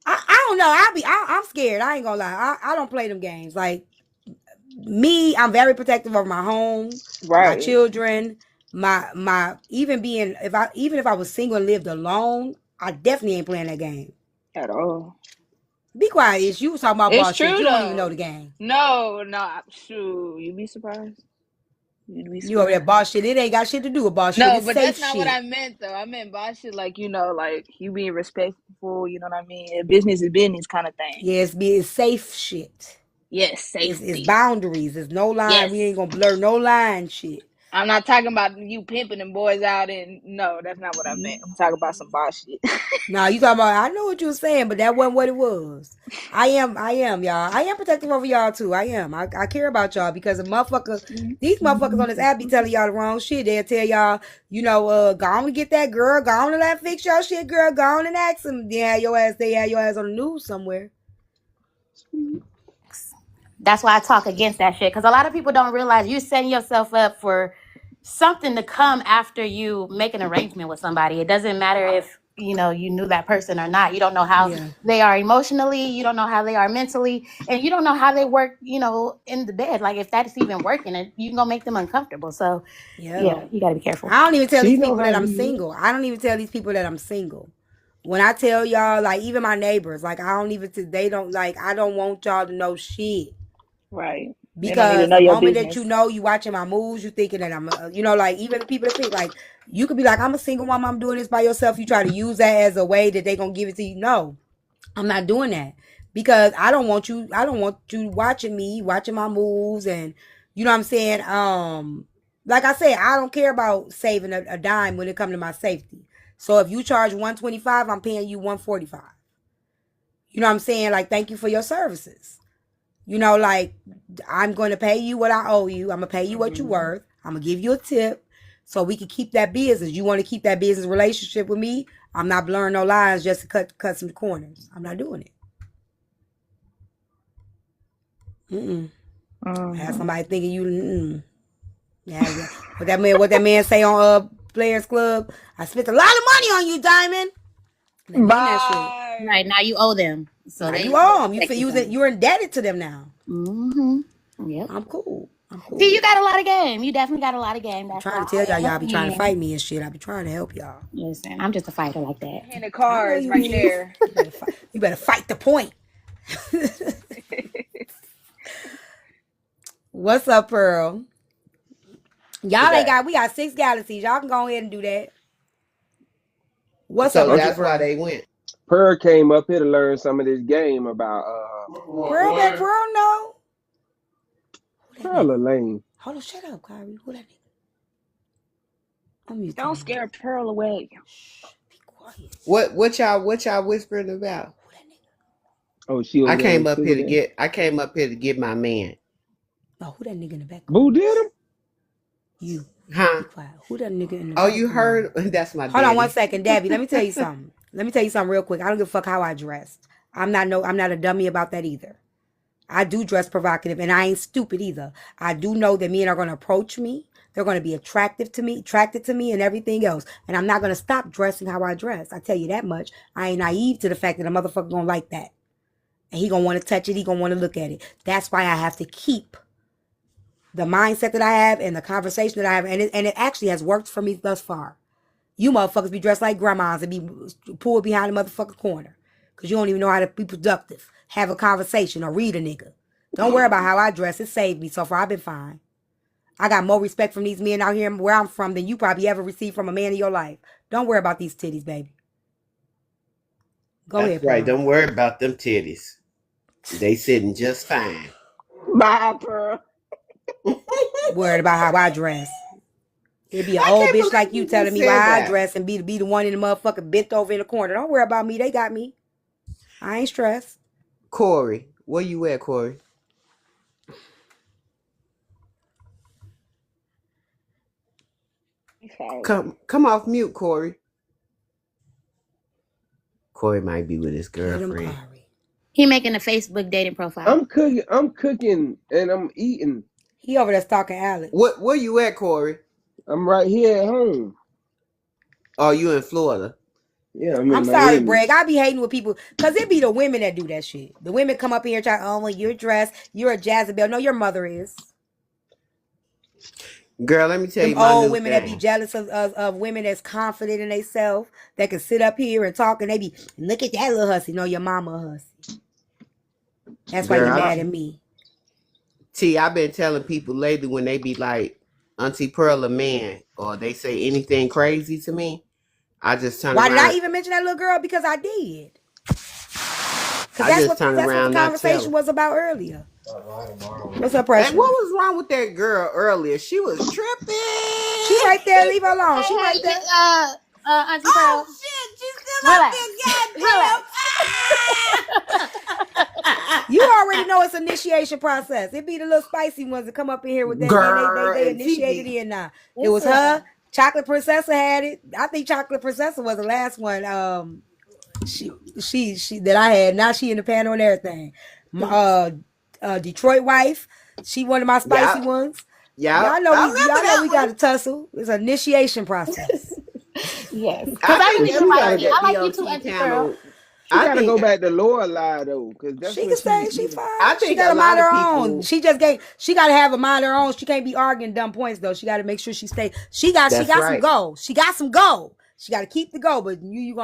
I don't know. I'm scared. I ain't gonna lie. I don't play them games. Like me, I'm very protective of my home, my Right. children, my even if I was single and lived alone, I definitely ain't playing that game. At all. Be quiet, Ish. You was talking about It's boss shit. true You don't even know though. the game. No, no. Shoot, you be surprised. You'd be You over there surprised. boss shit. It ain't got shit to do with boss shit. No, It's but safe that's not what shit. I meant though. I meant by shit like like you being respectful. You know what I mean? Business is business kind of thing. Yeah, it's safe shit. Yes, It's safety. boundaries. There's no line. We Yes. ain't gonna blur no line shit. I'm not talking about you pimping them boys out and no, that's not what I meant. I'm talking about some boss shit. Nah, you talking about I know what you were saying, but that wasn't what it was. I am, y'all. I am protective over y'all too. I am. I care about y'all because these motherfuckers on this app be telling y'all the wrong shit. They'll tell y'all, go on and get that girl, go on and let fix your shit, girl, go on and ask them. They had your ass on the news somewhere. That's why I talk against that shit. Because a lot of people don't realize you're setting yourself up for something to come after you make an arrangement with somebody. It doesn't matter if you knew that person or not. You don't know how Yeah. they are emotionally, you don't know how they are mentally, and you don't know how they work, in the bed. Like if that's even working, and you can go make them uncomfortable. So Yeah. you got to be careful. I don't even tell She these know people how that to I'm use it. single. I don't even tell these people that I'm single. When I tell y'all, like even my neighbors, like I don't even, they don't like, I don't want y'all to know shit. Right. They don't need to Because know the your moment that business. you know, you watching my moves, you thinking that I'm, like even the people that think like, you could be like, I'm a single woman, I'm doing this by yourself. You try to use that as a way that they gonna give it to you. No, I'm not doing that because I don't want you watching me, watching my moves, and you know what I'm saying. Like I said, I don't care about saving a dime when it comes to my safety. So if you charge $125, I'm paying you $145. You know what I'm saying? Like, thank you for your services. Like I'm going to pay you what I owe you. I'm gonna pay you what you're worth. I'm gonna give you a tip so we can keep that business. You want to keep that business relationship with me? I'm not blurring no lines just to cut some corners. I'm not doing it. Have somebody thinking you. Yeah. What that man say on Players Club? I spent a lot of money on you, Diamond. They mean that shit. Right now, you owe them, so Now they you owe them. expect you something. You're indebted to them now. Yep. I'm cool. See, you got a lot of game. You definitely got a lot of game. I'm That's trying why to tell y'all, y'all be trying to I fight me and shit. I be trying to help y'all. listen. I'm just a fighter like that. Handed I know cards you right is. there. You better fight the point. What's up, Pearl? Y'all we got 6 galaxies. Y'all can go ahead and do that. What's up, So Uncle that's why Pearl? they went. Pearl came up here to learn some of this game about Pearl back, Pearl, no. Pearl a lame. Hold on, shut up, Kyrie. Who that nigga? I'm mute. Don't scare Pearl away. Shh, be quiet. What y'all whispering about? Who that nigga? Oh, she over I there came with up here to Sugar. get my man. Oh, who that nigga in the background? Boo did him? You. Huh? Be quiet. Who that nigga in the Oh, background? you heard? That's my Hold on one daddy. second, Debbie. Let me tell you something. Real quick. I don't give a fuck how I dressed. I'm not a dummy about that either. I do dress provocative, and I ain't stupid either. I do know that men are going to approach me. They're going to be attracted to me, and everything else. And I'm not going to stop dressing how I dress. I tell you that much. I ain't naive to the fact that a motherfucker going to like that. And he going to want to touch it. He going to want to look at it. That's why I have to keep the mindset that I have and the conversation that I have. And it actually has worked for me thus far. You motherfuckers be dressed like grandmas and be pulled behind the motherfucking corner. Because you don't even know how to be productive. Have a conversation or read a nigga. Don't worry about how I dress. It saved me. So far, I've been fine. I got more respect from these men out here where I'm from than you probably ever received from a man in your life. Don't worry about these titties, baby. Go ahead, That's right. Pearl. Don't worry about them titties. They sitting just fine. Bye, Pearl. Worried about how I dress. It'd be an I old can't bitch believe like you you telling just me said why I that. dress and be the one in the motherfucker bent over in the corner. Don't worry about me. They got me. I ain't stressed. Corey, where you at, Corey? Okay. Come off mute, Corey. Corey might be with his Get him, girlfriend. Kyrie. He making a Facebook dating profile. I'm cooking and I'm eating. He over there stalking Alex. Where you at, Corey? I'm right here at home. Oh, you in Florida? Yeah, I'm in I'm sorry, Miami. Bragg. I be hating with people because it be the women that do that shit. The women come up in here trying, oh, well, you're dressed. You're a Jezebel. No, your mother is. Girl, let me tell Them you my old new women that be thing. jealous of women that's confident in themselves, that can sit up here and talk, and they be, look at that little hussy. No, your mama a hussy. That's why Girl, you're mad at me. I've been telling people lately when they be like, Auntie Pearl a man, or they say anything crazy to me, I just turn Why did I around. even mention that little girl? Because I did. Because I just turn that's what around the and I tell conversation her. was about earlier. What's up, And pressure? what was wrong with that girl earlier? She was tripping. She right there. Leave her alone. She Hey, right there. Auntie Pearl. Oh shit, she's still Relax. up there, goddamn. You already know it's initiation process. It be the little spicy ones that come up in here with that. Girl, They and initiated TV. in now. It was her. Chocolate Princess had it. I think Chocolate Princess was the last one. She that I had. Now she in the panel and everything. Detroit wife. She one of my spicy ones. Yeah, Y'all know I remember y'all know we that got one. to tussle. It's an initiation process. Yes, because I I think really do that She like gotta you. go. that I like you too, BOT Auntie Pearl. panel. She I gotta go think back to Laura lie though, because that's She when can she, stay. She I fine. She think got a to mind lot of her own. people. She got to have a mind her own. She can't be arguing dumb points though. She got to make sure she stay. She got That's some right. goal. She got some goal. She got to keep the goal. But you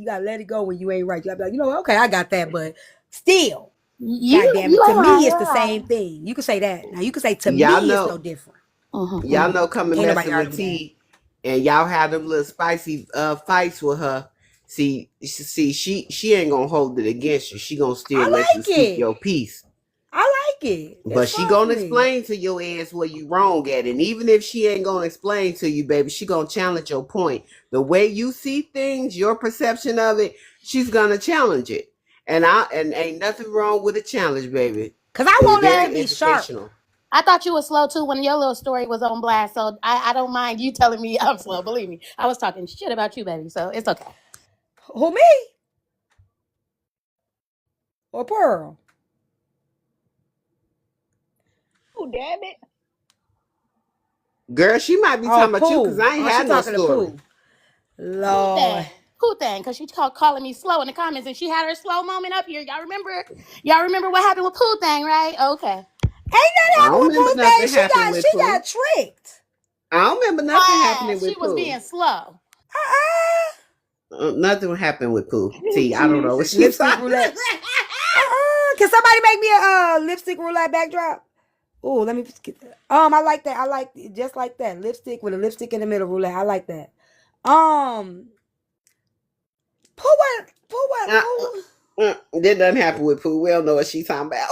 gotta let it go when you ain't right. You gotta be like, you know what? Okay, I got that, but still, You God damn you it. To ain't lying. me, it's You're the right. same thing. You can say that. Now you can say to Y'all me, it's know. no different. Y'all know coming Can't nobody messing with argue that. T, and y'all have them little spicy fights with her. See, she ain't gonna hold it against you. She gonna still I let you like speak it. your piece. I like it. But It's she fun for gonna me. explain to your ass where you wrong at. And even if she ain't gonna explain to you, baby, she gonna challenge your point. The way you see things, your perception of it, she's gonna challenge it. And ain't nothing wrong with a challenge, baby. Cause I It's want it very to be sharp. educational. I thought you were slow too when your little story was on blast. So I don't mind you telling me I'm slow. Believe me, I was talking shit about you, baby. So it's okay. Who, me or Pearl? Oh, damn it. Girl, she might be Oh, talking about you because Pooh. I ain't Oh, she had no talking to story. Pooh. Pooh Lord. thing, Pooh thing, because she calling me slow in the comments, and she had her slow moment up here. Y'all remember? Y'all remember what happened with Pooh thing, right? Okay. Ain't nothing I happened don't with remember Pooh thing. nothing happened with She Pooh. got tricked. I don't remember nothing Ah, happening she with was Pooh. being slow. Uh-uh. Nothing happened with Pooh. See, I don't know what she's Lipstick talking about. roulette. Can somebody make me a lipstick roulette backdrop? Oh, let me get that. I like that. I like it just like that. Lipstick with a lipstick in the middle roulette. I like that. Um, Pooh. That doesn't happen with Pooh. We don't know what she's talking about.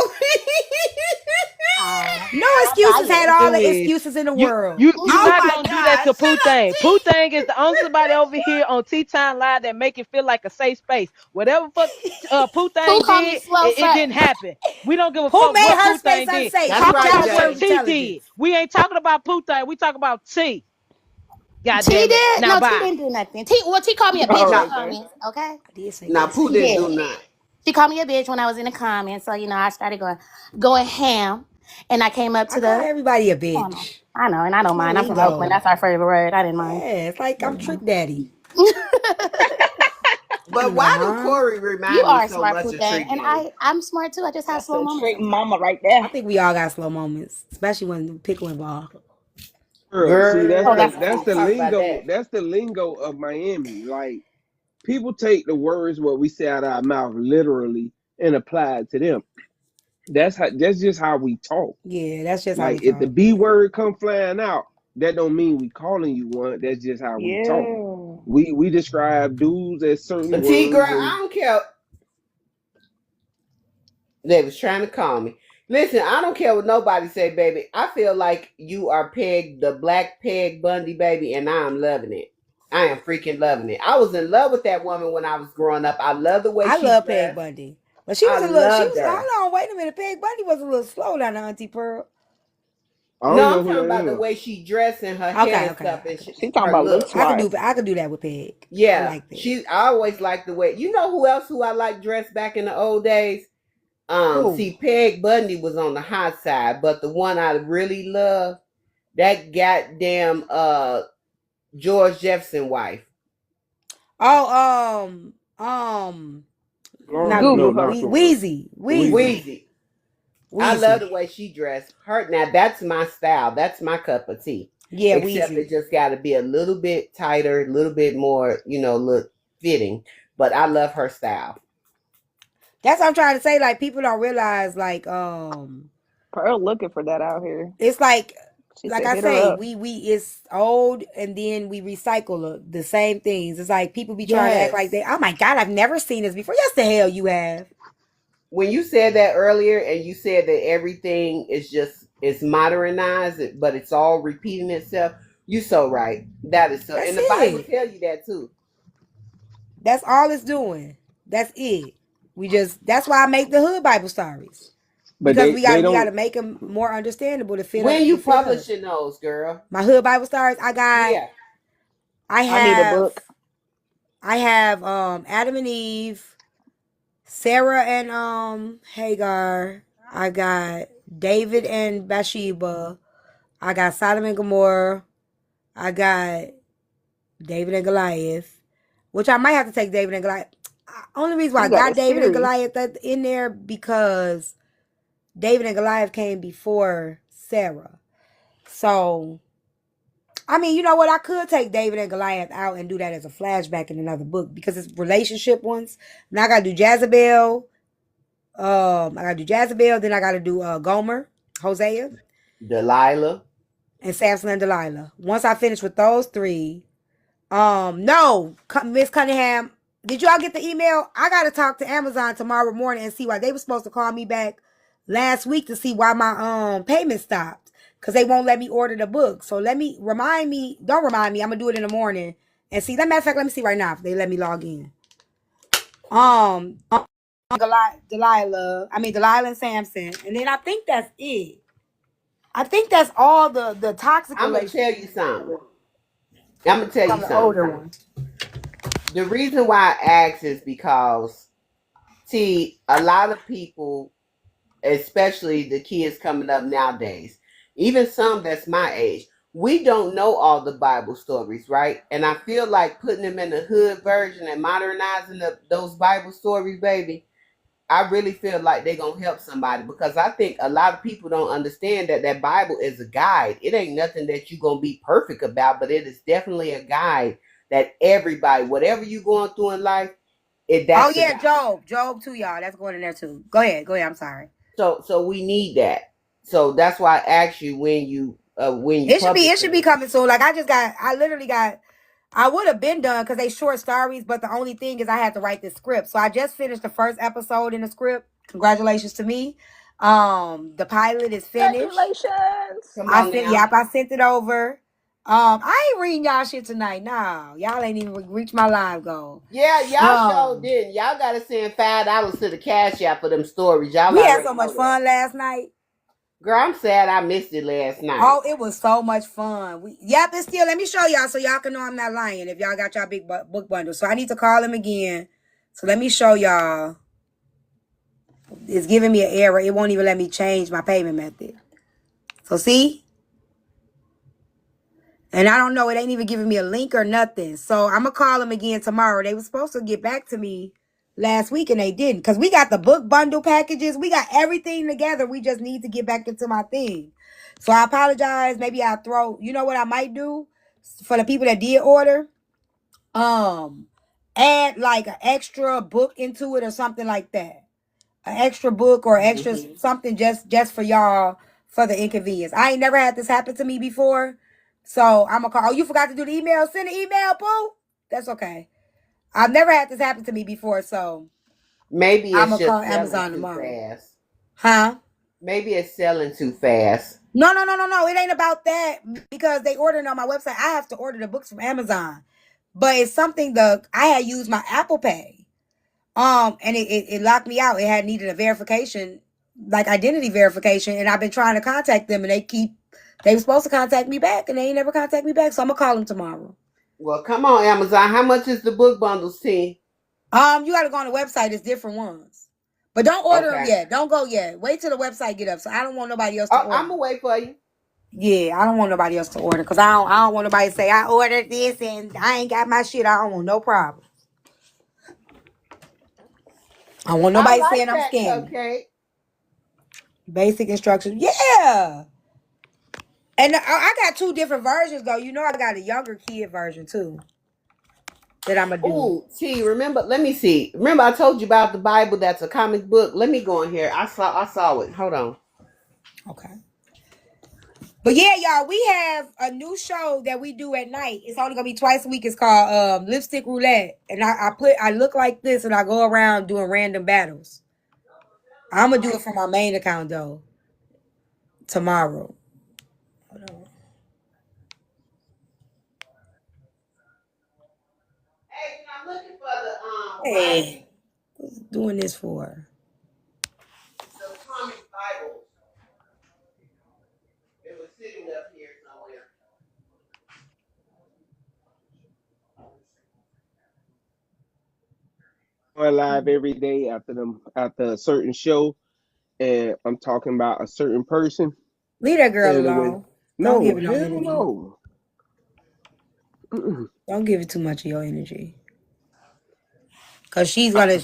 No I excuses. get Had it. all Do the is excuses in the you world. you Oh not my gonna do that God! to Shut Pooh up, Thang. Pooh T. Thang is the only somebody over here on Tea Time Live that make it feel like a safe space. Whatever fuck Pooh Pooh Thang called me did, slow it didn't first. happy. We don't give a Pooh fuck made what her Pooh space Thang did. unsafe. That's She Talk right, challenged about her what Jay. T did. intelligence. We ain't talking about Pooh Thang. We talking about T. God T damn it. did? Now No, T bye. didn't do nothing. T called me a bitch All in the Now, right, Jay. comments. Okay. I did say now that. Pooh She didn't did. do nothing. She called me a bitch when I was in the comments. So, I started going ham. And I came up I to call the everybody a panel. bitch. I know, and I don't It's my mind. I'm from Oakland. lingo. That's our favorite word. I didn't mind. Yeah, it's like I'm Trick Daddy. But why do Nah. Corey You remind me are a so smart much Pooh of thing. Trick And Daddy? I'm smart too. I just have That's slow a moments trick sometimes. mama right I there. think we all got slow moments, especially when the pickle involved. girl. See, Oh, that's Girl, a that's don't the fact. talk about lingo. that. That's the lingo of Miami. Like people take the words what we say out of our mouth literally and apply it to them. That's just how we talk. Yeah, that's just how we Like if the talk. B word come flying out, that don't mean we calling you one. That's just how we talk. Yeah. We describe dudes as certain T, girl, words I and don't care. They was trying to call me. Listen, I don't care what nobody say, baby. I feel like you are the black Peg Bundy, baby, and I am loving it. I am freaking loving it. I was in love with that woman when I was growing up. I love the way I she love Peg dressed. Bundy. But she I was a little, loved her. hold on, wait a minute. Peg Bundy was a little slow down there, Auntie Pearl. I don't No, know I'm who talking that about the is. way she dressed and her hair Okay, and okay. stuff and She talking her about look look. smart. I could do that with Peg. I Yeah, like Peg. I always liked the way. You know who I like dressed back in the old days? Who? See, Peg Bundy was on the hot side, but the one I really love, that goddamn George Jefferson wife. Oh, not No, Google her. not Florida. Wheezy. Weezy. Wheezy. I love Wheezy. the way she dressed. Her now that's my style. That's my cup of tea. Yeah, Except it Wheezy. just got to be a little bit tighter, a little bit more, look fitting. But I love her style. That's what I'm trying to say. Like people don't realize, like, Pearl looking for that out here. it's She like said, I hit her say, up. we it's old and then we recycle the same things. It's like people be trying to act like Yes. they, oh my God, I've never seen this before. Yes, the hell you have. When you said that earlier, and you said that everything is just it's modernized, but it's all repeating itself. You so right. That is so, That's and the Bible it. tell you that too. That's all it's doing. That's it. That's why I make the hood Bible stories. But Because they we gotta don't. make them more understandable When to you fit us. publishing those, girl? My hood Bible stories, Yeah. I I need a have, book. Adam and Eve, Sarah and Hagar. I got David and Bathsheba. I got Sodom and Gomorrah. I got David and Goliath, which I might have to take David and Goliath. Only reason why I You got got the David and series. Goliath in there because David and Goliath came before Sarah. So, I mean, you know what? I could take David and Goliath out and do that as a flashback in another book because it's relationship ones. Now I gotta do Jezebel. I gotta do Jezebel. Then I gotta do Gomer, Hosea, Delilah. and Samson and Delilah. Once I finish with those three, no, Miss Cunningham, did y'all get the email? I gotta talk to Amazon tomorrow morning and see why they were supposed to call me back last week to see why my payment stopped because they won't let me order the book. So let me remind me. Don't remind me. I'm gonna do it in the morning and see. Matter of fact, let me see right now if they let me log in. Delilah. I mean Delilah and Samson, and then I think that's it. I think that's all the toxic I'm gonna tell you relationships something. I'm gonna tell from you the older something. ones. The reason why I ask is because, see, a lot of people, especially the kids coming up nowadays, even some that's my age, we don't know all the Bible stories, right? And I feel like putting them in the hood version and modernizing those Bible stories, baby, I really feel like they're going to help somebody because I think a lot of people don't understand that that Bible is a guide. It ain't nothing that you're going to be perfect about, but it is definitely a guide that everybody, whatever you're going through in life, Oh that's the yeah, guide. Job too, y'all. That's going in there too. Go ahead. I'm sorry. So we need that. So that's why I asked you when you It publish should be them. coming soon. Like I literally got. I would have been done because they short stories, but the only thing is I had to write the script. So I just finished the first episode in the script. Congratulations to me. The pilot is finished. Congratulations. Come on now. I sent it over. I ain't reading y'all shit tonight. No, y'all ain't even reached my live goal. Yeah, y'all sure Um, didn't. Y'all gotta send $5 to the cash app for them stories. Y'all we had so already much know that. fun last night. Girl, I'm sad I missed it last night. Oh, it was so much fun. Yep, it's still. Let me show y'all so y'all can know I'm not lying. If y'all got y'all big book bundle, so I need to call him again. So let me show y'all. It's giving me an error. It won't even let me change my payment method. So see, and I don't know. It ain't even giving me a link or nothing. So I'm gonna call him again tomorrow. They were supposed to get back to me last week and they didn't because we got the book bundle packages. We got everything together. We just need to get back into my thing. So I apologize. Maybe I'll throw. You know what I might do for the people that did order? um Add like an extra book into it or something like that, an extra book or extra Mm-hmm. something just for y'all for the inconvenience. I ain't never had this happen to me before, so I'm gonna call. Oh, you forgot to do the email? Send an email, boo. That's okay. I've never had this happen to me before, so Maybe I'm it's gonna call just selling Amazon too tomorrow. fast. Huh? Maybe it's selling too fast. No. It ain't about that because they ordered on my website. I have to order the books from Amazon, but it's something I had used my Apple Pay. And it locked me out. It had needed a verification, like identity verification, and I've been trying to contact them, and they were supposed to contact me back, and they ain't never contact me back. So I'm gonna call them tomorrow. Well, come on, Amazon. How much is the book bundles, T? You gotta go on the website. It's different ones, but don't order them Okay. yet. Don't go yet. Wait till the website get up. So I don't want nobody else to Oh, I'm order. gonna wait for you. Yeah, I don't want nobody else to order because I don't want nobody to say I ordered this and I ain't got my shit. I don't want no problem. I don't want I nobody like saying I'm that scamming. cupcake. Basic instructions. Yeah. And I got two different versions though. You know I got a younger kid version too that I'm gonna do. Ooh, T, remember, let me see. Remember I told you about the Bible that's a comic book? Let me go in here. I saw it. Hold on. Okay. But yeah, y'all, we have a new show that we do at night. It's only gonna be twice a week. It's called Lipstick Roulette. And I look like this and I go around doing random battles. I'm gonna do it for my main account though tomorrow. Hold on. Hey, I'm looking for the Hey, what's doing this for? comic Bible. It was sitting up here somewhere. Going live every day after a certain show, and I'm talking about a certain person. Leave that girl And when alone. Don't No, give it no hell energy. no. Mm-mm. Don't give it too much of your energy. Cause she's gonna,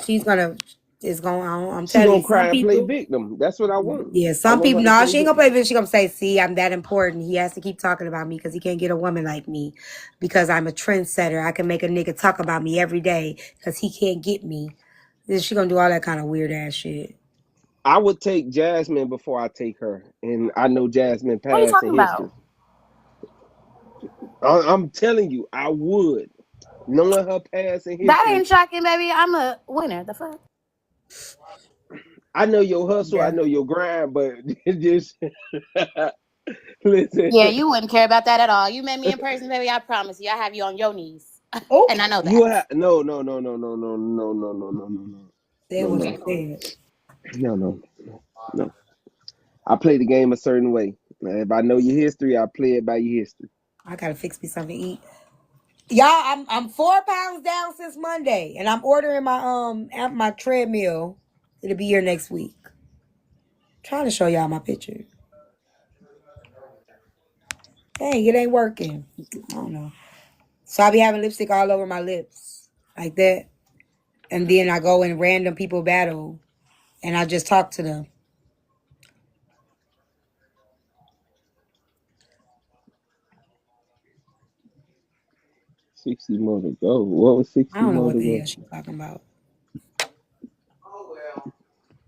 it's gonna. I'm She telling you, gonna some cry and play people. victim. That's what I want. Yeah, I some want people. her to No, play she ain't gonna play victim. this. She gonna say, "See, I'm that important. He has to keep talking about me because he can't get a woman like me, because I'm a trendsetter. I can make a nigga talk about me every day because he can't get me." Then she gonna do all that kind of weird ass shit. I would take Jasmine before I take her, and I know Jasmine What are you past talking and history. about? I'm telling you, I would, knowing her past and That history. ain't shocking, baby. I'm a winner. The fuck? I know your hustle, I Yeah, know your grind, but it just listen. Yeah, you wouldn't care about that at all. You met me in person, baby. I promise you, I have you on your knees, Oh, and I know You that. have no. said No, what no, she said. no, no, no. I play the game a certain way. If I know your history, I play it by your history. I gotta fix me something to eat. Y'all, I'm 4 pounds down since Monday, and I'm ordering my treadmill. It'll be here next week. Trying to show y'all my picture. Dang, it ain't working. I don't know. So I be having lipstick all over my lips, like that, and then I go in random people battle, and I just talk to them. 60 more to go. What was I 60 don't know more what to the go? hell she talking about. Oh well,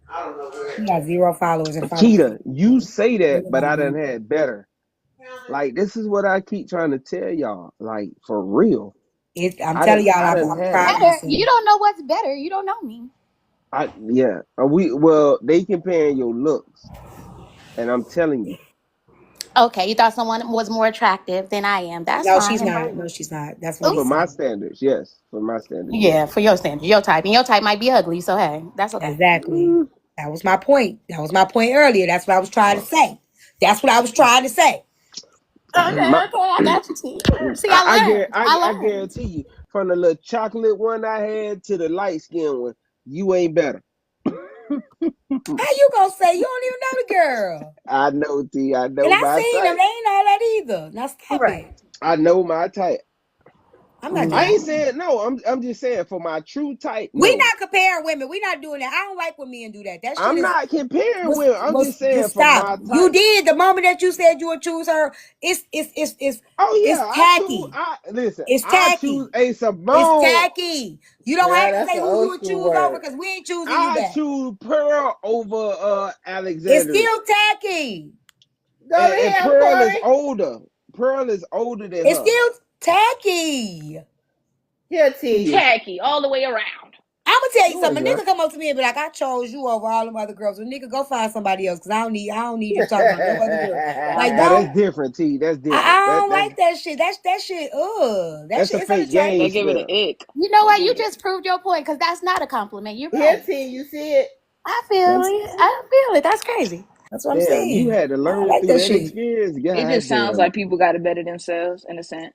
I don't know where She it got 0 followers and follow me. Keita, you say that, but I done Nobody. had better. found it. Like, this is what I keep trying to tell y'all. Like, for real. I'm telling y'all, I done I'm had proud of it. Better. You myself. don't know what's better. You don't know me. Yeah. Well, they comparing your looks, and I'm telling you, Okay, you thought someone was more attractive than I am. That's No, she's fine. not. No, she's not. That's what he for Oops. my said. standards, yes. For my standards, Yeah, yes. for your standards, your type, and your type might be ugly. So hey, that's okay. Exactly. Mm. That was my point. That was my point earlier. That's what I was trying to say. That's what I was trying to say. Okay, My, okay, I got you, T. See, I, I, I learned. I I learned. guarantee you, from the little chocolate one I had to the light skin one, you ain't better. How you gonna say you don't even know the girl? I know, T. I And know I my seen them. type. They ain't all that either. Now stop Right. it. I know my type. I'm not I doing No. ain't that. saying no. I'm just saying for my true type, We no. not comparing women. We not doing that. I don't like when men do that. That shit I'm is not comparing was women. I'm was just saying just for stop. my You type. did the moment that you said you would choose her. Oh It's yeah, I choose. tacky. I listen. It's I choose tacky. a It's Simone. tacky. You don't Yeah, have to that's say the who you old would school choose over word. because we ain't choosing you I back. choose Pearl over It's Alexandria, still tacky. Go to and hell, Pearl is Corey. older. Pearl is older than It's her. still tacky. Here, She T. is. Tacky all the way around. I'm gonna tell you No, it's something. A not. nigga come up to me and be like, "I chose you over all them other girls." Well, nigga, go find somebody else because I don't need you talking about no other girl. Like, Now that's don't. different, T. That's I different. don't like that shit. That shit. Ugh. That That's shit a is fake They unattractive. give it gangster. an ick. You know They what? give You it. just proved your point because that's not a compliment. You're Here, right. T. You see it? I feel That's it. I feel it. That's crazy. that's what I'm Damn, you saying. had to I don't learn like through that that shit. experience. It just God sounds damn. like people got to better themselves in a sense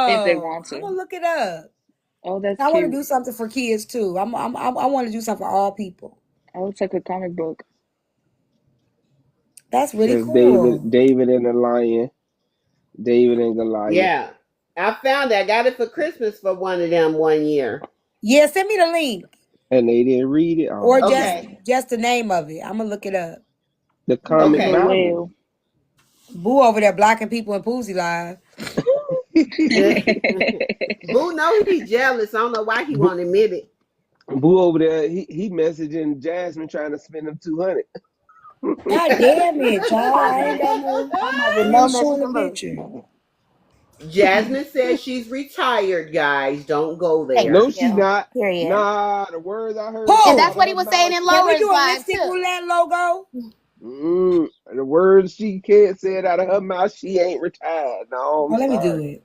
if they Oh, want I'm to. gonna look it up. Oh, that's I want to cute. do something for kids too. I want to do something for all people. I would take a comic book. That's really That's cool. David and the lion. David and Goliath. Yeah. I found it. I got it for Christmas for one of them one year. Yeah, send me the link And they didn't read it. or Oh Okay. man. just the name of it. I'm gonna look it up. The The comic Okay. Bible. whale. Boo over there blocking people in Poosie Live. Boo know he jealous. I don't know why he Boo, won't admit it. Boo over there, he messaging Jasmine trying to spend him 200. God damn it, y'all. I I ain't got did. no. I might It get no ain't message showing the from Boo. picture. Jasmine says she's retired, guys. Don't go Thank there. No, she's you. not. Period. Nah, the words I heard And come Who? that's out of what he her was saying mouth. in Can we Laura's do a live lipstick too. roulette logo? The words she can't say it out of her mouth. She ain't retired. No, Oh, I'm let me do sorry. it.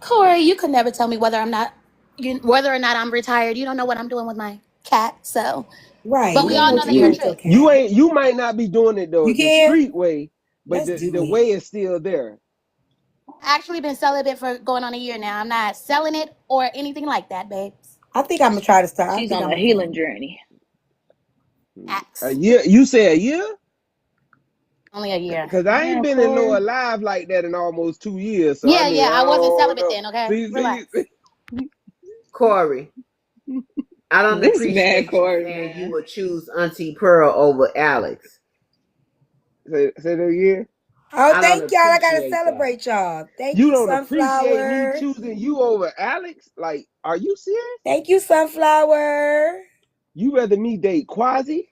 Corey, you could never tell me whether or not I'm retired. You don't know what I'm doing with my cat. So, Right. but You we don't all know know what that you're you're doing Yeah, with your true. you cat. ain't. You might not be doing it You the can? street way, but Let's do the it. way is still there. Actually been celibate for going on a year now. I'm not selling it or anything like that, babes. I think I'm gonna try to start. I She's think on I'm a gonna try. healing journey. A Axe. year? You say a year? Only a year. Cause I ain't Man, been in no Corey. alive like that in almost 2 years. So I Yeah, mean, yeah. I I wasn't don't celibate know. then. Okay, See, relax. Corey, I don't This man, appreciate you Corey, saying you man. would choose Auntie Pearl over Alex. say that again. Oh, I don't thank y'all. I gotta appreciate that. celebrate y'all. Thank You you, don't appreciate me Sunflower. choosing you over Alex? Like, are you serious? Thank you, Sunflower. You rather me date Quasi?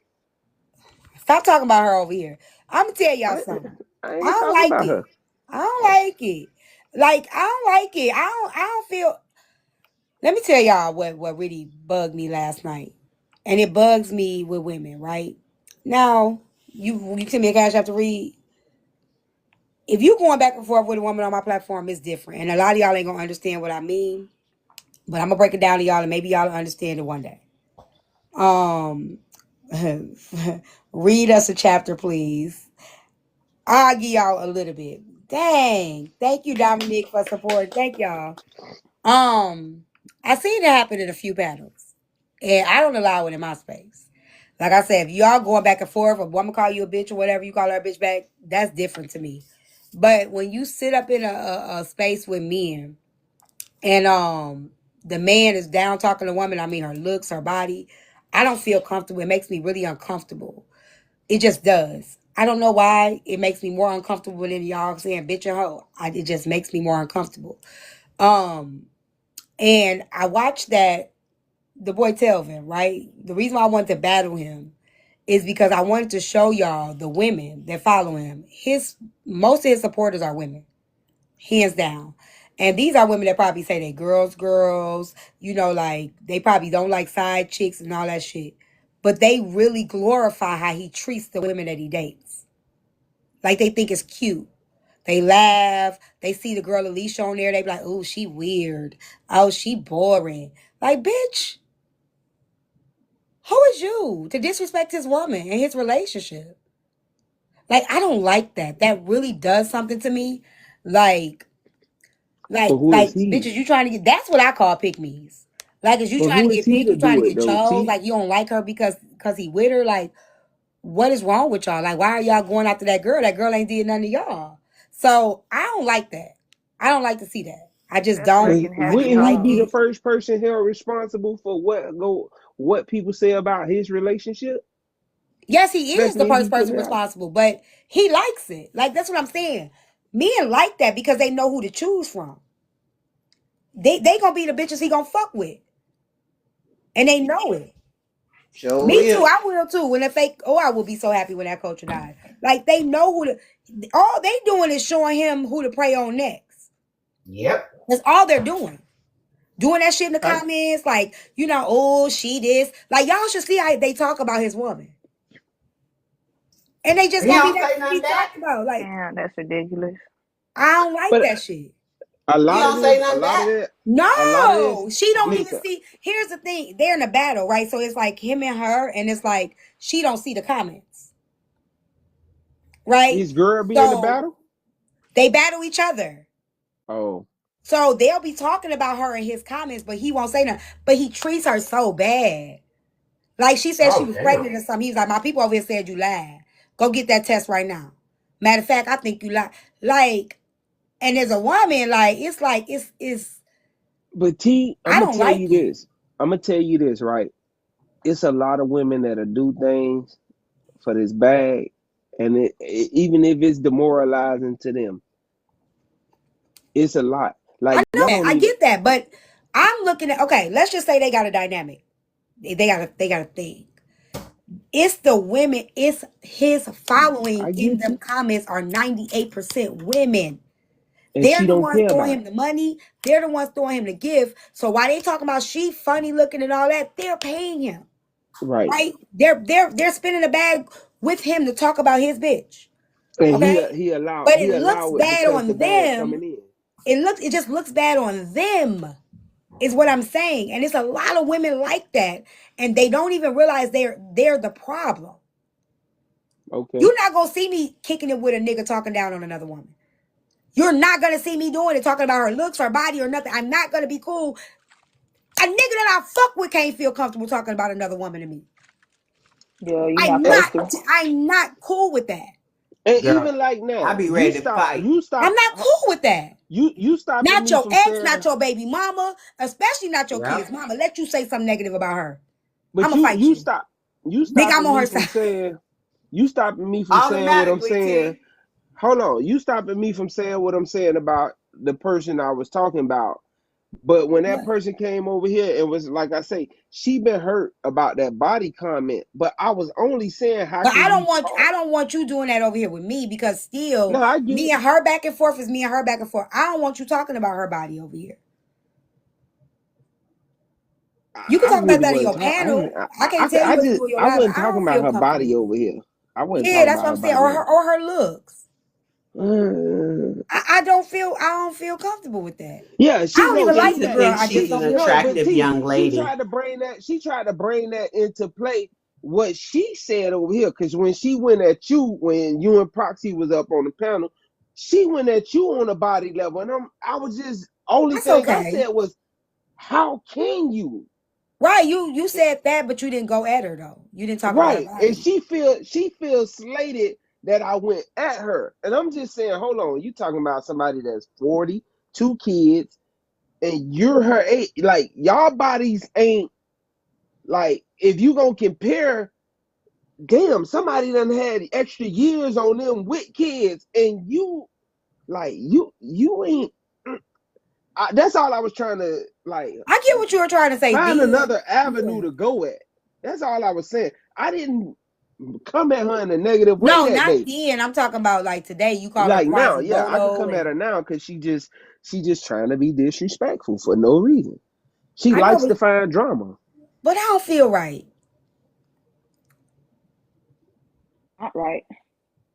Stop talking about her over here. I'm gonna tell y'all I, something. I I ain't don't talking like about it. her. I don't like it. Like I don't like it. I don't feel. Let me tell y'all what really bugged me last night, and it bugs me with women. Right now, you send me a cash app to read. If you going back and forth with a woman on my platform, it's different, and a lot of y'all ain't gonna understand what I mean. But I'm gonna break it down to y'all, and maybe y'all will understand it one day. Um, read us a chapter, please. I'll give y'all a little bit. Dang. Thank you, Dominique, for support. Thank y'all. I seen it happen in a few panels. And I don't allow it in my space. Like I said, if y'all going back and forth, a woman call you a bitch or whatever, you call her a bitch back, that's different to me. But when you sit up in a space with men and the man is down talking to the woman, I mean her looks, her body, I don't feel comfortable. It makes me really uncomfortable. It just does. I don't know why it makes me more uncomfortable than y'all saying bitch and hoe. It just makes me more uncomfortable. Um, and I watched that the boy Telvin, right? The reason why I wanted to battle him is because I wanted to show y'all the women that follow him. Most of his supporters are women, hands down. And these are women that probably say they girls, like they probably don't like side chicks and all that shit. But they really glorify how he treats the women that he dates. Like they think it's cute. They laugh. They see the girl Alicia on there. They be like, oh, she weird. Oh, she boring. Like, bitch, who is you to disrespect his woman and his relationship? Like, I don't like that. That really does something to me. Like, But who is he? bitches, you trying to get, that's what I call pick me's. Like, is you But trying who to is get he picked? to You trying do to it get though, chose? T? Like, you don't like her because he with her? Like, what is wrong with y'all? Like, why are y'all going after that girl? That girl ain't did nothing to y'all. So I don't like that. I don't like to see that. I just That's don't making happy Wouldn't he like be the homes. it. first person held responsible for what people say about his relationship? Yes, he is the Especially if first he put person it out. responsible, but he likes it. Like that's what I'm saying. Men like that because they know who to choose from. They gonna be the bitches he gonna fuck with, and they know it. Sure Me too. will. I will too. When the fake, I will be so happy when that culture dies. Like they know who to. All they doing is showing him who to prey on next. Yep. That's all they're doing. Doing that shit in the I, comments, like oh she this. Like y'all should see how they talk about his woman, and they just He gonna be don't that say to nothing be back. talked about. Like Damn, that's ridiculous. I don't like but that shit. a He lot of don't say this, nothing back. a lot of this, No, she don't even listen, see. Here's the thing: they're in a battle, right? So it's like him and her, and it's like she don't see the comments, right? his girl be in the So battle. they battle each other. Oh, So they'll be talking about her in his comments, but he won't say nothing. But he treats her so bad. Like she said she Oh was damn. pregnant or something. He was like, my people over here said you lied. Go get that test right now. Matter of fact, I think you lied. Like, and as a woman, it's. but T, I'm I gonna don't tell you like it. this. I'm gonna tell you this, right? It's a lot of women that'll do things for this bag, and even if it's demoralizing to them, it's a lot. I Like know y'all that. don't I even. get that, but I'm looking at okay. Let's just say they got a dynamic. They got a thing. It's the women. It's his following I in get them you, comments are 98% women. and They're she the don't ones care throwing about him the money. They're the ones throwing him the gift. So while they talking about she funny looking and all that, they're paying him, it, right? right? They're spinning a bag with him to talk about his bitch. And Okay, but he it looks allow it bad because the on bag them. coming in. It just looks bad on them. Is what I'm saying. And it's a lot of women like that. And they don't even realize they're the problem. Okay, You're not gonna see me kicking it with a nigga talking down on another woman. You're not gonna see me doing it, talking about her looks, her body, or nothing. I'm not gonna be cool. A nigga that I fuck with can't feel comfortable talking about another woman to me. Yeah, you're not I'm supposed not to. I'm not cool with that. And Girl, even like I now, be ready to fight. I'm not cool with that. You stopping Not me your from ex, saying, not your baby mama, especially not your Yeah. kids' mama. Let you say something negative about her. but I'ma fight you. you Nigga, I'm stopping on me her from side. saying, you stopping me from saying what I'm Automatically, saying. T. Hold on, you stopping me from saying what I'm saying about the person I was talking about. But when that What? person came over here, it was like I say, she been hurt about that body comment. But I was only saying, how But can you I talk? don't want you doing that over here with me because still No, I get me it. and her back and forth is me and her back and forth. I don't want you talking about her body over here. You can I talk about really that in wasn't your talking. panel. I can't tell you what to do in your I life. wasn't I talking don't about feel her comfortable body with over it. here. I wasn't Yeah, talking that's about what her I'm saying. body over. Or her looks. Uh, I don't feel comfortable with that. yeah, I she don't no, even she like Just the to that girl. think I just she's she an don't feel no, comfortable but attractive with T, young she lady. tried to bring that. She tried to bring that into play. What she said over here, because when she went at you, when you and Proxy was up on the panel, she went at you on a body level, and I was just it. only That's thing I okay. said was, how can you? Right, you said that, but you didn't go at her though. You didn't talk about her Right. And body. she feels slated that I went at her. And I'm just saying, hold on, you talking about somebody that's 40, 2 kids, and you're her age. Like, y'all bodies ain't like, if you gonna compare, damn, somebody done had extra years on them with kids, and you like you ain't that's all I was trying to like I get what you were trying to say find then. another avenue Yeah. to go at. That's all I was saying. I didn't come at her in a negative way No, that not day. then. I'm talking about like today. You call her Like now, yeah, I could Quasimodo, come at and her now because she just trying to be disrespectful for no reason. She I know, likes to find drama. but I don't feel right. Not right.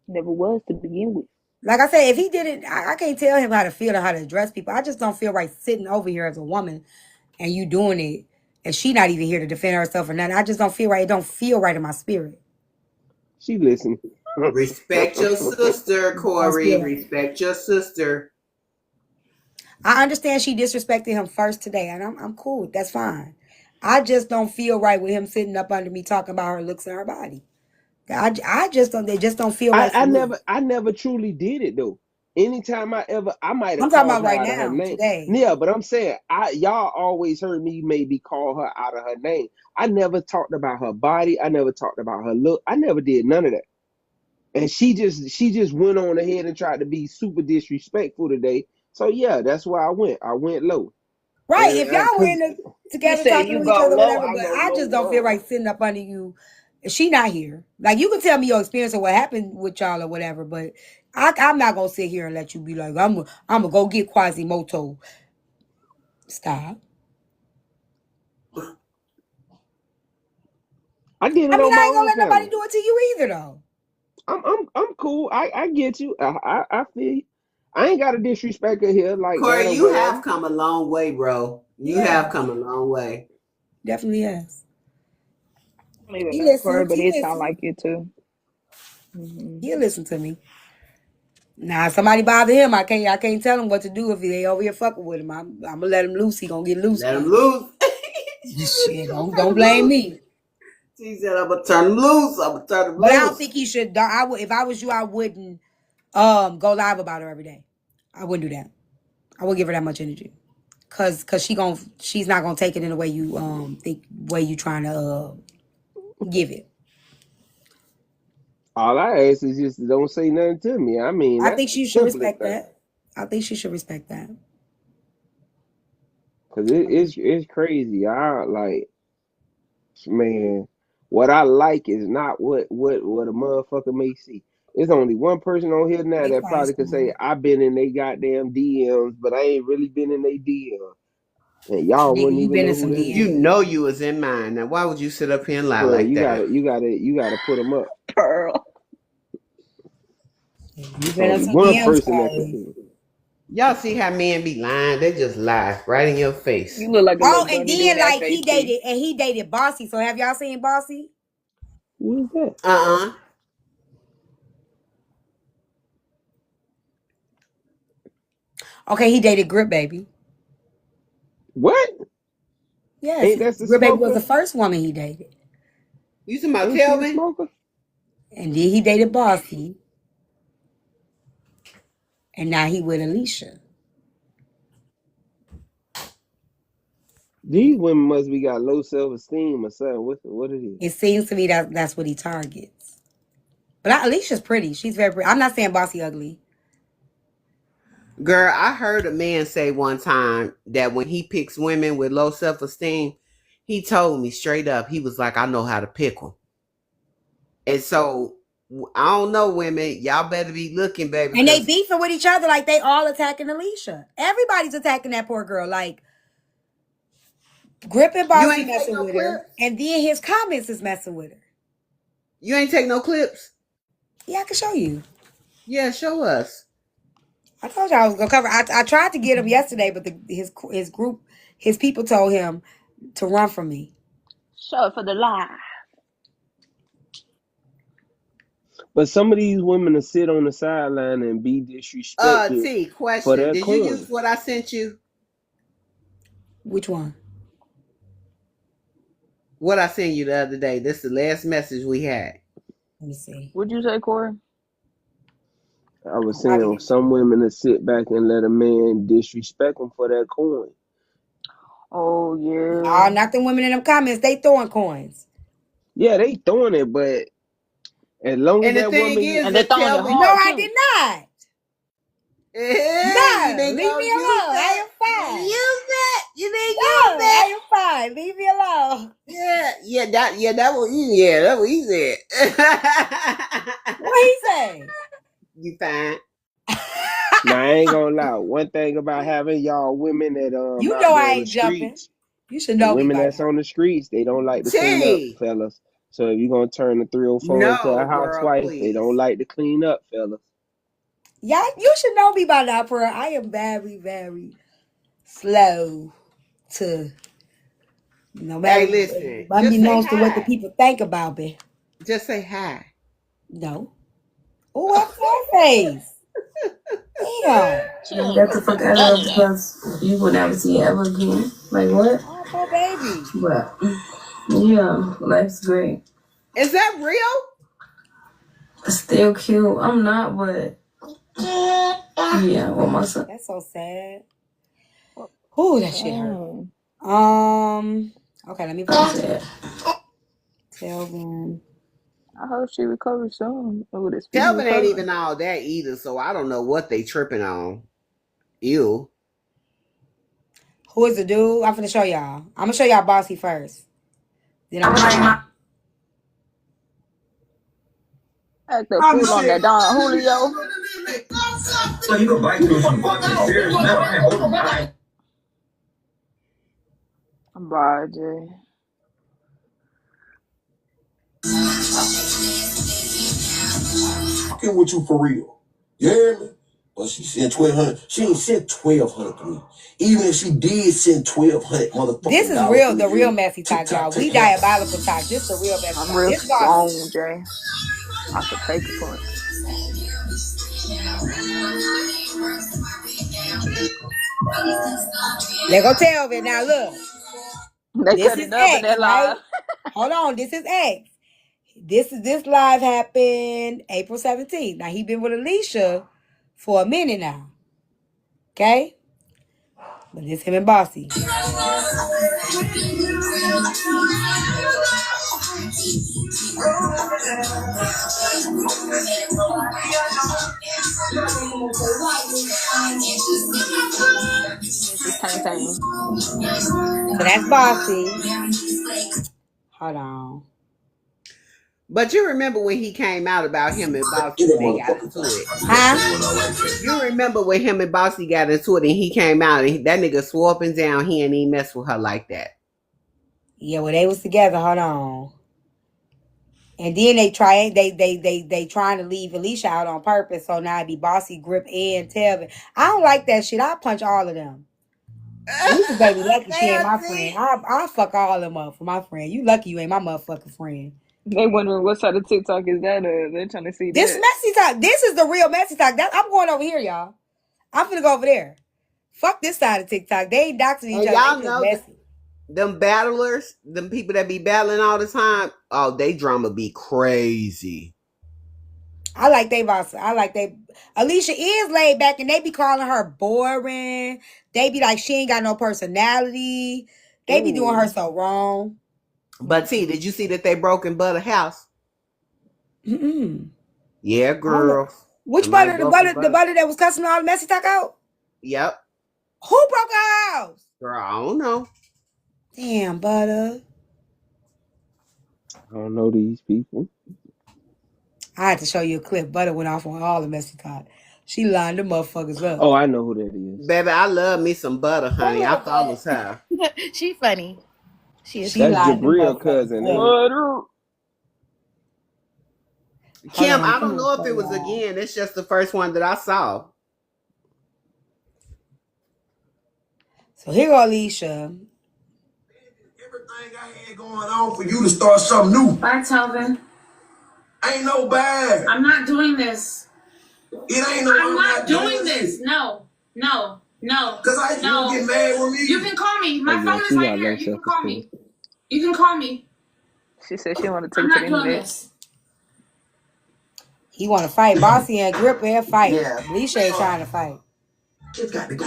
Never was to begin with. Like I said, if he did it, I can't tell him how to feel or how to address people. I just don't feel right sitting over here as a woman and you doing it, and she not even here to defend herself or nothing. I just don't feel right. It don't feel right in my spirit. She listen. Respect your sister, I don't feel Corey. right. Respect your sister. I understand she disrespected him first today, and I'm cool. That's fine. I just don't feel right with him sitting up under me talking about her looks and her body. I just don't. They just don't feel I, right for I me. never I never truly did it though. Anytime I might have I'm talking called about her right out of her now, name. today. Yeah, but I'm saying y'all always heard me maybe call her out of her name. I never talked about her body. I never talked about her look. I never did none of that. And she just went on ahead and tried to be super disrespectful today. So yeah, that's why I went. I went low. Right. If And y'all were in cause the, He together said, talking "You to each go other, low, whatever, I but go I just don't feel lower." right sitting up under you. She not here. Like you can tell me your experience or what happened with y'all or whatever, but I'm not gonna sit here and let you be like, I'm gonna go get Quasimoto. Stop. I did I it mean, on my I ain't gonna own let nobody panel. do it to you either, though. I'm cool. I get you. I feel you. I ain't got to disrespect her here like that Corey, or you whatever. have come a long way, bro. You Yeah, have come a long way. definitely yes. I don't even He know Corey, listens. but He it sound listens. like it too. Hmm. He'll listen to me. Now, if somebody bother him, I can't tell him what to do if they over here fucking with him. I'm gonna let him loose. He gonna get loose Let him with loose. it. She Shit, gonna don't turn don't him blame loose. me. She said, I'm gonna turn him loose. I'm gonna turn him But I don't loose. think he should. I would if I was you, I wouldn't go live about her every day. I wouldn't do that. I wouldn't give her that much energy. Cause she's not gonna take it in the way you think way you trying to give it. All I ask is just don't say nothing to me. I mean, I that's think the she should simplest respect thing. that. I think she should respect that. Cause it's crazy. I like, man, what I like is not what a motherfucker may see. There's only one person on here now Be that quiet, probably could say Simone. I've been in they goddamn DMs, but I ain't really been in they DMs, and y'all Nigga, wouldn't you even been in know who some that You DMs. is. know you was in mine. Now why would you sit up here and lie Well, like you that? gotta you gotta put them up. Pearl. You been in Only some one DMs, person that could probably. do it. Y'all see how men be lying? They just lie right in your face. You look like a Oh, little and bunny doing then that like face, T. he dated Bossy. So have y'all seen Bossy? Who is that? Uh-uh. Okay, he dated Grip Baby. What? Yes, Ain't that the Grip Baby was smoker? the first woman he dated. You talking about Ain't she the Telvin? smoker? And then he dated Bossy. And now he with Alicia. These women must be got low self-esteem or something. What it is? It seems to me that's what he targets. But Alicia's pretty. She's very pretty. I'm not saying Bossy ugly. Girl, I heard a man say one time that when he picks women with low self-esteem, he told me straight up, he was like, I know how to pick them. And so, I don't know, women. Y'all better be looking, baby. And they beefing with each other like they all attacking Alicia. Everybody's attacking that poor girl. Like, Grip and Bossy messing with her. And then his comments is messing with her. You ain't take no clips? Yeah, I can show you. Yeah, show us. I told you I was gonna cover. I tried to get him yesterday, but his group, his people told him to run from me. Show it for the live. But some of these women will sit on the sideline and be disrespected. T, for question. their Did coin. you use what I sent you? Which one? What I sent you the other day. This is the last message we had. Let me see. What'd you say, Corey? I was saying some women will sit back and let a man disrespect them for that coin. Oh, yeah. Oh, not the women in them comments. They throwing coins. Yeah, they throwing it, but as long as that woman... And they throwing it hard, No, I did not. Yeah, No, leave me alone. I am fine. Use that. You didn't No, use that. I am fine. Leave me alone. That what he said. What he say? You fine. Now, I ain't gonna lie. One thing about having y'all women that You out know there I on ain't the jumping. streets, You should the know me women by that's now. on the streets, they don't like to clean up, fellas. So if you're gonna turn the 304 into a housewife, they don't like to clean up, fellas. Yeah, you should know me by now, Pearl. I am very, very slow to, no matter. Hey, listen. Unbeknownst to what the people think about me. Just say hi. No. Oh, what's her face? Damn. Get the fuck out of here because you will never see it ever again. Like what? Oh, poor baby. But yeah, life's great. Is that real? Still cute. I'm not, but yeah, with my son. That's so sad. Ooh, that shit hurt. Okay, let me put that. Telvin. I hope she recovers soon. Telvin ain't even all that either, so I don't know what they tripping on. Ew. Who is the dude? I'm finna show y'all. I'm gonna show y'all Bossy first. Then I'm gonna act that fool on that Don Julio. So you can bite through some fucking serious metal. Bye, Jay. Fucking with you for real. You hear me? But she sent 1,200. She ain't sent 1,200 to me. Even if she did send 1,200 motherfuckers. This is real, the real messy talk, y'all. We diabolical talk. This is the real messy talk. I'm real This strong, Jay. I could take a punch. Let go Telvin. Now look. They This cut is it up in X, that right? live. Hold on. This is X. This live happened April 17th. Now he been with Alicia for a minute now. Okay? But this him and Bossy. This is Tyme Tyme. So that's Bossy. Hold on. But you remember when he came out about him and Bossy, they got into it. Huh? You remember when him and Bossy got into it and he came out and that nigga swore up and down he ain't even mess with her like that. Yeah, well, they was together. Hold on. And then they trying to leave Alicia out on purpose. So now it be Bossy, Grip, and Telvin. I don't like that shit. I'll punch all of them. Alicia baby lucky she ain't my friend. I'll fuck all of them up for my friend. You lucky you ain't my motherfucking friend. They wondering what side of TikTok is that? They're trying to see this that. messy talk. This is the real messy talk. I'm going over here, y'all. I'm finna go over there. Fuck this side of TikTok. They ain't doxing each other. Y'all they know messy. Them battlers, them people that be battling all the time, oh, they drama be crazy. I like they boss. I like they. Alicia is laid back, and they be calling her boring. They be like she ain't got no personality. They be doing her so wrong. But T, did you see that they broke in Butter house? Mm-mm. Yeah, girl. Which butter? The butter that was cussing all the messy talk out. Yep. Who broke her house? Girl, I don't know. Damn, butter. I don't know these people. I had to show you a clip. Butter went off on all the messy talk. She lined them motherfuckers up. Oh, I know who that is. Baby, I love me some Butter, honey. I follow her. She funny. She is. That's lined them Jabril motherfuckers cousin, ain't it? Butter. Kim, on, I don't know if it was again. It's just the first one that I saw. So here go Alicia. Everything I had going on for you to start something new. Bye, Telvin. Ain't no bad. I'm not doing this. It ain't no. I'm not doing this. No. Cause I you get mad with me. You can call me. My yeah, phone is she right got here. low You can call self-esteem. me. You can call me. She said she wanted to I'm take it not to the doing internet. this. He want to fight. Bossy and Gripper and fight. Yeah. Alicia ain't trying to fight. It's got to go.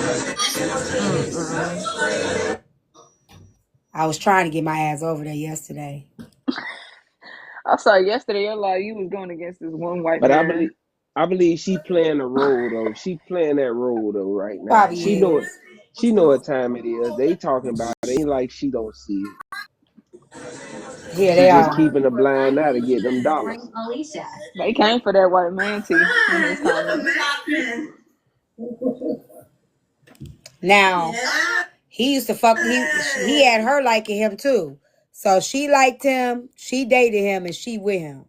I was trying to get my ass over there yesterday. I saw yesterday a lot you was going against this one white But man. I believe she playing the role though. She playing that role though right now. Probably She is. know what time it is. They talking about it. Ain't like she don't see it. Here She they just are. keeping a blind eye to get them dollars. They came for that white man T in his comments. Now, he used to fuck. He had her liking him too. So she liked him. She dated him, and she with him.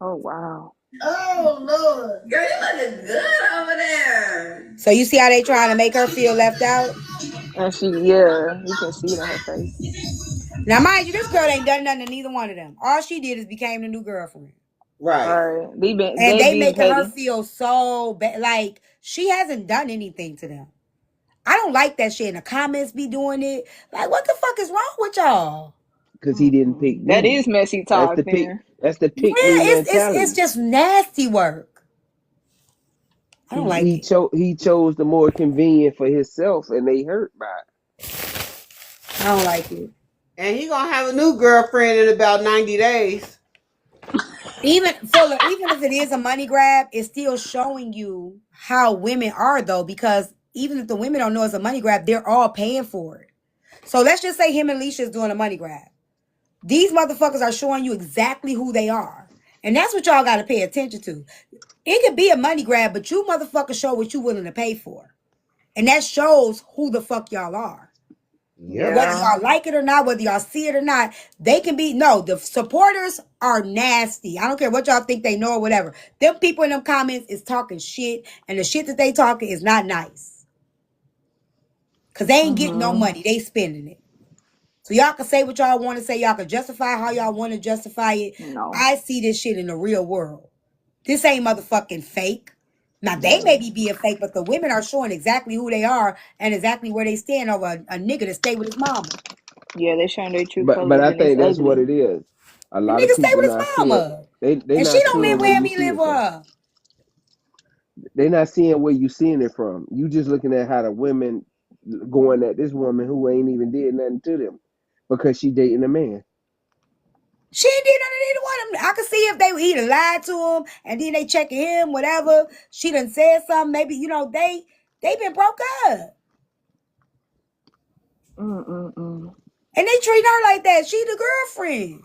Oh wow. Oh Lord, girl, you looking good over there. So you see how they trying to make her feel left out? And she, yeah, you can see it in her face. Now, mind you, this girl ain't done nothing to neither one of them. All she did is became the new girlfriend. Right. Right. They And they being making her petty. feel so bad. Like, she hasn't done anything to them. I don't like that shit. And the comments be doing it. Like, what the fuck is wrong with y'all? Because he didn't pick That me. is messy talk then. That's the pick Yeah, me it's mentality. just nasty work. I don't like it. He chose the more convenient for himself, and they hurt by it. I don't like it. And he gonna have a new girlfriend in about 90 days. Even if it is a money grab, it's still showing you how women are though, because even if the women don't know it's a money grab, they're all paying for it. So let's just say him and Leisha is doing a money grab. These motherfuckers are showing you exactly who they are. And that's what y'all got to pay attention to. It could be a money grab, but you motherfuckers show what you willing to pay for. And that shows who the fuck y'all are. Yeah. Whether y'all like it or not, whether y'all see it or not, they can be, no, the supporters are nasty. I don't care what y'all think they know or whatever. Them people in them comments is talking shit, and the shit that they talking is not nice. Because they ain't getting no money. They spending it. So y'all can say what y'all want to say. Y'all can justify how y'all want to justify it. No. I see this shit in the real world. This ain't motherfucking fake. Now, they may be being fake, but the women are showing exactly who they are and exactly where they stand over a nigga to stay with his mama. Yeah, they showing their true But colors I and it's think that's what ugly. it is. A The lot of nigga stay people with his not seeing mama. they And she not don't live seeing where where you me see live it with from. her. They not seeing where you seeing it from. You just looking at how the women going at this woman who ain't even did nothing to them because she dating a man. She ain't did nothing to either one of them. I could see if they either lied to him and then they checking him, whatever. She done said something. Maybe, they been broke up. And they treat her like that. She the girlfriend.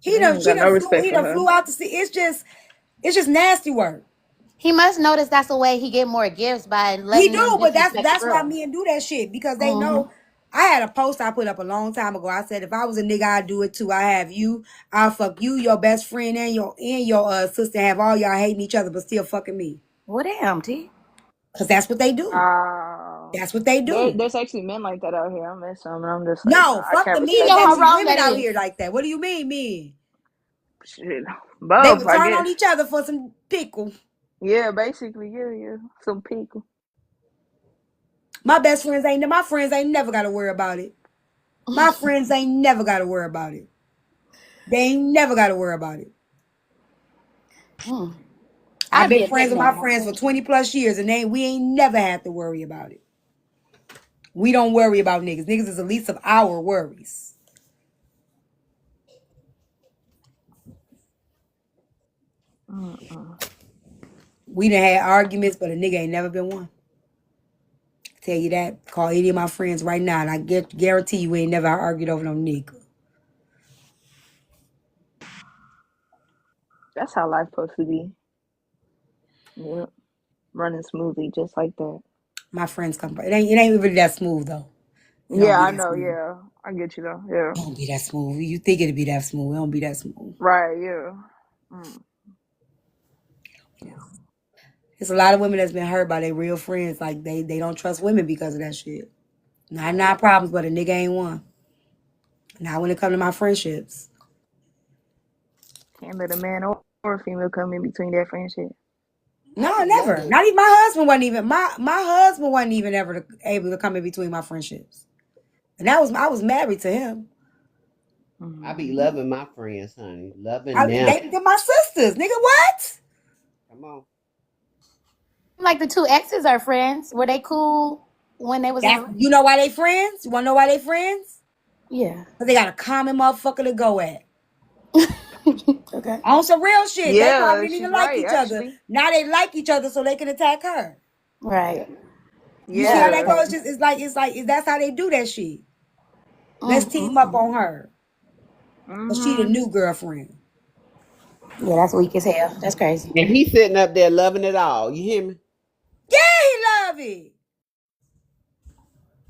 They ain't got no respect He for done her. flew out to see. It's just nasty work. He must notice that's the way he get more gifts by He letting them do, but disrespect the that's why girl. men do that shit, because they know. I had a post I put up a long time ago. I said if I was a nigga, I'd do it too. I'll fuck you, your best friend, and your sister, have all y'all hating each other, but still fucking me. Well, damn, T. Cause that's what they do. That's what they do. There's actually men like that out here. I met some, and I'm just like, No, nah, I fuck can't the You men. respect know That how that. be wrong women that out is. here like that. What do you mean, men? Shit, They both, would I turn on guess. each other for some pickle. Yeah, basically, yeah, some people. My friends ain't never got to worry about it. My friends ain't never got to worry about it. They ain't never got to worry about it. I've I'd be been a friends big with my mama. friends for 20 plus years, and we ain't never had to worry about it. We don't worry about niggas. Niggas is the least of our worries. We done had arguments, but a nigga ain't never been one. Tell you that. Call any of my friends right now, and I guarantee you we ain't never argued over no nigga. That's how life supposed to be. Yep. Running smoothly, just like that. My friends come. It ain't really that smooth though. It don't Yeah, be I that know. smooth. Yeah, I get you though. Yeah. It don't be that smooth. You think it'd be that smooth? It don't be that smooth. Right. Yeah. Mm. There's a lot of women that's been hurt by their real friends. Like they don't trust women because of that shit. Not problems, but a nigga ain't one. Not when it comes to my friendships. Can't let a man or a female come in between that friendship. No, be never. loving. Not even my husband wasn't even my husband wasn't even ever able to come in between my friendships. And I was married to him. I be loving my friends, honey. Loving them. They're my sisters, nigga. What? Come on. Like the two exes are friends. Were they cool when they was in? You know why they friends? You wanna know why they friends? Yeah. Because they got a common motherfucker to go at. Okay. On some real shit. They probably Yeah, didn't she's even like right. each other. Actually. Now they like each other so they can attack her. Right. You see how that Yeah. goes? It's like that's how they do that shit. Let's team up on her. But she the Mhm. new girlfriend. Yeah, that's weak as hell. That's crazy. And he sitting up there loving it all. You hear me? Yeah, he love it.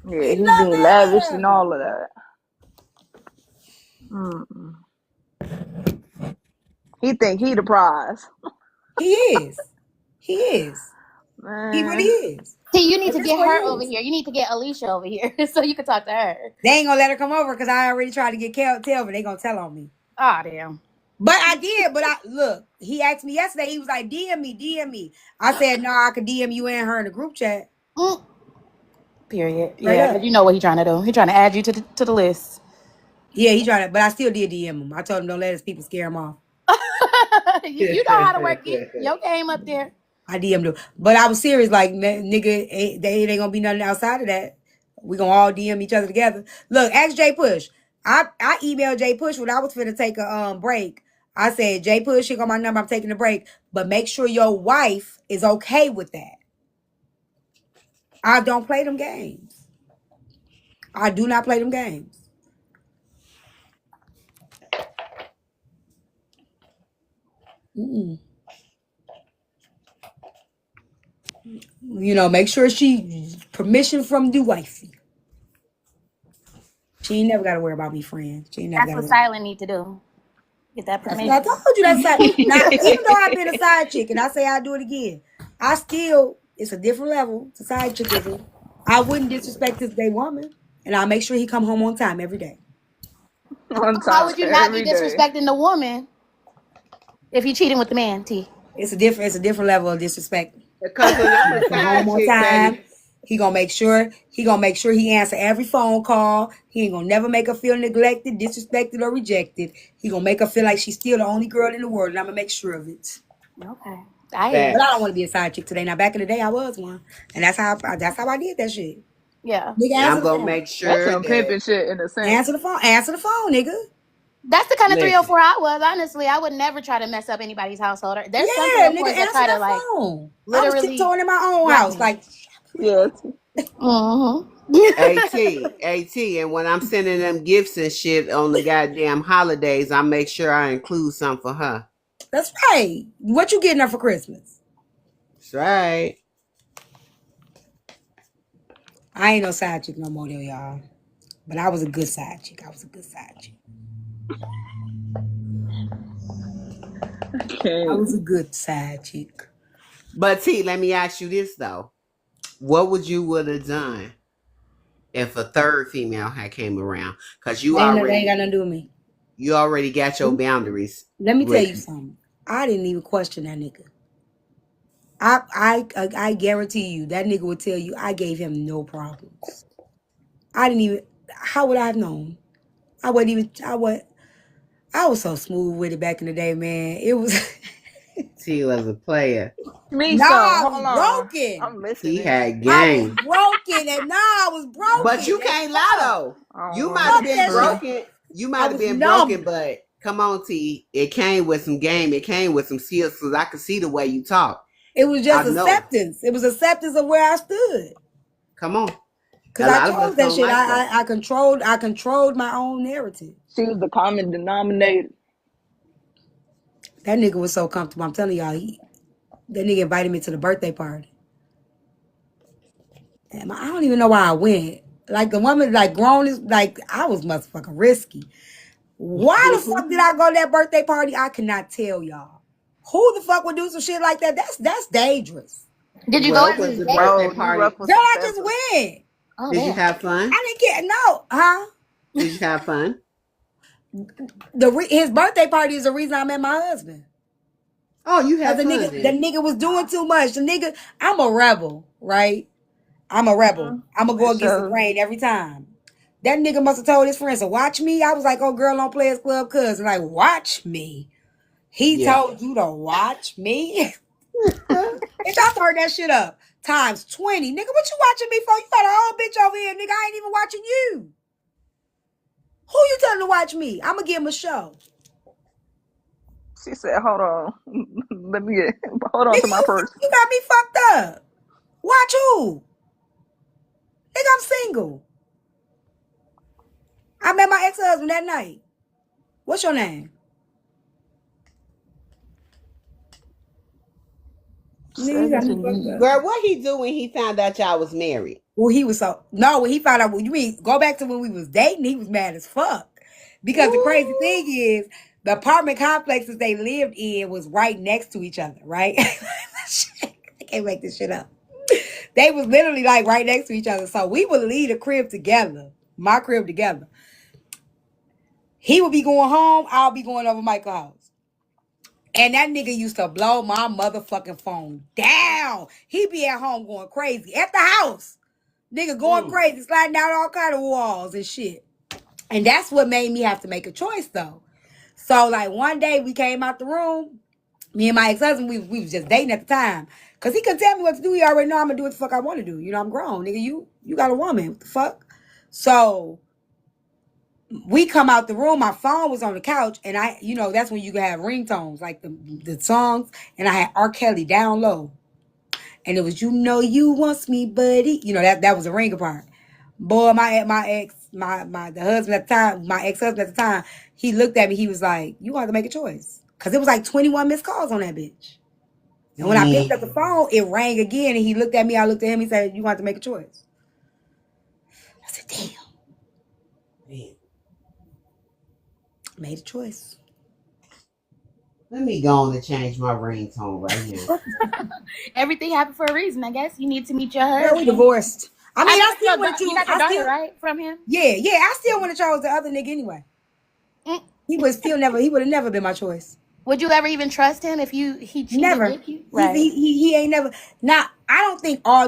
Yeah, He he's love being every lavish and husband. all of that. Mm-mm. He think he the prize. He is. He is. He really Man. is. See, you need But to this get what he her over is. here. You need to get Alicia over here so you can talk to her. They ain't gonna let her come over because I already tried to get Telvin. They gonna tell on me. Oh, damn. But I did. But look. He asked me yesterday. He was like, DM me, DM me. I said, no, I could DM you and her in the group chat. Period. Straight Yeah, because up. you know what he's trying to do. He's trying to add you to the list. Yeah, he tried to, but I still did DM him. I told him don't let his people scare him off. You know how to work it. Your game up there. I DM'd him. But I was serious, like, nigga, they ain't gonna be nothing outside of that. We gonna all DM each other together. Look, ask Jay Push. I emailed Jay Push when I was finna take a break. I said, Jay Push, here go my number, I'm taking a break. But make sure your wife is okay with that. I don't play them games. I do not play them games. Mm-mm. You know, make sure she permission from the wifey. She ain't never got to worry about me, friend. She ain't never That's got to what worry. Silent need to do. Get that That's what I permission. told you. That's side. Now, even though I've been a side chick, and I say I do it again, I still it's a different level to side chickism. I wouldn't disrespect this gay woman, and I'll make sure he come home on time every day. On How time would you not be every day. disrespecting the woman if you cheating with the man, T? It's a different level of disrespect. Because when I'm a He come home side on chick, time. baby. He gonna make sure he answer every phone call. He ain't gonna never make her feel neglected, disrespected, or rejected. He gonna make her feel like she's still the only girl in the world, and I'm gonna make sure of it. Okay. I hear you. But I Facts. don't want to be a side chick today. Now, back in the day, I was one, and that's how I did that shit. Yeah. Nigga, And answer I'm the gonna phone. make That's sure some that pimping shit in a sense. Answer the phone. Answer the phone, nigga. That's the kind of listen. 304 I was. Honestly, I would never try to mess up anybody's household. There's some Yeah, nigga, 304s that answer try to that like phone. I was literally tiptoeing in my own block house, me. like Yes. AT, and when I'm sending them gifts and shit on the goddamn holidays, I make sure I include something for her. that's right. What you getting her for Christmas? That's right. I ain't no side chick no more, though, y'all. But I was a good side chick. I was a good side chick. I Okay. was a good side chick. But T, let me ask you this though. What would have done if a third female had came around? Because They ain't got nothing to do with me. you already got your boundaries Let me tell with you something. I didn't even question that nigga. I guarantee you that nigga would tell you I gave him no problems. I didn't even. How would I have known? I wasn't even. I was so smooth with it back in the day, man. It was. T was a player. Me Nah, some. I Hold was on. broken. I'm He listening. had I was game. broken, and nah, I was But broken you as can't lie fuck. though. I don't You want might to have Fuck be been that shit. friends. broken. You might I have was been broken, numb. but come on, T. It came with some game. It came with some skills because I could see the way you talk. It was I just know. acceptance. It was acceptance of where I stood. Come on. Cause A I lot of us chose that don't shit. like that. I controlled my own narrative. She was the common denominator. That nigga was so comfortable. I'm telling y'all, that nigga invited me to the birthday party. And I don't even know why I went. Like the woman, like grown is like I was motherfucking risky. Why the fuck did I go to that birthday party? I cannot tell y'all. Who the fuck would do some shit like that? That's dangerous. Did you go Well, as was a the date? birthday Bro, you party? ruffled Girl, some I just feathers. went. Oh Did you damn. have fun? I didn't get no, huh? Did you have fun? His birthday party is the reason I met my husband. Oh, you Cause had the fun nigga, the then. nigga was doing too much. The nigga, I'm a rebel, right? I'm a rebel. I'm gonna go It against the shows. grain every time. That nigga must have told his friends to watch me. I was like, oh, girl on Players Club cousin. Like, watch me. He Yeah. told you to watch me. Bitch, I turned that shit up. Times 20. Nigga, what you watching me for? You got a whole bitch over here, nigga. I ain't even watching you. Who you telling to watch me? I'm gonna give him a show. She said, hold on. Let me get, hold on Nigga, to my purse. you got me fucked up. Watch who? Nigga, I'm single. I met my ex-husband that night. What's your name? Nigga, you got me fucked 17. up. Girl, what he do when he found out y'all was married? Well, he was so no. When he found out, well, you mean go back to when we was dating? He was mad as fuck because the crazy Ooh. thing is the apartment complexes they lived in was right next to each other. Right? I can't make this shit up. They was literally like right next to each other. So we would leave the crib together, my crib together. He would be going home. I'll be going over Michael's house. And that nigga used to blow my motherfucking phone down. He be at home going crazy at the house. Nigga going crazy, sliding down all kind of walls and shit. And that's what made me have to make a choice though. So like one day we came out the room, me and my ex-husband, we was just dating at the time. Cause he couldn't tell me what to do. He already know I'm gonna do what the fuck I want to do. You know, I'm grown. Nigga, you got a woman. What the fuck? So we come out the room, my phone was on the couch, and that's when you can have ringtones, like the songs, and I had R. Kelly down low. And it was you wants me, buddy. That was a ringer part. Boy, the husband at the time, my ex-husband at the time, he looked at me, he was like, you have to make a choice. Cause it was like 21 missed calls on that bitch. And when I picked up the phone, it rang again, and he looked at me, I looked at him, he said, you have to make a choice. I said, damn. Man, Made a choice. let me go on and change my ringtone right now. Everything happened for a reason, I guess. You need to meet your Girl, we husband. divorced. I mean, I I still got want to you choose. got your daughter, right? From him? Yeah, I still want to chose the other nigga anyway. Mm. He would have never been my choice. Would you ever even trust him if he cheated Never. with you? Right. He ain't never. Now I don't think all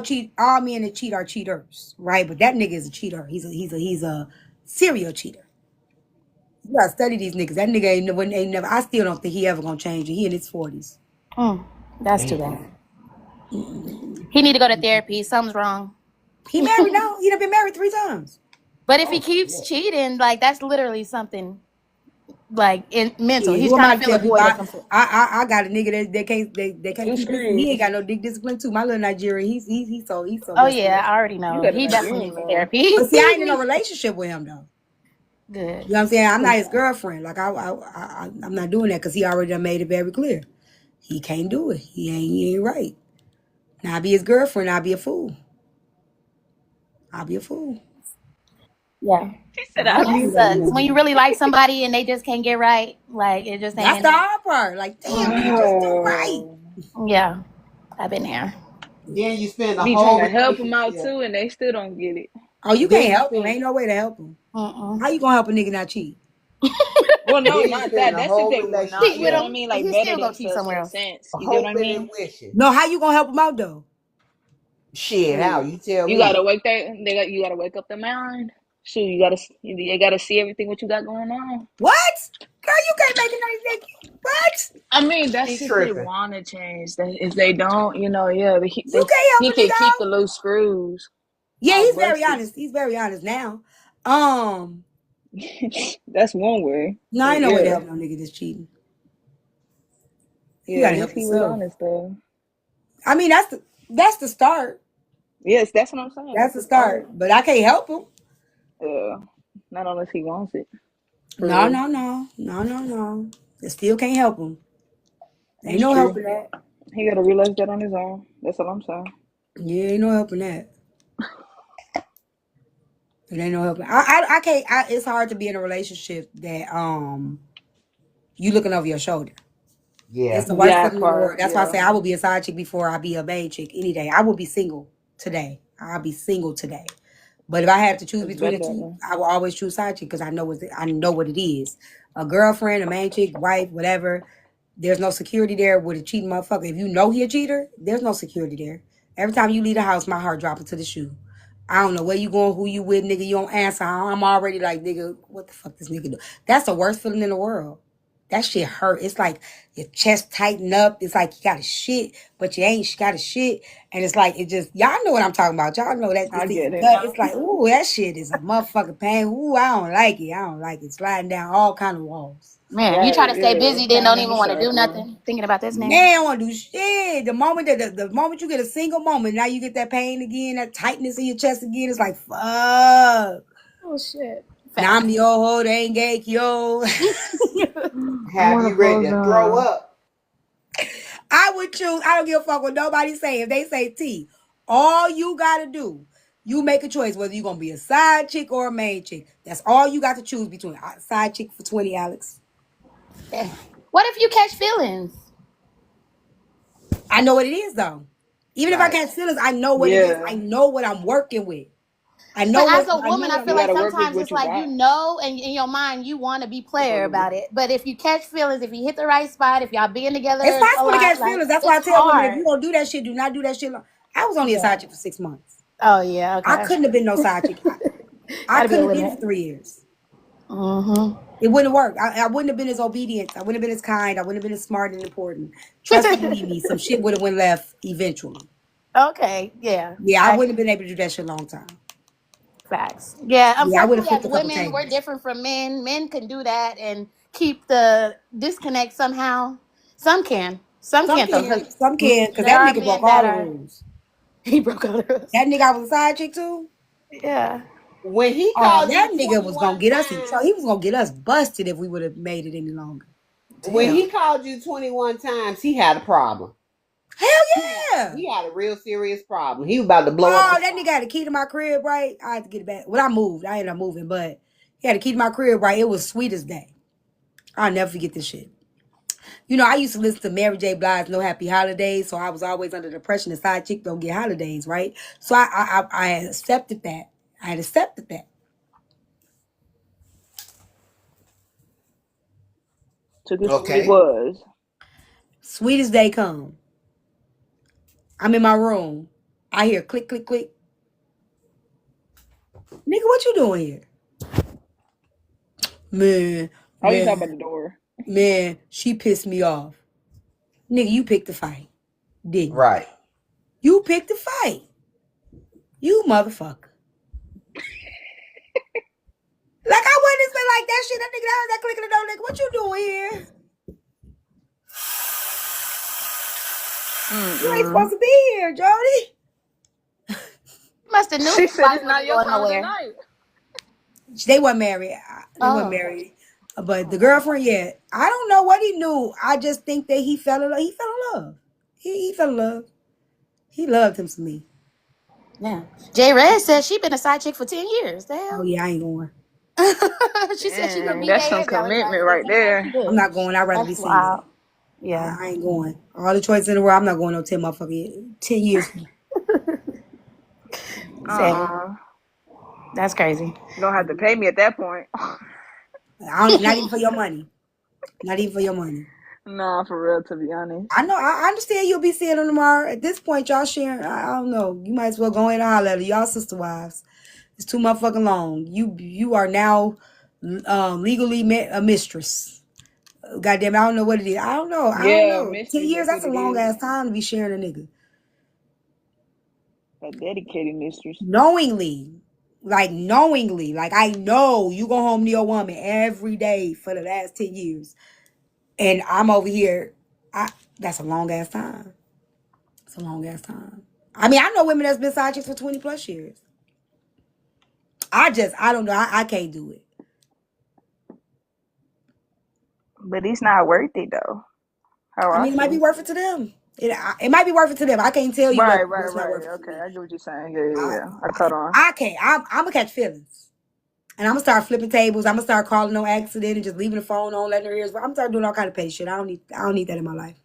men that cheat are cheaters, right? But that nigga is a cheater. He's a serial cheater. You gotta study these niggas. That nigga ain't never. I still don't think he ever gonna change. He in his 40s. That's too bad. He need to go to therapy. Something's wrong. He married now. He done been married 3 times. But if he keeps cheating, like that's literally something like mental. Yeah, He's who am trying I to to fill a tell people? void of some sort. I got a nigga that can't You keep this. He ain't scream. got no dick discipline too. My little Nigerian, he's so Oh messed yeah, up. I already You know. got a He definitely Nigerian needs some man. therapy. But see, I ain't in a relationship with him though. Good. You know what I'm saying? I'm not his girlfriend. Like I'm not doing that because he already done made it very clear. He can't do it. He ain't right. Now I be his girlfriend. I'll be a fool. I'll be a fool. Yeah. She said, I I'll ain't be That a doing that. sucks. fool. When you really like somebody and they just can't get right, like it just That's ain't the in hard part. Like, damn, nigga, just do right. Oh. there. Yeah. I've been there. Then you spend the Be trying whole to help them out relationship. too, and they still don't get it. Oh, you Then can't you help him. spend Ain't no way to help him. Mm-mm. How you gonna help a nigga not cheat? Well, no, then you not spend that. the That's if whole they will not. Cheat You with know relationship what I him, mean? and Like he better still go cheat themselves in somewhere a else. sense. You get what I hoping and mean? wishing. No, how you gonna help him out though? Shit, how Shoot, you tell you me? gotta wake that. You gotta wake up the mind. Shoot, you gotta see everything what you got going on. What? Girl, you can't make a nice nigga. What? I mean, He that's if they tripping. want to change. If they don't, yeah, You can't help he a nigga can keep the out. loose screws Yeah, all he's very busted. honest. He's very honest now. That's one way. No, But ain't no way to yeah, help no nigga that's cheating. You yeah, at gotta least help he was yourself. honest though. I mean, that's the start. Yes, that's what I'm saying. That's That's the the start. start. But I can't help him. Yeah, not unless he wants it for No, real. no, no. No, no, no. I still can't help him. Ain't That's no true. helping that. He gotta realize that on his own. That's all I'm saying. Yeah, ain't no helping that. It ain't no helping. I can't. It's hard to be in a relationship that you looking over your shoulder. It's Yeah. the worst That feeling in the world. part, That's why I yeah. say I will be a side chick before I be a main chick any day. I will be single today. I'll be single today. But if I had to choose It's between better the that two, way. I will always choose side chick because I know what it is. A girlfriend, a main chick, wife, whatever. There's no security there with a cheating motherfucker. If you know he a cheater, there's no security there. Every time you leave the house, my heart dropping to the shoe. I don't know where you going, who you with, nigga. You don't answer. I'm already like, nigga, what the fuck this nigga do? That's the worst feeling in the world. That shit hurt. It's like your chest tighten up. It's like you got a shit, but you ain't got a shit. And it's like, it just, y'all know what I'm talking about. Y'all know that I it's in your get it. gut. It's like, ooh, that shit is a motherfucking pain. Ooh, I don't like it. I don't like it. Sliding down all kind of walls. Man, you try Right, to stay yeah. busy, then Pain don't in even the want to do circle. nothing. Thinking about this Man, nigga. I don't want to do shit. The moment that the moment you get a single moment, now you get that pain again, that tightness in your chest again. It's like, fuck. Oh shit. Now Facts. I'm the old hoe, they ain't gay, yo. I Have want to you ready close to throw down. up? I would choose. I don't give a fuck what nobody say. If they say T, all you gotta do, you make a choice whether you're gonna be a side chick or a main chick. That's all you got to choose between. Side chick for 20, Alex. Damn. What if you catch feelings? I know what it is though. Even if I Right. catch feelings, I know what it is. I Yeah. know what I'm working with. I But know as what a I know woman, what I I'm feel You like gotta working work with sometimes what it's you like you got. know, and in your mind you want to be player Supposedly. about it. But if you catch feelings, if you hit the right spot, if y'all being It's together a possible to lot, catch like feelings. That's why it's I tell women if hard. you gonna do that shit, do not do that shit long. I was only a Yeah. side chick for 6 months. Oh yeah. I Okay. couldn't have been no side chick. I Gotta be a couldn't have did it limit. for 3 years. Mm-hmm. It wouldn't work. I wouldn't have been as obedient. I wouldn't have been as kind. I wouldn't have been as smart and important. Trust me, believe me, some shit would have went left eventually. Okay. Yeah. Yeah, I wouldn't have been able to do that shit a long time. Facts. Yeah, Yeah, I would have unfortunately, flipped as a couple women, we're tables. different from men. Men can do that and keep the disconnect somehow. Some can. Some Some can't though, can, because some can, because there that are nigga broke men all that the are. rules. He broke out of us. That nigga I was a side chick too. Yeah. When he Oh, called you that nigga was 21 gonna get us in trouble. times, He was gonna get us busted if we would have made it any longer. when Damn. he called you 21 times, he had a problem. Hell He had, yeah. he had a real serious problem. He was about to blow up the Oh, that nigga spot. had a key to my crib, right? I had to get it back. Well, I moved. I ended up moving, but he had a key to my crib, right? It was sweet as day. I'll never forget this shit. You know, I used to listen to Mary J. Blige's No Happy Holidays, so I was always under the impression the side chick don't get holidays, right? So I had accepted that. I had accepted that. Took it for what it Okay. was. Sweet as day come. I'm in my room. I hear click, click, click. Nigga, what you doing here? Man, Oh, you talking man, about the door. man, she pissed me off. Nigga, you picked the fight, didn't you? Right. You picked the fight. You motherfucker. Like, I wouldn't have been like that shit. That nigga that was that clicking the door, nigga. What you doing here? You ain't supposed Mm-mm. to be here, Jody. Must have knew She his said wife it's not wasn't your going time nowhere. tonight. They weren't married. They weren't Oh. married. But the girlfriend, yeah. I don't know what he knew. I just think that he fell in love. He fell in love. He fell in love. He loved him some me. Yeah. J. Red said she been a side chick for 10 years. The Oh hell? yeah, I ain't going. She said she would Dang, beat that's their some head down with commitment Valentine's. right I know she there. I'm did. not going. I'd rather be That's single. wild. Yeah. I ain't going. All the choices in the world, I'm not going no 10 motherfucking 10 years. Same. Uh-uh. That's crazy. You don't have to pay me at that point. Not even for your money. Not even for your money. Nah, for real, to be honest. I know. I understand you'll be seeing them tomorrow. At this point, y'all sharing. I don't know. You might as well go in and holler at her. Y'all sister wives. It's too motherfucking long. You are now legally a mistress. Goddamn, I don't know what it is. I don't know. I don't Yeah, know. 10 mystery. years, That's that's what a it long is. ass time to be sharing a nigga. A dedicated mistress. Knowingly. Like knowingly. Like I know you go home to your woman every day for the last 10 years. And I'm over here. That's a long ass time. It's a long ass time. I mean, I know women that's been side chicks for 20 plus years. I don't know. I can't do it. But it's not worth it though. How I I mean, it might be feel. worth it to them. It might be worth it to them. I can't tell you Right, what's not worth it to Okay, me. I get what you're saying. Yeah. I I, caught on. I can't. I'm gonna catch feelings, and I'm gonna start flipping tables. I'm gonna start calling no accident and just leaving the phone on, letting her ears. I'm gonna start doing all kind of petty shit. I don't need that in my life.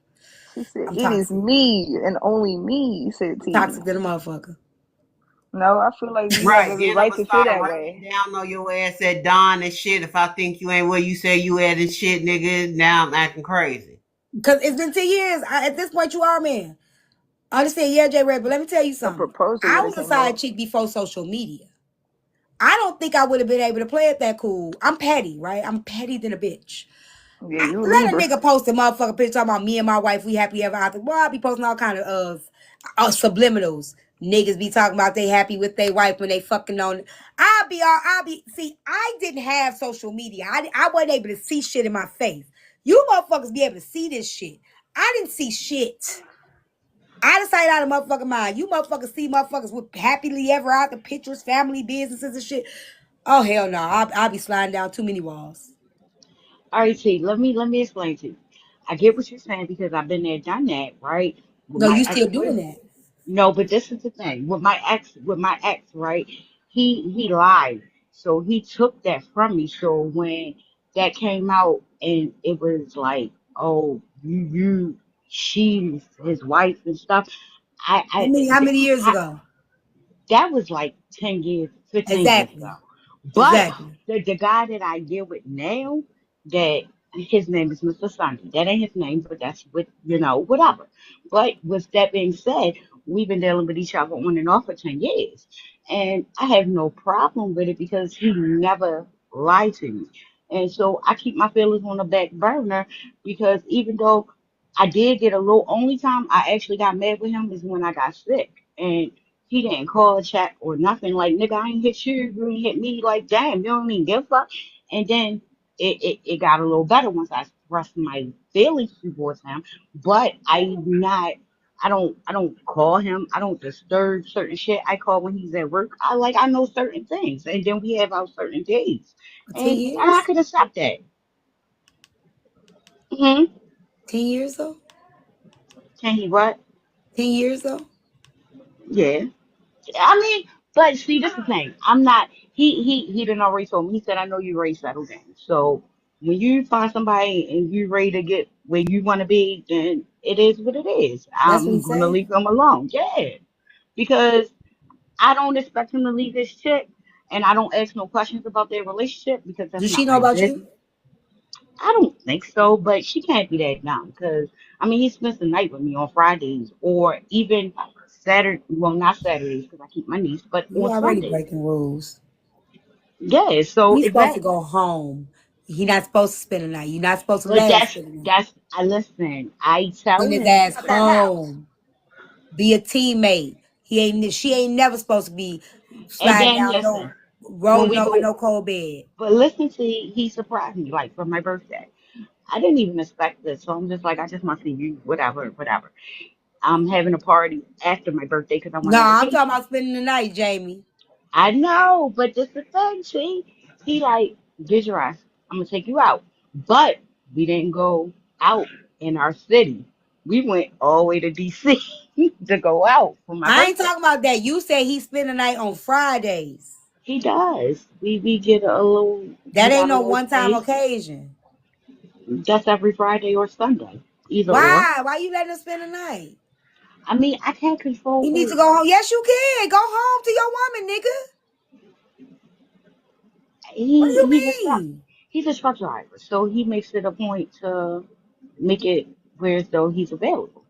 She said, I'm "It is toxic. me and only me," said I'm T. toxic than a motherfucker. No, I feel like you have Right. every Then I'm right gonna to feel start that raining way. down on your ass at dawn and shit. If I think you ain't where you say you at and shit, nigga, now I'm acting crazy. Cause it's been 10 years. At this point, you are a man. I understand, yeah, J. Red, but let me tell you A something. proposal I would have was a came side up. chick before social media. I don't think I would have been able to play it that cool. I'm petty, right? I'm petty than a bitch. Yeah, you a Let a Libra. nigga post a motherfucking picture talking about me and my wife, we happy ever after. Boy, I be posting all kind of subliminals. Niggas be talking about they happy with their wife when they fucking on. See, I didn't have social media. I wasn't able to see shit in my face. You motherfuckers be able to see this shit. I didn't see shit. I decided out of motherfucking mind. You motherfuckers see motherfuckers with happily ever out the pictures, family, businesses and shit. Oh hell no. I'll be sliding down too many walls. All right, see, let me explain to you. I get what you're saying because I've been there, done that, right? With No, my you ex still doing boyfriend. that. No, but this is the thing. With my ex, right? He lied. So he took that from me. So when that came out and it was like, oh, she's his wife and stuff. How many years ago? That was like 10 years, 15 years ago. Exactly. But Exactly. the guy that I deal with now, that his name is Mr. Sunday. That ain't his name, but that's whatever. But with that being said, we've been dealing with each other on and off for 10 years. And I have no problem with it because he never lied to me. And so I keep my feelings on the back burner because even though I did get a little, only time I actually got mad with him is when I got sick. And he didn't call, chat, or nothing. Like, nigga, I ain't hit you. You ain't hit me. Like, damn, you don't even give a fuck. And then it got a little better once I expressed my feelings towards him. But I don't call him. I don't disturb certain shit. I call when he's at work. I know certain things. And then we have our certain days. 10 And I years? could accept that. Hmm. 10 years though? Can he what? 10 years though? Yeah. I mean, but see, this is the thing. I'm not. He didn't already told me. He said, "I know you ready to settle down. So when you find somebody and you ready to get where you want to be, then it is what it is. That's what he I'm gonna said. leave him alone. Yeah, because I don't expect him to leave this chick, and I don't ask no questions about their relationship because that's Does she not know my about you? business. I don't think so, but she can't be that dumb because I mean he spends the night with me on Fridays or even Saturday. Well, not Saturdays because I keep my niece, but You on already Sundays. breaking rules. Yeah, so He's supposed to exactly. go home. He not supposed to spend the night. You're not supposed to But let her spend the night. I listen. I tell Send his him ass about that house, home. Be a teammate. She ain't never supposed to be and sliding then down no listen when rolling we over go. no cold bed. But listen to he surprised me like for my birthday. I didn't even expect this, so I'm just like I just want to see you, whatever, whatever. I'm having a party after my birthday because I went No, on I'm talking vacation. about spending the night, Jamie. I know, but this the thing, see? He like, get your ass. I'm gonna take you out. But we didn't go out in our city. We went all the way to DC to go out for my I ain't birthday. talking about that. You said he spend the night on Fridays. He does. We get a little we That ain't got a no little one time space. occasion. That's every Friday or Sunday. Either or. Why? Why you letting him spend the night? I mean, I can't control He needs who to go home. Yes, you can. Go home to your woman, nigga. What do you he's a truck mean? he's a truck driver, so he makes it a point to make it where as though he's available.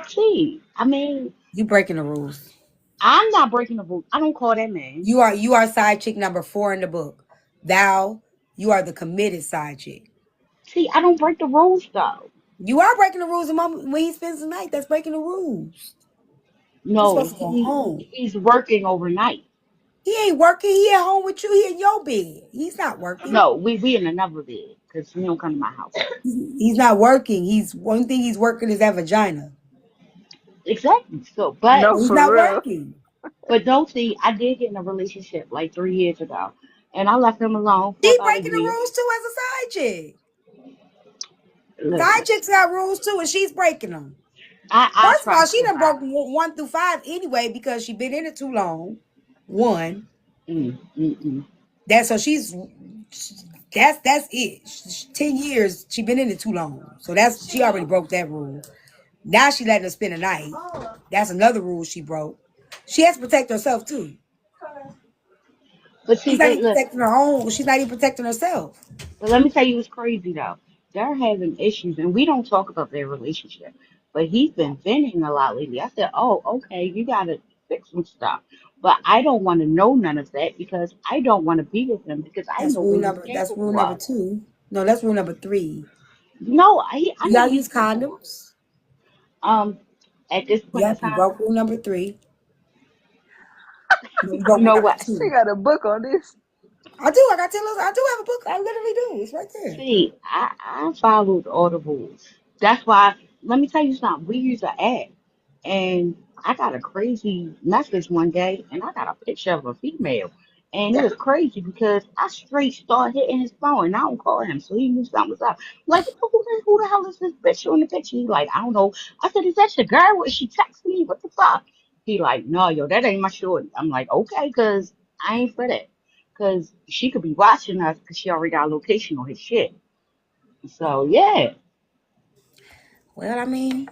See, I mean, You breaking the rules. I'm not breaking the rules. I don't call that man. You are side chick number 4 in the book. Thou You are the committed side chick. See, I don't break the rules though. You are breaking the rules the moment when he spends the night. That's breaking the rules. You're No, supposed to go home. he's working overnight. He ain't working. He at home with you. He in your bed. He's not working. No, we in another bed because he don't come to my house. He's not working. He's one thing he's working is that vagina. Exactly. So, No, He's for not real. working. but don't see, I did get in a relationship like 3 years ago, and I left him alone for She about a breaking the year. rules too as a side chick. Side Listen, chicks got rules too, and she's breaking them. I First of try all, to she done survive. broke 1 through 5 anyway because she been in it too long. One. Mm, mm, mm. That's so that's it. 10 years she been in it too long. So she already broke that rule. Now she letting her spend a night. That's another rule she broke. She has to protect herself too. But She's see, not but even listen. protecting her own. She's not even protecting herself. But let me tell you what's crazy though. They're having issues, and we don't talk about their relationship. But he's been venting a lot lately. I said, "Oh, okay, you gotta fix some stuff." But I don't want to know none of that because I don't want to be with him because I know what he's That's rule capable number of. 2. No, that's rule number 3. No, I Do know y'all what he's use capable of. condoms? Um, at this point in Yep, you time, broke rule number 3. No, you you broke rule know number what? She 2. got a book on this. I do. I got to tell us. I do have a book. I literally do. It's right there. See, I followed all the rules. That's why. Let me tell you something. We use an app. And I got a crazy message one day, and I got a picture of a female. And it was crazy because I straight started hitting his phone, and I don't call him, so he knew something was up. Like, who the hell is this bitch on the picture? He like, I don't know. I said, is that your girl? Was she texting me? What the fuck? He like, no, yo, that ain't my shorty. I'm like, okay, cause I ain't for that. Cause she could be watching us, cause she already got a location on his shit. So yeah, Well, I mean,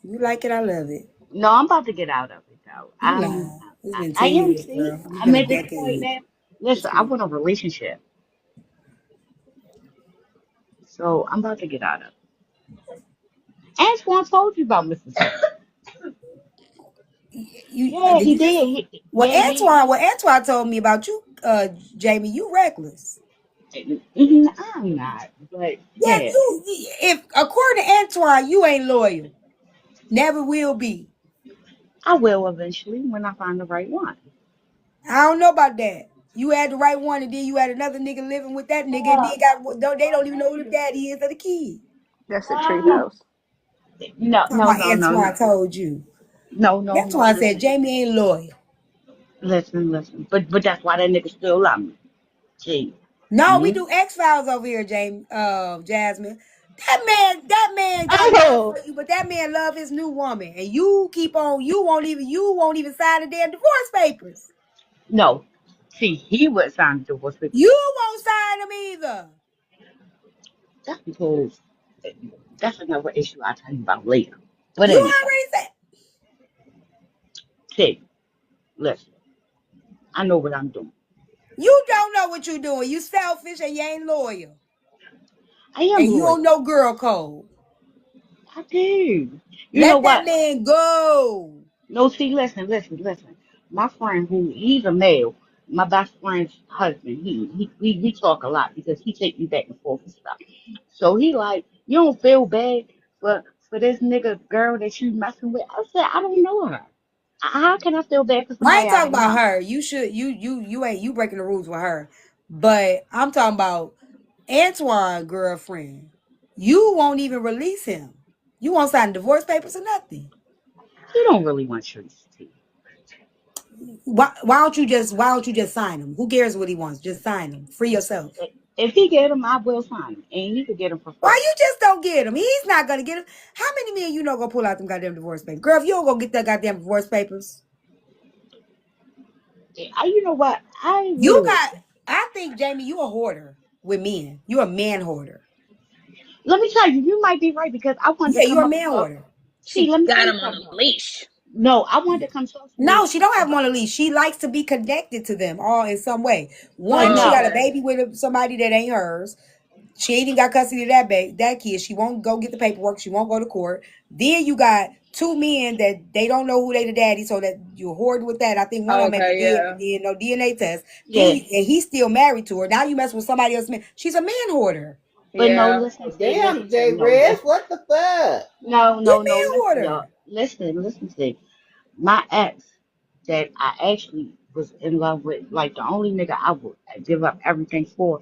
you like it, I love it. no, I'm about to get out of it though. You lie. It's been I 10 am. years, See, girl. It's I'm been a at this point decade. now. Listen, I want a relationship, so I'm about to get out of it. Antoine told you about Mississippi. Yeah, Did he you just did. Yeah, What Antoine told me about you, Jamie, you reckless. I'm not, but Yeah, yeah, if according to Antoine, you ain't loyal. Never will be. I will eventually when I find the right one. I don't know about that. You had the right one, and then you had another nigga living with that nigga, and they don't even know who the daddy is of the kid. That's a treehouse. No, Talking no, about no, no, Antoine no, told you. no, no, no. Antoine said Listen, Jamie ain't loyal. listen. But that's why that nigga still love me. Gee, No, we me? do X Files over here, James. Jasmine. That man got love Oh for you, but that man love his new woman, and you keep on. You won't even sign the damn divorce papers. no. See, he would sign the divorce papers. You won't sign them either. That's because that's another issue I'll tell you about later. But You anyway, already said see, listen, I know what I'm doing. you don't know what you're doing. You selfish and you ain't loyal, I am and you don't loyal. know girl code. I do. You know Let that what? man go. No, see, listen. My friend, who he's a male, my best friend's husband, we talk a lot because he take me back and forth and stuff. So he like, you don't feel bad for this nigga girl that you messing with. I said, I don't know her. How can I feel bad for I somebody ain't I talking don't about know? her. You should you ain't you breaking the rules with her. But I'm talking about Antoine girlfriend. You won't even release him. You won't sign divorce papers or nothing. You don't really want Tracy. Why don't you just sign him? Who cares what he wants? Just sign him. Free yourself. If he get him, I will sign him, and he could get him for Why free. you just don't get him? He's not gonna get him. How many men you know gonna pull out them goddamn divorce papers? Girl, if you don't go get that goddamn divorce papers, You know what? I you would. got I think Jamie, you a hoarder with men. You a man hoarder. Let me tell you, you might be right because I wanted to Yeah, you're come a up and man talk. hoarder. See, She let me tell got you him on something a though. leash. No, I wanted to come talk to you No, she don't have about. one to leave. She likes to be connected to them all in some way. But One, she got no, a Okay. baby with somebody that ain't hers. She ain't even got custody of that kid. She won't go get the paperwork. She won't go to court. Then you got two men that they don't know who they the daddy, so that you're hoarding with that. I think one of them Okay, yeah. did no DNA test. Yeah. And he's still married to her. Now you mess with somebody else. She's a man hoarder. But no, Yeah. listen to Damn, listen to J. no Reds, listen. what the fuck? No, He no, no, man listen, y'all. hoarder. Listen to my ex that I actually was in love with, like the only nigga I would give up everything for,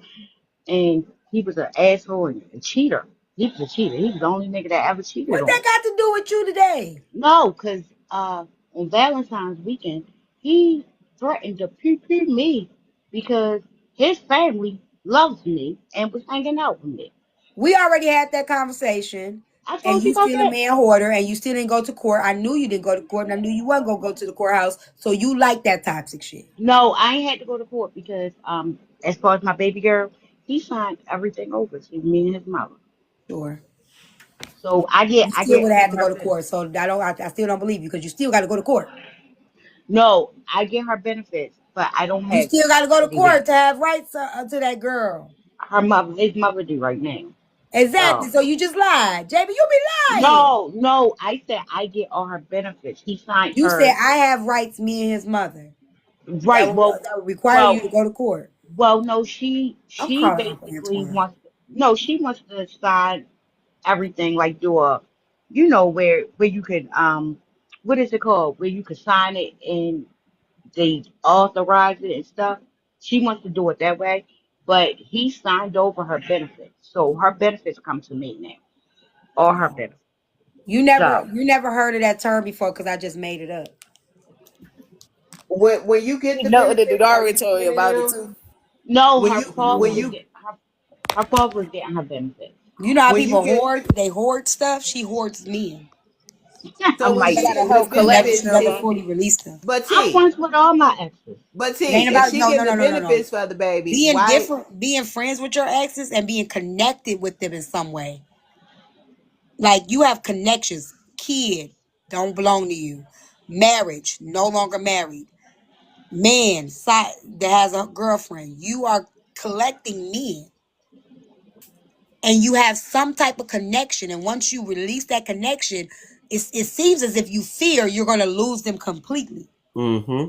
and he was an asshole and a cheater. He was a cheater. He was the only nigga that ever cheated What on that me. got to do with you today? No, cause on Valentine's weekend he threatened to pee me because his family loves me and was hanging out with me. We already had that conversation. I And told you you about still a that. man hoarder, and you still didn't go to court. I knew you didn't go to court, and I knew you wasn't gonna go to the courthouse. So you like that toxic shit. No, I ain't had to go to court because as far as my baby girl, he signed everything over to me and his mother. Sure. So You I still get would have all had to her go to benefits. court. So I still don't believe you because you still got to go to court. No, I get her benefits, but I don't You have still got to go to custody court rights. to have rights to that girl. Her mother, his mother do right now. Exactly. So So you just lied, JB. You be lying. no, no, I said I get all her benefits. He signed You said her I have rights. Me and his mother. right. That would require you to go to court. No, I'm she calling Uncle basically Antoine. wants no, she wants to sign everything like do a, you know, where you could what is it called? Where you could sign it and they authorize it and stuff. She wants to do it that way, but he signed over her benefits, so her benefits come to me now, all her Oh. benefits. So You never heard of that term before because I just made it up. When you get You the know the benefits, are Dudari you told you sending about it them? too. no, When her you father when was Mm. you getting her father was getting her benefits. You know how when you people get hoard? They hoard stuff. She hoards men. so I'm when like, You she gotta gets the help benefits, She collection never T, fully released them. but I'm T, friends with all my exes. but It T, ain't if about she getting the no. benefits for the baby, Being why? different, being friends with your exes, and being connected with them in some way. Like you have connections. Kid don't belong to you. Marriage no longer married. Man that has a girlfriend. You are collecting men, and you have some type of connection. And once you release that connection, it seems as if you fear you're going to lose them completely. Mm-hmm.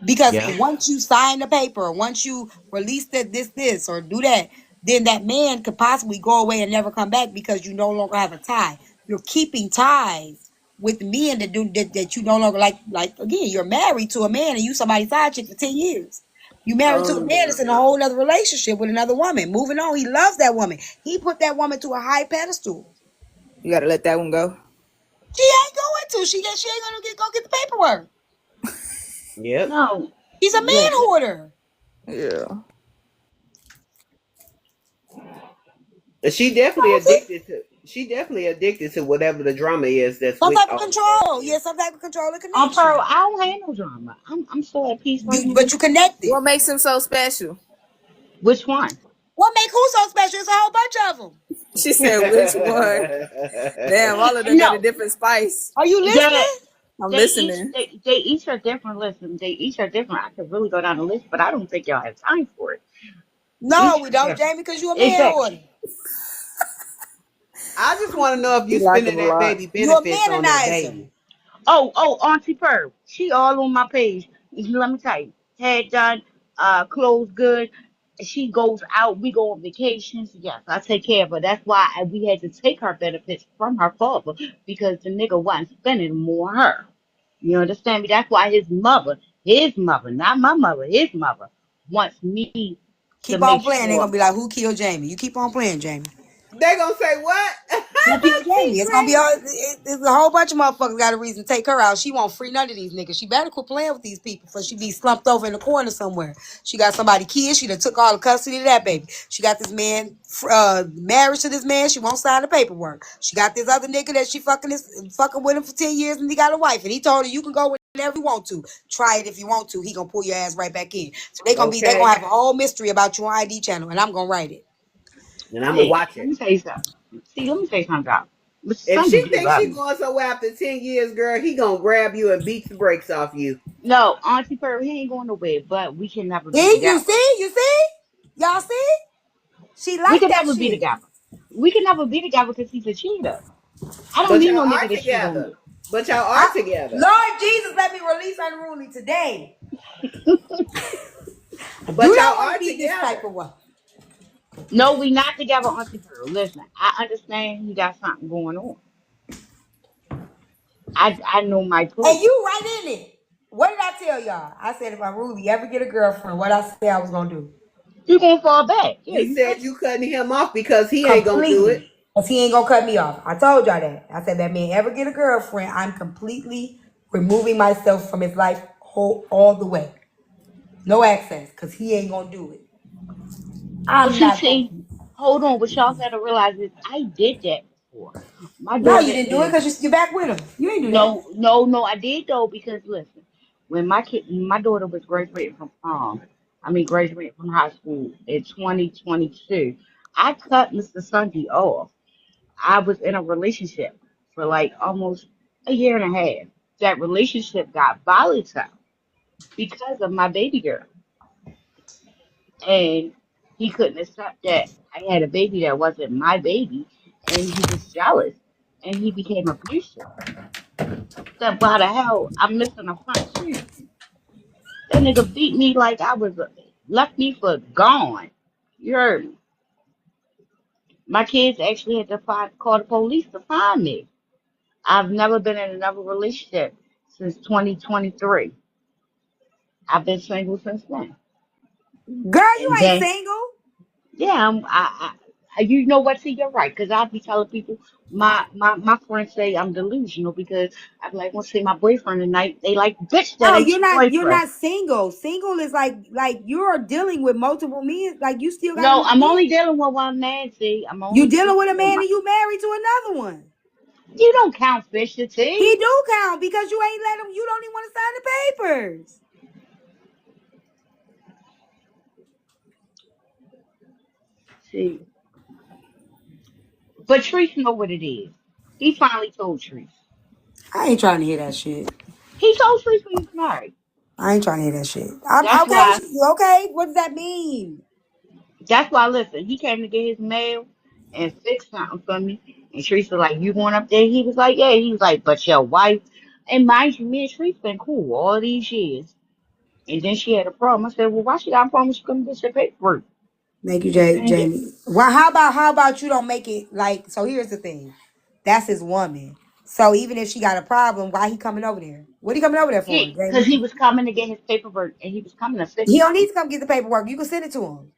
Because Yeah. once you sign the paper, once you release that this or do that, then that man could possibly go away and never come back because you no longer have a tie. You're keeping ties with men that you no longer like. Like again, you're married to a man and you somebody's side chick for 10 years. You married to a man that's in a whole other relationship with another woman. Moving on, he loves that woman. He put that woman to a high pedestal. You gotta let that one go. She ain't going to. She ain't gonna go get the paperwork. Yep. No, He's a man listen. hoarder. Yeah. She definitely addicted to. She definitely addicted to whatever the drama is that's Some with type of all of that. control. Yeah. Yeah, some type of control and Pearl, connection. I don't have no drama. I'm so at peace right now. But you connected. What makes him so special? Which one? What make who so special? It's a whole bunch of them. She said, which one? Damn, all of them got a No, different spice. Are you yeah, listening? I'm listening. they each are different. Listen, they each are different. I could really go down the list, but I don't think y'all have time for it. No, Each we are don't, different. Jamie, because you a man Exactly. hoarder. I just want to know if He you like him spending a that lot. baby You a benefits on that manonizer. baby. Auntie Pearl. She all on my page. Let me tell you. Hair done, clothes good. She goes out. We go on vacations. Yes, I take care of her. That's why we had to take her benefits from her father because the nigga wasn't spending more on her. You understand me? That's why his mother, not my mother, his mother, wants me to Keep on make playing. They're sure. gonna be like, who killed Jamie? You keep on playing, Jamie. They gonna say what? Who killed She Jamie? It's gonna be crazy. it's a whole bunch of motherfuckers got a reason to take her out. She won't free none of these niggas. She better quit playing with these people before she be slumped over in the corner somewhere. She got somebody kids. She done took all the custody of that baby. She got this man married to this man. She won't sign the paperwork. She got this other nigga that she fucking with him for 10 years and he got a wife. And he told her you can go whenever you want to. Try it if you want to. He gonna pull your ass right back in. So they Okay. gonna have a whole mystery about your ID channel and I'm gonna write it. And I'm gonna See, watch let it. me tell you something. See, let me tell you something, y'all. Mr. If Sunday she do thinks love she me. going somewhere after 10 years, girl, he gonna grab you and beat the brakes off you. No, Auntie Pearl, he ain't going nowhere, but we can never be See, together. you see? Y'all see? She We like can that never be shit. together. We can never be together because he's a cheater. I don't But need y'all no are nigga to cheat on together. me. But y'all are together. Lord Jesus, let me release unruly today. I But do y'all not want are to be this type together. of one. No, we not together, Auntie Pearl. Listen, I understand you got something going on. I know my And person. you right in it. What did I tell y'all? I said if Unruly ever get a girlfriend, what I said I was gonna do. You gonna fall back. Yeah, You you said said you cutting him off because he ain't gonna do it. Completely. Because he ain't gonna cut me off. I told y'all that. I said that man ever get a girlfriend, I'm completely removing myself from his life all the way. No access, because he ain't gonna do it. but I'm not gonna see, hold on, what y'all gotta realize is I did that before. My No, you daughter didn't do it is because you're back with him. You ain't do that. no, I did though because listen, when my daughter was graduating from graduating from high school in 2022, I cut Mr. Sunday off. I was in a relationship for like almost a year and a half. That relationship got volatile because of my baby girl, and he couldn't accept that I had a baby that wasn't my baby, and he was jealous, and he became abusive. That why the hell I'm missing a front tooth? That nigga beat me like I was left me for gone. You heard me. My kids actually had to call the police to find me. I've never been in another relationship since 2023. I've been single since then. Girl, you And ain't then, single. yeah, you know what? See, you're right. Because I be telling people, my friends say I'm delusional because I'm like, well, see my boyfriend tonight. They like, bitch, that No, ain't your you're boyfriend. not single. Single is like you're dealing with multiple men. Like you still got No, another I'm man. only dealing with one man. See, I'm You only dealing with speaking a on man my. and you married to another one. You don't count Fisher He T. do count because you ain't let him. You don't even want to sign the papers. See, but Treese know what it is. He finally told Treese. I ain't trying to hear that shit. He told Treese when he was married. I ain't trying to hear that shit. I'm That's okay. why. Okay, what does that mean? That's why. Listen, he came to get his mail and fixed something for me. And Treese was like, "You going up there?" He was like, "Yeah." He was like, "But your wife." And mind you, me and Treese been cool all these years. And then she had a problem. I said, "Well, why she got a problem? She couldn't get your paperwork." Thank you, And Jamie. Well, how about you don't make it like so? Here's the thing, that's his woman. So even if she got a problem, why he coming over there? What he coming over there for, because Jamie? he was coming to get his paperwork and he was coming to fix He don't need something. to come get the paperwork. You can send it to him.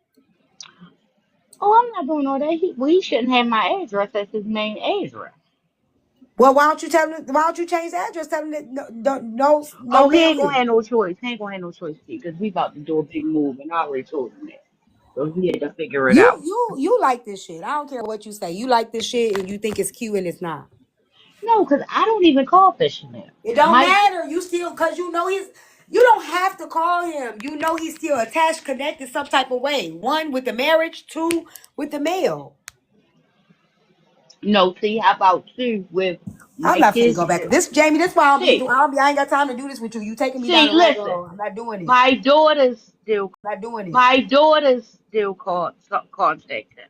Oh, I'm not doing all that. He shouldn't have my address as his main address. Well, why don't you tell him? Why don't you change the address? Tell him that no Oh, he mail ain't gonna here. have no choice. He ain't gonna have no choice, because we about to do a big move, and I already told him that. So he had to figure it You out. you you like this shit. I don't care what you say. You like this shit and you think it's cute and it's not. No, because I don't even call Fisher now. It don't My matter. You still cause you know he's you don't have to call him. You know he's still attached, connected some type of way. One with the marriage, two with the mail. no, see, how about two with I'm my not finna kids? go back. This Jamie, this why See, I ain't got time to do this with you. You taking me down see, a rabbit listen, hole. I'm not doing it. my daughters still, I'm not doing it. my daughters still contact him.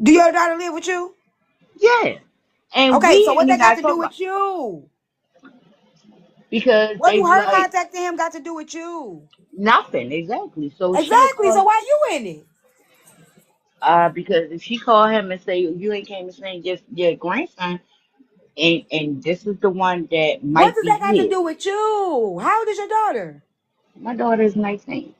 Do your daughter live with you? Yeah, and Okay, so we what ain't they even got gotta to talk do about, with you? because What they do be her like contacting him got to do with you? nothing exactly. So she'll Exactly. So call. why you in it? Because if she call him and say you ain't came and seen just your grandson, and this is the one that What might does be that got to his. do with you? How old is your daughter? My daughter is 19.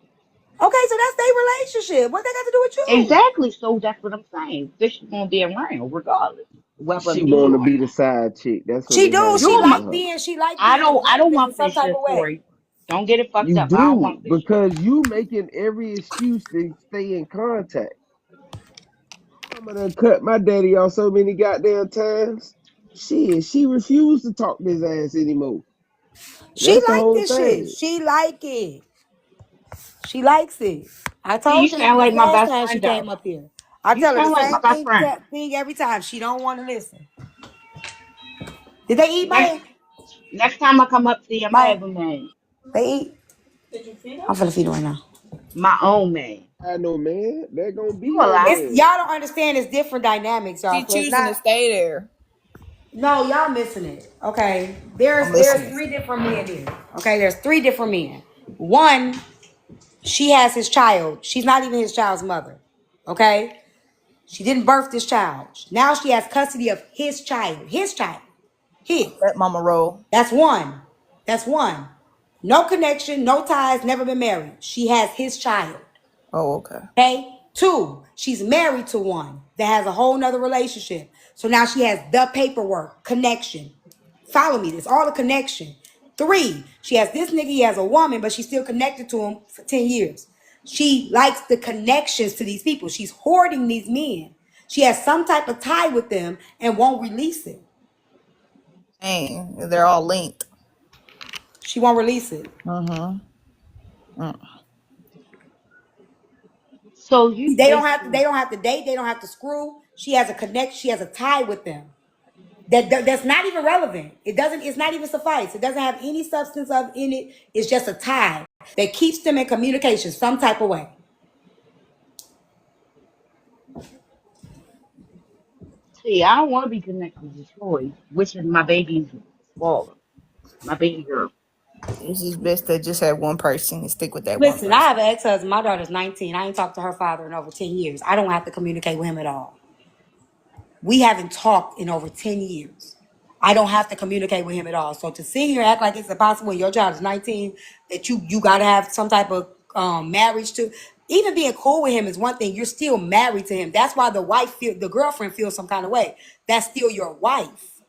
Okay, so that's their relationship. What they got to do with you? Exactly. So that's what I'm saying. Fish is gonna be around regardless, whether She me want to or be the not. side chick. That's what She they do. have You going my. for her. She like being I don't relevant in want some type Fisher, of way. Tori. Don't get it fucked You up. I don't do want Fisher. because you making every excuse to stay in contact. Mama done cut my daddy off so many goddamn times. She refused to talk to his ass anymore. She That's the like whole this shit. thing. She like it. She likes it. I See, you told you sound this like my last best time she friend though. came up here. I You tell her the sound like my same best friend. thing every time. She don't want to listen. Did they eat, Next Maya? next time I come up to you, I'm gonna Maya, have a man. they eat. I'm finna feed her right now. My own man. I know, man. There gonna You be a no lie. It's man. y'all don't understand. It's different dynamics, y'all. She So it's choosing to not. stay there. No, y'all missing it. Okay. I'm There's listening. three different men here. Okay, there's three different men. One, she has his child. She's not even his child's mother. Okay? She didn't birth this child. Now she has custody of his child. His child. His. Let mama roll. That's one. That's one. No connection, no ties, never been married. She has his child. Oh, okay. Okay? Two, she's married to one that has a whole nother relationship. So now she has the paperwork, connection. Follow me, this all a connection. Three, she has this nigga, he has a woman, but she's still connected to him for 10 years. She likes the connections to these people. She's hoarding these men. She has some type of tie with them and won't release it. Dang, they're all linked. She won't release it. Mm-hmm. So you They don't have to. basically, They don't have to date. They don't have to screw. She has a connect. She has a tie with them. That's not even relevant. It doesn't. It's not even suffice. It doesn't have any substance of in it. It's just a tie that keeps them in communication some type of way. see, I don't want to be connected to Troy, which is my baby's father, my baby girl. It's just best to just have one person and stick with that one Listen, I person. have an ex-husband. My daughter's 19. I ain't talked to her father in over 10 years. I don't have to communicate with him at all. We haven't talked in over 10 years. I don't have to communicate with him at all. So to sit here and act like it's impossible when your child is 19 that you got to have some type of marriage to, even being cool with him is one thing. You're still married to him. That's why the girlfriend feels some kind of way. That's still your wife.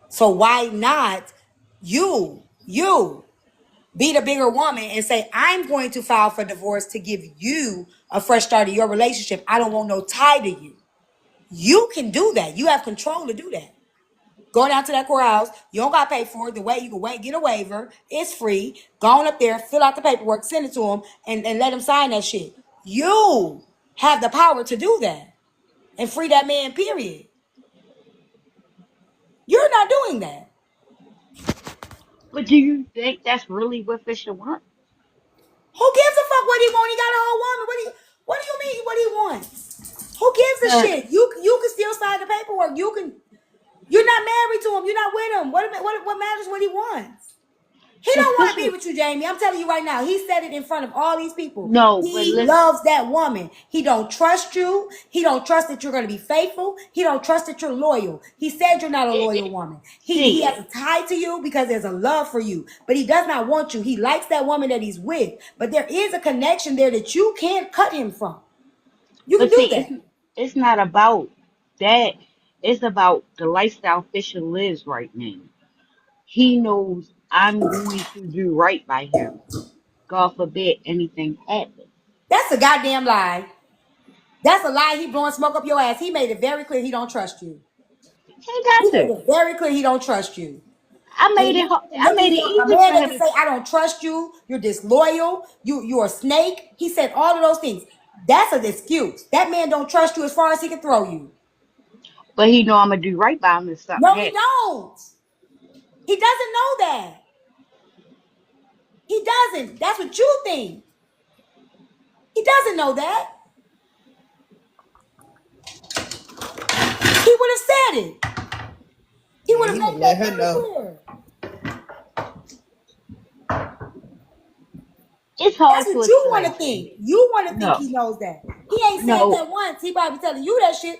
So why not you be the bigger woman and say, I'm going to file for divorce to give you a fresh start in your relationship. I don't want no tie to you. You can do that. You have control to do that. Go down to that courthouse. You don't got to pay for it. The way you can get a waiver. It's free. Go on up there, fill out the paperwork, send it to him, and let him sign that shit. You have the power to do that and free that man, period. You're not doing that. But do you think that's really what Fisher wants? Who gives a fuck what he want? He got a whole woman. What do you mean what he wants? Who gives a Cause shit? You can still sign the paperwork. You're not married to him. You're not with him. What matters what he wants? He don't want to be Fisher, with you, Jamie. I'm telling you right now. He said it in front of all these people. no, but He listen, loves that woman. He don't trust you. He don't trust that you're going to be faithful. He don't trust that you're loyal. He said you're not a loyal woman. He see, has a tie to you because there's a love for you. But he does not want you. He likes that woman that he's with. But there is a connection there that you can't cut him from. You can but do see, that. it's not about that. It's about the lifestyle Fisher lives right now. He knows I'm going to do right by him. God forbid anything happens. That's a goddamn lie. That's a lie. He blowing smoke up your ass. He made it very clear he don't trust you. He He got made to. it very clear he don't trust you. I And made it. I nigga, made it a easy man for him doesn't to. say I don't trust you. You're disloyal. You're a snake. He said all of those things. That's an excuse. That man don't trust you as far as he can throw you. But he know I'm gonna do right by him if something No, he happens. don't. He doesn't know that. He doesn't. That's what you think. He doesn't know that. He would have said it. He would Yeah, have he would made let that her very know. clear. It's That's hard to what you want to explain, think. Jamie. You want to think No, he knows that. He ain't said no. that once. He probably telling you that shit.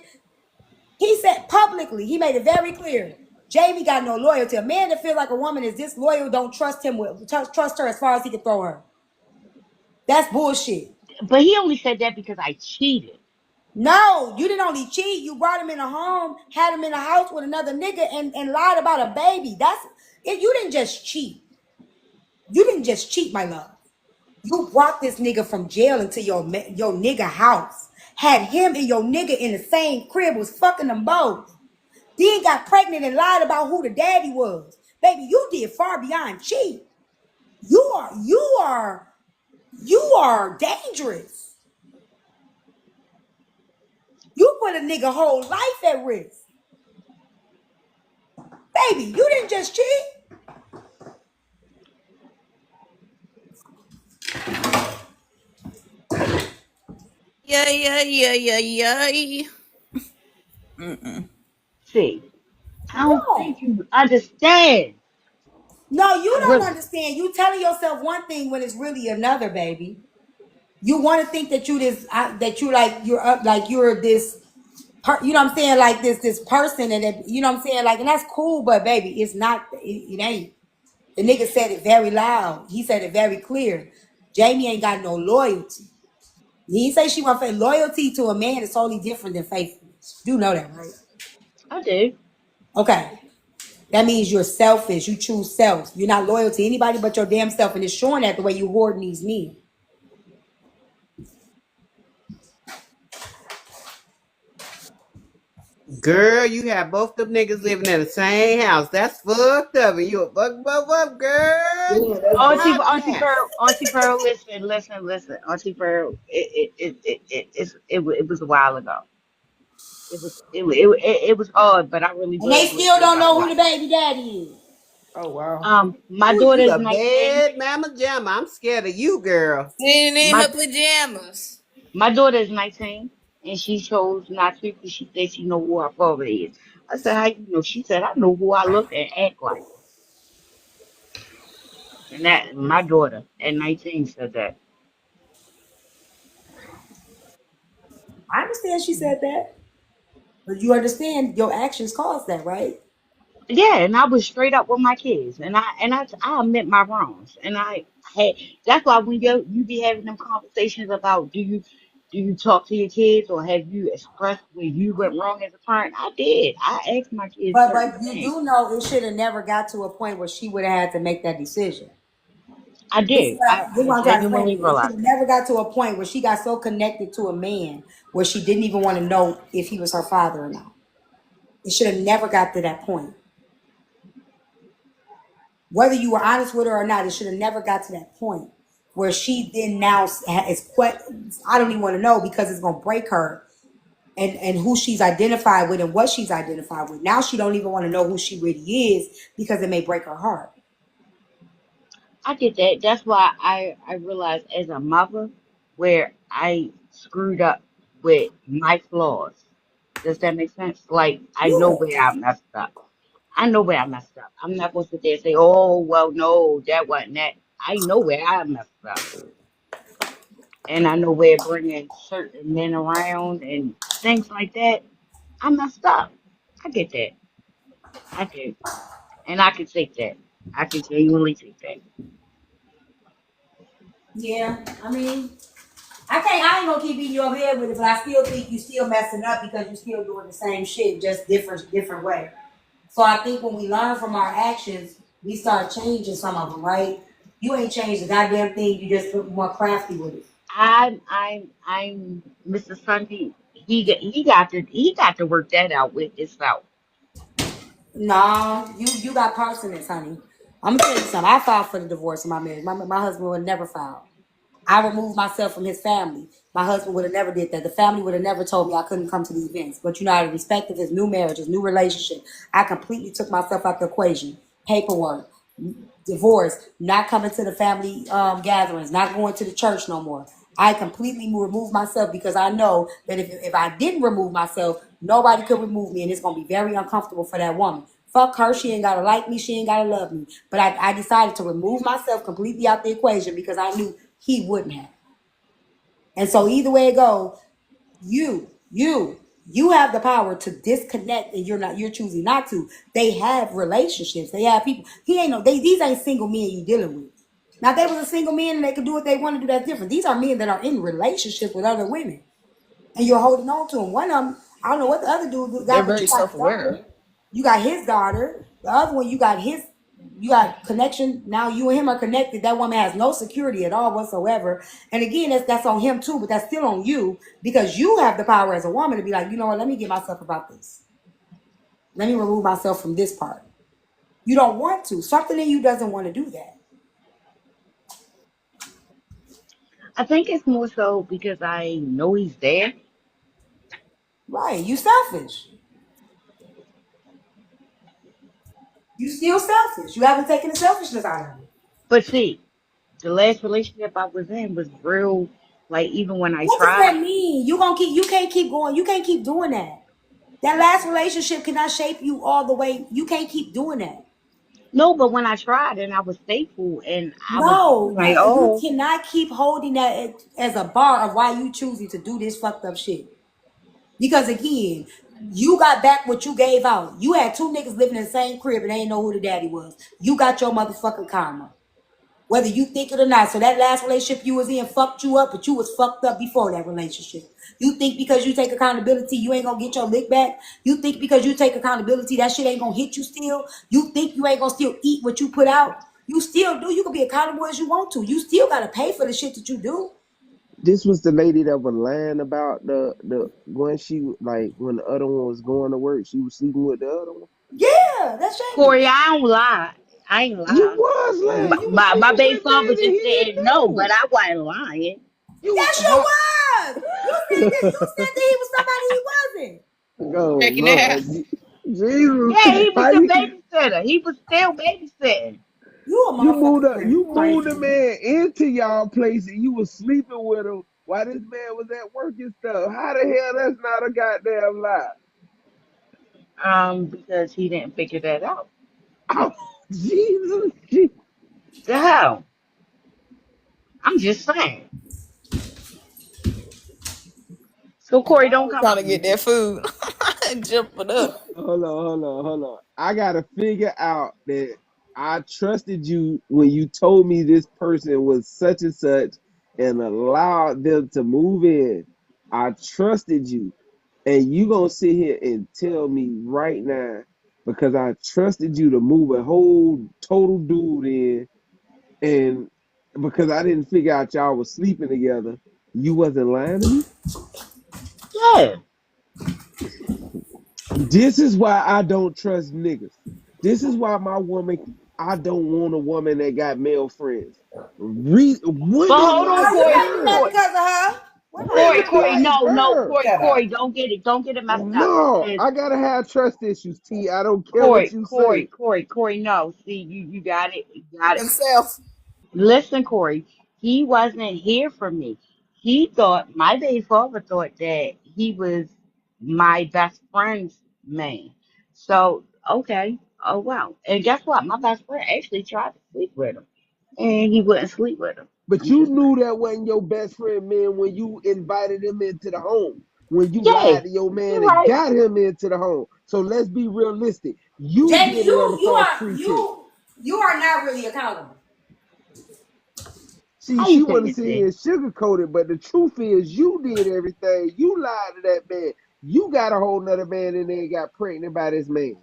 He said publicly, he made it very clear. Jamie got no loyalty. A man that feels like a woman is disloyal don't trust him with trust her as far as he can throw her. That's bullshit. But he only said that because I cheated. No, you didn't only cheat. You brought him in a home, had him in a house with another nigga, and lied about a baby. That's it. You didn't just cheat. You didn't just cheat, my love. You brought this nigga from jail into your nigga house. Had him and your nigga in the same crib, was fucking them both. Then got pregnant and lied about who the daddy was. Baby, you did far beyond cheat. You are dangerous. You put a nigga whole life at risk. Baby, you didn't just cheat. Yeah. See. I don't Yeah. think you understand. No, you I don't really, understand. You telling yourself one thing when it's really another, baby. You want to think that you this that you like you're up like you're this you know what I'm saying, like this person, and it, you know what I'm saying, like, and that's cool, but baby, it's not, it ain't. The nigga said it very loud. He said it very clear. Jamie ain't got no loyalty. He didn't say she want faith. Loyalty to a man is totally different than faithfulness. You do know that, right? I do. Okay. That means you're selfish. You choose self. You're not loyal to anybody but your damn self, and it's showing that the way you hoarding these men. Girl, you have both them niggas living in the same house. That's fucked up. And you a fuck up, girl. Yeah, that's Stop that. Auntie Pearl, listen. Auntie Pearl, it was a while ago. It was hard, but I really and they was still living with don't my know who wife. the baby daddy is. Oh wow. My Ooh, daughter you is a 19. bad mama jamma. I'm scared of you, girl. Sitting in My her pajamas. my daughter is 19, and she chose not to because she said she know who her father is. I said, how you know? She said, I know who I look and act like. And that my daughter at 19 said that. I understand she said that, but you understand your actions caused that, right? Yeah, and I was straight up with my kids, and I admit my wrongs, and I had. That's why when you be having them conversations about do you talk to your kids or have you expressed where you went wrong as a parent? I did. I asked my kids certain But you things. do know it should have never got to a point where she would have had to make that decision. I did. This is I what I'm trying to explain to genuinely you. It should realized have that. never got to a point where she got so connected to a man where she didn't even want to know if he was her father or not. It should have never got to that point. Whether you were honest with her or not, it should have never got to that point where she then now is quite. I don't even want to know because it's gonna break her and who she's identified with and what she's identified with. Now she don't even want to know who she really is because it may break her heart. I get that. That's why I realized as a mother where I screwed up with my flaws. Does that make sense? Like I know Yeah. where I messed up. I know where I messed up. I'm not going to sit there and say, oh, well, no, that wasn't that. I know where I messed up. And I know where bringing certain men around and things like that, I messed up. I get that. I do. And I can take that. I can genuinely take that. Yeah, I mean, I ain't gonna keep beating you over the head with it, but I still think you still messing up because you still doing the same shit, just different way. So I think when we learn from our actions, we start changing some of them, right? You ain't changed a goddamn thing. You just look more crafty with it. I'm Mr. Sunday. He got to work that out with himself. Nah, you got parts in this, honey. I'm gonna tell you something. I filed for the divorce in my marriage. My husband would never file. I removed myself from his family. My husband would have never did that. The family would have never told me I couldn't come to the events. But you know, out of respect of his new marriage, his new relationship, I completely took myself out the equation. Paperwork, divorce, not coming to the family gatherings, not going to the church no more. I completely removed myself because I know that if I didn't remove myself, nobody could remove me, and it's gonna be very uncomfortable for that woman. Fuck her, she ain't gotta like me, she ain't gotta love me. But I decided to remove myself completely out the equation because I knew he wouldn't have. And so either way it goes, you have the power to disconnect, and you're choosing not to. They have relationships. They have people. He ain't no these ain't single men you dealing with. Now if they was a single man and they could do what they want to do, that's different. These are men that are in relationships with other women. And you're holding on to them. One of them, I don't know what the other dude They're got, but you very got his self-aware. daughter. You got his daughter. The other one, you got connection. Now you and him are connected. That woman has no security at all whatsoever. And again, that's on him too, but that's still on you because you have the power as a woman to be like, you know what, let me get myself about this. Let me remove myself from this part. You don't want to. Something in you doesn't want to do that. I think it's more so because I know he's there. Right. You selfish. You still selfish. You haven't taken the selfishness out of it. But see, the last relationship I was in was real. Like even when I What does that tried, mean? You can't keep going. You can't keep doing that. That last relationship cannot shape you all the way. You can't keep doing that. No, but when I tried and I was faithful and I was No, like, you oh, cannot keep holding that as a bar of why you choosing to do this fucked up shit. Because again, you got back what you gave out. You had two niggas living in the same crib and they didn't know who the daddy was. You got your motherfucking karma. Whether you think it or not. So that last relationship you was in fucked you up, but you was fucked up before that relationship. You think because you take accountability, you ain't gonna get your lick back? You think because you take accountability, that shit ain't gonna hit you still? You think you ain't gonna still eat what you put out? You still do. You can be accountable as you want to. You still gotta pay for the shit that you do. This was the lady that was lying about the when she like when the other one was going to work, she was sleeping with the other one. Yeah, that's shady. Corey, I don't lie. I ain't You lying. was lying. You was My sleeping baby with father Manny. He just didn't said no, but know. I wasn't lying. You Yes, you how, was. You said that he was somebody he wasn't. oh Checking it Lord, out. Jesus, Yeah, he was how the you babysitter. He was still babysitting. You a motherfucker you moved the crazy. man into y'all place and you was sleeping with him while this man was at work and stuff. How the hell that's not a goddamn lie? Because he didn't figure that out. Oh, Jesus, Je- The hell? I'm just saying. So Corey, don't come Trying for to get me. that food. Jumping up. hold on. I gotta figure out that I trusted you when you told me this person was such and such and allowed them to move in. I trusted you. And you gonna sit here and tell me right now because I trusted you to move a whole total dude in and because I didn't figure out y'all was sleeping together, you wasn't lying to me? Yeah. This is why I don't trust niggas. This is why my woman, I don't want a woman that got male friends. But Women hold on, Oh, like you Corey. can't do that her. Corey. because of her. What the Corey, Women hell? Corey, like no, her. Corey, Shut up. Corey, don't get it messed up. No, Because I gotta have trust issues, T. I don't care what Corey, you Corey, say. Corey, Corey, no. See, you got it. You got it. Himself. Listen, Corey, he wasn't here for me. He thought my baby father thought that he was my best friend's man. So, okay. Oh wow. And guess what? My best friend actually tried to sleep with him. And he wouldn't sleep with him. But I'm you just knew saying. that wasn't your best friend, man, when you invited him into the home. When you Yeah, lied to your man you're and right. got him into the home. So let's be realistic. You Jamie, did it under you false are pretense. you are not really accountable. See, How she you want to figure, sit here see? and sugarcoat it, but the truth is, you did everything. You lied to that man. You got a whole nother man in there and got pregnant by this man,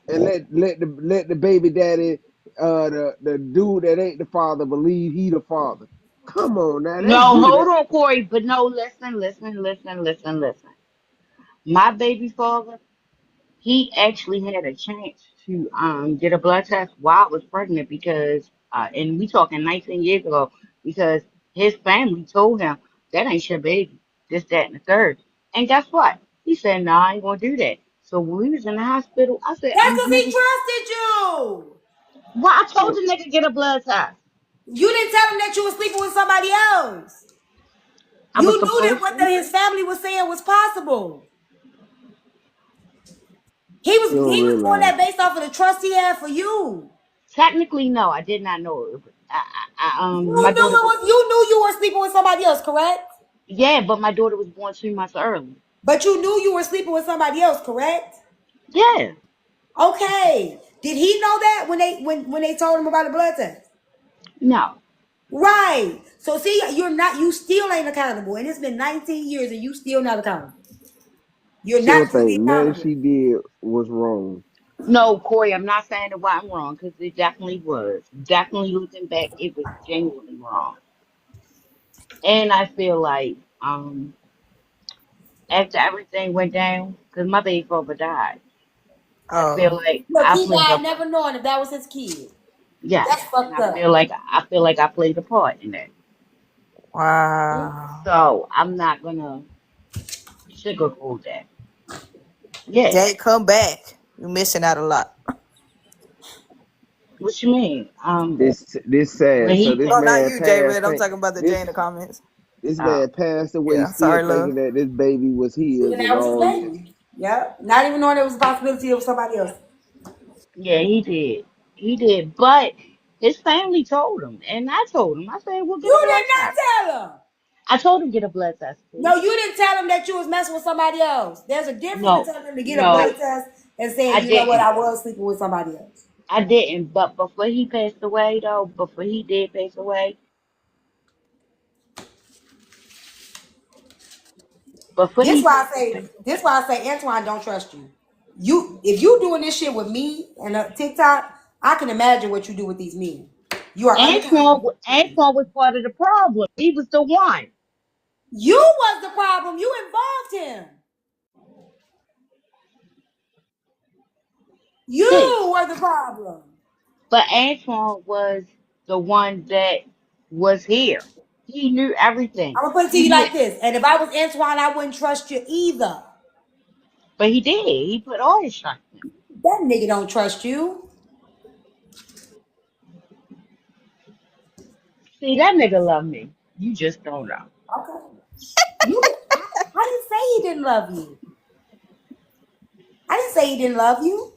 and let the baby daddy, the dude that ain't the father, believe he the father. Come on now, No, that's really hold that. on, Corey. But no, listen. My baby father, he actually had a chance to get a blood test while I was pregnant because and we talking 19 years ago because his family told him that ain't your baby, this, that, and the third. And guess what? He said, "No, I ain't gonna do that." So when we was in the hospital, I said, That's because he trusted you. well, I told So, the nigga get a blood test. You didn't tell him that you were sleeping with somebody else. I You was knew that supposed what to. his family was saying was possible. He was you don't he was doing realize. that based off of the trust he had for you. Technically, no, I did not know it. My daughter was, You knew you were sleeping with somebody else, correct? yeah, but my daughter was born 2 months early. But you knew you were sleeping with somebody else, correct? Yeah, Okay. Did he know that when they told him about the blood test? no. Right. So see, you still ain't accountable. And it's been 19 years and you still not accountable. You're She not don't truly think nothing accountable. she did was wrong. No, Corey, I'm not saying that I'm wrong because it definitely was. Definitely looking back, it was genuinely wrong. And I feel like after everything went down, because my baby father died, I feel Oh. like Look, I he played died a never knowing if that was his kid. yes, That's and fucked up. I feel like I played a part in that. Wow. So I'm not gonna sugarcoat that. Yeah, Jay, come back. You're missing out a lot. what you mean? This When sad. So he this No, not man you, Jay passed. Red. I'm talking about the Jay This in the comments. this uh, man passed away Yeah. still Sorry, love. thinking that this baby was his Thinking and that was his all this. baby. Yep. Not even knowing there was a possibility of somebody else. Yeah, he did. He did. But his family told him. And I told him. I said, well, get a You blood did not test. tell him. I told him get a blood test, No, please. you didn't tell him that you was messing with somebody else. There's a difference in No, telling him to get a no, blood test and saying, I you know what, didn't. I was sleeping with somebody else. I didn't. But before he passed away, though, before he did pass away, before This he why passed I say, away, Antoine don't trust you. If you doing this shit with me and TikTok, I can imagine what you do with these men. You are Antoine, unaccountable. Antoine was part of the problem. He was the one. You was the problem. You involved him. See, You were the problem. but Antoine was the one that was here. He knew everything. I'm gonna put it to He you knew, like this. And if I was Antoine, I wouldn't trust you either. but he did. He put all his trust in him. That nigga don't trust you. See, that nigga love me. You just don't know. Okay. I didn't say he didn't love you. I didn't say he didn't love you.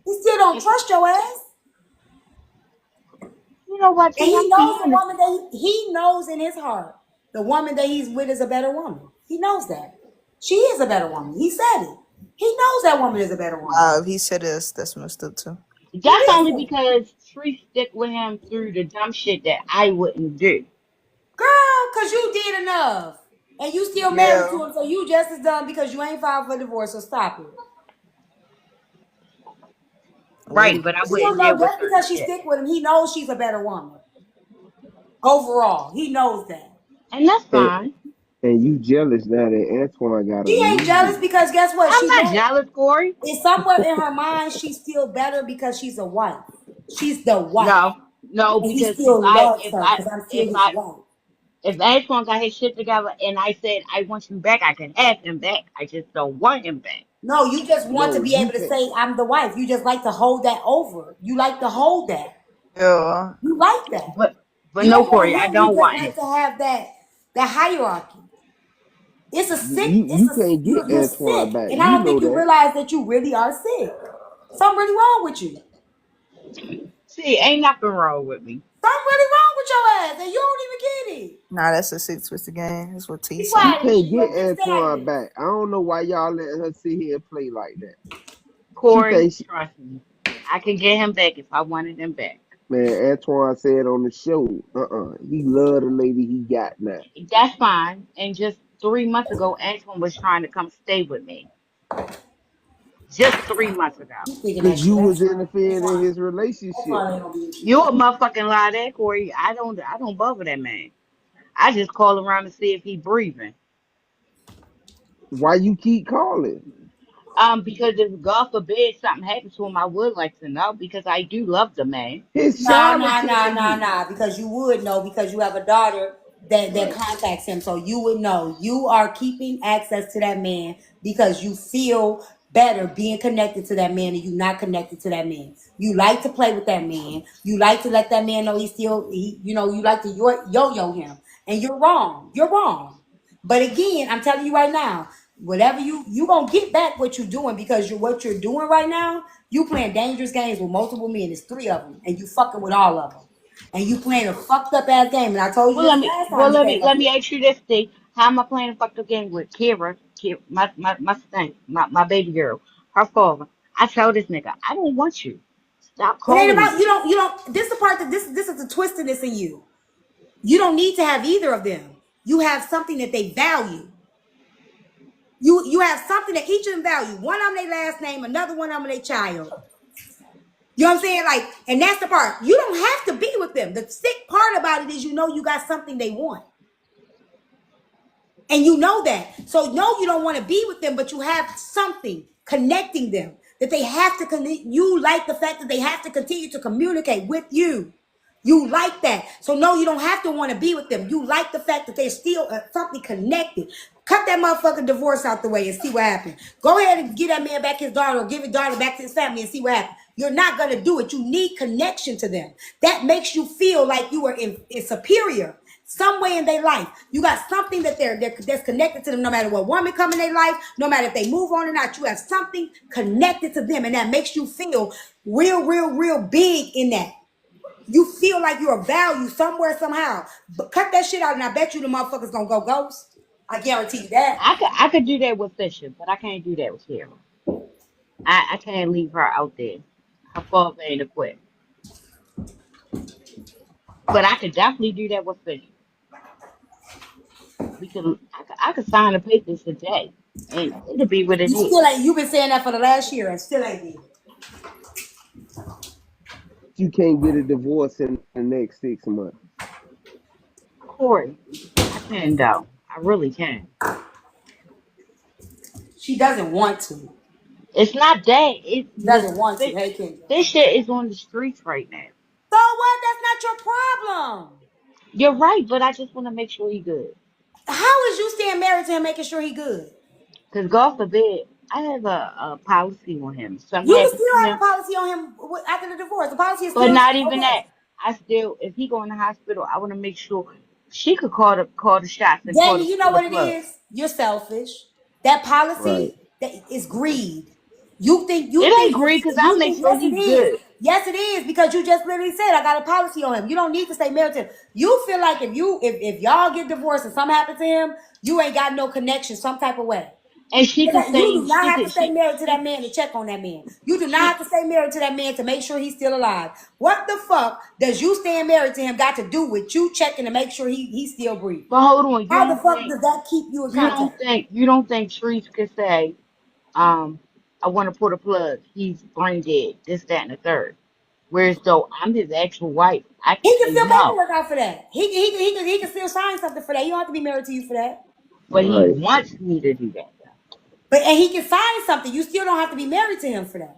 He still don't trust your ass. You know what, And T? he I'm knows the being woman that he knows in his heart. The woman that he's with is a better woman. He knows that. She is a better woman. He said it. He knows that woman is a better woman. If he said this, that's messed up too. He That's did only say it. because Tree stick with him through the dumb shit that I wouldn't do. Girl, because you did enough. And you still married Yeah. to him, so you just as dumb because you ain't filed for divorce, so stop it. Right, but I He don't wouldn't know live with just certain because she shit. stick with him, he knows she's a better woman. Overall. He knows that. And that's And, fine. and you jealous now that Antoine got a She ain't new jealous bitch. because guess what? I'm She not knows jealous, Corey. it's somewhere in her mind she's still better because she's a wife. She's the wife. No, no, And he because still loves her because I'm still his wife. if Antoine got his shit together and I said I want you back, I can have him back. I just don't want him back. No, you just want to No, be you able to can't. say, I'm the wife. You just like to hold that over. You like to hold that. Yeah. You like that. But You no, don't want Corey, I him. You don't just want like him. to have that hierarchy. It's a sick, You can't get you're Antoine sick. back. And I You don't know think you that. realize that you really are sick. Something really wrong with you. See, ain't nothing wrong with me. Something really wrong with your ass, and you don't even get it. Nah, that's a six twisted game. That's what T Be You saying. quiet, can't Nisha. You get ain't been Antoine established. back. I don't know why y'all letting her sit here and play like that. She Corey, thinks, trust me. I can get him back if I wanted him back. man, Antoine said on the show, he love the lady he got now. That's fine. And just 3 months ago, Antoine was trying to come stay with me. Just 3 months ago. You thinking that Cause shit. you That's was fine. That's interfering in fine. his That's relationship. fine. Ain't gonna be with you. You a motherfucking lie there, Corey. I don't bother that man. I just call around to see if he breathing. Why you keep calling? Because if God forbid something happened to him, I would like to know because I do love the man. His Nah, child will nah, nah, tell nah, you. nah. Because you would know because you have a daughter that contacts him. So you would know. You are keeping access to that man because you feel better being connected to that man and you not connected to that man. You like to play with that man. You like to let that man know you like to yo-yo him. And you're wrong. You're wrong. But again, I'm telling you right now, whatever you gonna get back what you're doing because what you're doing right now, you playing dangerous games with multiple men. It's three of them, and you fucking with all of them, and you playing a fucked up ass game. And I told you Well, this let me last well time you let me came up let here. me ask you this thing. How am I playing a fucked up game with Kira, my baby girl, her father? I tell this nigga, I don't want you. Stop It ain't calling about me. you don't. This is the part that this is the twistedness in you. You don't need to have either of them. You have something that they value. You have something that each of them value. One of them their last name, another one of them their child. You know what I'm saying? Like, and that's the part. You don't have to be with them. The sick part about it is you know you got something they want. And you know that. So no, you don't want to be with them, but you have something connecting them that they have to connect. You like the fact that they have to continue to communicate with you. You like that. So no, you don't have to want to be with them. You like the fact that they're still something connected. Cut that motherfucking divorce out the way and see what happens. Go ahead and give that man back his daughter or give his daughter back to his family and see what happens. You're not going to do it. You need connection to them. That makes you feel like you are superior. some way in their life. You got something that that's connected to them, no matter what woman come in their life, no matter if they move on or not. You have something connected to them, and that makes you feel real big in that. You feel like you're a value somewhere, somehow. But cut that shit out, and I bet you the motherfuckers gonna go ghost. I guarantee you that. I could do that with Fisher, but I can't do that with Kara. I can't leave her out there. Her father ain't equipped. But I could definitely do that with Fisher. I could sign the papers today, and it'll be what it You is. still ain't. You've been saying that for the last year, and still ain't did. You can't get a divorce in the next 6 months. Corey, I can though. I really can. She doesn't want to. It's not that. It's Doesn't listen. want to. Hey, Kendra. This shit is on the streets right now. So what? That's not your problem. You're right, but I just want to make sure he good. How is you staying married to him, making sure he good? Cause God forbid, I have a policy on him. Something You happens still to have a him, policy on him after the divorce. The policy is but still not even okay. that. I still, if he go in the hospital, I want to make sure she could call the shots and Danny, you know pull the what it plug. is? You're selfish. That Right. policy that is greed. You think It you ain't think great, cause I'll you make think sure yes it he's is. good. Yes it is because you just literally said I got a policy on him. You don't need to stay married to him. You feel like if y'all get divorced and something happens to him, you ain't got no connection some type of way. And she could You say do not she have could to stay married to that she man to check on that man. You do not she have to stay married to that man to make sure he's still alive. What the fuck does you staying married to him got to do with you checking to make sure he's still breathing? But hold on, How the fuck does that keep you in contact? you don't think Sharice could say, um, I want to pull the plug. He's brain dead. This, that, and the third. Whereas though I'm his actual wife, I can He can say still no. paperwork out for that. He can still sign something for that. You don't have to be married to you for that. But he Right. wants me to do that though. But and he can sign something. You still don't have to be married to him for that.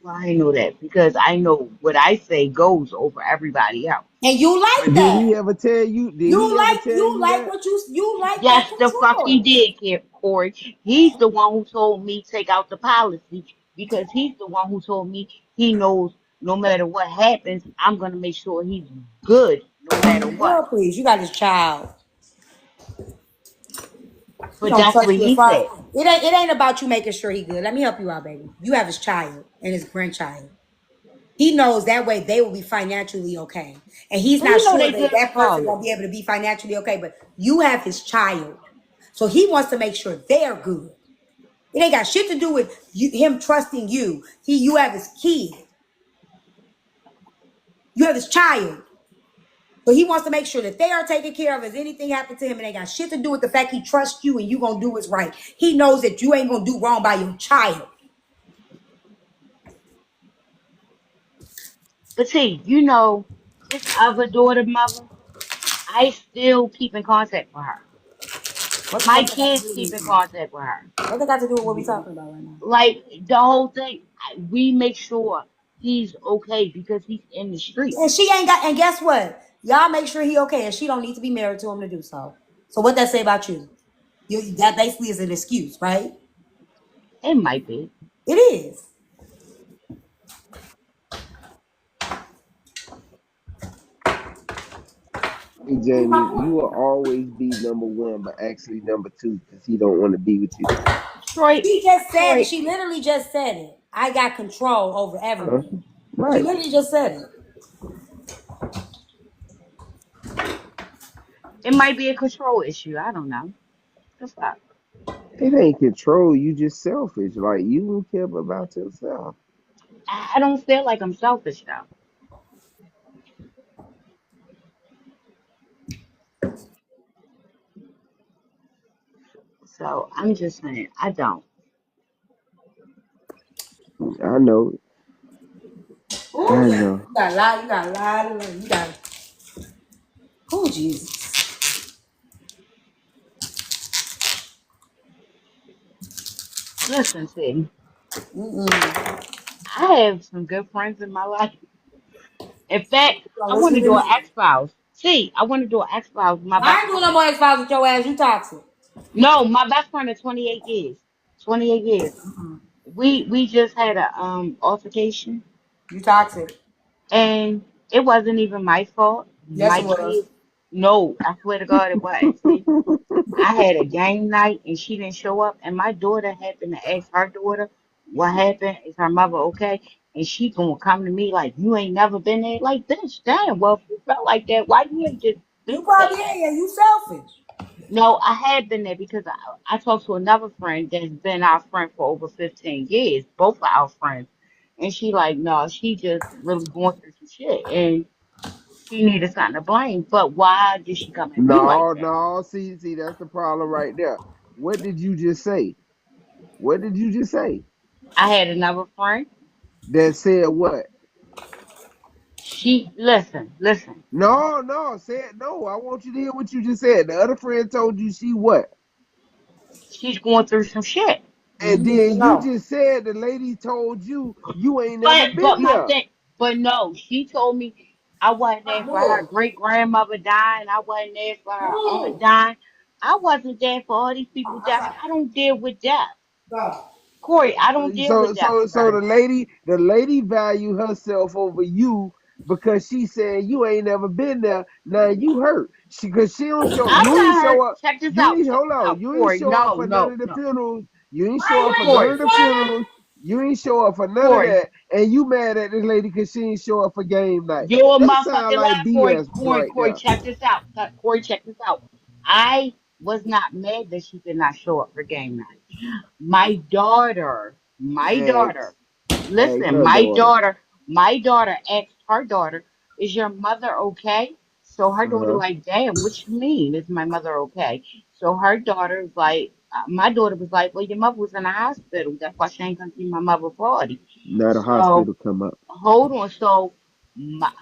Well, I know that because I know what I say goes over everybody else. And you like But did that. he ever tell you? Did he ever tell You you like that? what you like that Yes, the fuck he control. did, Corey. He's the one who told me take out the policy because he's the one who told me he knows no matter what happens, I'm gonna make sure he's good no matter what. Girl, please, you got this child. You But don't that's what trust your he father. said. It ain't about you making sure he good. Let me help you out, baby. You have his child and his grandchild. He knows that way they will be financially okay. And he's But not you know sure they that good that person regardless. gonna be able to be financially okay, but you have his child. So he wants to make sure they're good. It ain't got shit to do with him trusting you. You have his kid. You have his child. So he wants to make sure that they are taken care of. If anything happened to him, it ain't got shit to do with the fact he trusts you and you gonna do what's right. He knows that you ain't gonna do wrong by your child. But see, his other daughter mother, I still keep in contact with her. What the My fuck that got to kids do with keep in anything? contact with her. What they got to do with what we talking about right now? Like the whole thing, we make sure he's okay because he's in the And streets. she ain't got. And guess what? Y'all make sure he okay, and she don't need to be married to him to do so. So what that say about you? That basically is an excuse, right? It might be. It is. Hey, Jamie, you will always be number one, but actually number two because he don't want to be with you. Troy, She just said it. Troy, She literally just said it. I got control over Huh? everything. She Right. literally just said it. it might be a control issue. I don't know. Just that. It ain't control. You just selfish. Like you don't care about yourself. I don't feel like I'm selfish though. So I'm just saying, I don't. I know. Oh I yeah. know. You got a lot. You got a lot. You got. Oh Jesus. Listen, see, Mm-mm. I have some good friends in my life. In fact, You gonna I want listen to to do an me? X Files. See, I want to do an X Files. My I best ain't doing friend. no more X Files with your ass. You toxic. No, my best friend of 28 years. 28 years. We just had a altercation You toxic. and it wasn't even my fault. Yes, My it was. kid, no, I swear to God, it wasn't. See, I had a game night and she didn't show up, and my daughter happened to ask her daughter what happened. Is her mother okay? And she gonna come to me like, you ain't never been there. Like, this, damn. Well, if you felt like that, why you ain't just been You probably there? ain't. Yeah, you selfish. No, I had been there because I talked to another friend that's been our friend for over 15 years, both of our friends. And she like, no, she just really going through some shit and she needed something to blame. But why did she come at me like No, that? no. See, that's the problem right there. What did you just say? What did you just say? I had another friend. That said what? She, listen. No, no. Say it. No, I want you to hear what you just said. The other friend told you she what? She's going through some shit. And And you need to then you know. just said the lady told you you ain't never But been my there. thing, but no, she told me I wasn't there for her great grandmother dying. I wasn't there for her aunt dying. I wasn't there for all these people death. I don't deal with death. Go. Corey, I So don't deal so with death, so so sir. the lady value herself over you because she said you ain't never been there. Now you hurt. Cause she don't show I'm you ain't not hurt. show up. Check this You out. ain't Check hold this on. out. You ain't Corey, show up no, for none no, of the no. funerals. You ain't show up for none Corey, of the funerals. You ain't show up for none of Corey, that. And you mad at this lady because she ain't show up for game night. you're a That sound motherfucking like lie, Corey. BS Corey, right Corey, there. check this out. Corey, check this out. I was not mad that she did not show up for game night. My daughter, Ex ex listen, her daughter. my daughter asked her daughter, is your mother okay? So her daughter Uh-huh. like, damn, what you mean? Is my mother okay? So her daughter was like, my daughter was like, well, your mother was in the hospital. That's why she ain't gonna see my mother Friday. Now the So hospital come up. hold on. So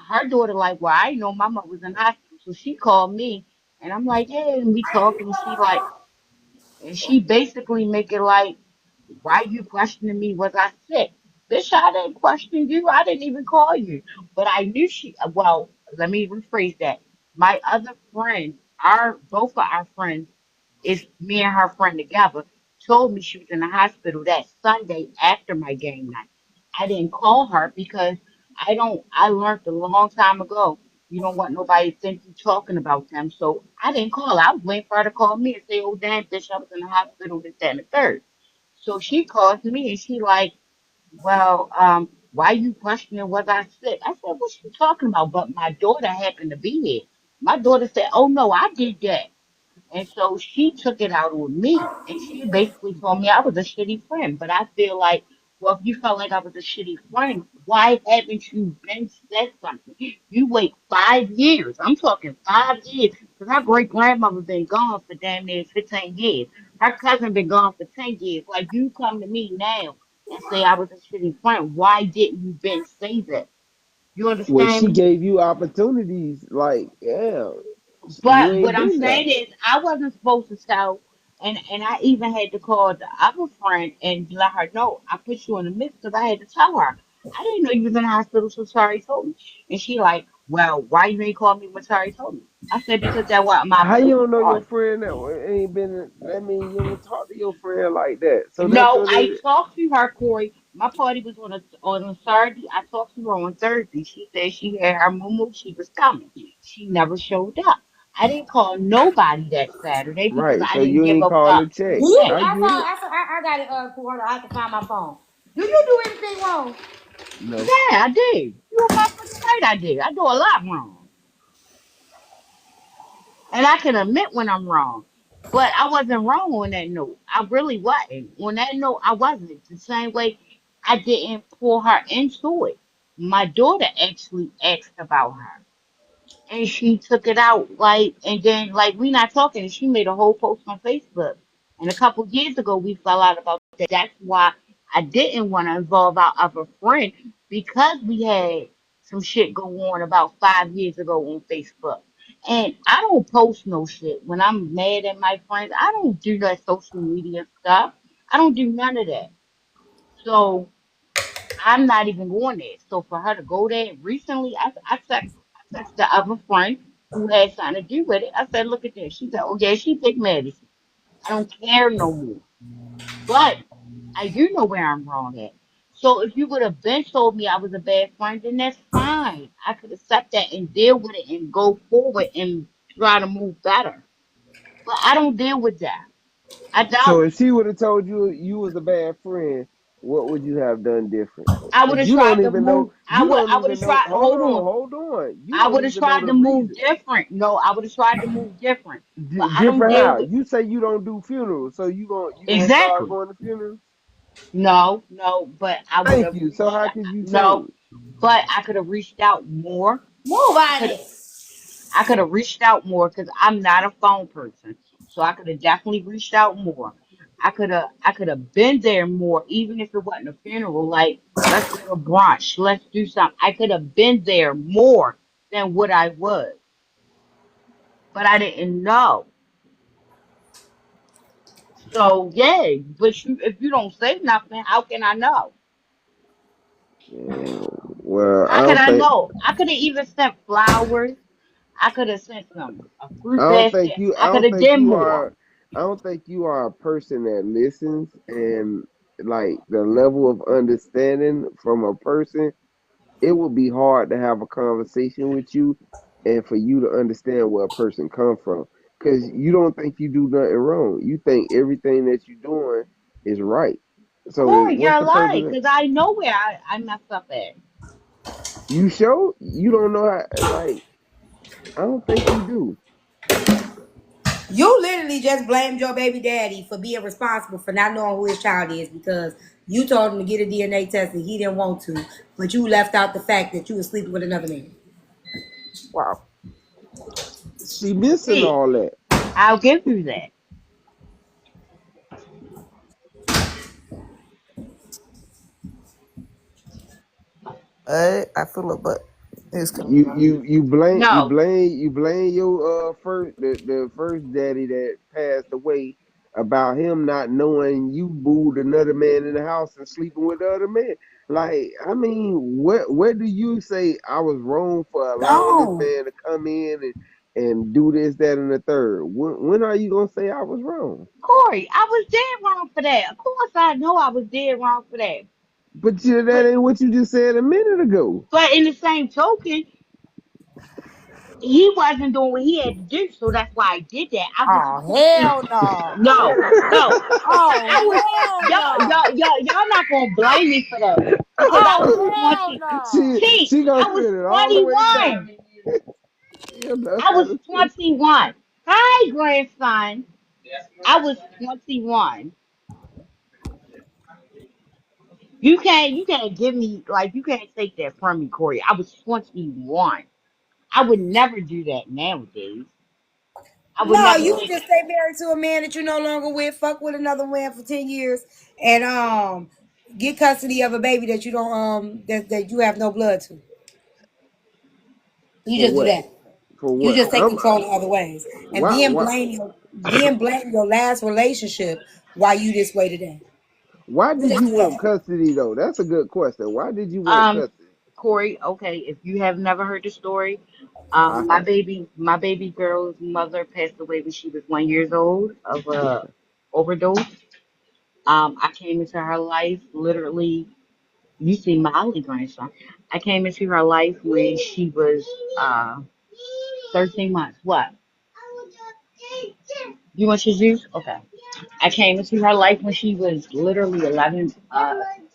her daughter like, well, I know my mother was in the hospital. So she called me and I'm like, yeah, and we talking and she like, and she basically make it like, why you questioning me? Was I sick? Bitch, I didn't question you. I didn't even call you. But I knew she, well, let me rephrase that. My other friend, both of our friends, is me and her friend together, told me she was in the hospital that Sunday after my game night. I didn't call her because I learned a long time ago, you don't want nobody to think you talking about them. So I didn't call her. I was waiting for her to call me and say, oh, damn, bitch, I was in the hospital this, that, and the third. So she calls me and she like, well, why you questioning was I sick? I said, what you talking about? But my daughter happened to be here. My daughter said, oh no, I did that. And so she took it out on me. And she basically told me I was a shitty friend. But I feel like, well, if you felt like I was a shitty friend, why haven't you been said something? You wait 5 years. I'm talking 5 years. Because her great grandmother been gone for damn near 15 years. Her cousin been gone for 10 years. Like you come to me now and say I was a shitty friend. Why didn't you been say that? You Well, understand she me? gave you opportunities. Like, yeah, you But ain't what I'm been there. saying is, I wasn't supposed to tell, and I even had to call the other friend and let her know. I put you in the mix because I had to tell her. I didn't know you was in the hospital, so sorry told me. And she like, well, why you ain't call me when sorry told me? I said because that was my How you don't know your protocol. friend that ain't been? That mean you don't talk to your friend like that. So that's No, what I it. talked to her, Corey. My party was on a Saturday. I talked to her on Thursday. She said she had her moo. She was coming. She never showed up. I didn't call nobody that Saturday because Right. I So didn't you give ain't a call fuck to check. Do you? that. I get it. I got it. Hold on. I have to find my phone. Do you do anything wrong? No. Yeah, I did. You a motherfucking right I did. I do a lot wrong. And I can admit when I'm wrong. But I wasn't wrong on that note. I really wasn't. On that note, I wasn't. The same way I didn't pull her into it. My daughter actually asked about her. And she took it out like, and then like we not talking, and she made a whole post on Facebook. And a couple years ago we fell out about that. That's why I didn't want to involve our other friend because we had some shit go on about 5 years ago on Facebook. And I don't post no shit when I'm mad at my friends. I don't do that social media stuff. I don't do none of that. So I'm not even going there. So for her to go there recently, I texted the other friend who had something to do with it. I said, look at this. She said, oh yeah, she take medicine. I don't care no more. But I do know where I'm wrong at. So if you would have been told me I was a bad friend, then that's fine. I could accept that and deal with it and go forward and try to move better. But I don't deal with that. I So don't. if she would have told you you was a bad friend, what would you have done different? I would Because have you don't tried to even know. move. You don't I would even have know. tried. Hold on. Hold on. You I don't would have even know tried the to move reason. different. No, I would have tried to move different. But I don't Different deal how? with You say you don't do funerals, so you gonna start exactly. going to funerals? No, no. But I would Thank have you. So reached how out. could you No, change? but I could have reached out more. Move I on could. it. I could have reached out more because I'm not a phone person. So I could have definitely reached out more. I could have been there more, even if it wasn't a funeral. Like, let's go to brunch, let's do something. I could have been there more than what I was, but I didn't know. So yeah, but if you don't say nothing, how can I know? Yeah, well, How can I know? I could have even sent flowers. I could have sent some a I fruit don't think basket. you. I I could don't have think done you more. are. I don't think you are a person that listens and like the level of understanding from a person. It would be hard to have a conversation with you and for you to understand where a person come from because you don't think you do nothing wrong. You think everything that you're doing is right. So Corey, what's you're the purpose lying of because I know where I messed up at. you show you don't know how like I don't think you do. You literally just blamed your baby daddy for being responsible for not knowing who his child is because you told him to get a DNA test and he didn't want to, but you left out the fact that you were sleeping with another man. Wow. She missing See, all that. I'll give you that. I feel it, but it's coming You out. you you blame you No, blame you blame your first the first daddy that passed away about him not knowing you booed another man in the house and sleeping with the other man. Like I mean, where do you say I was wrong for allowing this No. man to come in and do this that and the third? When are you gonna say I was wrong? Corey, I was dead wrong for that. Of course, I know I was dead wrong for that. But that But ain't what you just said a minute ago. but in the same token, he wasn't doing what he had to do, so that's why I did that. I was Oh 20. hell no. No, no, Oh I was hell no. y'all not gonna blame me for that because I was Oh hell 20. no. T, she gonna I was send it all the way back. 21. She'll know I how was to send it. 21. Hi, grandson. I was 21. You can't give me like you can't take that from me, Corey. I was 21. I would never do that nowadays. I would No, never you take just stay married to a man that you're no longer with, fuck with another man for 10 years, and get custody of a baby that you don't that you have no blood to. You For just do what? that. For You what? just take control in other ways. And Why why then blame your last relationship why you this way today. why You did just you do want that. custody though? That's a good question. Why did you want um custody? Corey, okay, if you have never heard the story, I have. my baby girl's mother passed away when she was 1 years old of a Okay. overdose. I came into her life literally. You see my only grandson. I came into her life when she was uh 13 months. What? You want your juice? Okay. I came into her life when she was literally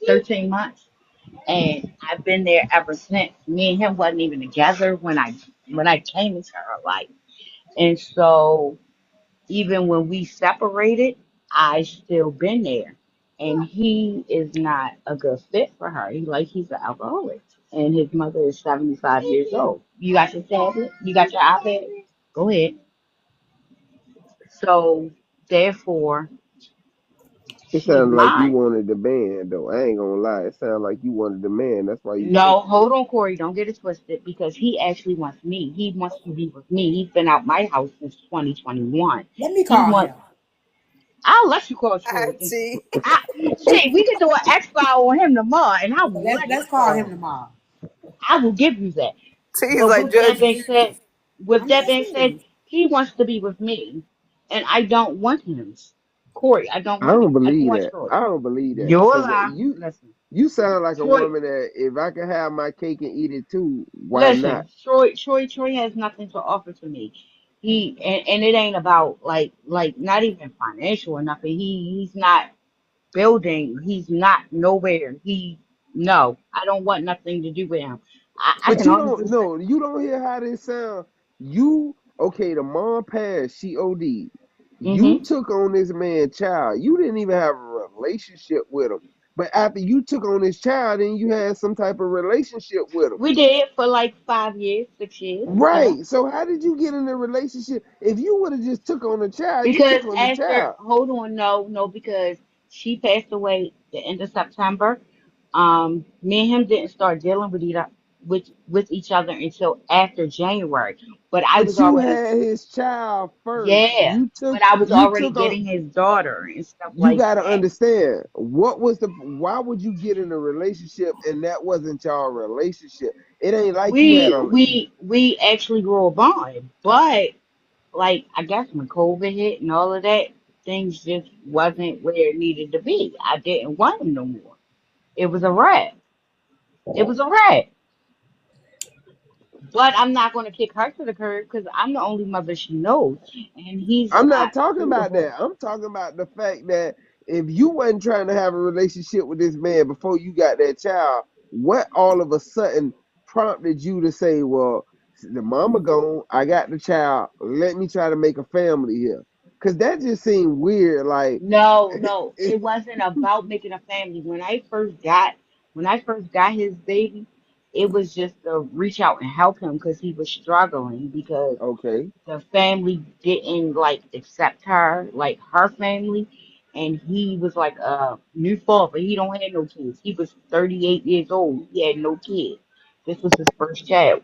13 months, and I've been there ever since. Me and him wasn't even together when I came into her life, and so even when we separated, I still been there. And he is not a good fit for her. He's an alcoholic, and his mother is 75 years old. You got your tablet? You got your iPad? Go ahead. So therefore, It she's sounded like you mine. wanted the man though. I ain't gonna lie. It sounded like you wanted the man. That's why you No, texted me. hold on, Corey. Don't get it twisted because he actually wants me. He wants to be with me. He's been out my house since 2021. Let me He call him. wants. I'll let you call Troy. See, See, we could do an X file on him tomorrow, and I So will let's let you let's call call him him. tomorrow. I will give you that. T is But like Judge Judy. with I'm that just being said, saying. he wants to be with me, and I don't want him. Corey, I don't I want don't him. I don't believe want that. Troy. I don't believe that You're a because lie. you Listen. You sound like a Troy, woman that if I could have my cake and eat it too, why not? listen, Troy has nothing to offer to me. And it ain't about like not even financial or nothing. He's not building. He's not nowhere. No, I don't want nothing to do with him. I But can you don't honestly say, no, you don't hear how this sound. You okay? The mom passed. She OD. You mm-hmm. took on this man's child. You didn't even have a relationship with him. But after you took on this child, then you had some type of relationship with him. We did for like 5 years, 6 years. Yeah. Right. So how did you get in a relationship? If you would have just took on the child, you Because took on the after, child. hold on, no, because she passed away the end of September. Me and him didn't start dealing with each other until after January. But I was But you already, had his child first. yeah, but I was You already took on. getting his daughter and stuff You like got to that. understand what was the. Why would you get in a relationship and that wasn't your relationship? It ain't like you had We a. we we actually grew a bond, but like I guess when COVID hit and all of that, things just wasn't where it needed to be. I didn't want him no more. It was a wrap. It was a wrap. But I'm not going to kick her to the curb because I'm the only mother she knows, and he's I'm not not talking about suitable. that. I'm talking about the fact that if you wasn't trying to have a relationship with this man before you got that child, what all of a sudden prompted you to say, well, the mama gone, I got the child, let me try to make a family here? Because that just seemed weird. Like, No, it wasn't about making a family. When I first got his baby, it was just to reach out and help him because he was struggling because okay, the family didn't like accept her, like her family, and he was like a new father. He don't have no kids. He was 38 years old. He had no kids. This was his first child.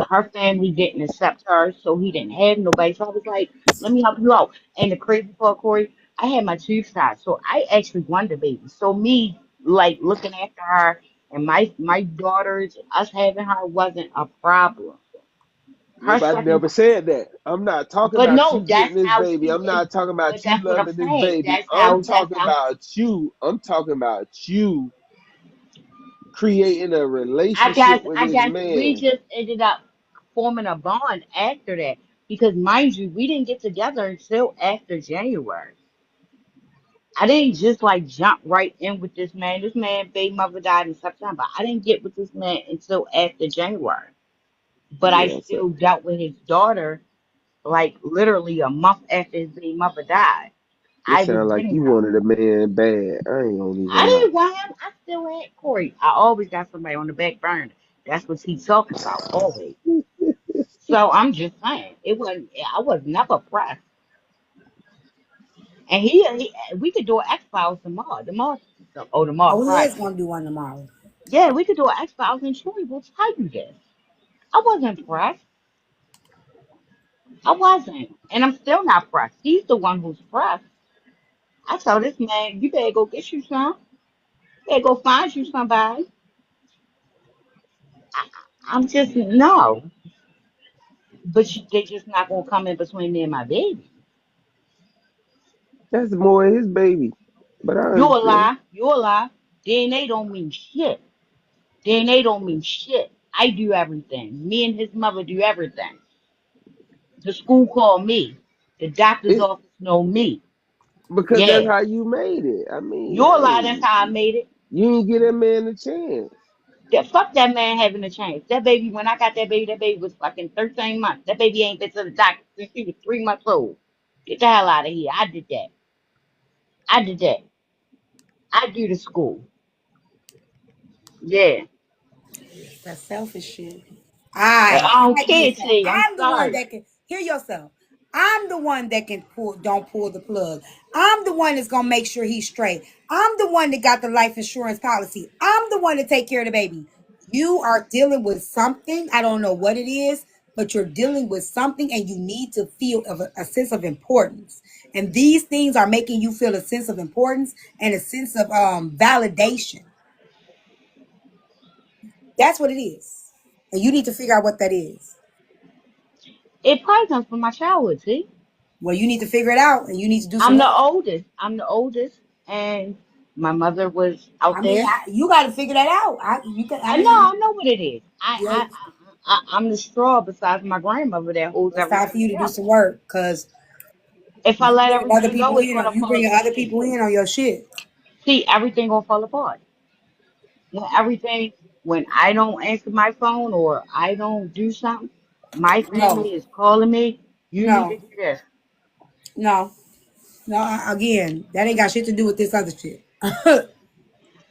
Her family didn't accept her, so he didn't have nobody. So I was like, let me help you out. And the crazy part, Corey, I had my tubes tied, so I actually wanted a baby. So me like looking after her and my daughters, us having her wasn't a problem. Her nobody second. never said that. I'm not talking But about no, you getting that's this how baby. she I'm is. not talking But about you that's what I'm loving this saying. baby. I'm That's talking how. about you. I'm talking about you creating a relationship with I this guess we man. just ended up forming a bond after that because, mind you, we didn't get together until after January. I didn't just like jump right in with this man. This man, baby mother died in September. I didn't get with this man until after January. But I Yeah, so still dealt with his daughter like literally a month after his baby mother died. it I was sounds like getting you her. wanted a man bad. I ain't gonna I even lie. didn't want him. I still had Corey. I always got somebody on the back burner. That's what he's talking about, always. So I'm just saying, it wasn't. I was never pressed. And we could do an X Files tomorrow. Oh, Tomorrow, we is Friday. gonna do one tomorrow. Yeah, we could do an X Files, and Troy will tell you this. I wasn't pressed. I wasn't, and I'm still not pressed. He's the one who's pressed. I told this man, you better go get you some. You better go find you somebody. I'm just no, but they just not gonna come in between me and my baby. That's more his baby. But I You're a understand. lie. You're a lie. DNA don't mean shit. DNA don't mean shit. I do everything. Me and his mother do everything. The school called me. The doctor's It office know me. because that's Yeah. how you made it. I mean, You're a lie. That's hey, how I made it. you didn't get that man a chance. Fuck that man having a chance. That baby, when I got that baby was fucking 13 months. That baby ain't been to the doctor since she was 3 months old. Get the hell out of here. I did that. I did that. I do the school. Yeah. That's selfish shit. I don't I did care, that. T. I'm I'm the one sorry. that can hear yourself. I'm the one that can don't pull the plug. I'm the one that's gonna make sure he's straight. I'm the one that got the life insurance policy. I'm the one to take care of the baby. You are dealing with something. I don't know what it is, but you're dealing with something and you need to feel a sense of importance. And these things are making you feel a sense of importance and a sense of validation. That's what it is. And you need to figure out what that is. It probably comes from my childhood, T. Well, you need to figure it out and you need to do some I'm the work. oldest. I'm the oldest. And My mother was out I mean, there. you got to figure that out. I know, I know what it is. Yeah, I'm the straw besides my grandmother that holds it's time for everything you to do together. some work because If I you let bringing other everything people go, it's in gonna on you fall bringing to other shit. people in on your shit. See, everything gonna fall apart. Everything when I don't answer my phone or I don't do something, my No, family is calling me. You need to no, do this. no, no. Again, that ain't got shit to do with this other shit. that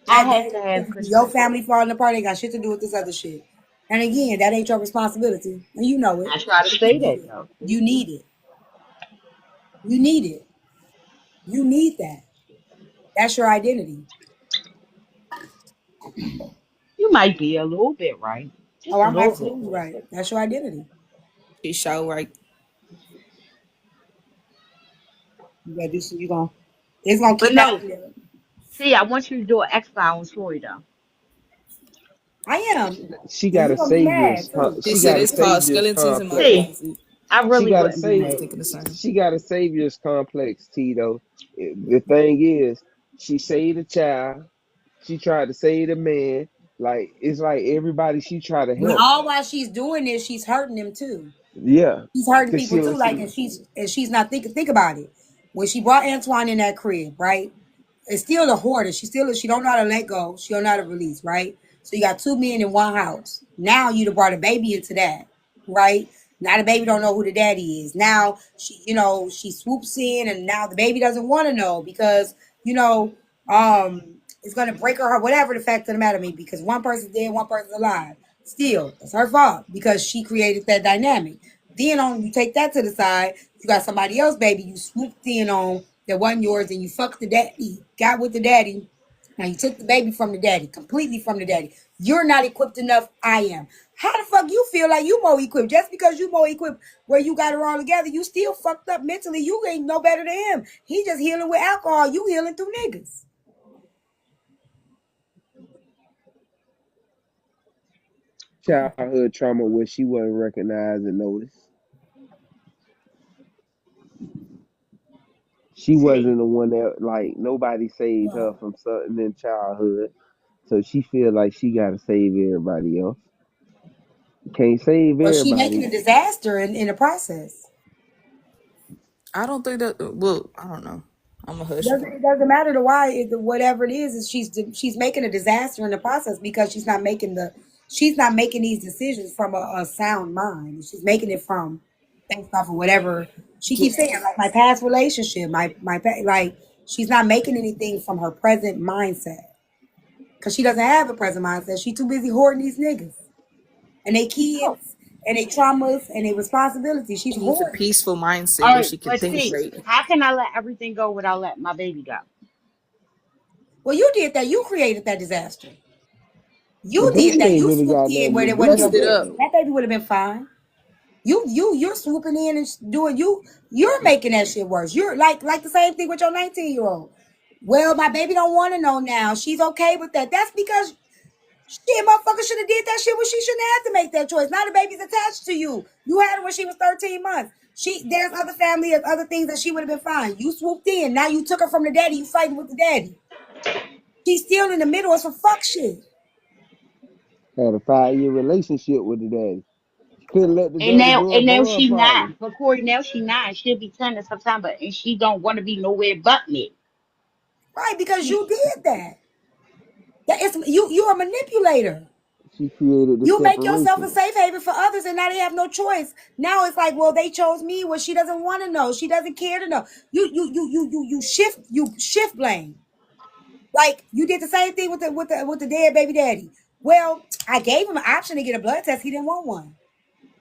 I that have to have your control. family falling apart ain't got shit to do with this other shit. And again, that ain't your responsibility, and you know it. I try to But you say need that it. though. You need it. You need it. You need that. That's your identity. You might be a little bit right, Oh, just a I'm little bit. absolutely right. That's your identity. She show right. You gotta do some. You gonna. It's gonna But keep no, happening. see, I want you to do an X file on Tori though. I am, She and got you a gonna be mad savior's too. She she said got a it's called savior's skeletons in my complex. See, closet. I She really got a wouldn't be save. mad. Thinking the same. She got a savior's complex, Tito. The thing is, she saved a child. She tried to save the man. Like it's like everybody she tried to But help. all while she's doing this, she's hurting him too. Yeah, She's hurting cause people she too. was Like, and she's not thinking. Think about it. When she brought Antoine in that crib, right? It's still a hoarder. She don't know how to let go. She don't know how to release, right? So you got two men in one house. Now you done brought a baby into that, right? Now the baby don't know who the daddy is. Now she swoops in, and now the baby doesn't want to know because you know, it's gonna break her heart. Whatever the fact of the matter may be, because one person's dead, one person's alive. Still, it's her fault because she created that dynamic. Then on you take that to the side, you got somebody else, baby, you swooped in on that wasn't yours and you fucked the daddy, got with the daddy. Now you took the baby from the daddy, completely from the daddy. You're not equipped enough. I am. How the fuck you feel like you more equipped? Just because you more equipped where you got it all together, you still fucked up mentally. You ain't no better than him. He just healing with alcohol. You healing through niggas. childhood trauma where she wasn't recognized and noticed. She See, wasn't the one that like nobody saved her from something in childhood. So she feel like she gotta save everybody else. Can't save But she making everybody. a disaster in the process. I don't think that. Well, I don't know. I'm a hush. It doesn't matter to why whatever it is she's making a disaster in the process because she's not making these decisions from a sound mind. She's making it from based off of whatever she keeps saying, like my past relationship, like she's not making anything from her present mindset because she doesn't have a present mindset. She's too busy hoarding these niggas and they no. kids and they traumas and they responsibilities. She's She needs a hoarding. peaceful mindset All where right, she can but think see, straight. how can I let everything go without letting my baby go? Well, you did that. You created that disaster. The You did baby that. ain't You really swooped got in nothing where to there do wasn't your Messed with it that. up. baby. That baby would have been fine. You're swooping in and doing you're making that shit worse. You're like the same thing with your 19-year-old. Well, my baby don't want to know now. She's okay with that. That's because shit, motherfucker should have did that shit when she shouldn't have to make that choice. Now the baby's attached to you. You had her when she was 13 months. There's other family and other things that she would have been fine. You swooped in. Now you took her from the daddy. You fighting with the daddy. She's still in the middle of some fuck shit. Had a 5 year relationship with the daddy. She couldn't let the daddy grow And up now on her she problem. nine. But Corey, now she nine. She'll be 10 in September, and she don't want to be nowhere but me. Right, because She, you did that. That is you're a manipulator. She created the You make yourself a separation. safe haven for others, and now they have no choice. Now it's like, well, they chose me. Well, she doesn't want to know. She doesn't care to know. You shift blame. Like you did the same thing with the dead baby daddy. Well, I gave him an option to get a blood test. He didn't want one.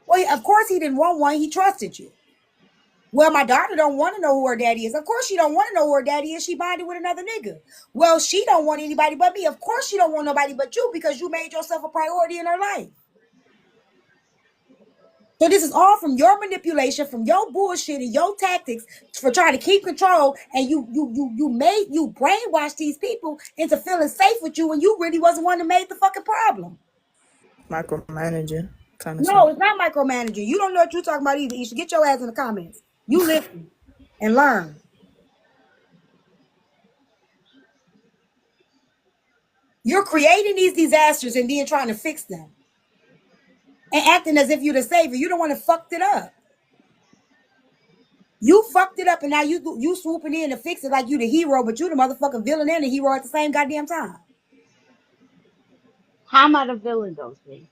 Well, of course he didn't want one. He trusted you. Well, my daughter don't want to know who her daddy is. Of course she don't want to know who her daddy is. She bonded with another nigga. Well, she don't want anybody but me. Of course she don't want nobody but you because you made yourself a priority in her life. So this is all from your manipulation, from your bullshit and your tactics for trying to keep control. And you brainwashed these people into feeling safe with you when you really wasn't one that made the fucking problem. Micromanager kind of No, stuff. it's not micromanaging. You don't know what you're talking about either. You should get your ass in the comments. You listen and learn. You're creating these disasters and then trying to fix them. And acting as if you're the savior. You don't want to fucked it up. You fucked it up and now you swooping in to fix it like you the hero, but you the motherfucking villain and the hero at the same goddamn time. How am I the villain though, see?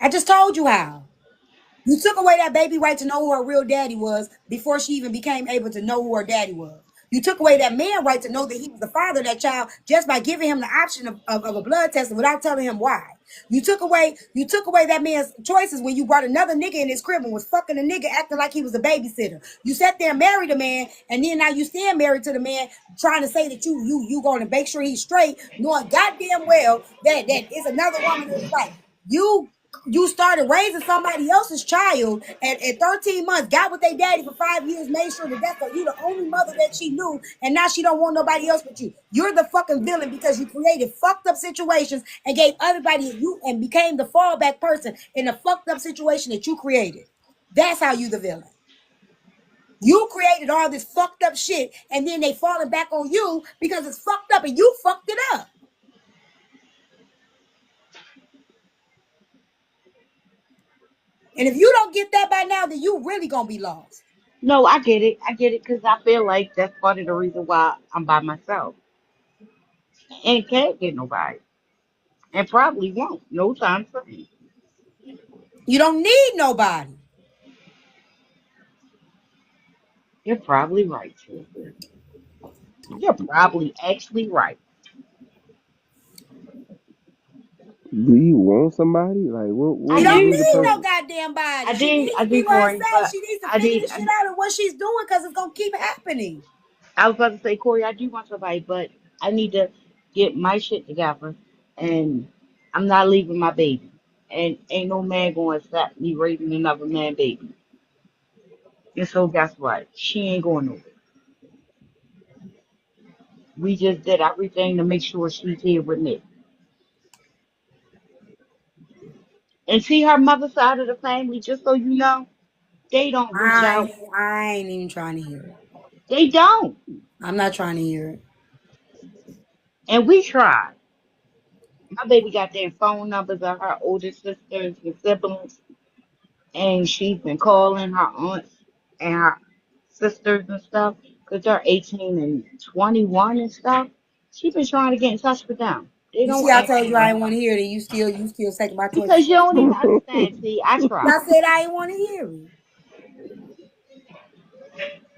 I just told you how. You took away that baby right to know who her real daddy was before she even became able to know who her daddy was. You took away that man right to know that he was the father of that child just by giving him the option of a blood test without telling him why. You took away that man's choices when you brought another nigga in his crib and was fucking a nigga acting like he was a babysitter. You sat there and married a man, and then now you stand married to the man trying to say that you going to make sure he's straight, knowing goddamn well that is another woman in his life. You started raising somebody else's child at 13 months, got with their daddy for 5 years, made sure that you the only mother that she knew, and now she don't want nobody else but you. You're the fucking villain because you created fucked up situations and gave everybody you and became the fallback person in a fucked up situation that you created. That's how you the villain. You created all this fucked up shit, and then they falling back on you because it's fucked up and you fucked it up. And if you don't get that by now, then you really gonna be lost. No, I get it. I get it because I feel like that's part of the reason why I'm by myself and can't get nobody, and probably won't no time soon. You don't need nobody. You're probably right, too. You're probably actually right. Do you want somebody? Like, what I You would don't be do. the need no purpose? goddamn body. I She did. needs I to be did, by Corey, herself. but She needs to I figure did. this shit out of what she's doing because it's gonna keep happening. I was about to say, Corey, I do want somebody, but I need to get my shit together, and I'm not leaving my baby, and ain't no man going to stop me raising another man baby. And so guess what? She ain't going nowhere. We just did everything to make sure she's here with me. And see her mother side of the family, just so you know, they don't reach out. I ain't even trying to hear it. They don't. I'm not trying to hear it. And we tried. My baby got their phone numbers of her older sisters and siblings, and she's been calling her aunts and her sisters and stuff because they're 18 and 21 and stuff. She's been trying to get in touch with them. They You don't see, I told answer you I her didn't want to hear it, and you still taking my choices. because you don't even understand. See, I I tried. said I didn't want to hear it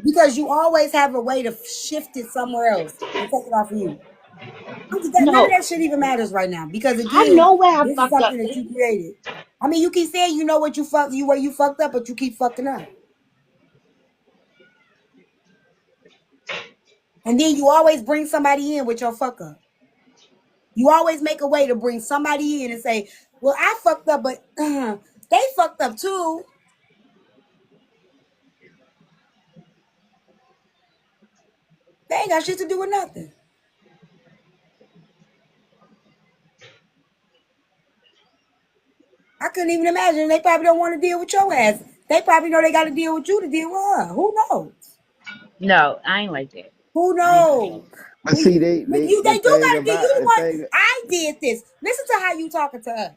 because you always have a way to shift it somewhere else and take it off of you. None of No, that shit even matters right now because I again, know where I this is fucked something up. that you See, created. I mean, you keep saying you know what where you fucked up, but you keep fucking up. And then you always bring somebody in with your fuck up. You always make a way to bring somebody in and say, well, I fucked up, but they fucked up too. They ain't got shit to do with nothing. I couldn't even imagine. They probably don't want to deal with your ass. They probably know they got to deal with you to deal with her. Who knows? no, I ain't like that. Who I ain't like knows? that. I see. They The do thing gotta do. You about the the one. thing. I did this. Listen to how you talking to us.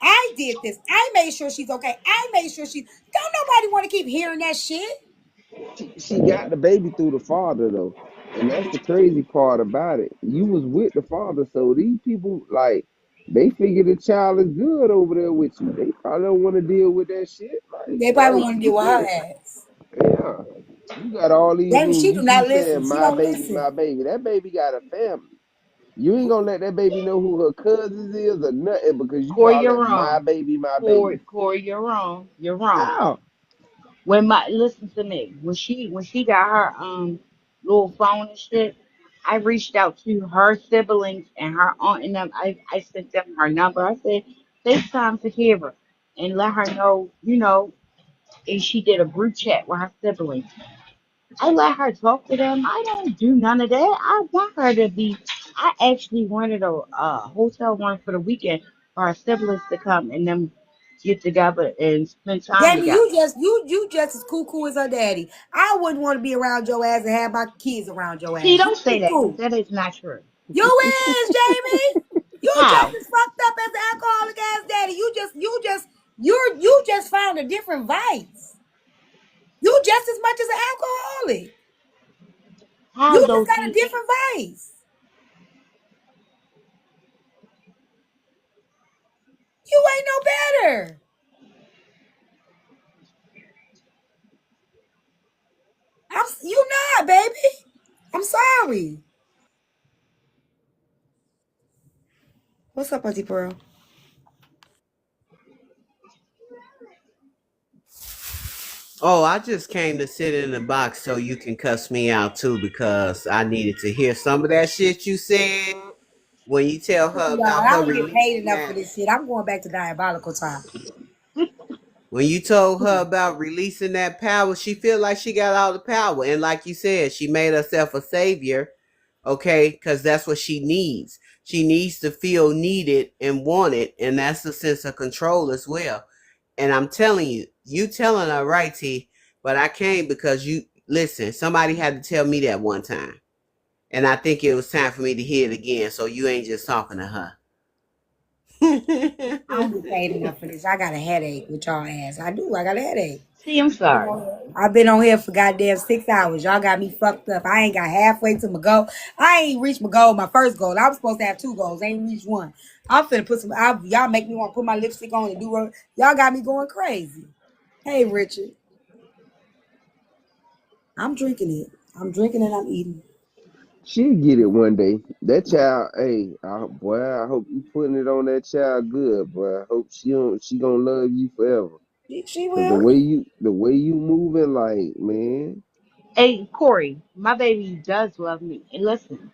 I did this. I made sure she's okay. I made sure she. Don't nobody want to keep hearing that shit. She got the baby through the father though, and that's the crazy part about it. You was with the father, so these people like they figure the child is good over there with you. They probably don't want to deal with that shit. They probably Like want to you deal with her good. ass. Yeah, you got all these That rules. she You do not keep listen. saying She my don't baby, my listen. baby. That baby got a family. You ain't gonna let that baby know who her cousins is or nothing because you Corey, all you're that my wrong. baby, my Corey, baby. Corey, you're wrong. You're wrong. How? When my listen to me, when she got her little phone and shit, I reached out to her siblings and her aunt and them. I sent them her number. I said, FaceTime Kira and let her know, you know, and she did a group chat with her siblings. I let her talk to them. I don't do none of that. I want her to be. I actually rented a hotel room for the weekend for her siblings to come and them get together and spend time Jamie, together. you just as cuckoo as her daddy. I wouldn't want to be around your ass and have my kids around your See, ass. You don't say that because cuckoo. that is not true. You is, Jamie. You just How? as fucked up as the alcoholic ass daddy. You just found a different vice. You just as much as an alcoholic. How You just though, got a TT? different vice. You ain't no better. You not, baby. I'm sorry. What's up, Auntie Pearl? Oh, I just came to sit in the box so you can cuss me out too because I needed to hear some of that shit you said when you tell her Y'all, about I her don't get paid releasing enough that. for this shit. I'm going back to diabolical time. When you told her about releasing that power, she feel like she got all the power. And like you said, she made herself a savior, okay? Because that's what she needs. She needs to feel needed and wanted, and that's a sense of control as well. And I'm telling you, you telling her right, T, but I came because you listen, somebody had to tell me that one time. And I think it was time for me to hear it again. So you ain't just talking to her. I don't get paid enough for this. I got a headache with y'all ass. I do. I got a headache. See, I'm sorry. I've been on here for goddamn 6 hours. Y'all got me fucked up. I ain't got halfway to my goal. I ain't reached my goal, my first goal. I was supposed to have 2 goals. I ain't reached one. I'm finna put some. Y'all make me want to put my lipstick on and do. Y'all got me going crazy. Hey, Richard. I'm drinking it. I'm drinking and I'm eating. She'll get it one day. That child, hey, boy, I hope you putting it on that child good, boy. I hope she gonna love you forever. She Cause will. the way you moving, like, man, Hey, Corey, my baby does love me. And listen,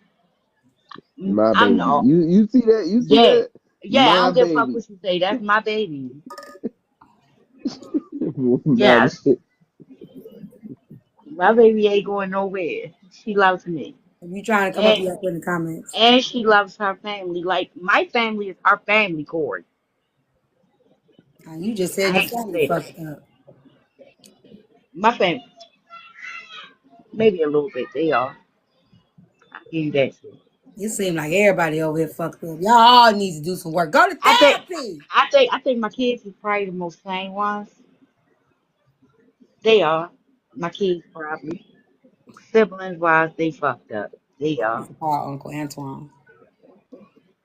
my I'm baby. no, You see that? You see yeah, that? yeah. I My don't give a fuck baby. what you say. That's my baby. My Yes, baby. my baby ain't going nowhere. She loves me, If you trying to come up, and you got to put in the comments. she loves her family. Like my family is her family, Corey. You just I said your hate to family say that. fucked up. My family, maybe a little bit. They are. I give you that too. It seems like everybody over here fucked up. Y'all all need to do some work. Go to I think, therapy. I think my kids is probably the most sane ones. They are. My kids probably. Siblings wise, they fucked up. They I'm are. supposed to call Uncle Antoine.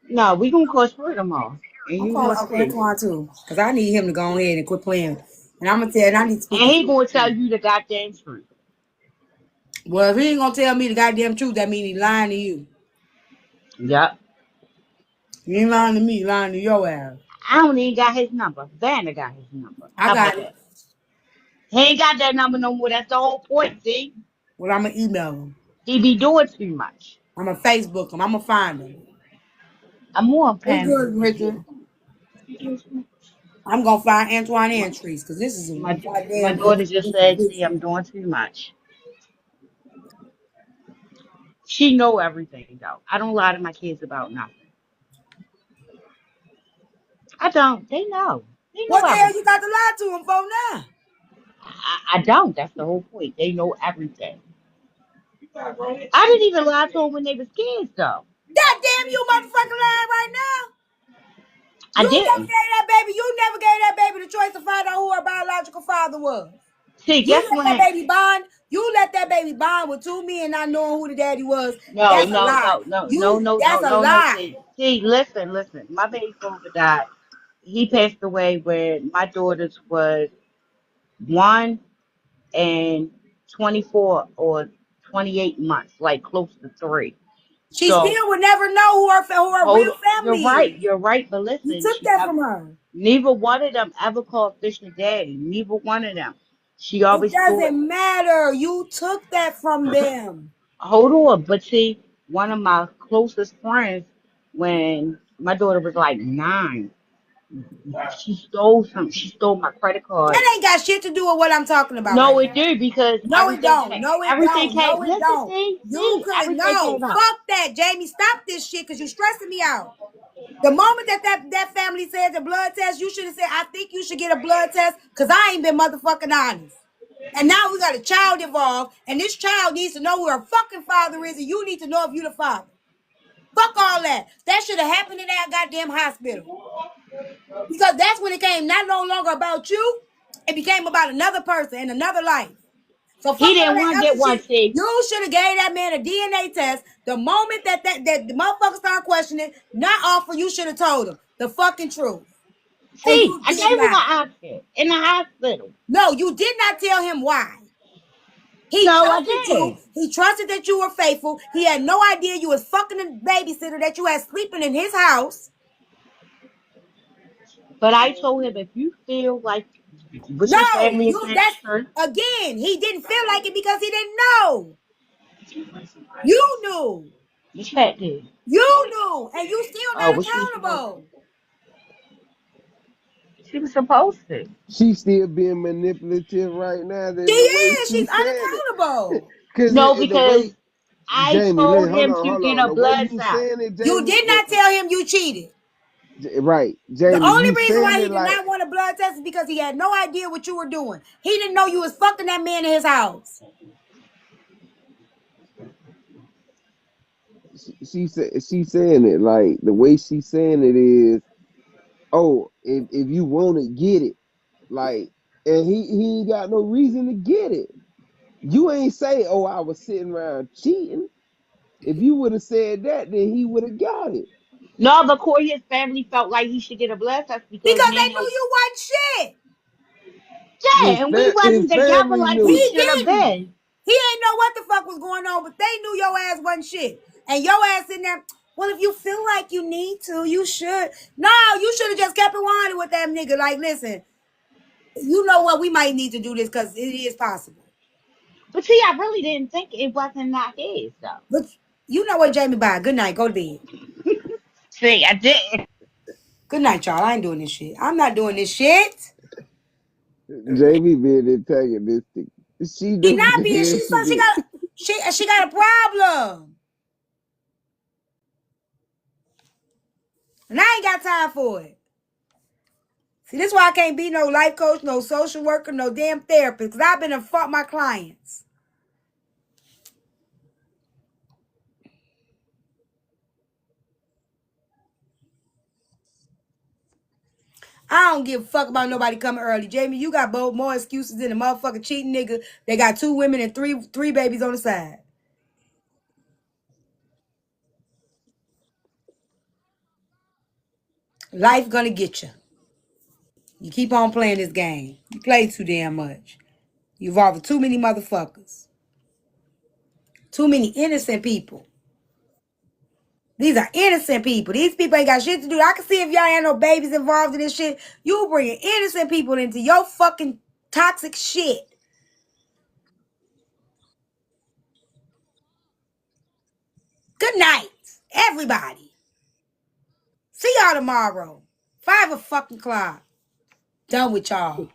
No, we gonna cross them off, and I'm you calling gonna Uncle see. Antoine too. Because I need him to go ahead and quit playing. And I'm going to tell you, I need to speak And the he truth. gonna tell you the goddamn truth. Well, if he ain't going to tell me the goddamn truth, that means he lying to you. Yup. He ain't lying to me, he lying to your ass. I don't even got his number. Vanna got his number. I How got about it. that? He ain't got that number no more. That's the whole point, see? Well, I'm going to email him. He be doing too much. I'm going to Facebook him. I'm going to find him. I'm more What's paying good, attention. Richard? I'm going to find Antoine entries because this is a My goddamn, daughter just this is said, good see, I'm shit. doing too much. She know everything though. I don't lie to my kids about nothing. I don't. They know. They know What the hell you everything. got to lie to him for now? I don't. That's the whole point. They know everything. I didn't even lie to them when they was kids, though. Goddamn you motherfucking lying right now. I You never didn't. gave that baby, you never gave that baby the choice to find out who her biological father was. See, You guess let that when? baby bond. You let that baby bond with 2 men not knowing who the daddy was. No, That's a no, lie. no, no, no, no, no, That's a no, no. lie. See, listen, listen. My baby father died. He passed away when my daughters was 1 and 24 or 28 months, like close to 3. She So still would never know who her hold real on. You're family right. is. You're right. But You listen, took she that never. from her. Neither one of them ever called Fisher daddy. Neither one of them. She It always thought. doesn't matter. You took that from them. Hold on, but see, one of my closest friends, when my daughter was like 9, she stole some. She stole my credit card. That ain't got shit to do with what I'm talking about No, right it now. did because No, it don't. No, it everything don't. came. No, it Listen, don't. You see, could everything no. came out. Fuck that, Jamie. Stop this shit because you're stressing me out. The moment that family said the blood test, you should have said, I think you should get a blood test because I ain't been motherfucking honest. And now we got a child involved, and this child needs to know who her fucking father is, and you need to know if you the father. Fuck all that. That should have happened in that goddamn hospital. Because that's when it came not no longer about you. It became about another person and another life. So fuck He all didn't that want to other get one shit. see. You should have gave that man a DNA test. The moment that the motherfucker started questioning, not offer, you should have told him the fucking truth. And See, you I did gave him an not. option in the hospital. No, you did not tell him why. He No, I trusted did. you. He trusted that you were faithful. He had no idea you was fucking a babysitter that you had sleeping in his house. But I told him if you feel like with your No, family is you saying that's true, again, he didn't feel like it because he didn't know. You knew. Miss Pat did. You knew. And you still Oh, not what she was supposed to? accountable. She was supposed to. She still being manipulative right now She in the way is. She's she's saying it. unaccountable. Cause No, the way because I Jamie, told hold him on, to hold get on. a The way blood you test. saying it, You Jamie, did not tell him you cheated. right, The Jamie, only you reason saying why he it did like not want a blood test is because he had no idea what you were doing. He didn't know you was fucking that man in his house. she said. She's saying it like the way she's saying it is. Oh, if you want it, get it. Like, and he ain't got no reason to get it. You ain't say, oh, I was sitting around cheating. If you would have said that, then he would have got it. No, but Corey, his family felt like he should get a blood test because Because they Nene. knew you wasn't shit. Yeah, and we His wasn't together family like we knew. He should have didn't. been. He ain't know what the fuck was going on, but they knew your ass wasn't shit. And your ass in there, well, if you feel like you need to, you should. No, you should have just kept it 100 with that nigga. Like, listen, you know what? We might need to do this because it is possible. But see, I really didn't think it wasn't not his though. But you know what, Jamie? Bye. Good night. Go to bed. See, I didn't. Good night, y'all. I ain't doing this shit. I'm not doing this shit. Jamie being antagonistic. She She know not what the being. hell She she so she did. got she got a problem, and I ain't got time for it. See, this is why I can't be no life coach, no social worker, no damn therapist, because I've been and fought my clients. I don't give a fuck about nobody coming early. Jamie, you got both more excuses than a motherfucking cheating nigga. They got 2 women and three babies on the side. Life gonna get you. You keep on playing this game. You play too damn much. You involve too many motherfuckers. Too many innocent people. These are innocent people. These people ain't got shit to do. I can see if y'all ain't no babies involved in this shit. You bringing innocent people into your fucking toxic shit. Good night, everybody. See y'all tomorrow. 5 o'clock. Done with y'all.